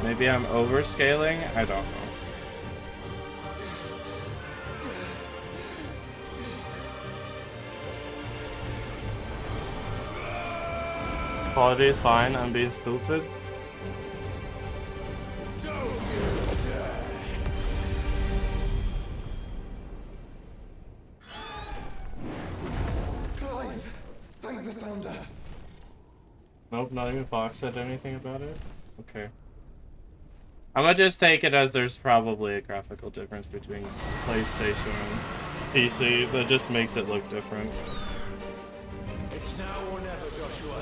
Maybe I'm overscaling? I don't know. Quality is fine, I'm being stupid. Nope, not even Fox said anything about it. Okay. I'm gonna just take it as there's probably a graphical difference between PlayStation and PC that just makes it look different. It's now or never, Joshua.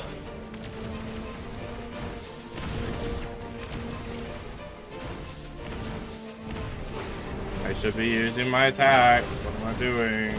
I should be using my attacks. What am I doing?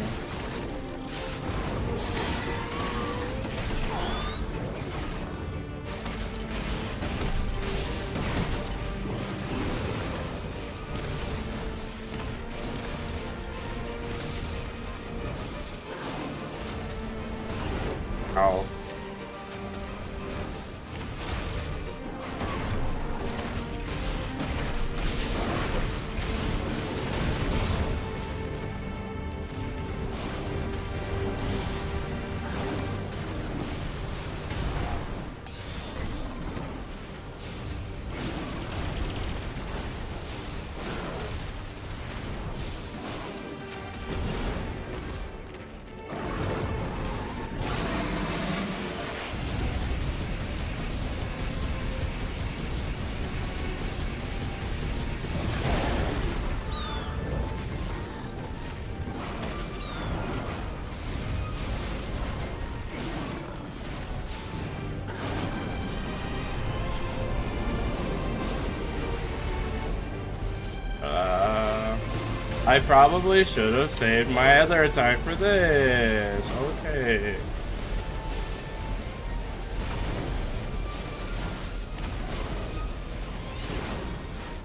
I probably should have saved my other attack for this. Okay.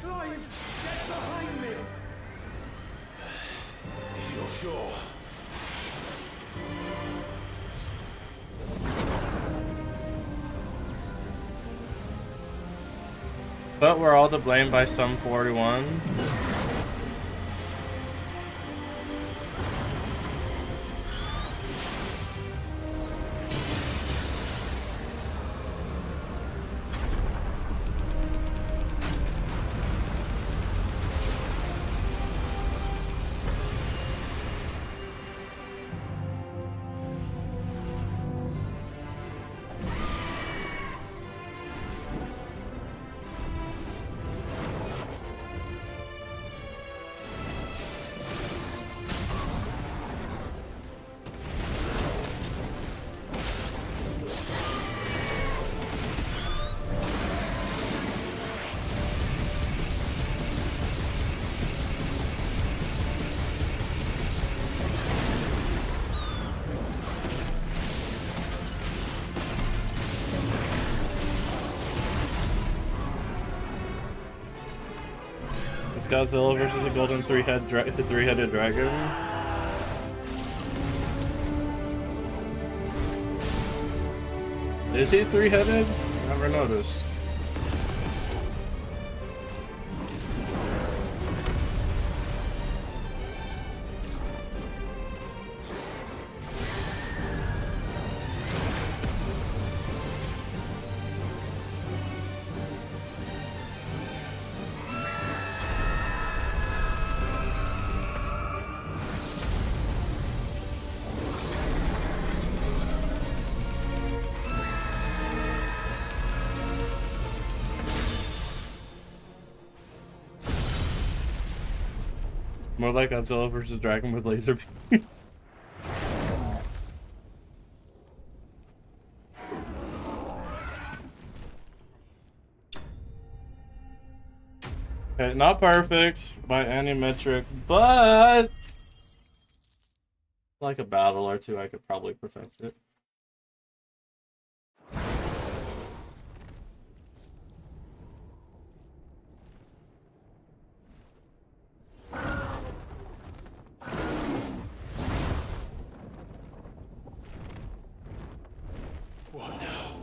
Clive, get behind me! If you're sure. But we're all to blame by some 41. It's Godzilla versus the golden three-headed dragon. Is he three-headed? Never noticed. More like Godzilla versus Dragon with laser beams. Okay, not perfect by any metric, but like a battle or two, I could probably perfect it. What now?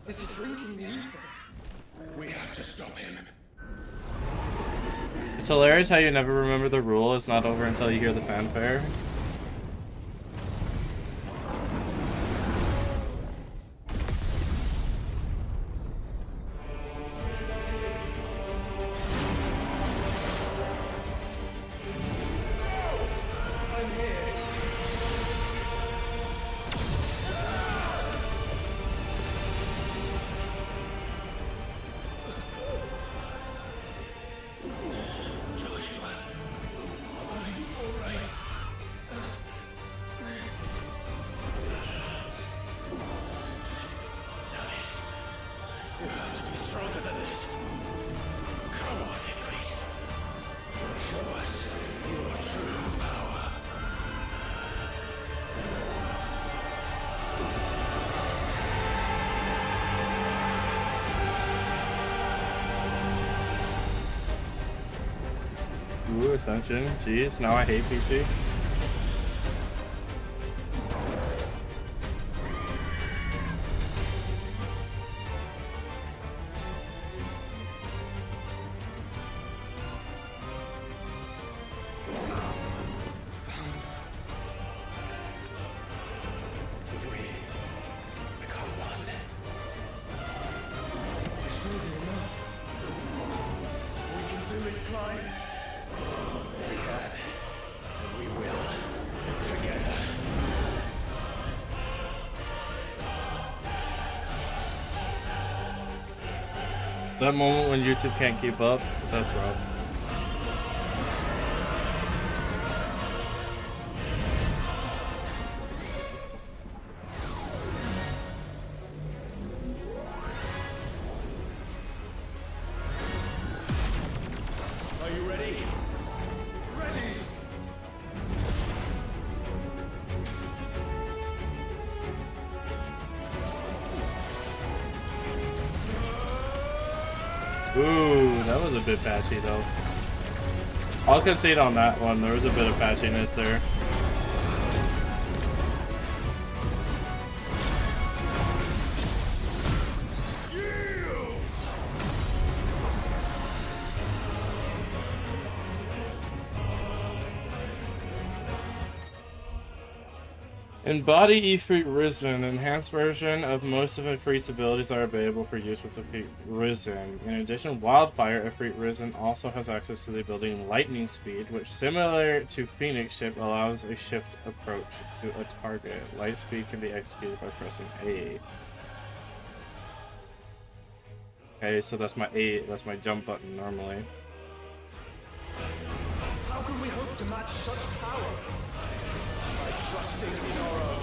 This is drinking the ether. We have to stop him. It's hilarious how you never remember the rule. It's not over until you hear the fanfare. Ooh, Ascension. Jeez, now I hate PT. That moment when YouTube can't keep up, that's rough. Ooh, that was a bit patchy though. I'll concede on that one. There was a bit of patchiness there. Embody Ifrit Risen. Enhanced version of most of Ifrit's abilities are available for use with Ifrit Risen. In addition, Wildfire Ifrit Risen also has access to the ability Lightning Speed, which, similar to Phoenix Ship, allows a shift approach to a target. Light Speed can be executed by pressing A. Okay, so that's my A. That's my jump button normally. How can we hope to match such power? By trusting in our own.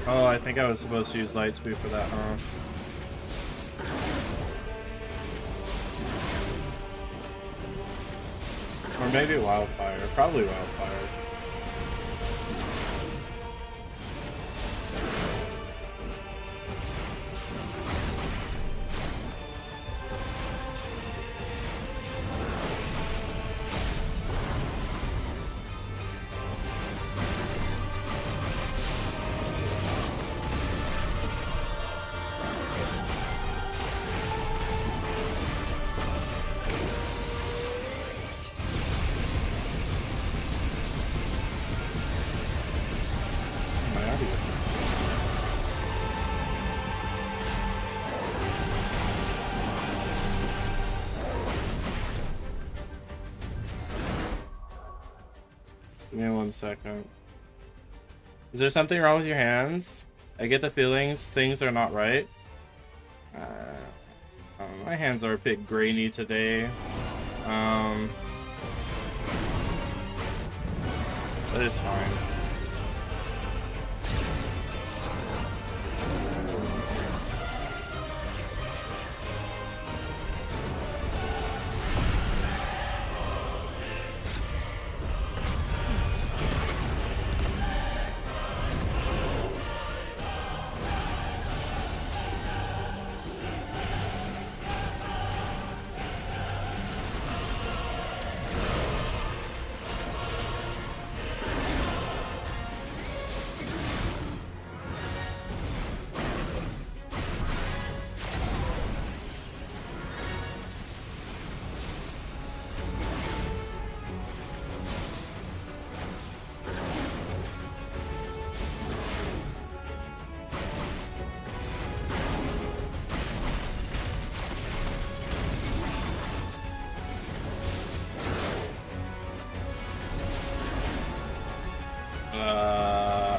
Oh, I think I was supposed to use light speed for that, huh? Or maybe Wildfire. Probably Wildfire. Give me 1 second. Is there something wrong with your hands? I get the feelings things are not right. My hands are a bit grainy today. But it's fine.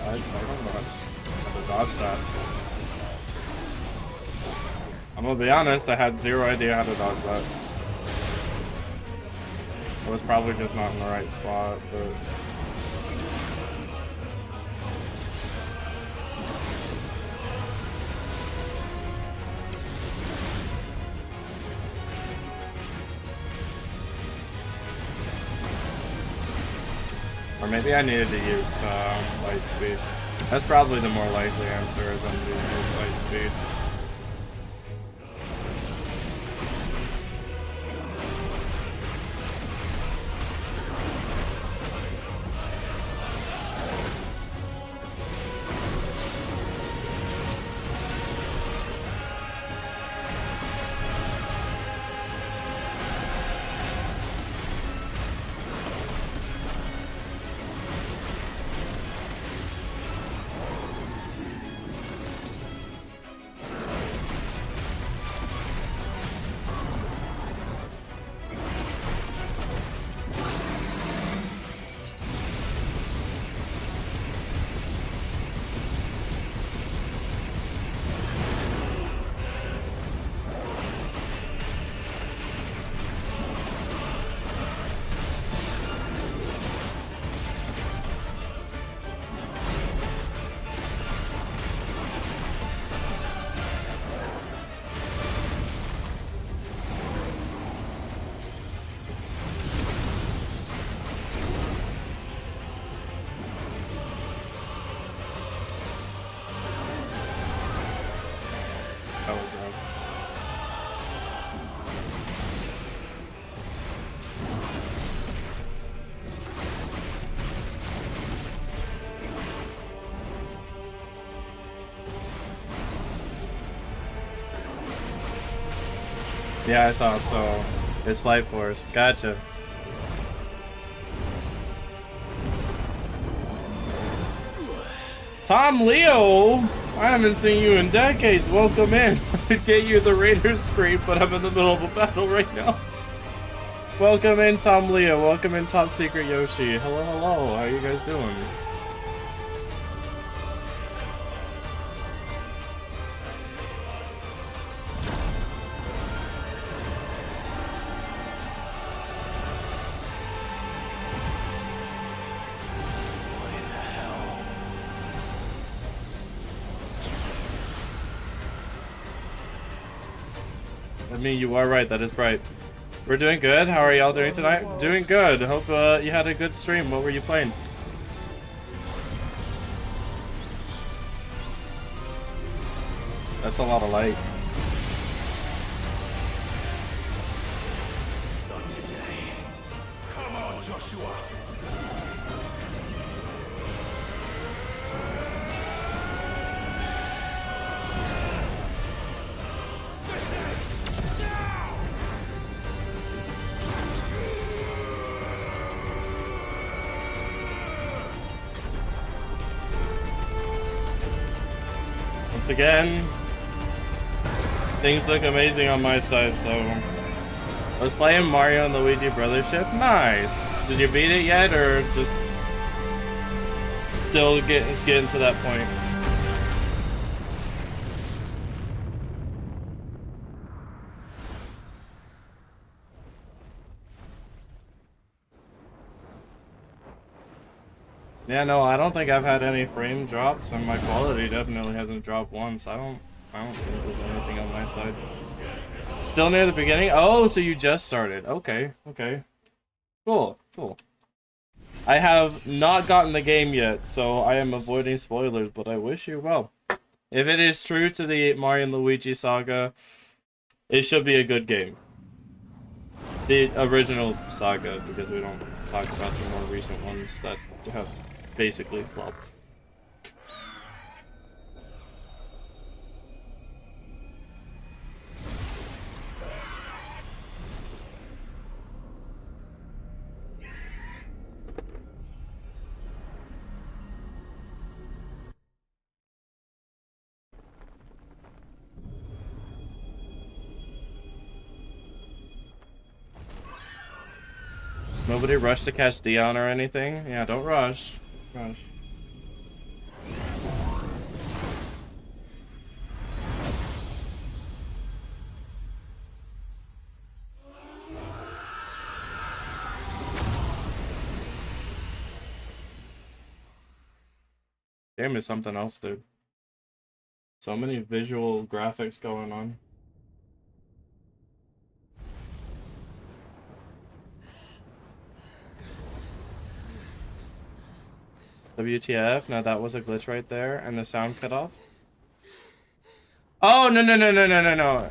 I don't know how to dodge that. I'm gonna be honest, I had zero idea how to dodge that. I was probably just not in the right spot, but... Or maybe I needed to use light speed. That's probably the more likely answer, is I'm going to use light speed. Yeah, I thought so. It's Light Force. Gotcha. Tom Leo! I haven't seen you in decades. Welcome in. I'd get you the Raiders scream, but I'm in the middle of a battle right now. Welcome in, Tom Leo. Welcome in, Top Secret Yoshi. Hello, hello. How you guys doing? I mean, you are right. That is bright. We're doing good. How are y'all doing tonight? Doing good. Hope you had a good stream. What were you playing? That's a lot of light. Not today. Come on, Joshua. Once again, things look amazing on my side, so I was playing Mario and Luigi Brothership. Nice. Did you beat it yet, or just still getting to that point? Yeah, no, I don't think I've had any frame drops, and my quality definitely hasn't dropped once. I don't think there's anything on my side. Still near the beginning? Oh, so you just started. Okay, okay. Cool, cool. I have not gotten the game yet, so I am avoiding spoilers, but I wish you well. If it is true to the Mario and Luigi saga, it should be a good game. The original saga, because we don't talk about the more recent ones that have basically flopped. Nobody rush to catch Dion or anything? Yeah, don't rush. Rush. Game is something else, dude. So many visual graphics going on. WTF? No, that was a glitch right there, and the sound cut off. Oh, no.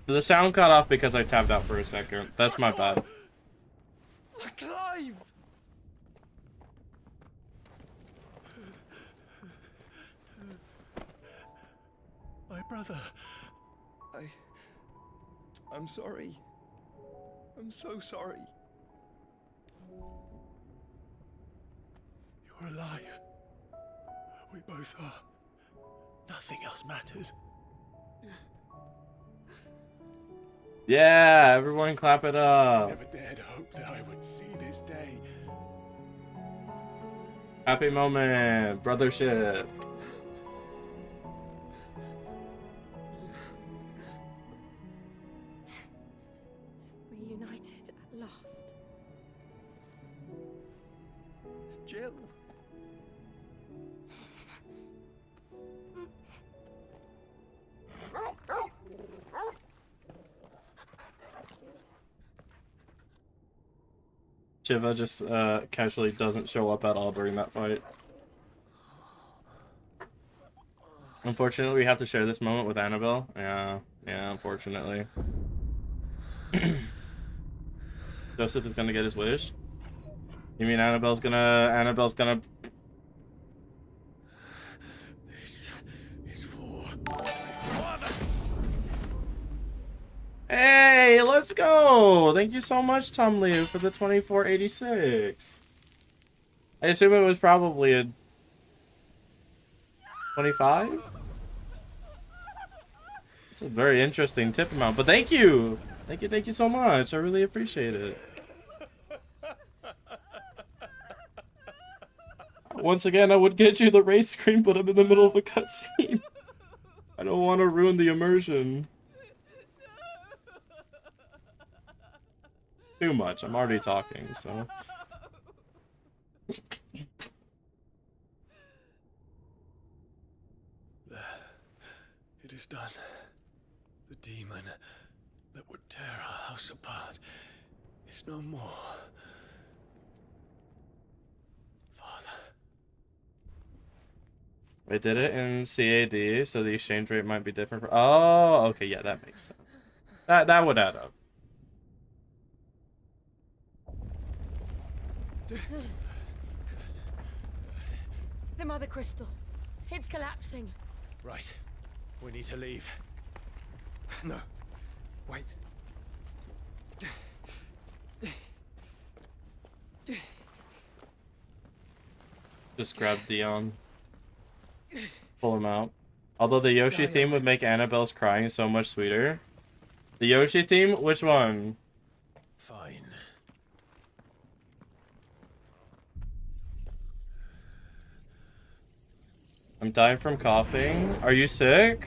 The sound cut off because I tapped out for a second. That's my bad. Clive! My brother. I'm sorry. I'm so sorry. You're alive. We both are. Nothing else matters. Yeah, everyone clap it up. Never dared hope that I would see this day. Happy moment, brothership. Reunited at last. Jill. Shiva just casually doesn't show up at all during that fight. Unfortunately, we have to share this moment with Annabelle. Yeah, unfortunately. Joseph is gonna get his wish. You mean Annabelle's gonna... This is for my father. Hey, let's go! Thank you so much, Tom Liu, for the 2486. I assume it was probably a 25? It's a very interesting tip amount, but thank you! Thank you so much. I really appreciate it. Once again, I would get you the race screen, but I'm in the middle of a cutscene. I don't want to ruin the immersion. Too much. I'm already talking, so. It is done. The demon that would tear our house apart is no more. Father. I did it in CAD, so the exchange rate might be different. Oh, okay, yeah, that makes sense. That would add up. The Mother Crystal. It's collapsing. Right. We need to leave. No. Wait. Just grab Dion. Pull him out. Although the Yoshi theme would make Annabelle's crying so much sweeter. The Yoshi theme? Which one? Fine. I'm dying from coughing. Are you sick?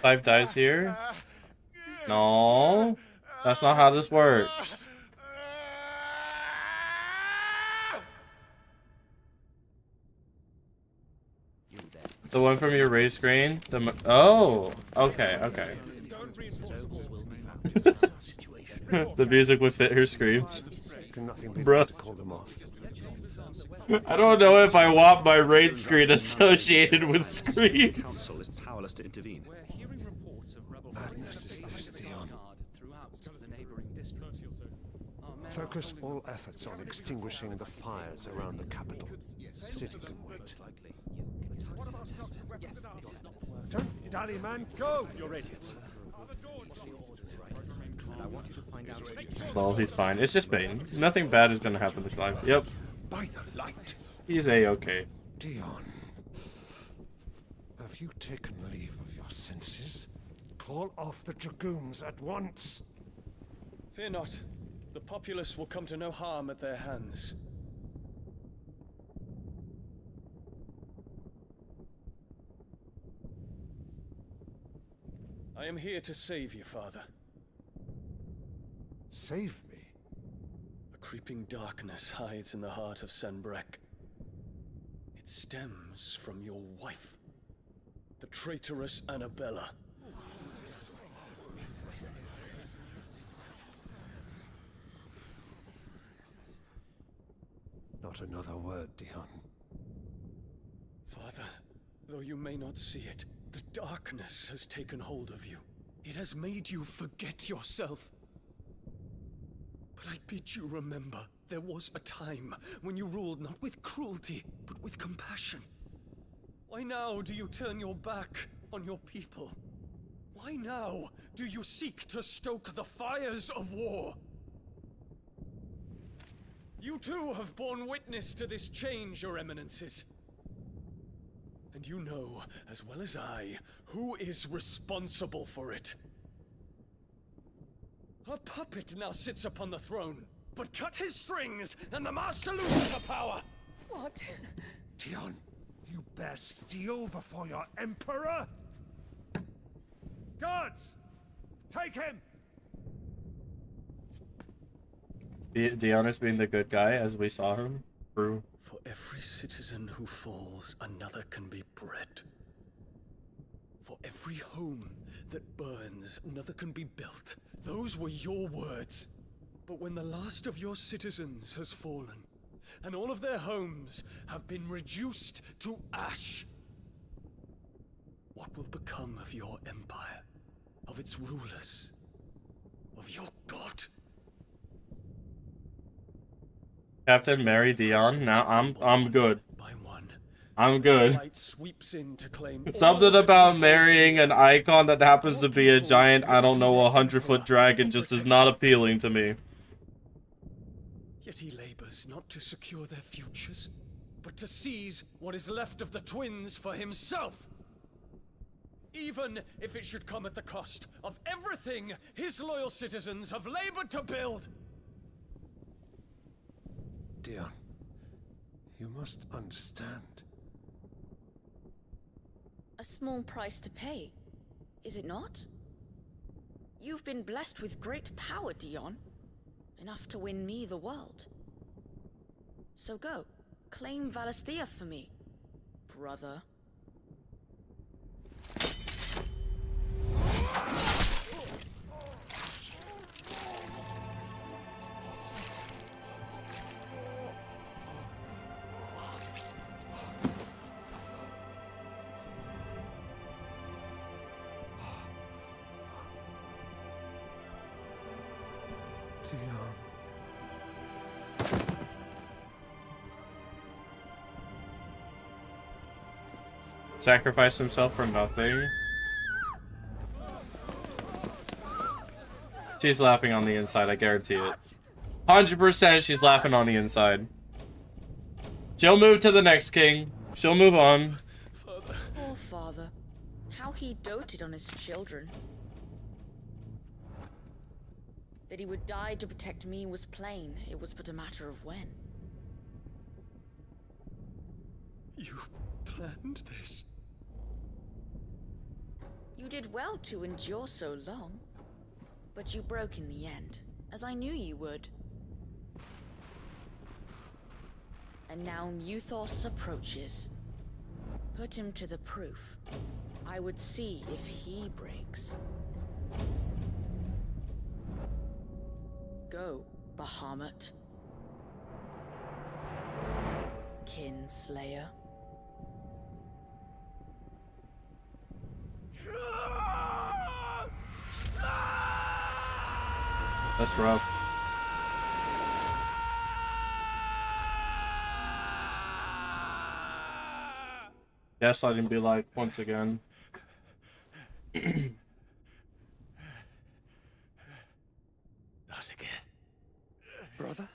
Five dies here? No. That's not how this works. The one from your race screen? Oh! Okay, okay. The music would fit her screams. Bruh. I don't know if I want my race screen associated with screams. Council is powerless to intervene. Madness is this, Dion. Focus all efforts on extinguishing the fires around the capital. The city can wait. Don't dally, man. Go! You're radiant. Well, he's fine. It's just Bane. Nothing bad is gonna happen this life. Yep. By the light. He's A-okay. Dion, have you taken leave of your senses? Call off the dragoons at once. Fear not. The populace will come to no harm at their hands. I am here to save you, Father. Save me? A creeping darkness hides in the heart of Senbrek. It stems from your wife, the traitorous Annabella. Not another word, Dion. Father, though you may not see it, the darkness has taken hold of you. It has made you forget yourself. But I bid you remember, there was a time when you ruled not with cruelty, but with compassion. Why now do you turn your back on your people? Why now do you seek to stoke the fires of war? You too have borne witness to this change, Your Eminences. And you know, as well as I, who is responsible for it. A puppet now sits upon the throne, but cut his strings, and the master loses the power! What? Dion, you bear steel before your emperor? Guards! Take him! Dion is being the good guy as we saw him. True. For every citizen who falls, another can be bred. For every home that burns, another can be built. Those were your words. But when the last of your citizens has fallen, and all of their homes have been reduced to ash, what will become of your empire, of its rulers, of your god? Captain Mary Dion. Now I'm good. By one, I'm good. Light sweeps in to claim Something about marrying an icon that happens to be a giant, I don't know, 100-foot dragon just is not appealing to me. Yet he labors not to secure their futures, but to seize what is left of the twins for himself. Even if it should come at the cost of everything his loyal citizens have labored to build. Dion, you must understand. A small price to pay, is it not? You've been blessed with great power, Dion. Enough to win me the world. So go, claim Valisthea for me, brother. Sacrifice himself for nothing. She's laughing on the inside, I guarantee it. 100% she's laughing on the inside. She'll move to the next king. She'll move on. Poor father. How he doted on his children. That he would die to protect me was plain. It was but a matter of when. You planned this? You did well to endure so long. But you broke in the end, as I knew you would. And now Muthos approaches. Put him to the proof. I would see if he breaks. Go, Bahamut. Kinslayer. That's rough. Gaslighting be like, once again. Not again. Brother?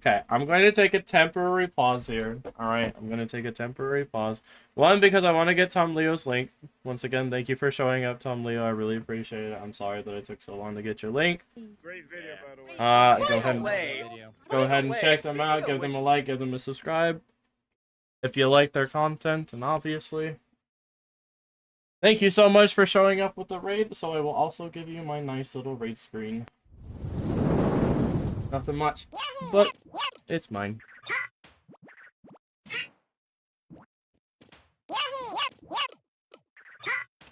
Okay, I'm going to take a temporary pause here. Alright, I'm going to take a temporary pause. One, because I want to get Tom Leo's link. Once again, thank you for showing up, Tom Leo. I really appreciate it. I'm sorry that it took so long to get your link. Great video, by the way. Go ahead and check them out. Give them a like, give them a subscribe. If you like their content, and obviously. Thank you so much for showing up with the raid. So I will also give you my nice little raid screen. Nothing much, but it's mine.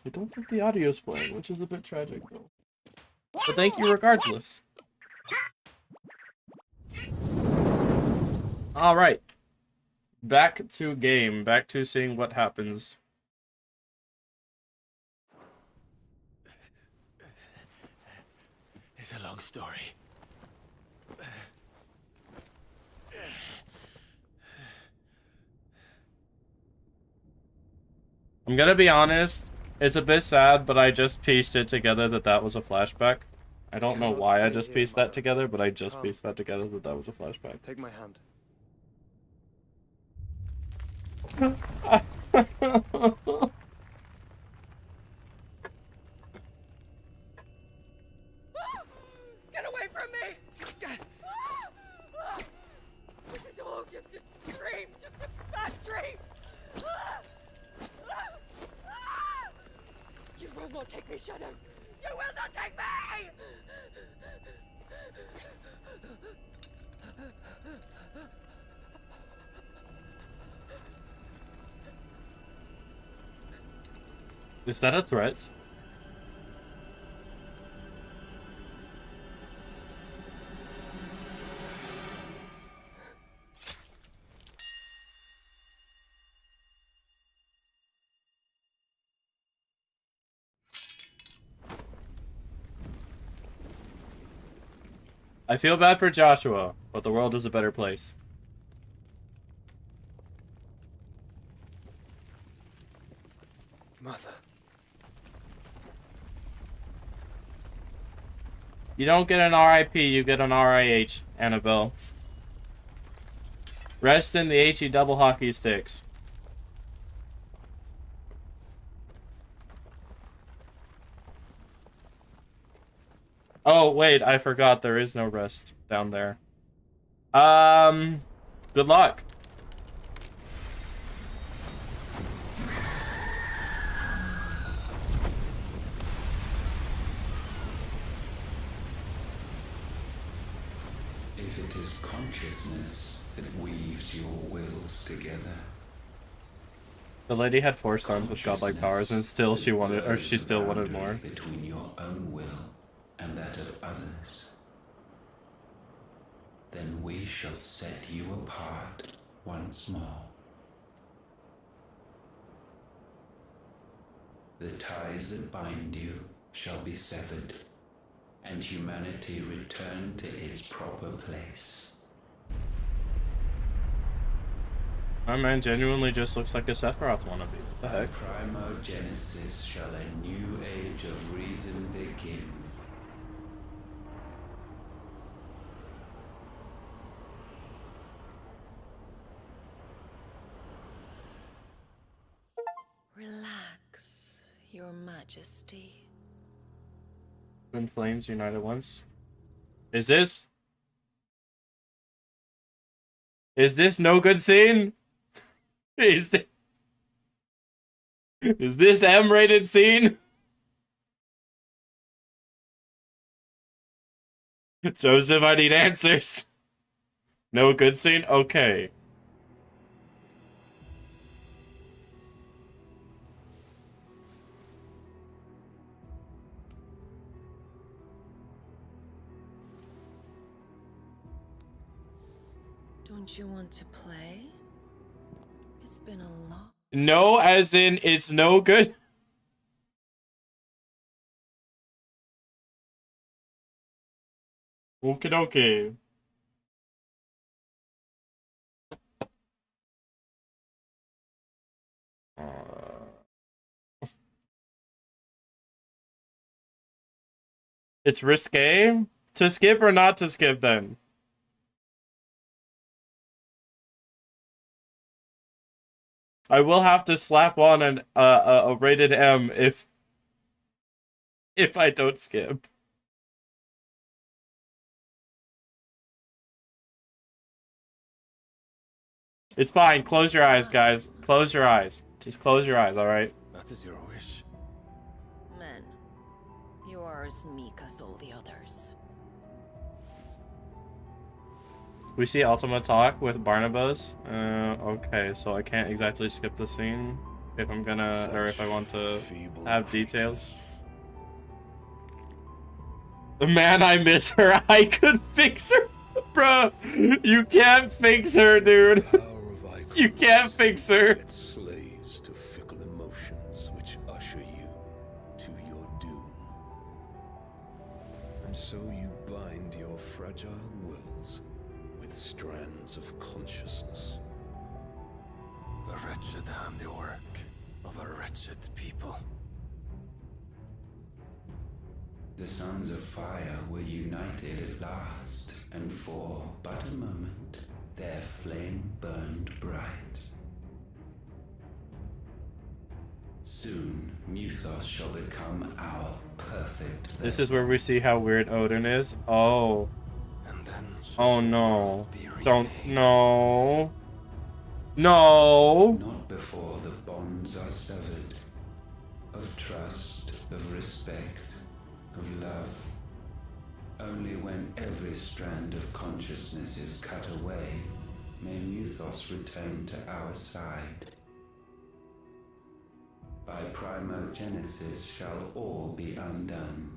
I don't think the audio's playing, which is a bit tragic though. But thank you regardless. Alright. Back to game. Back to seeing what happens. It's a long story. I'm gonna be honest, it's a bit sad, but I just pieced it together that that was a flashback. I don't know why I just pieced that together, but I just pieced that together that that was a flashback. Take my hand. Get away from me! This is all just a dream, just a bad dream! You will not take me, Shadow! You will not take me! Is that a threat? I feel bad for Joshua, but the world is a better place. Mother. You don't get an RIP, you get an RIH, Annabelle. Rest in the HE double hockey sticks. Oh, wait, I forgot there is no rest down there. Good luck. If it is consciousness that weaves your wills together. The lady had 4 sons with godlike powers, and still she wanted, or she still wanted more. Between your own will and that of others. Then we shall set you apart once more. The ties that bind you shall be severed, and humanity return to its proper place. My man genuinely just looks like a Sephiroth wannabe. What the heck? Primogenesis shall a new age of reason begin. Relax, Your Majesty. Twin flames united once. Is this no good scene? Is this M-rated scene? Joseph, I need answers. No good scene? Okay. Don't you want to play? It's been a long... No, as in, it's no good. Okie dokie. It's risque to skip or not to skip then? I will have to slap on a rated M if I don't skip. It's fine. Close your eyes, guys. Close your eyes. Just close your eyes, alright? That is your wish. Men, you are as meek as all the others. We see Ultima talk with Barnabas. Okay, so I can't exactly skip the scene if I'm gonna, or if I want to have details. Man, I miss her. I could fix her. Bruh, you can't fix her, dude. You can't fix her. Slaves to fickle emotions which usher you to your doom. And so you bind your fragile wills with strands of consciousness. The wretched handiwork of a wretched people. The sons of fire were united at last, and for but a moment their flame burned bright. Soon Muthos shall become our perfect vessel. This is where we see how weird Odin is. Oh. Oh no. Don't. No. No. Not before the bonds are severed. Of trust, of respect, of love. Only when every strand of consciousness is cut away, may Muthos return to our side. By primogenesis shall all be undone.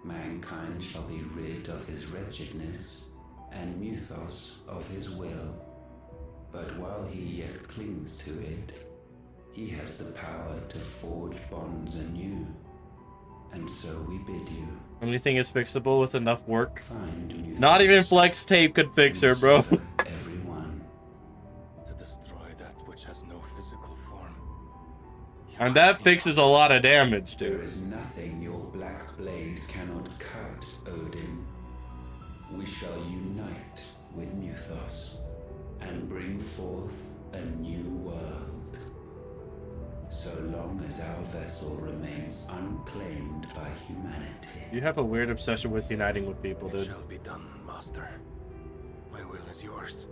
Mankind shall be rid of his wretchedness, and Muthos of his will. But while he yet clings to it, he has the power to forge bonds anew. And so we bid you. Anything is fixable with enough work. Not even flex tape could fix her, bro. Everyone. To destroy that which has no physical form. You And that fixes a lot of damage, dude. There is nothing your black blade cannot cut, Odin. We shall unite with Mythos and bring forth a new world. So long as our vessel remains unclaimed by humanity. You have a weird obsession with uniting with people, dude. It shall be done, Master. My will is yours.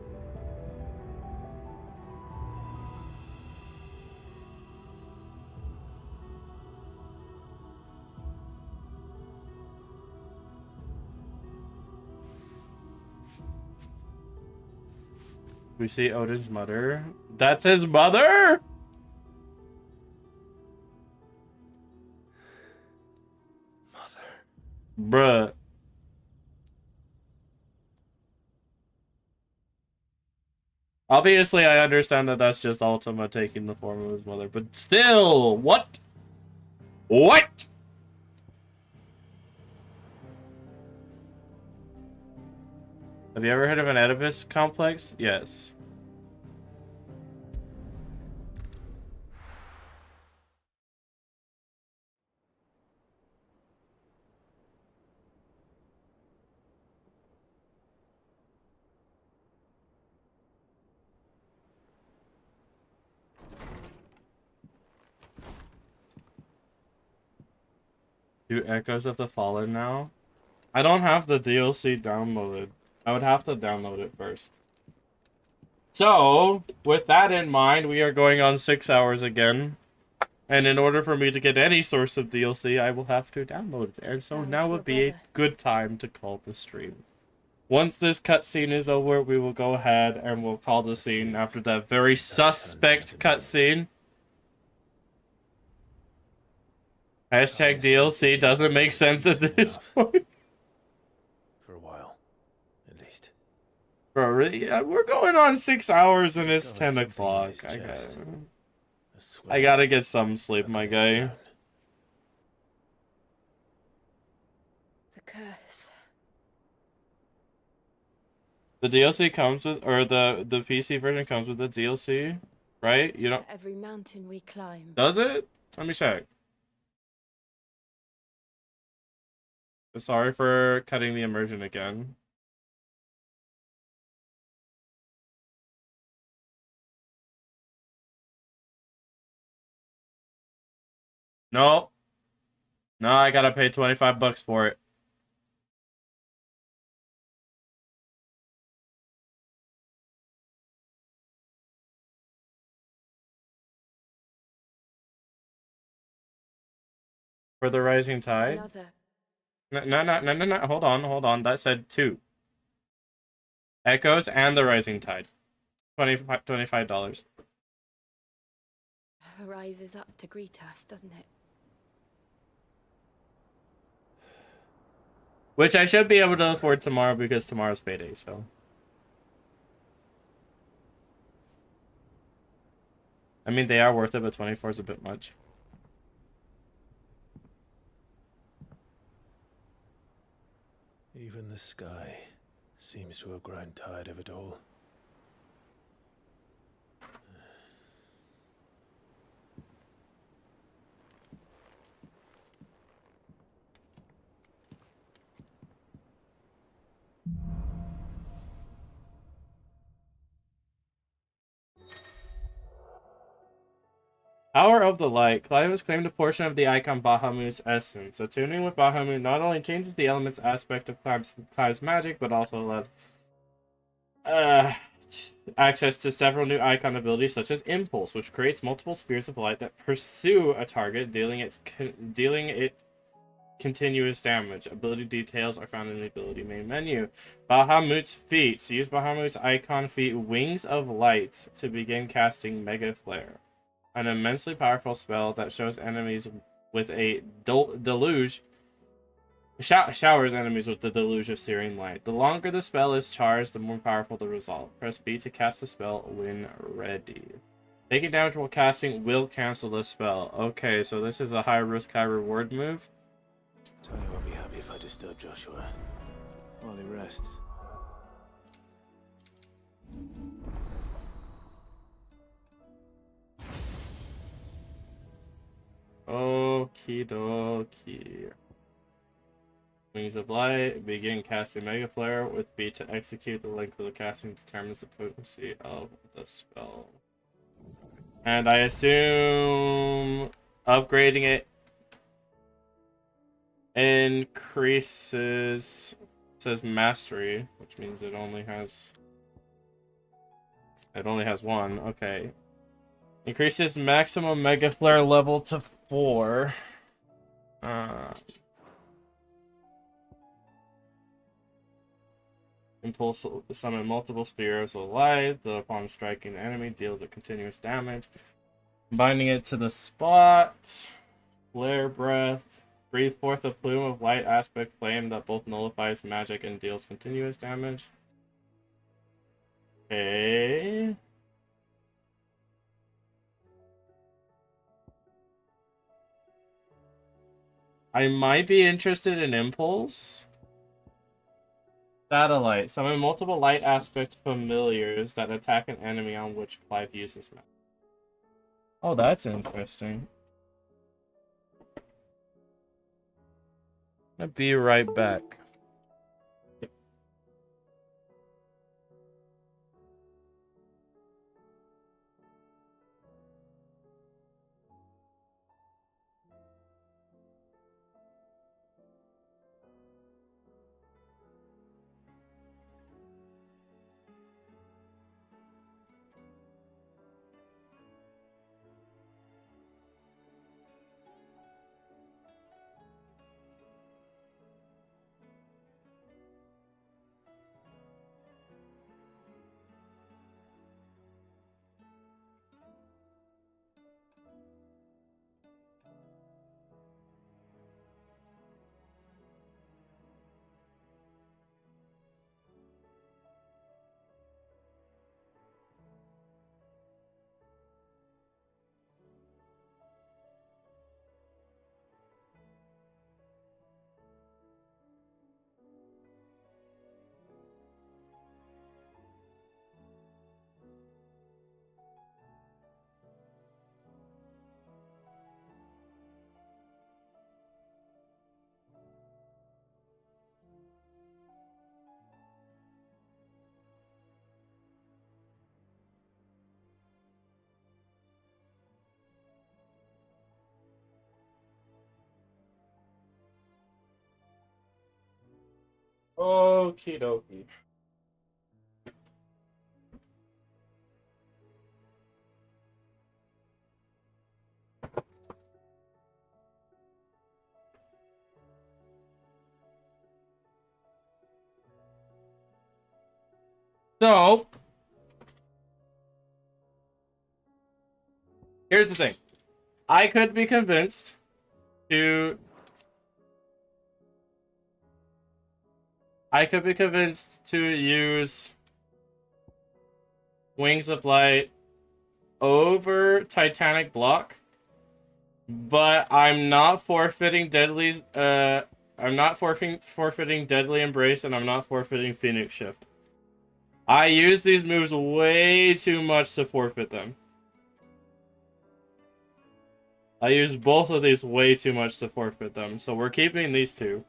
We see Odin's mother. That's his mother? Bruh. Obviously, I understand that that's just Ultima taking the form of his mother, but still, what? What? Have you ever heard of an Oedipus complex? Yes. Do Echoes of the Fallen now? I don't have the DLC downloaded. I would have to download it first. So, with that in mind, we are going on 6 hours again. And in order for me to get any source of DLC, I will have to download it. And so now would be a good time to call the stream. Once this cutscene is over, we will go ahead and we'll call the scene after that very suspect cutscene. Hashtag DLC doesn't make sense at this point. For a while, at least. Bro, really? Yeah, we're going on 6 hours and it's 10 o'clock. I gotta get some sleep, my guy. The curse. The DLC comes with, or the PC version comes with the DLC, right? You don't. Every mountain we climb. Does it? Let me check. Sorry for cutting the immersion again. No. No, I gotta pay 25 bucks for it. For the Rising Tide? Another. No. Hold on. That said 2. Echoes and the Rising Tide. $25. Rises up to greet us, doesn't it? Which I should be able to afford tomorrow because tomorrow's payday, so. I mean, they are worth it, but 24 is a bit much. Even the sky seems to have grown tired of it all. Power of the Light. Clive has claimed a portion of the icon Bahamut's essence. Attuning with Bahamut not only changes the element's aspect of Clive's magic, but also allows access to several new icon abilities such as Impulse, which creates multiple spheres of light that pursue a target, dealing it continuous damage. Ability details are found in the ability main menu. Bahamut's feats. Use Bahamut's icon feat Wings of Light to begin casting Mega Flare. An immensely powerful spell that shows enemies with a deluge. Showers enemies with the deluge of searing light. The longer the spell is charged, the more powerful the result. Press B to cast the spell when ready. Taking damage while casting will cancel the spell. Okay, so this is a high risk, high reward move. Tony won't be happy if I disturb Joshua while he rests. Okie dokie. Wings of Light. Begin casting Mega Flare with B to execute. The length of the casting determines the potency of the spell. And I assume upgrading it increases, says mastery, which means it only has one. Okay. Increases maximum Mega Flare level to 4. Impulse summon multiple spheres of light. Upon striking the enemy, deals a continuous damage. Binding it to the spot. Flare breath. Breathe forth a plume of light aspect flame that both nullifies magic and deals continuous damage. Okay. I might be interested in Impulse. Satellite. Summon multiple light aspect familiars that attack an enemy on which Clive uses magic. Oh, that's interesting. I'll be right back. Okie dokie. So, here's the thing. I could be convinced to... use Wings of Light over Titanic Block, but I'm not forfeiting Deadly's I'm not forfeiting Deadly Embrace, and I'm not forfeiting Phoenix Shift. I use these moves way too much to forfeit them. I use both of these way too much to forfeit them, so we're keeping these two.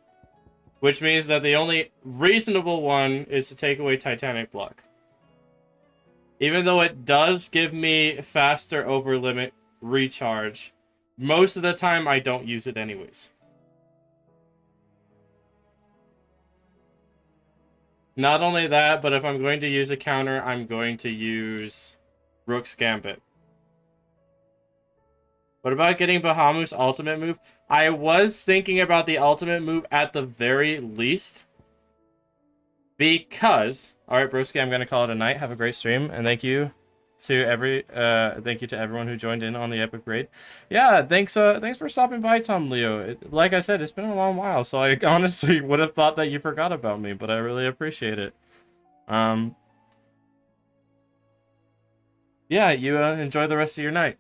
Which means that the only reasonable one is to take away Titanic Block. Even though it does give me faster over limit recharge, most of the time I don't use it anyways. Not only that, but if I'm going to use a counter, I'm going to use Rook's Gambit. What about getting Bahamut's ultimate move? I was thinking about the ultimate move at the very least. Because... Alright, broski, I'm going to call it a night. Have a great stream. And thank you to everyone who joined in on the epic raid. Yeah, thanks for stopping by, Tom Leo. Like I said, it's been a long while, so I honestly would have thought that you forgot about me, but I really appreciate it. Yeah, you enjoy the rest of your night.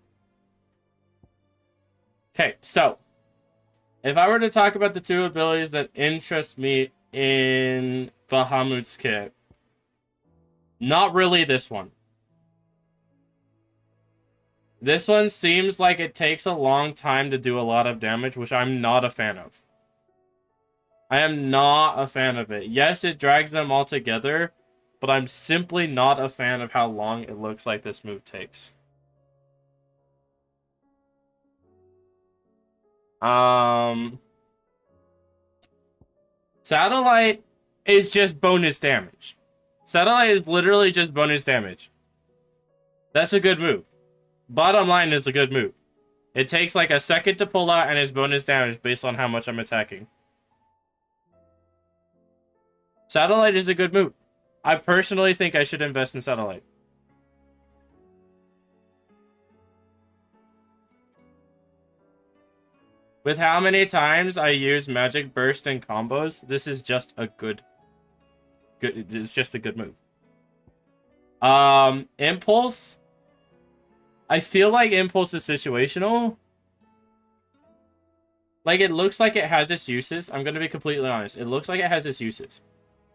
Okay, so if I were to talk about the two abilities that interest me in Bahamut's kit, not really this one. This one seems like it takes a long time to do a lot of damage, which I'm not a fan of. I am not a fan of it. Yes, it drags them all together, but I'm simply not a fan of how long it looks like this move takes. Satellite is just bonus damage. Satellite is literally just bonus damage. That's a good move. Bottom line is a good move. It takes like a second to pull out and it's bonus damage based on how much I'm attacking. Satellite is a good move. I personally think I should invest in Satellite. With how many times I use Magic Burst in combos, this is just a good it's just a good move. Impulse. I feel like Impulse is situational. Like, it looks like it has its uses. I'm gonna be completely honest. It looks like it has its uses.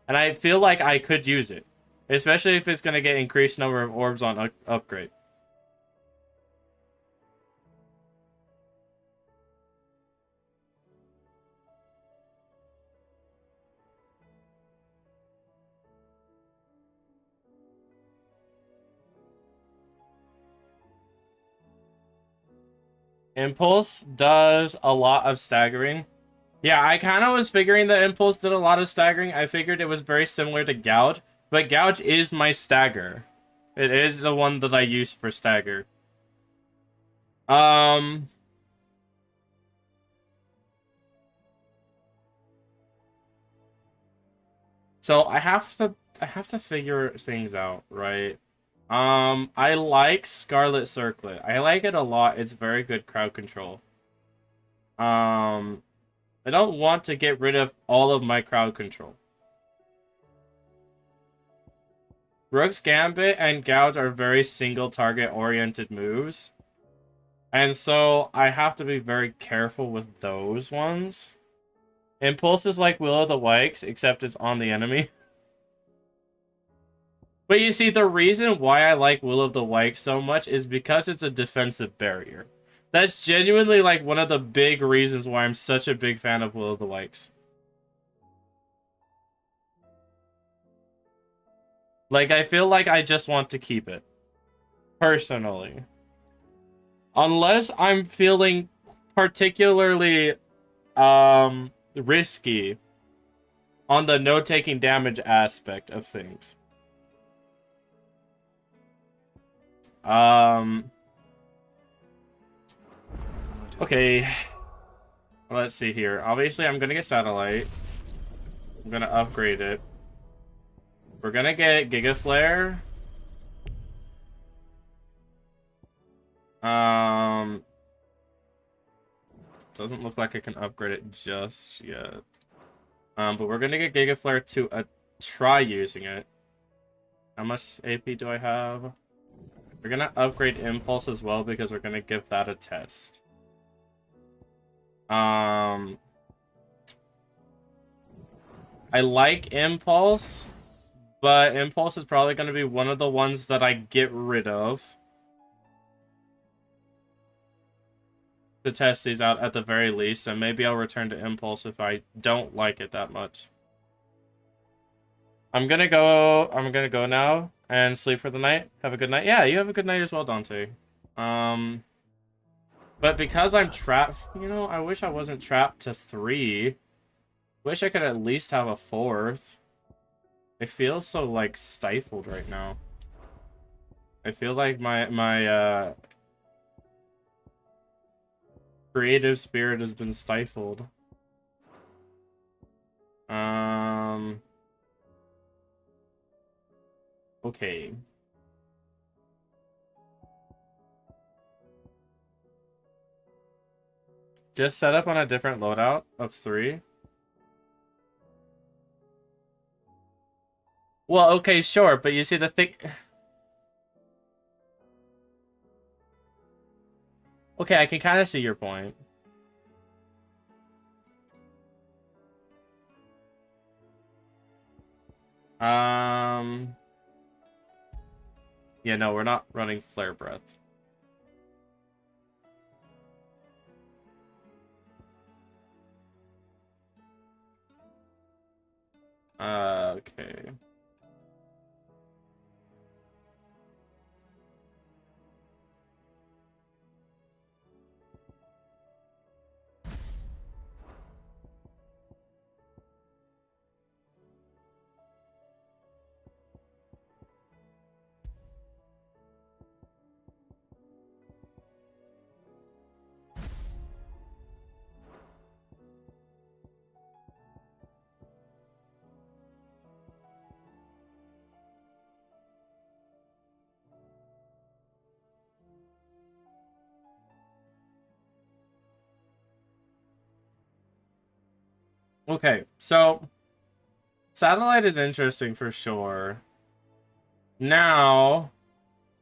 And I feel like I could use it. Especially if it's gonna get increased number of orbs on upgrade. Impulse does a lot of staggering. Yeah, I kind of was figuring that Impulse did a lot of staggering. I figured it was very similar to Gouge, but Gouge is my stagger. It is the one that I use for stagger. So I have to figure things out, right? I like Scarlet Circlet. I like it a lot. It's very good crowd control. I don't want to get rid of all of my crowd control. Rook's Gambit and Gouge are very single target oriented moves. And so I have to be very careful with those ones. Impulse is like Will of the Wisps, except it's on the enemy. But you see, the reason why I like Will of the Wisps so much is because it's a defensive barrier. That's genuinely like one of the big reasons why I'm such a big fan of Will of the Wisps. Like, I feel like I just want to keep it. Personally. Unless I'm feeling particularly risky on the no taking damage aspect of things. Okay. Let's see here. Obviously, I'm gonna get Satellite. I'm gonna upgrade it. We're gonna get Giga Flare. Doesn't look like I can upgrade it just yet. But we're gonna get Giga Flare to try using it. How much AP do I have? We're gonna upgrade Impulse as well because we're gonna give that a test. I like Impulse, but Impulse is probably gonna be one of the ones that I get rid of to test these out at the very least, and maybe I'll return to Impulse if I don't like it that much. I'm gonna go now and sleep for the night. Have a good night. Yeah, you have a good night as well, Dante. But because I'm trapped, you know, I wish I wasn't trapped to 3. Wish I could at least have a 4th. I feel so, like, stifled right now. I feel like my creative spirit has been stifled. Okay. Just set up on a different loadout of 3. Well, okay, sure, but you see the thing... Okay, I can kind of see your point. Yeah, no, we're not running Flare Breath. Okay. Okay, so satellite is interesting for sure. Now,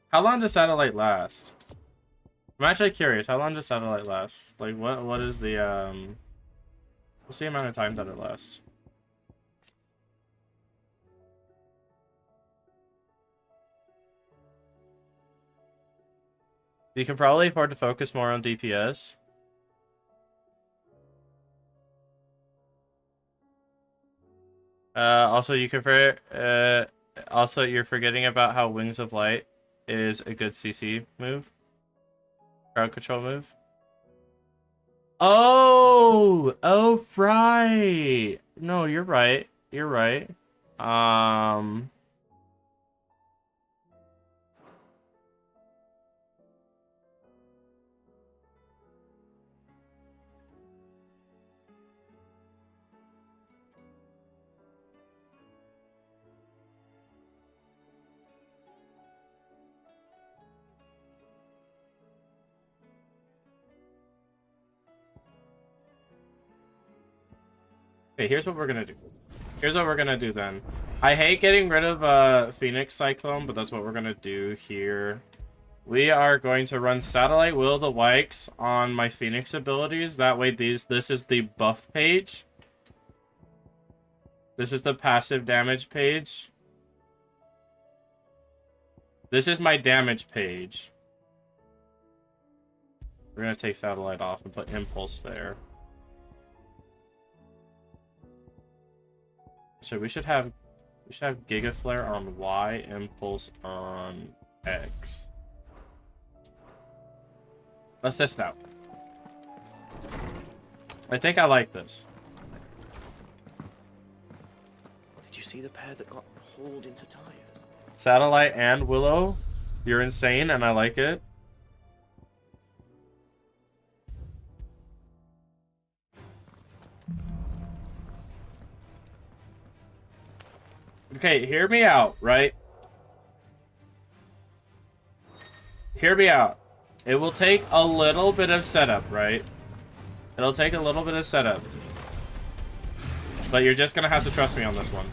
how long does satellite last? I'm actually curious. How long does satellite last? Like, what is the what's the amount of time that it lasts? You can probably afford to focus more on DPS. Also, also, you're forgetting about how Wings of Light is a good CC move. Crowd control move. Oh, right. No, you're right. You're right. Okay, here's what we're gonna do. Here's what we're gonna do then. I hate getting rid of Phoenix Cyclone, but that's what we're gonna do here. We are going to run Satellite Will the Wikes on my Phoenix abilities. That way this is the buff page. This is the passive damage page. This is my damage page. We're gonna take Satellite off and put Impulse there. So we should have Giga Flare on Y, Impulse on X. Let's test out. I think I like this. Did you see the pair that got hauled into tires? Satellite and Willow, you're insane, and I like it. Okay, hear me out, right? Hear me out. It will take a little bit of setup, right? It'll take a little bit of setup. But you're just gonna have to trust me on this one.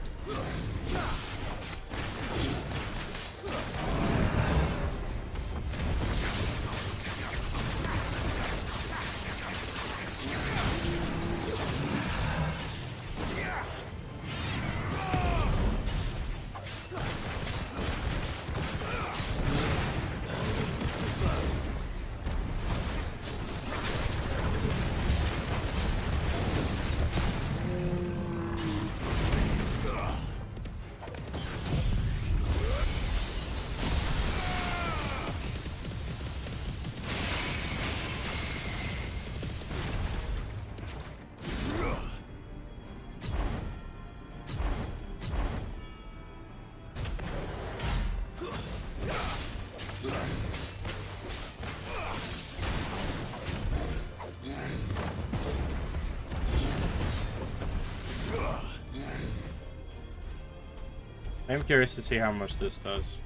I'm curious to see how much this does.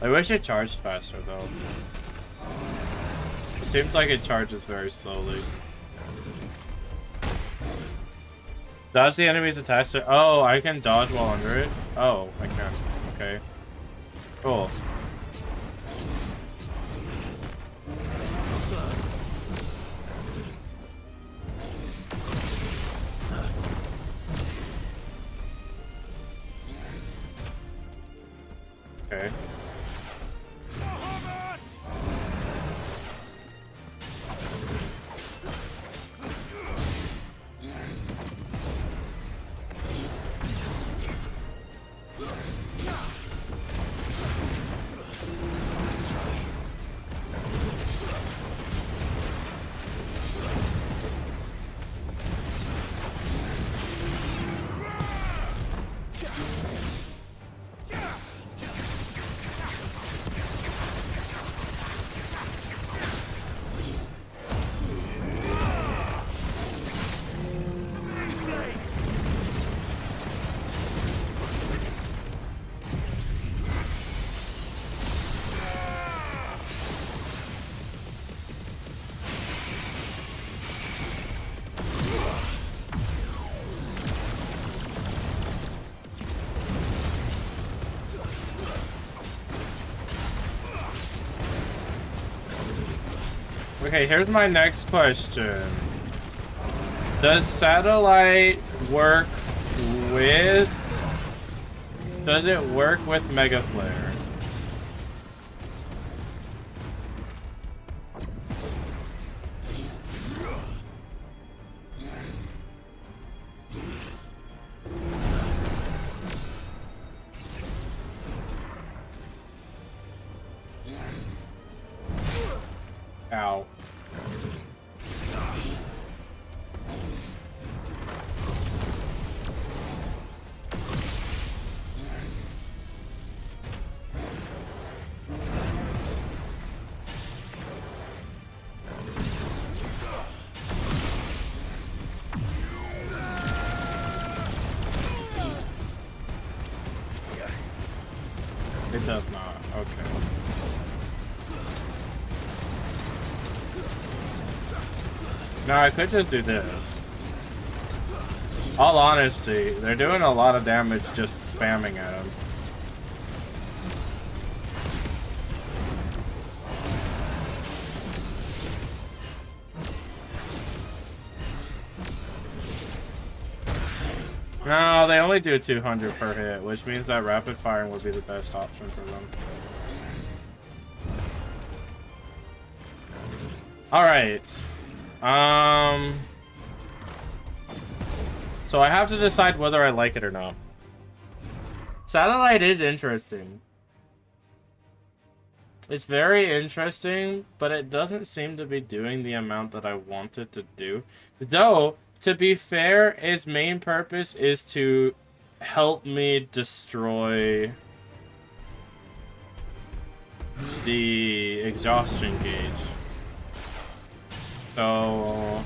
I wish it charged faster though. It seems like it charges very slowly. Dodge the enemy's attacks. Oh, I can dodge while under it? Oh, I can. Okay. Cool. Okay. Okay, here's my next question. Does satellite work with... Does it work with Mega Flare? Ow. It does not. Okay. No, I could just do this. All honesty, they're doing a lot of damage just spamming at him. No, they only do 200 per hit, which means that rapid firing would be the best option for them. Alright. So I have to decide whether I like it or not. Satellite is interesting. It's very interesting, but it doesn't seem to be doing the amount that I want it to do. Though, to be fair, its main purpose is to help me destroy the exhaustion gauge. So...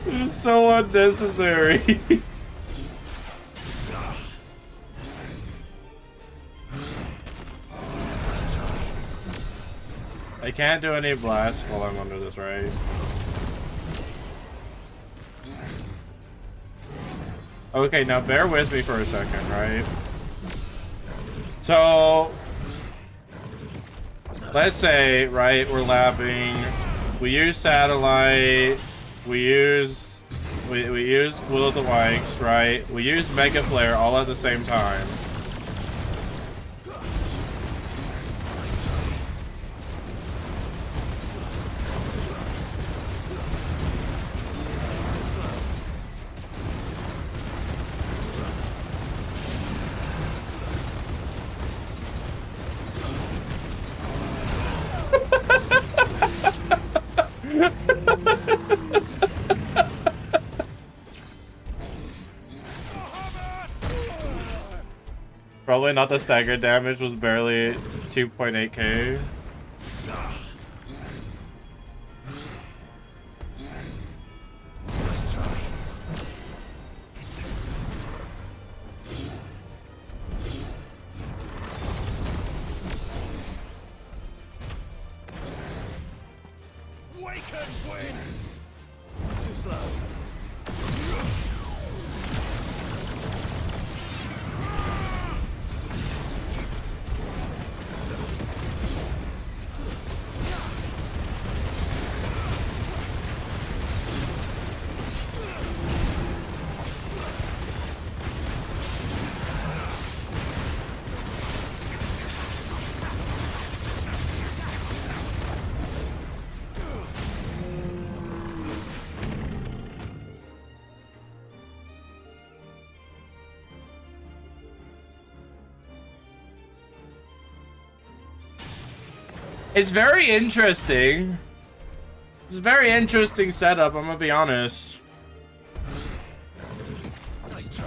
It's so unnecessary. I can't do any blasts while I'm under this, right? Okay, now bear with me for a second, right? So, let's say, right, we're lapping, we use satellite, we use Will of the Wikes, right? We use Mega Flare all at the same time. Probably not the stagger damage, was barely 2.8k. Kraken wins! Too slow. It's very interesting. It's a very interesting setup, I'm gonna be honest. Nice try.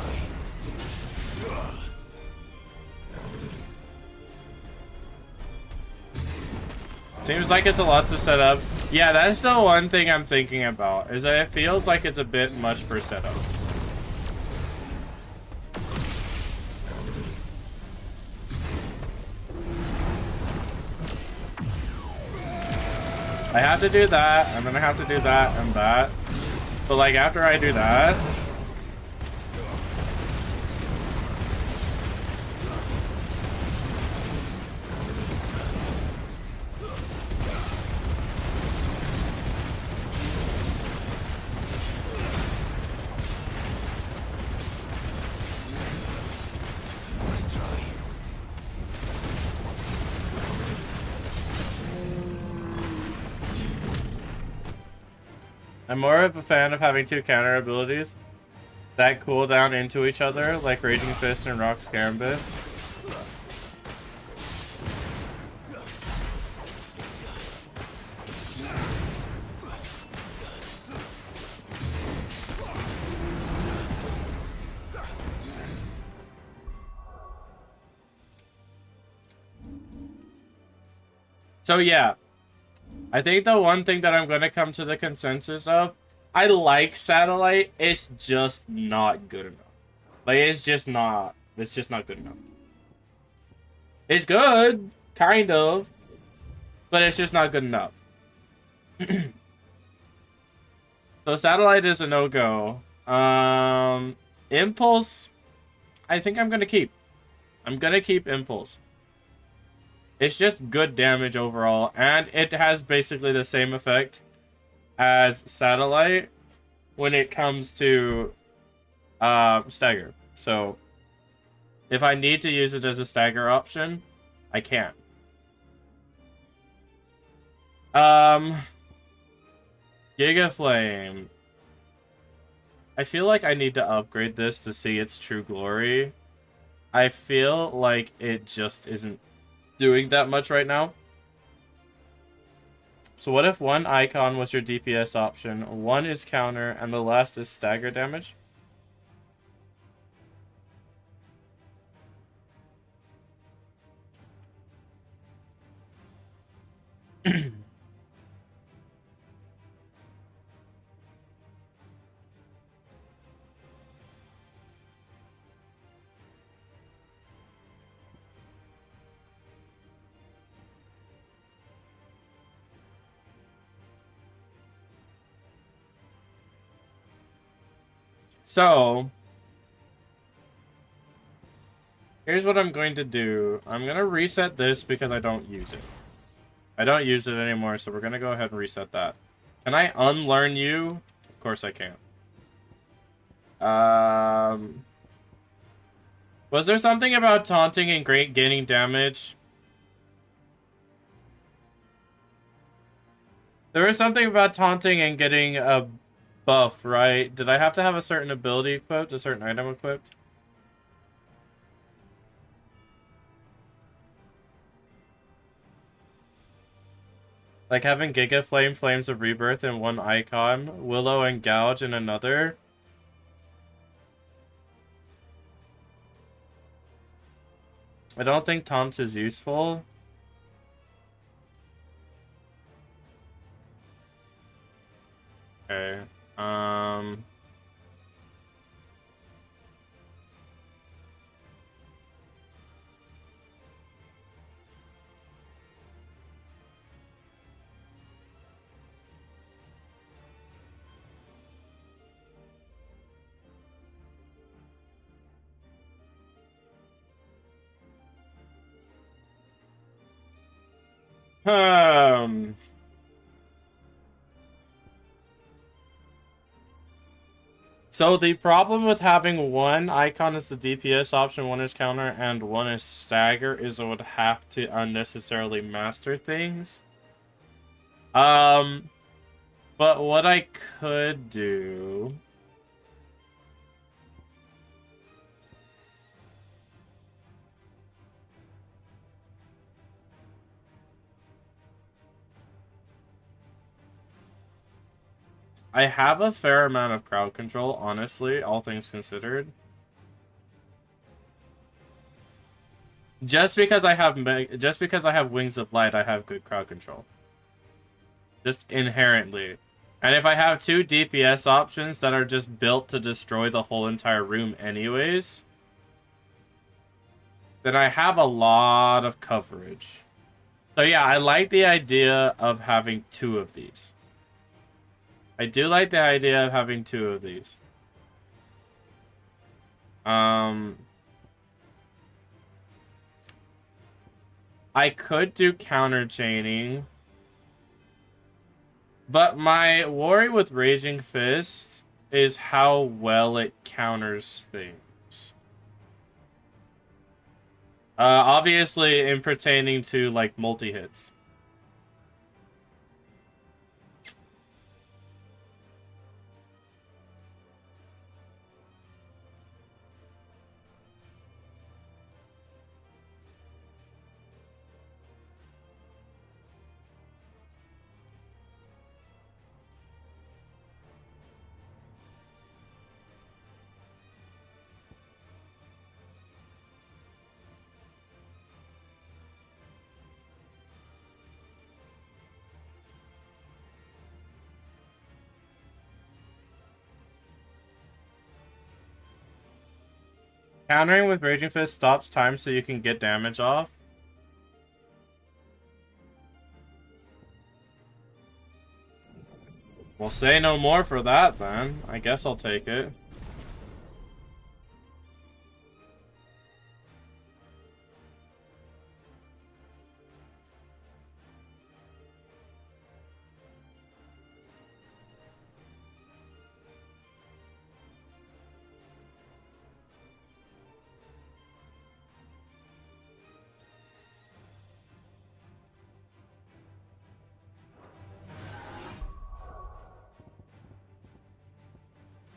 Seems like it's a lot to set up. Yeah, that's the one thing I'm thinking about, is that it feels like it's a bit much for setup. I have to do that, and then I have to do that and that. But like after I do that, I'm more of a fan of having two counter abilities that cool down into each other, like Raging Fist and Rock's Gambit. So yeah, I think the one thing that I'm going to come to the consensus of, I like Satellite, it's just not good enough. Like, it's just not good enough. It's good, kind of, but it's just not good enough. So Satellite is a no-go. Impulse, I think I'm going to keep. I'm going to keep Impulse. It's just good damage overall, and it has basically the same effect as Satellite when it comes to stagger. So if I need to use it as a stagger option, I can. Giga Flame. I feel like I need to upgrade this to see its true glory. I feel like it just isn't doing that much right now. So what if one icon was your DPS option, one is counter, and the last is stagger damage? So, here's what I'm going to do. I'm going to reset this because I don't use it. I don't use it anymore, so we're going to go ahead and reset that. Can I unlearn you? Of course I can. Was there something about taunting and gaining damage? There was something about taunting and getting a buff, right? Did I have to have a certain ability equipped, a certain item equipped? Like having Giga Flame, Flames of Rebirth in one icon, Willow and Gouge in another. I don't think taunt is useful. Okay. So the problem with having one icon as the DPS option, one is counter, and one is stagger is I would have to unnecessarily master things. But what I could do... I have a fair amount of crowd control, honestly, all things considered. Just because I have Wings of Light, I have good crowd control. Just inherently. And if I have two DPS options that are just built to destroy the whole entire room anyways, then I have a lot of coverage. So yeah, I like the idea of having two of these. I do like the idea of having two of these. I could do counter chaining. But my worry with Raging Fist is how well it counters things. Obviously in pertaining to like multi-hits. Countering with Raging Fist stops time so you can get damage off. Well, say no more for that then. I guess I'll take it.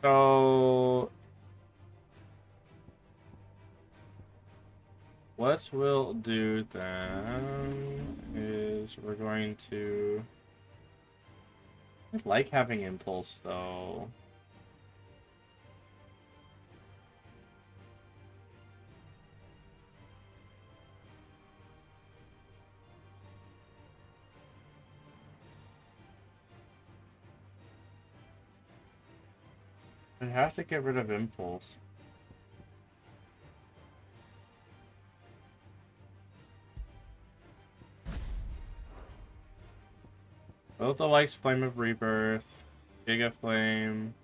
So, what we'll do then is we're going to... I like having Impulse though. I have to get rid of Impulse. Both the likes Flame of Rebirth, Giga Flame.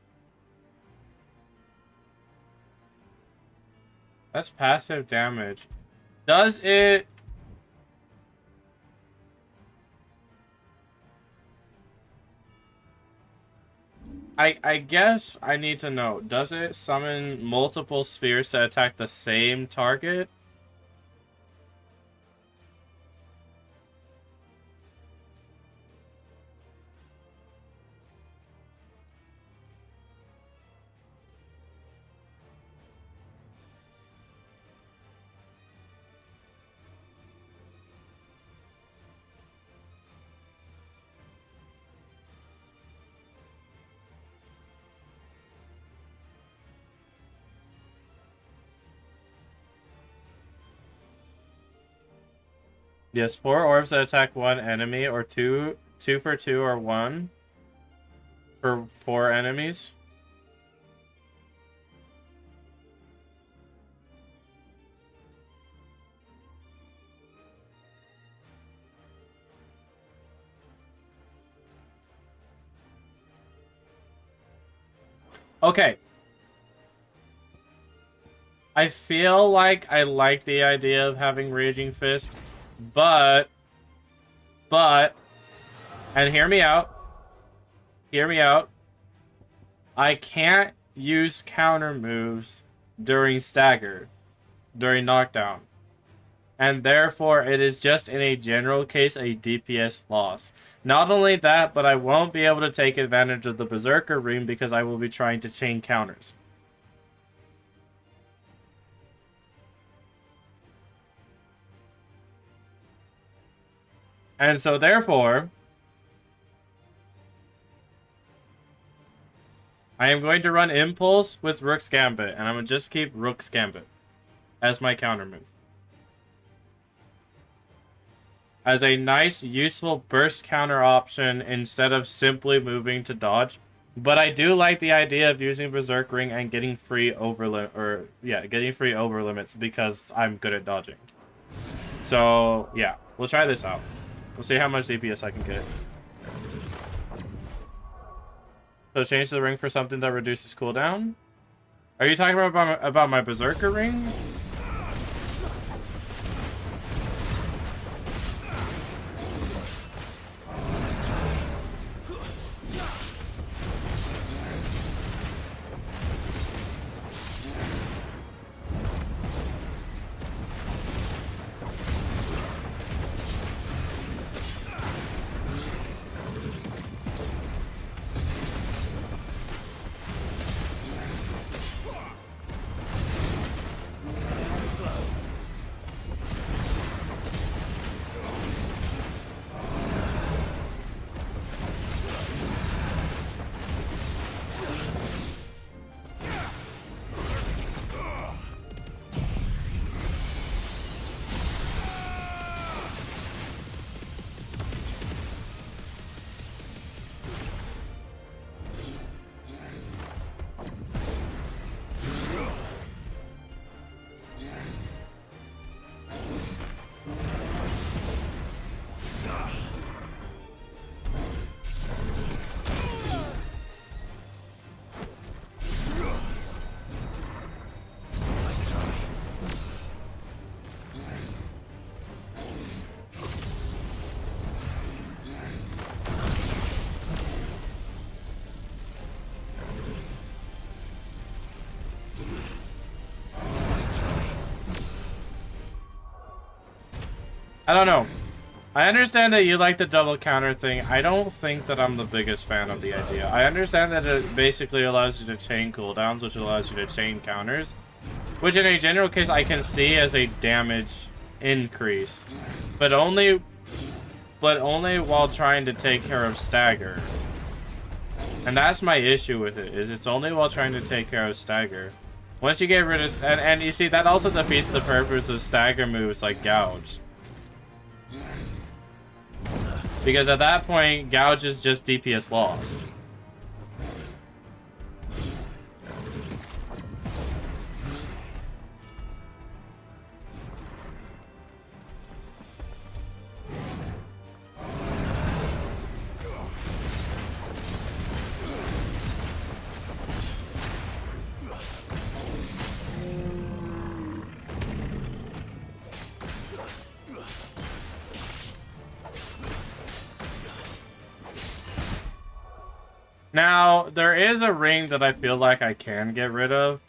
That's passive damage. Does it... I guess I need to know, does it summon multiple spheres to attack the same target? Yes, 4 orbs that attack one enemy, or 2 for 2, or 1 for 4 enemies. Okay. I feel like I like the idea of having Raging Fist, but But, and hear me out. Hear me out. I can't use counter moves during stagger, during knockdown. And therefore, it is just in a general case a DPS loss. Not only that, but I won't be able to take advantage of the Berserker ring because I will be trying to chain counters. And so therefore, I am going to run Impulse with Rook's Gambit, and I'm going to just keep Rook's Gambit as my counter move. As a nice, useful burst counter option instead of simply moving to dodge. But I do like the idea of using Berserk Ring and getting free over limits because I'm good at dodging. So, yeah, we'll try this out. We'll see how much DPS I can get. So change the ring for something that reduces cooldown? Are you talking about my Berserker ring? I don't know. I understand that you like the double counter thing. I don't think that I'm the biggest fan of the idea. I understand that it basically allows you to chain cooldowns, which allows you to chain counters. Which in a general case I can see as a damage increase. But only while trying to take care of stagger. And that's my issue with it, is it's only while trying to take care of stagger. Once you get rid of... And you see, that also defeats the purpose of stagger moves like Gouge. Because at that point, Gouge is just DPS loss. Now, there is a ring that I feel like I can get rid of.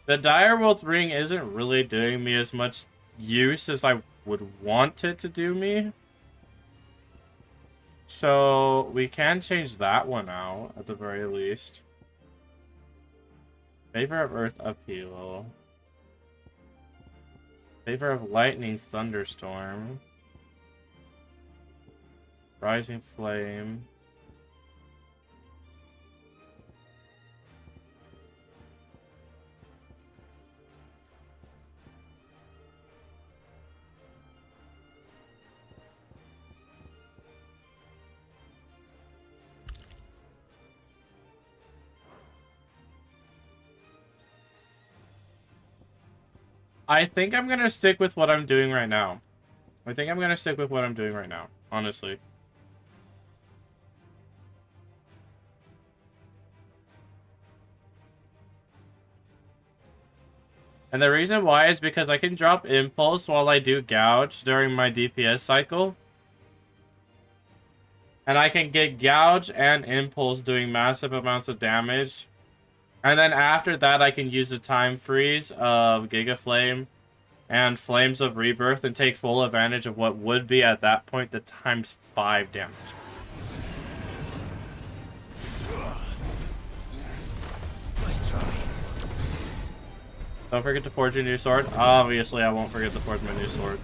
The Direwolf ring isn't really doing me as much use as I would want it to do me. So, we can change that one out, at the very least. Favor of Earth Upheaval. Favor of Lightning Thunderstorm. Rising Flame. I think I'm going to stick with what I'm doing right now. Honestly. And the reason why is because I can drop Impulse while I do Gouge during my DPS cycle. And I can get Gouge and Impulse doing massive amounts of damage. And then after that, I can use the Time Freeze of Giga Flame and Flames of Rebirth and take full advantage of what would be, at that point, the ×5 damage. Nice try. Don't forget to forge your new sword. Obviously, I won't forget to forge my new sword.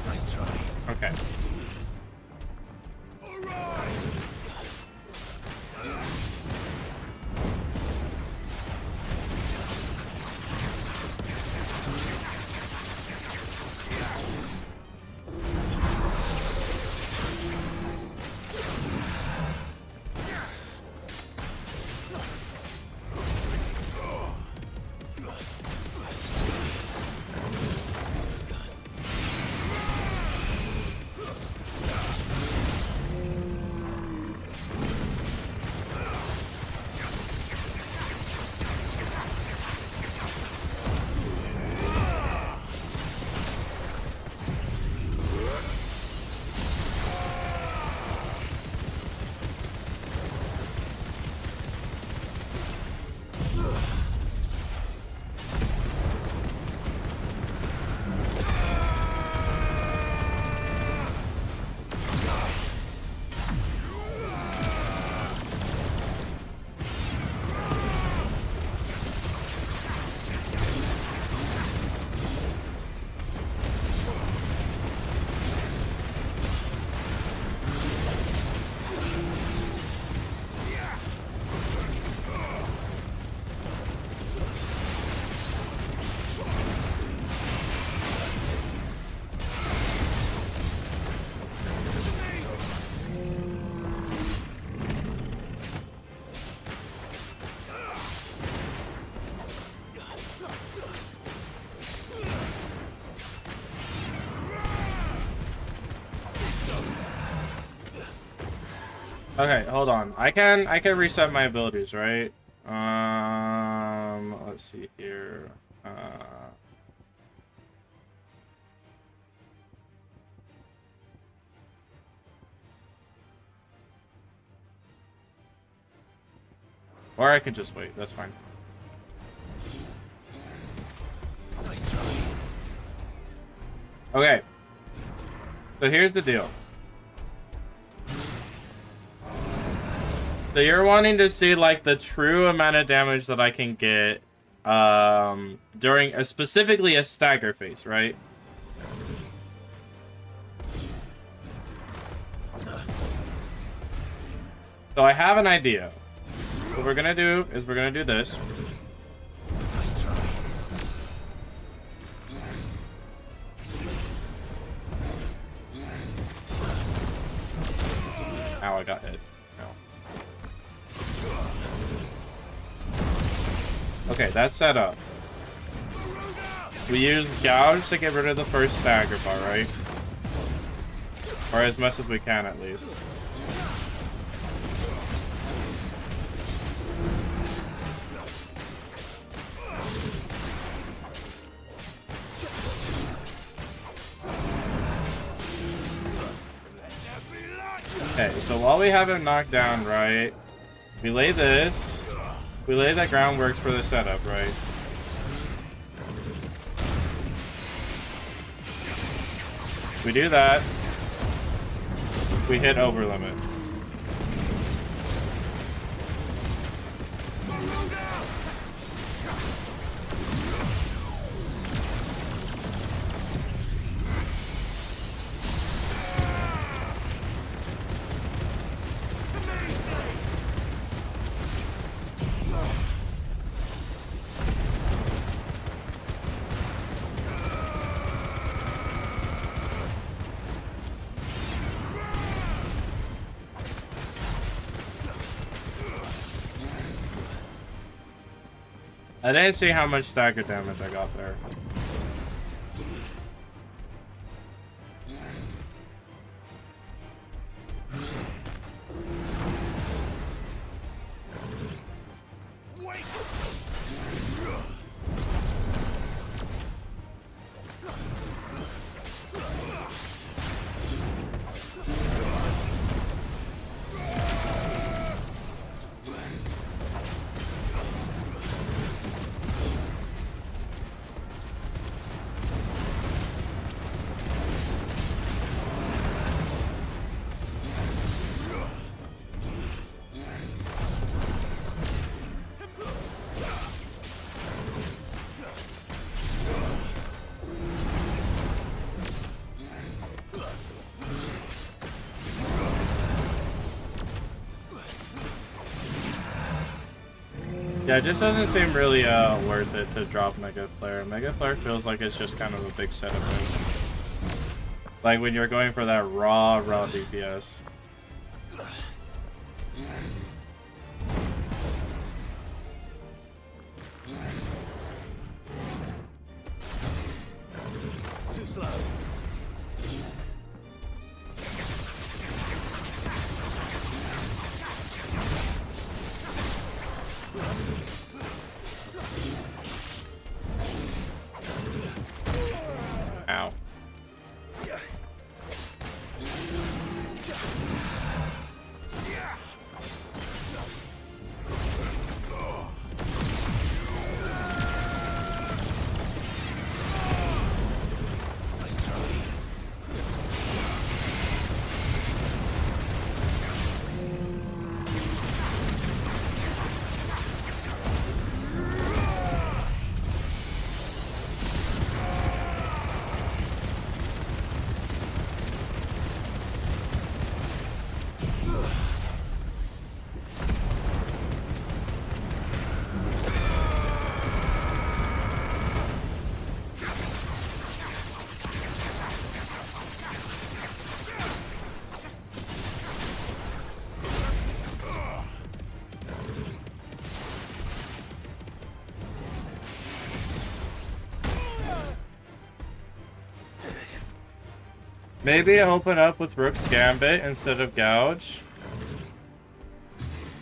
Nice try. Okay. Okay, hold on. I can reset my abilities, right? Let's see here. Or I can just wait. That's fine. Okay. So here's the deal. So you're wanting to see like the true amount of damage that I can get during specifically a stagger phase, right? So I have an idea. What we're gonna do is we're gonna do this. Ow, I got hit. Okay, that's set up. We use Gouge to get rid of the first stagger bar, right? Or as much as we can, at least. Okay, so while we have him knocked down, right? We lay this. We lay the groundwork for the setup, right? We do that. We hit over limit. I didn't see how much stagger damage I got there. Yeah, it just doesn't seem really worth it to drop Mega Flare. Mega Flare feels like it's just kind of a big setup move. Like when you're going for that raw DPS. Too slow. Ow. Maybe open up with Rook's Gambit instead of Gouge.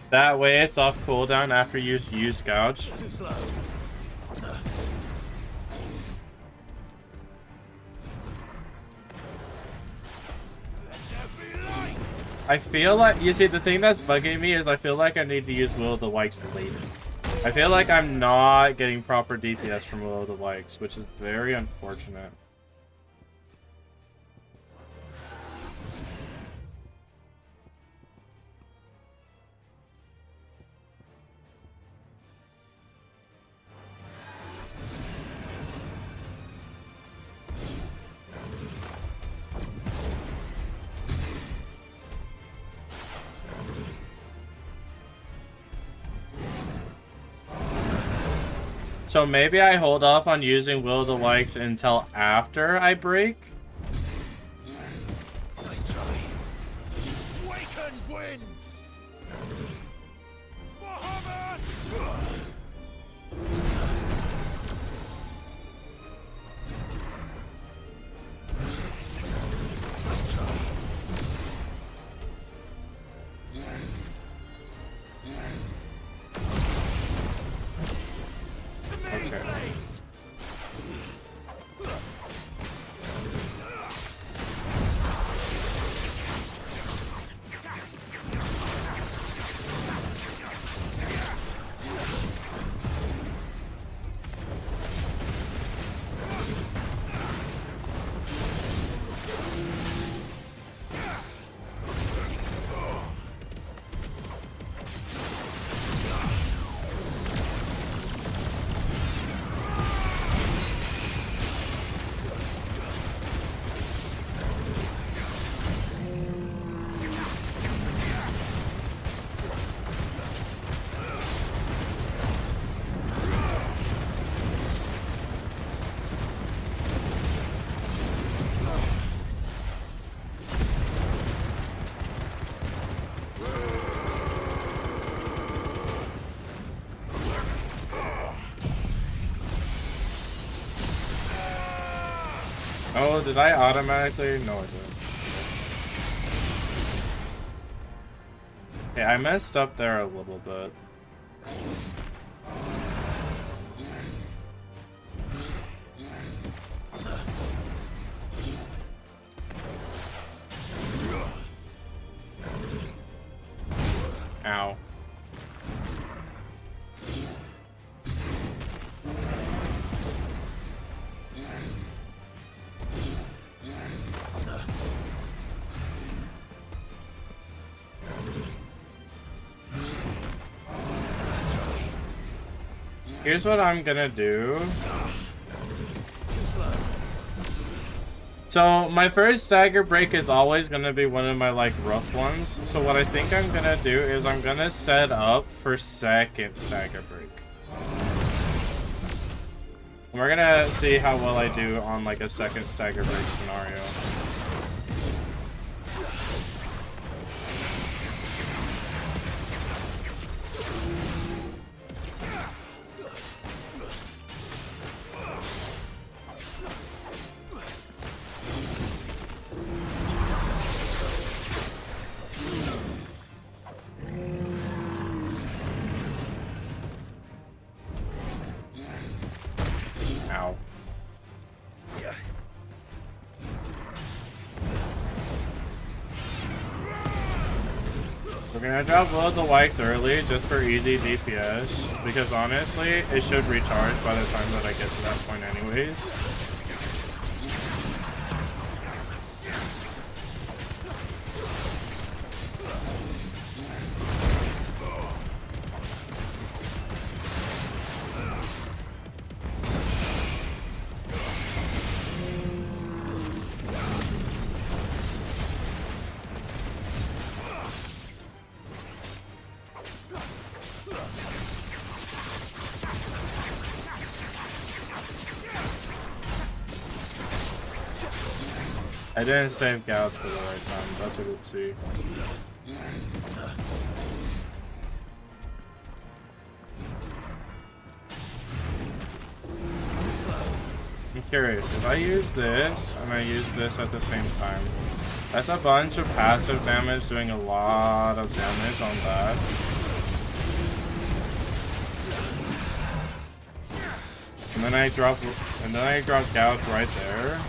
That way it's off cooldown after you use Gouge. Too slow. I feel like, you see, the thing that's bugging me is I feel like I need to use Will of the Wisps later. I feel like I'm not getting proper DPS from Will of the Wisps, which is very unfortunate. So maybe I hold off on using Will of the Wisps until after I break? Nice try. Waken winds! Nice try. Oh, did I automatically? No, I didn't. Okay, I messed up there a little bit. Ow. Here's what I'm gonna do. So my first stagger break is always going to be one of my like rough ones. So what I think I'm going to do is I'm going to set up for second stagger break. And we're going to see how well I do on like a second stagger break scenario. Ow. We're gonna drop Will of the Wisps early just for easy DPS, because honestly, it should recharge by the time that I get to that point anyways. I didn't save Gouge for the right time, that's what we'll see. I'm curious, if I use this, and I use this at the same time, that's a bunch of passive damage doing a lot of damage on that. And then I drop Gouge right there.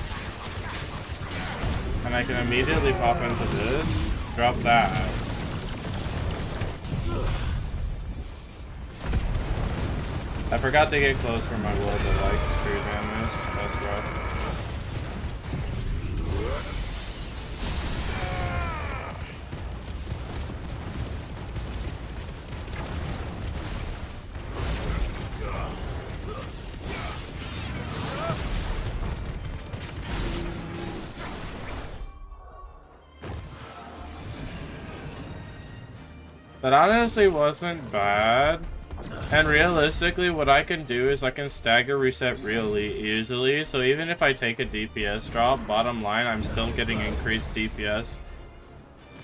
And I can immediately pop into this, drop that. I forgot to get close for my Will of the Wisps screw damage. That's rough. That honestly wasn't bad. And realistically, what I can do is I can stagger reset really easily. So even if I take a DPS drop, bottom line, I'm still getting increased DPS.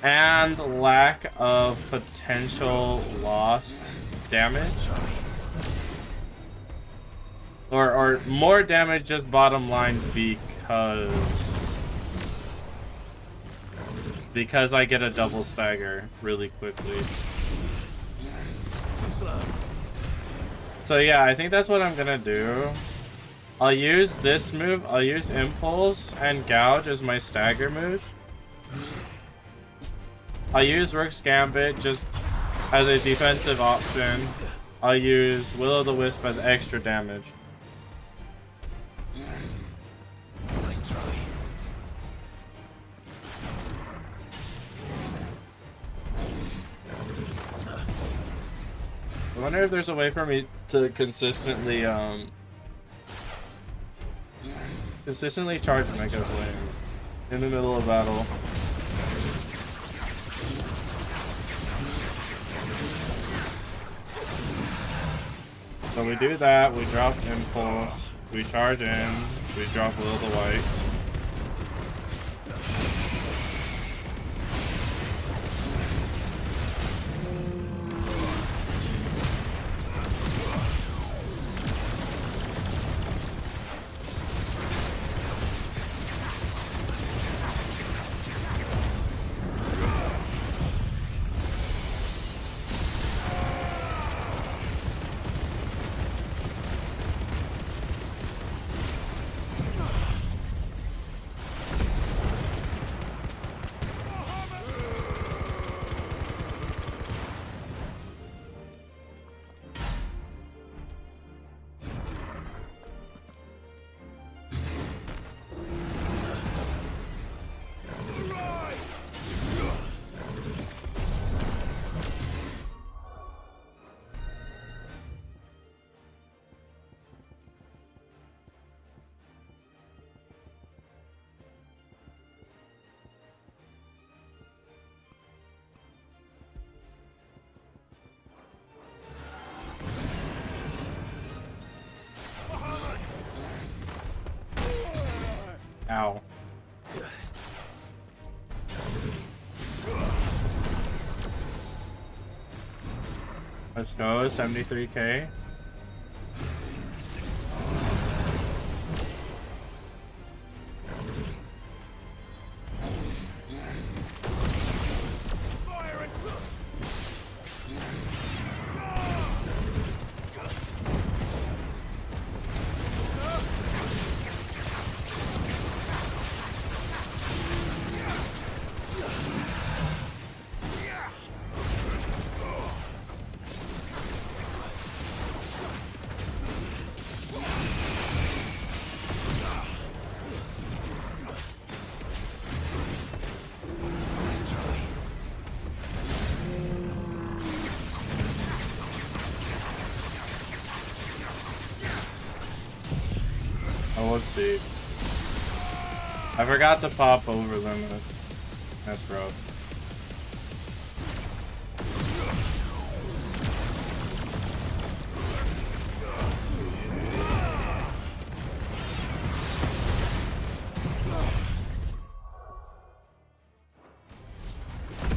And lack of potential lost damage. Or more damage just bottom line because I get a double stagger really quickly. So yeah, I think that's what I'm gonna do. I'll use this move, I'll use Impulse and Gouge as my stagger move. I'll use Rook's Gambit just as a defensive option. I'll use Will of the Wisp as extra damage. Nice try. I wonder if there's a way for me to consistently charge Mega Flame in the middle of battle. So we do that, we drop Impulse, we charge in, we drop Will of the Wisps. Ow. Let's go, 73k. Oh, let's see. I forgot to pop over them. That's rough.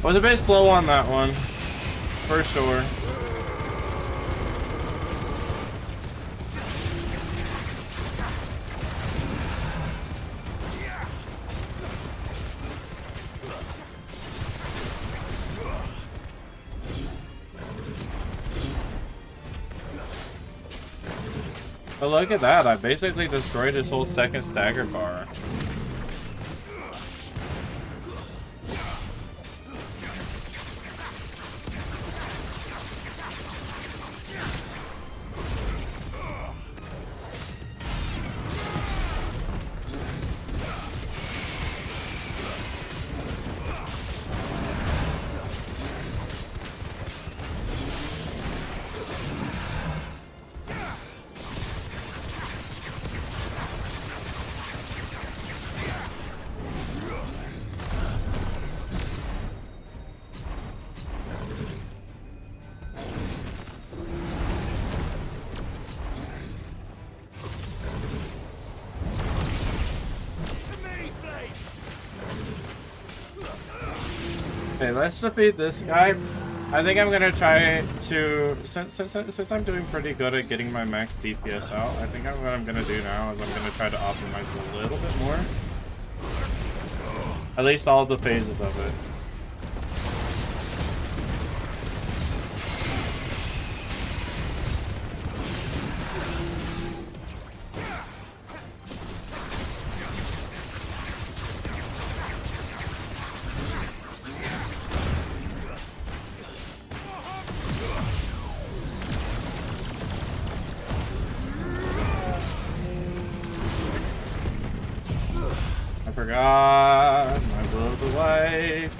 Was a bit slow on that one, for sure. But look at that, I basically destroyed his whole second stagger bar. Okay, let's defeat this guy. I think I'm gonna try to, since I'm doing pretty good at getting my max DPS out, I think what I'm gonna do now is I'm gonna try to optimize a little bit more. At least all the phases of it. God, my will of the light.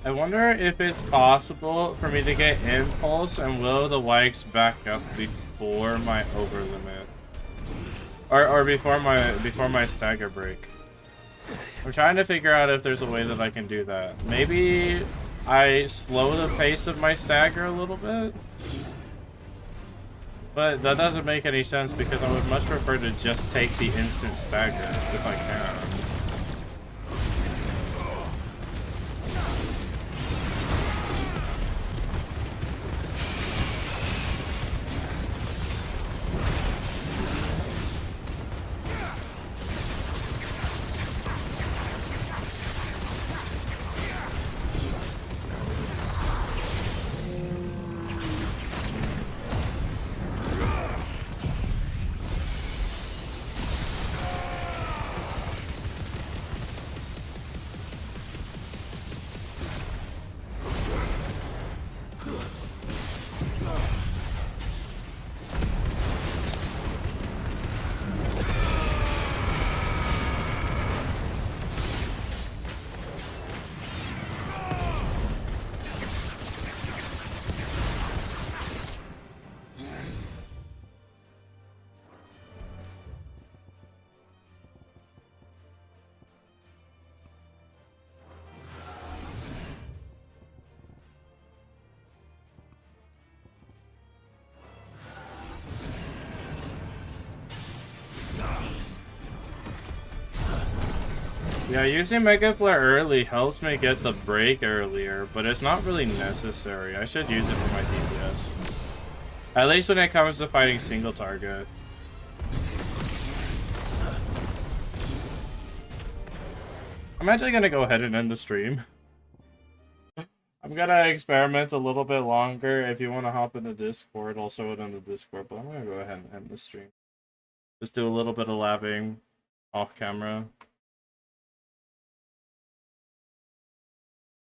I wonder if it's possible for me to get Impulse and Will of the Wisps back up before my over limit, or before my stagger break. I'm trying to figure out if there's a way that I can do that. Maybe I slow the pace of my stagger a little bit, but that doesn't make any sense because I would much prefer to just take the instant stagger if I can. Yeah, using Mega Flare early helps me get the break earlier, but it's not really necessary. I should use it for my DPS. At least when it comes to fighting single target. I'm actually gonna go ahead and end the stream. I'm gonna experiment a little bit longer. If you want to hop in the Discord, I'll show it on the Discord, but I'm gonna go ahead and end the stream. Just do a little bit of labbing off camera.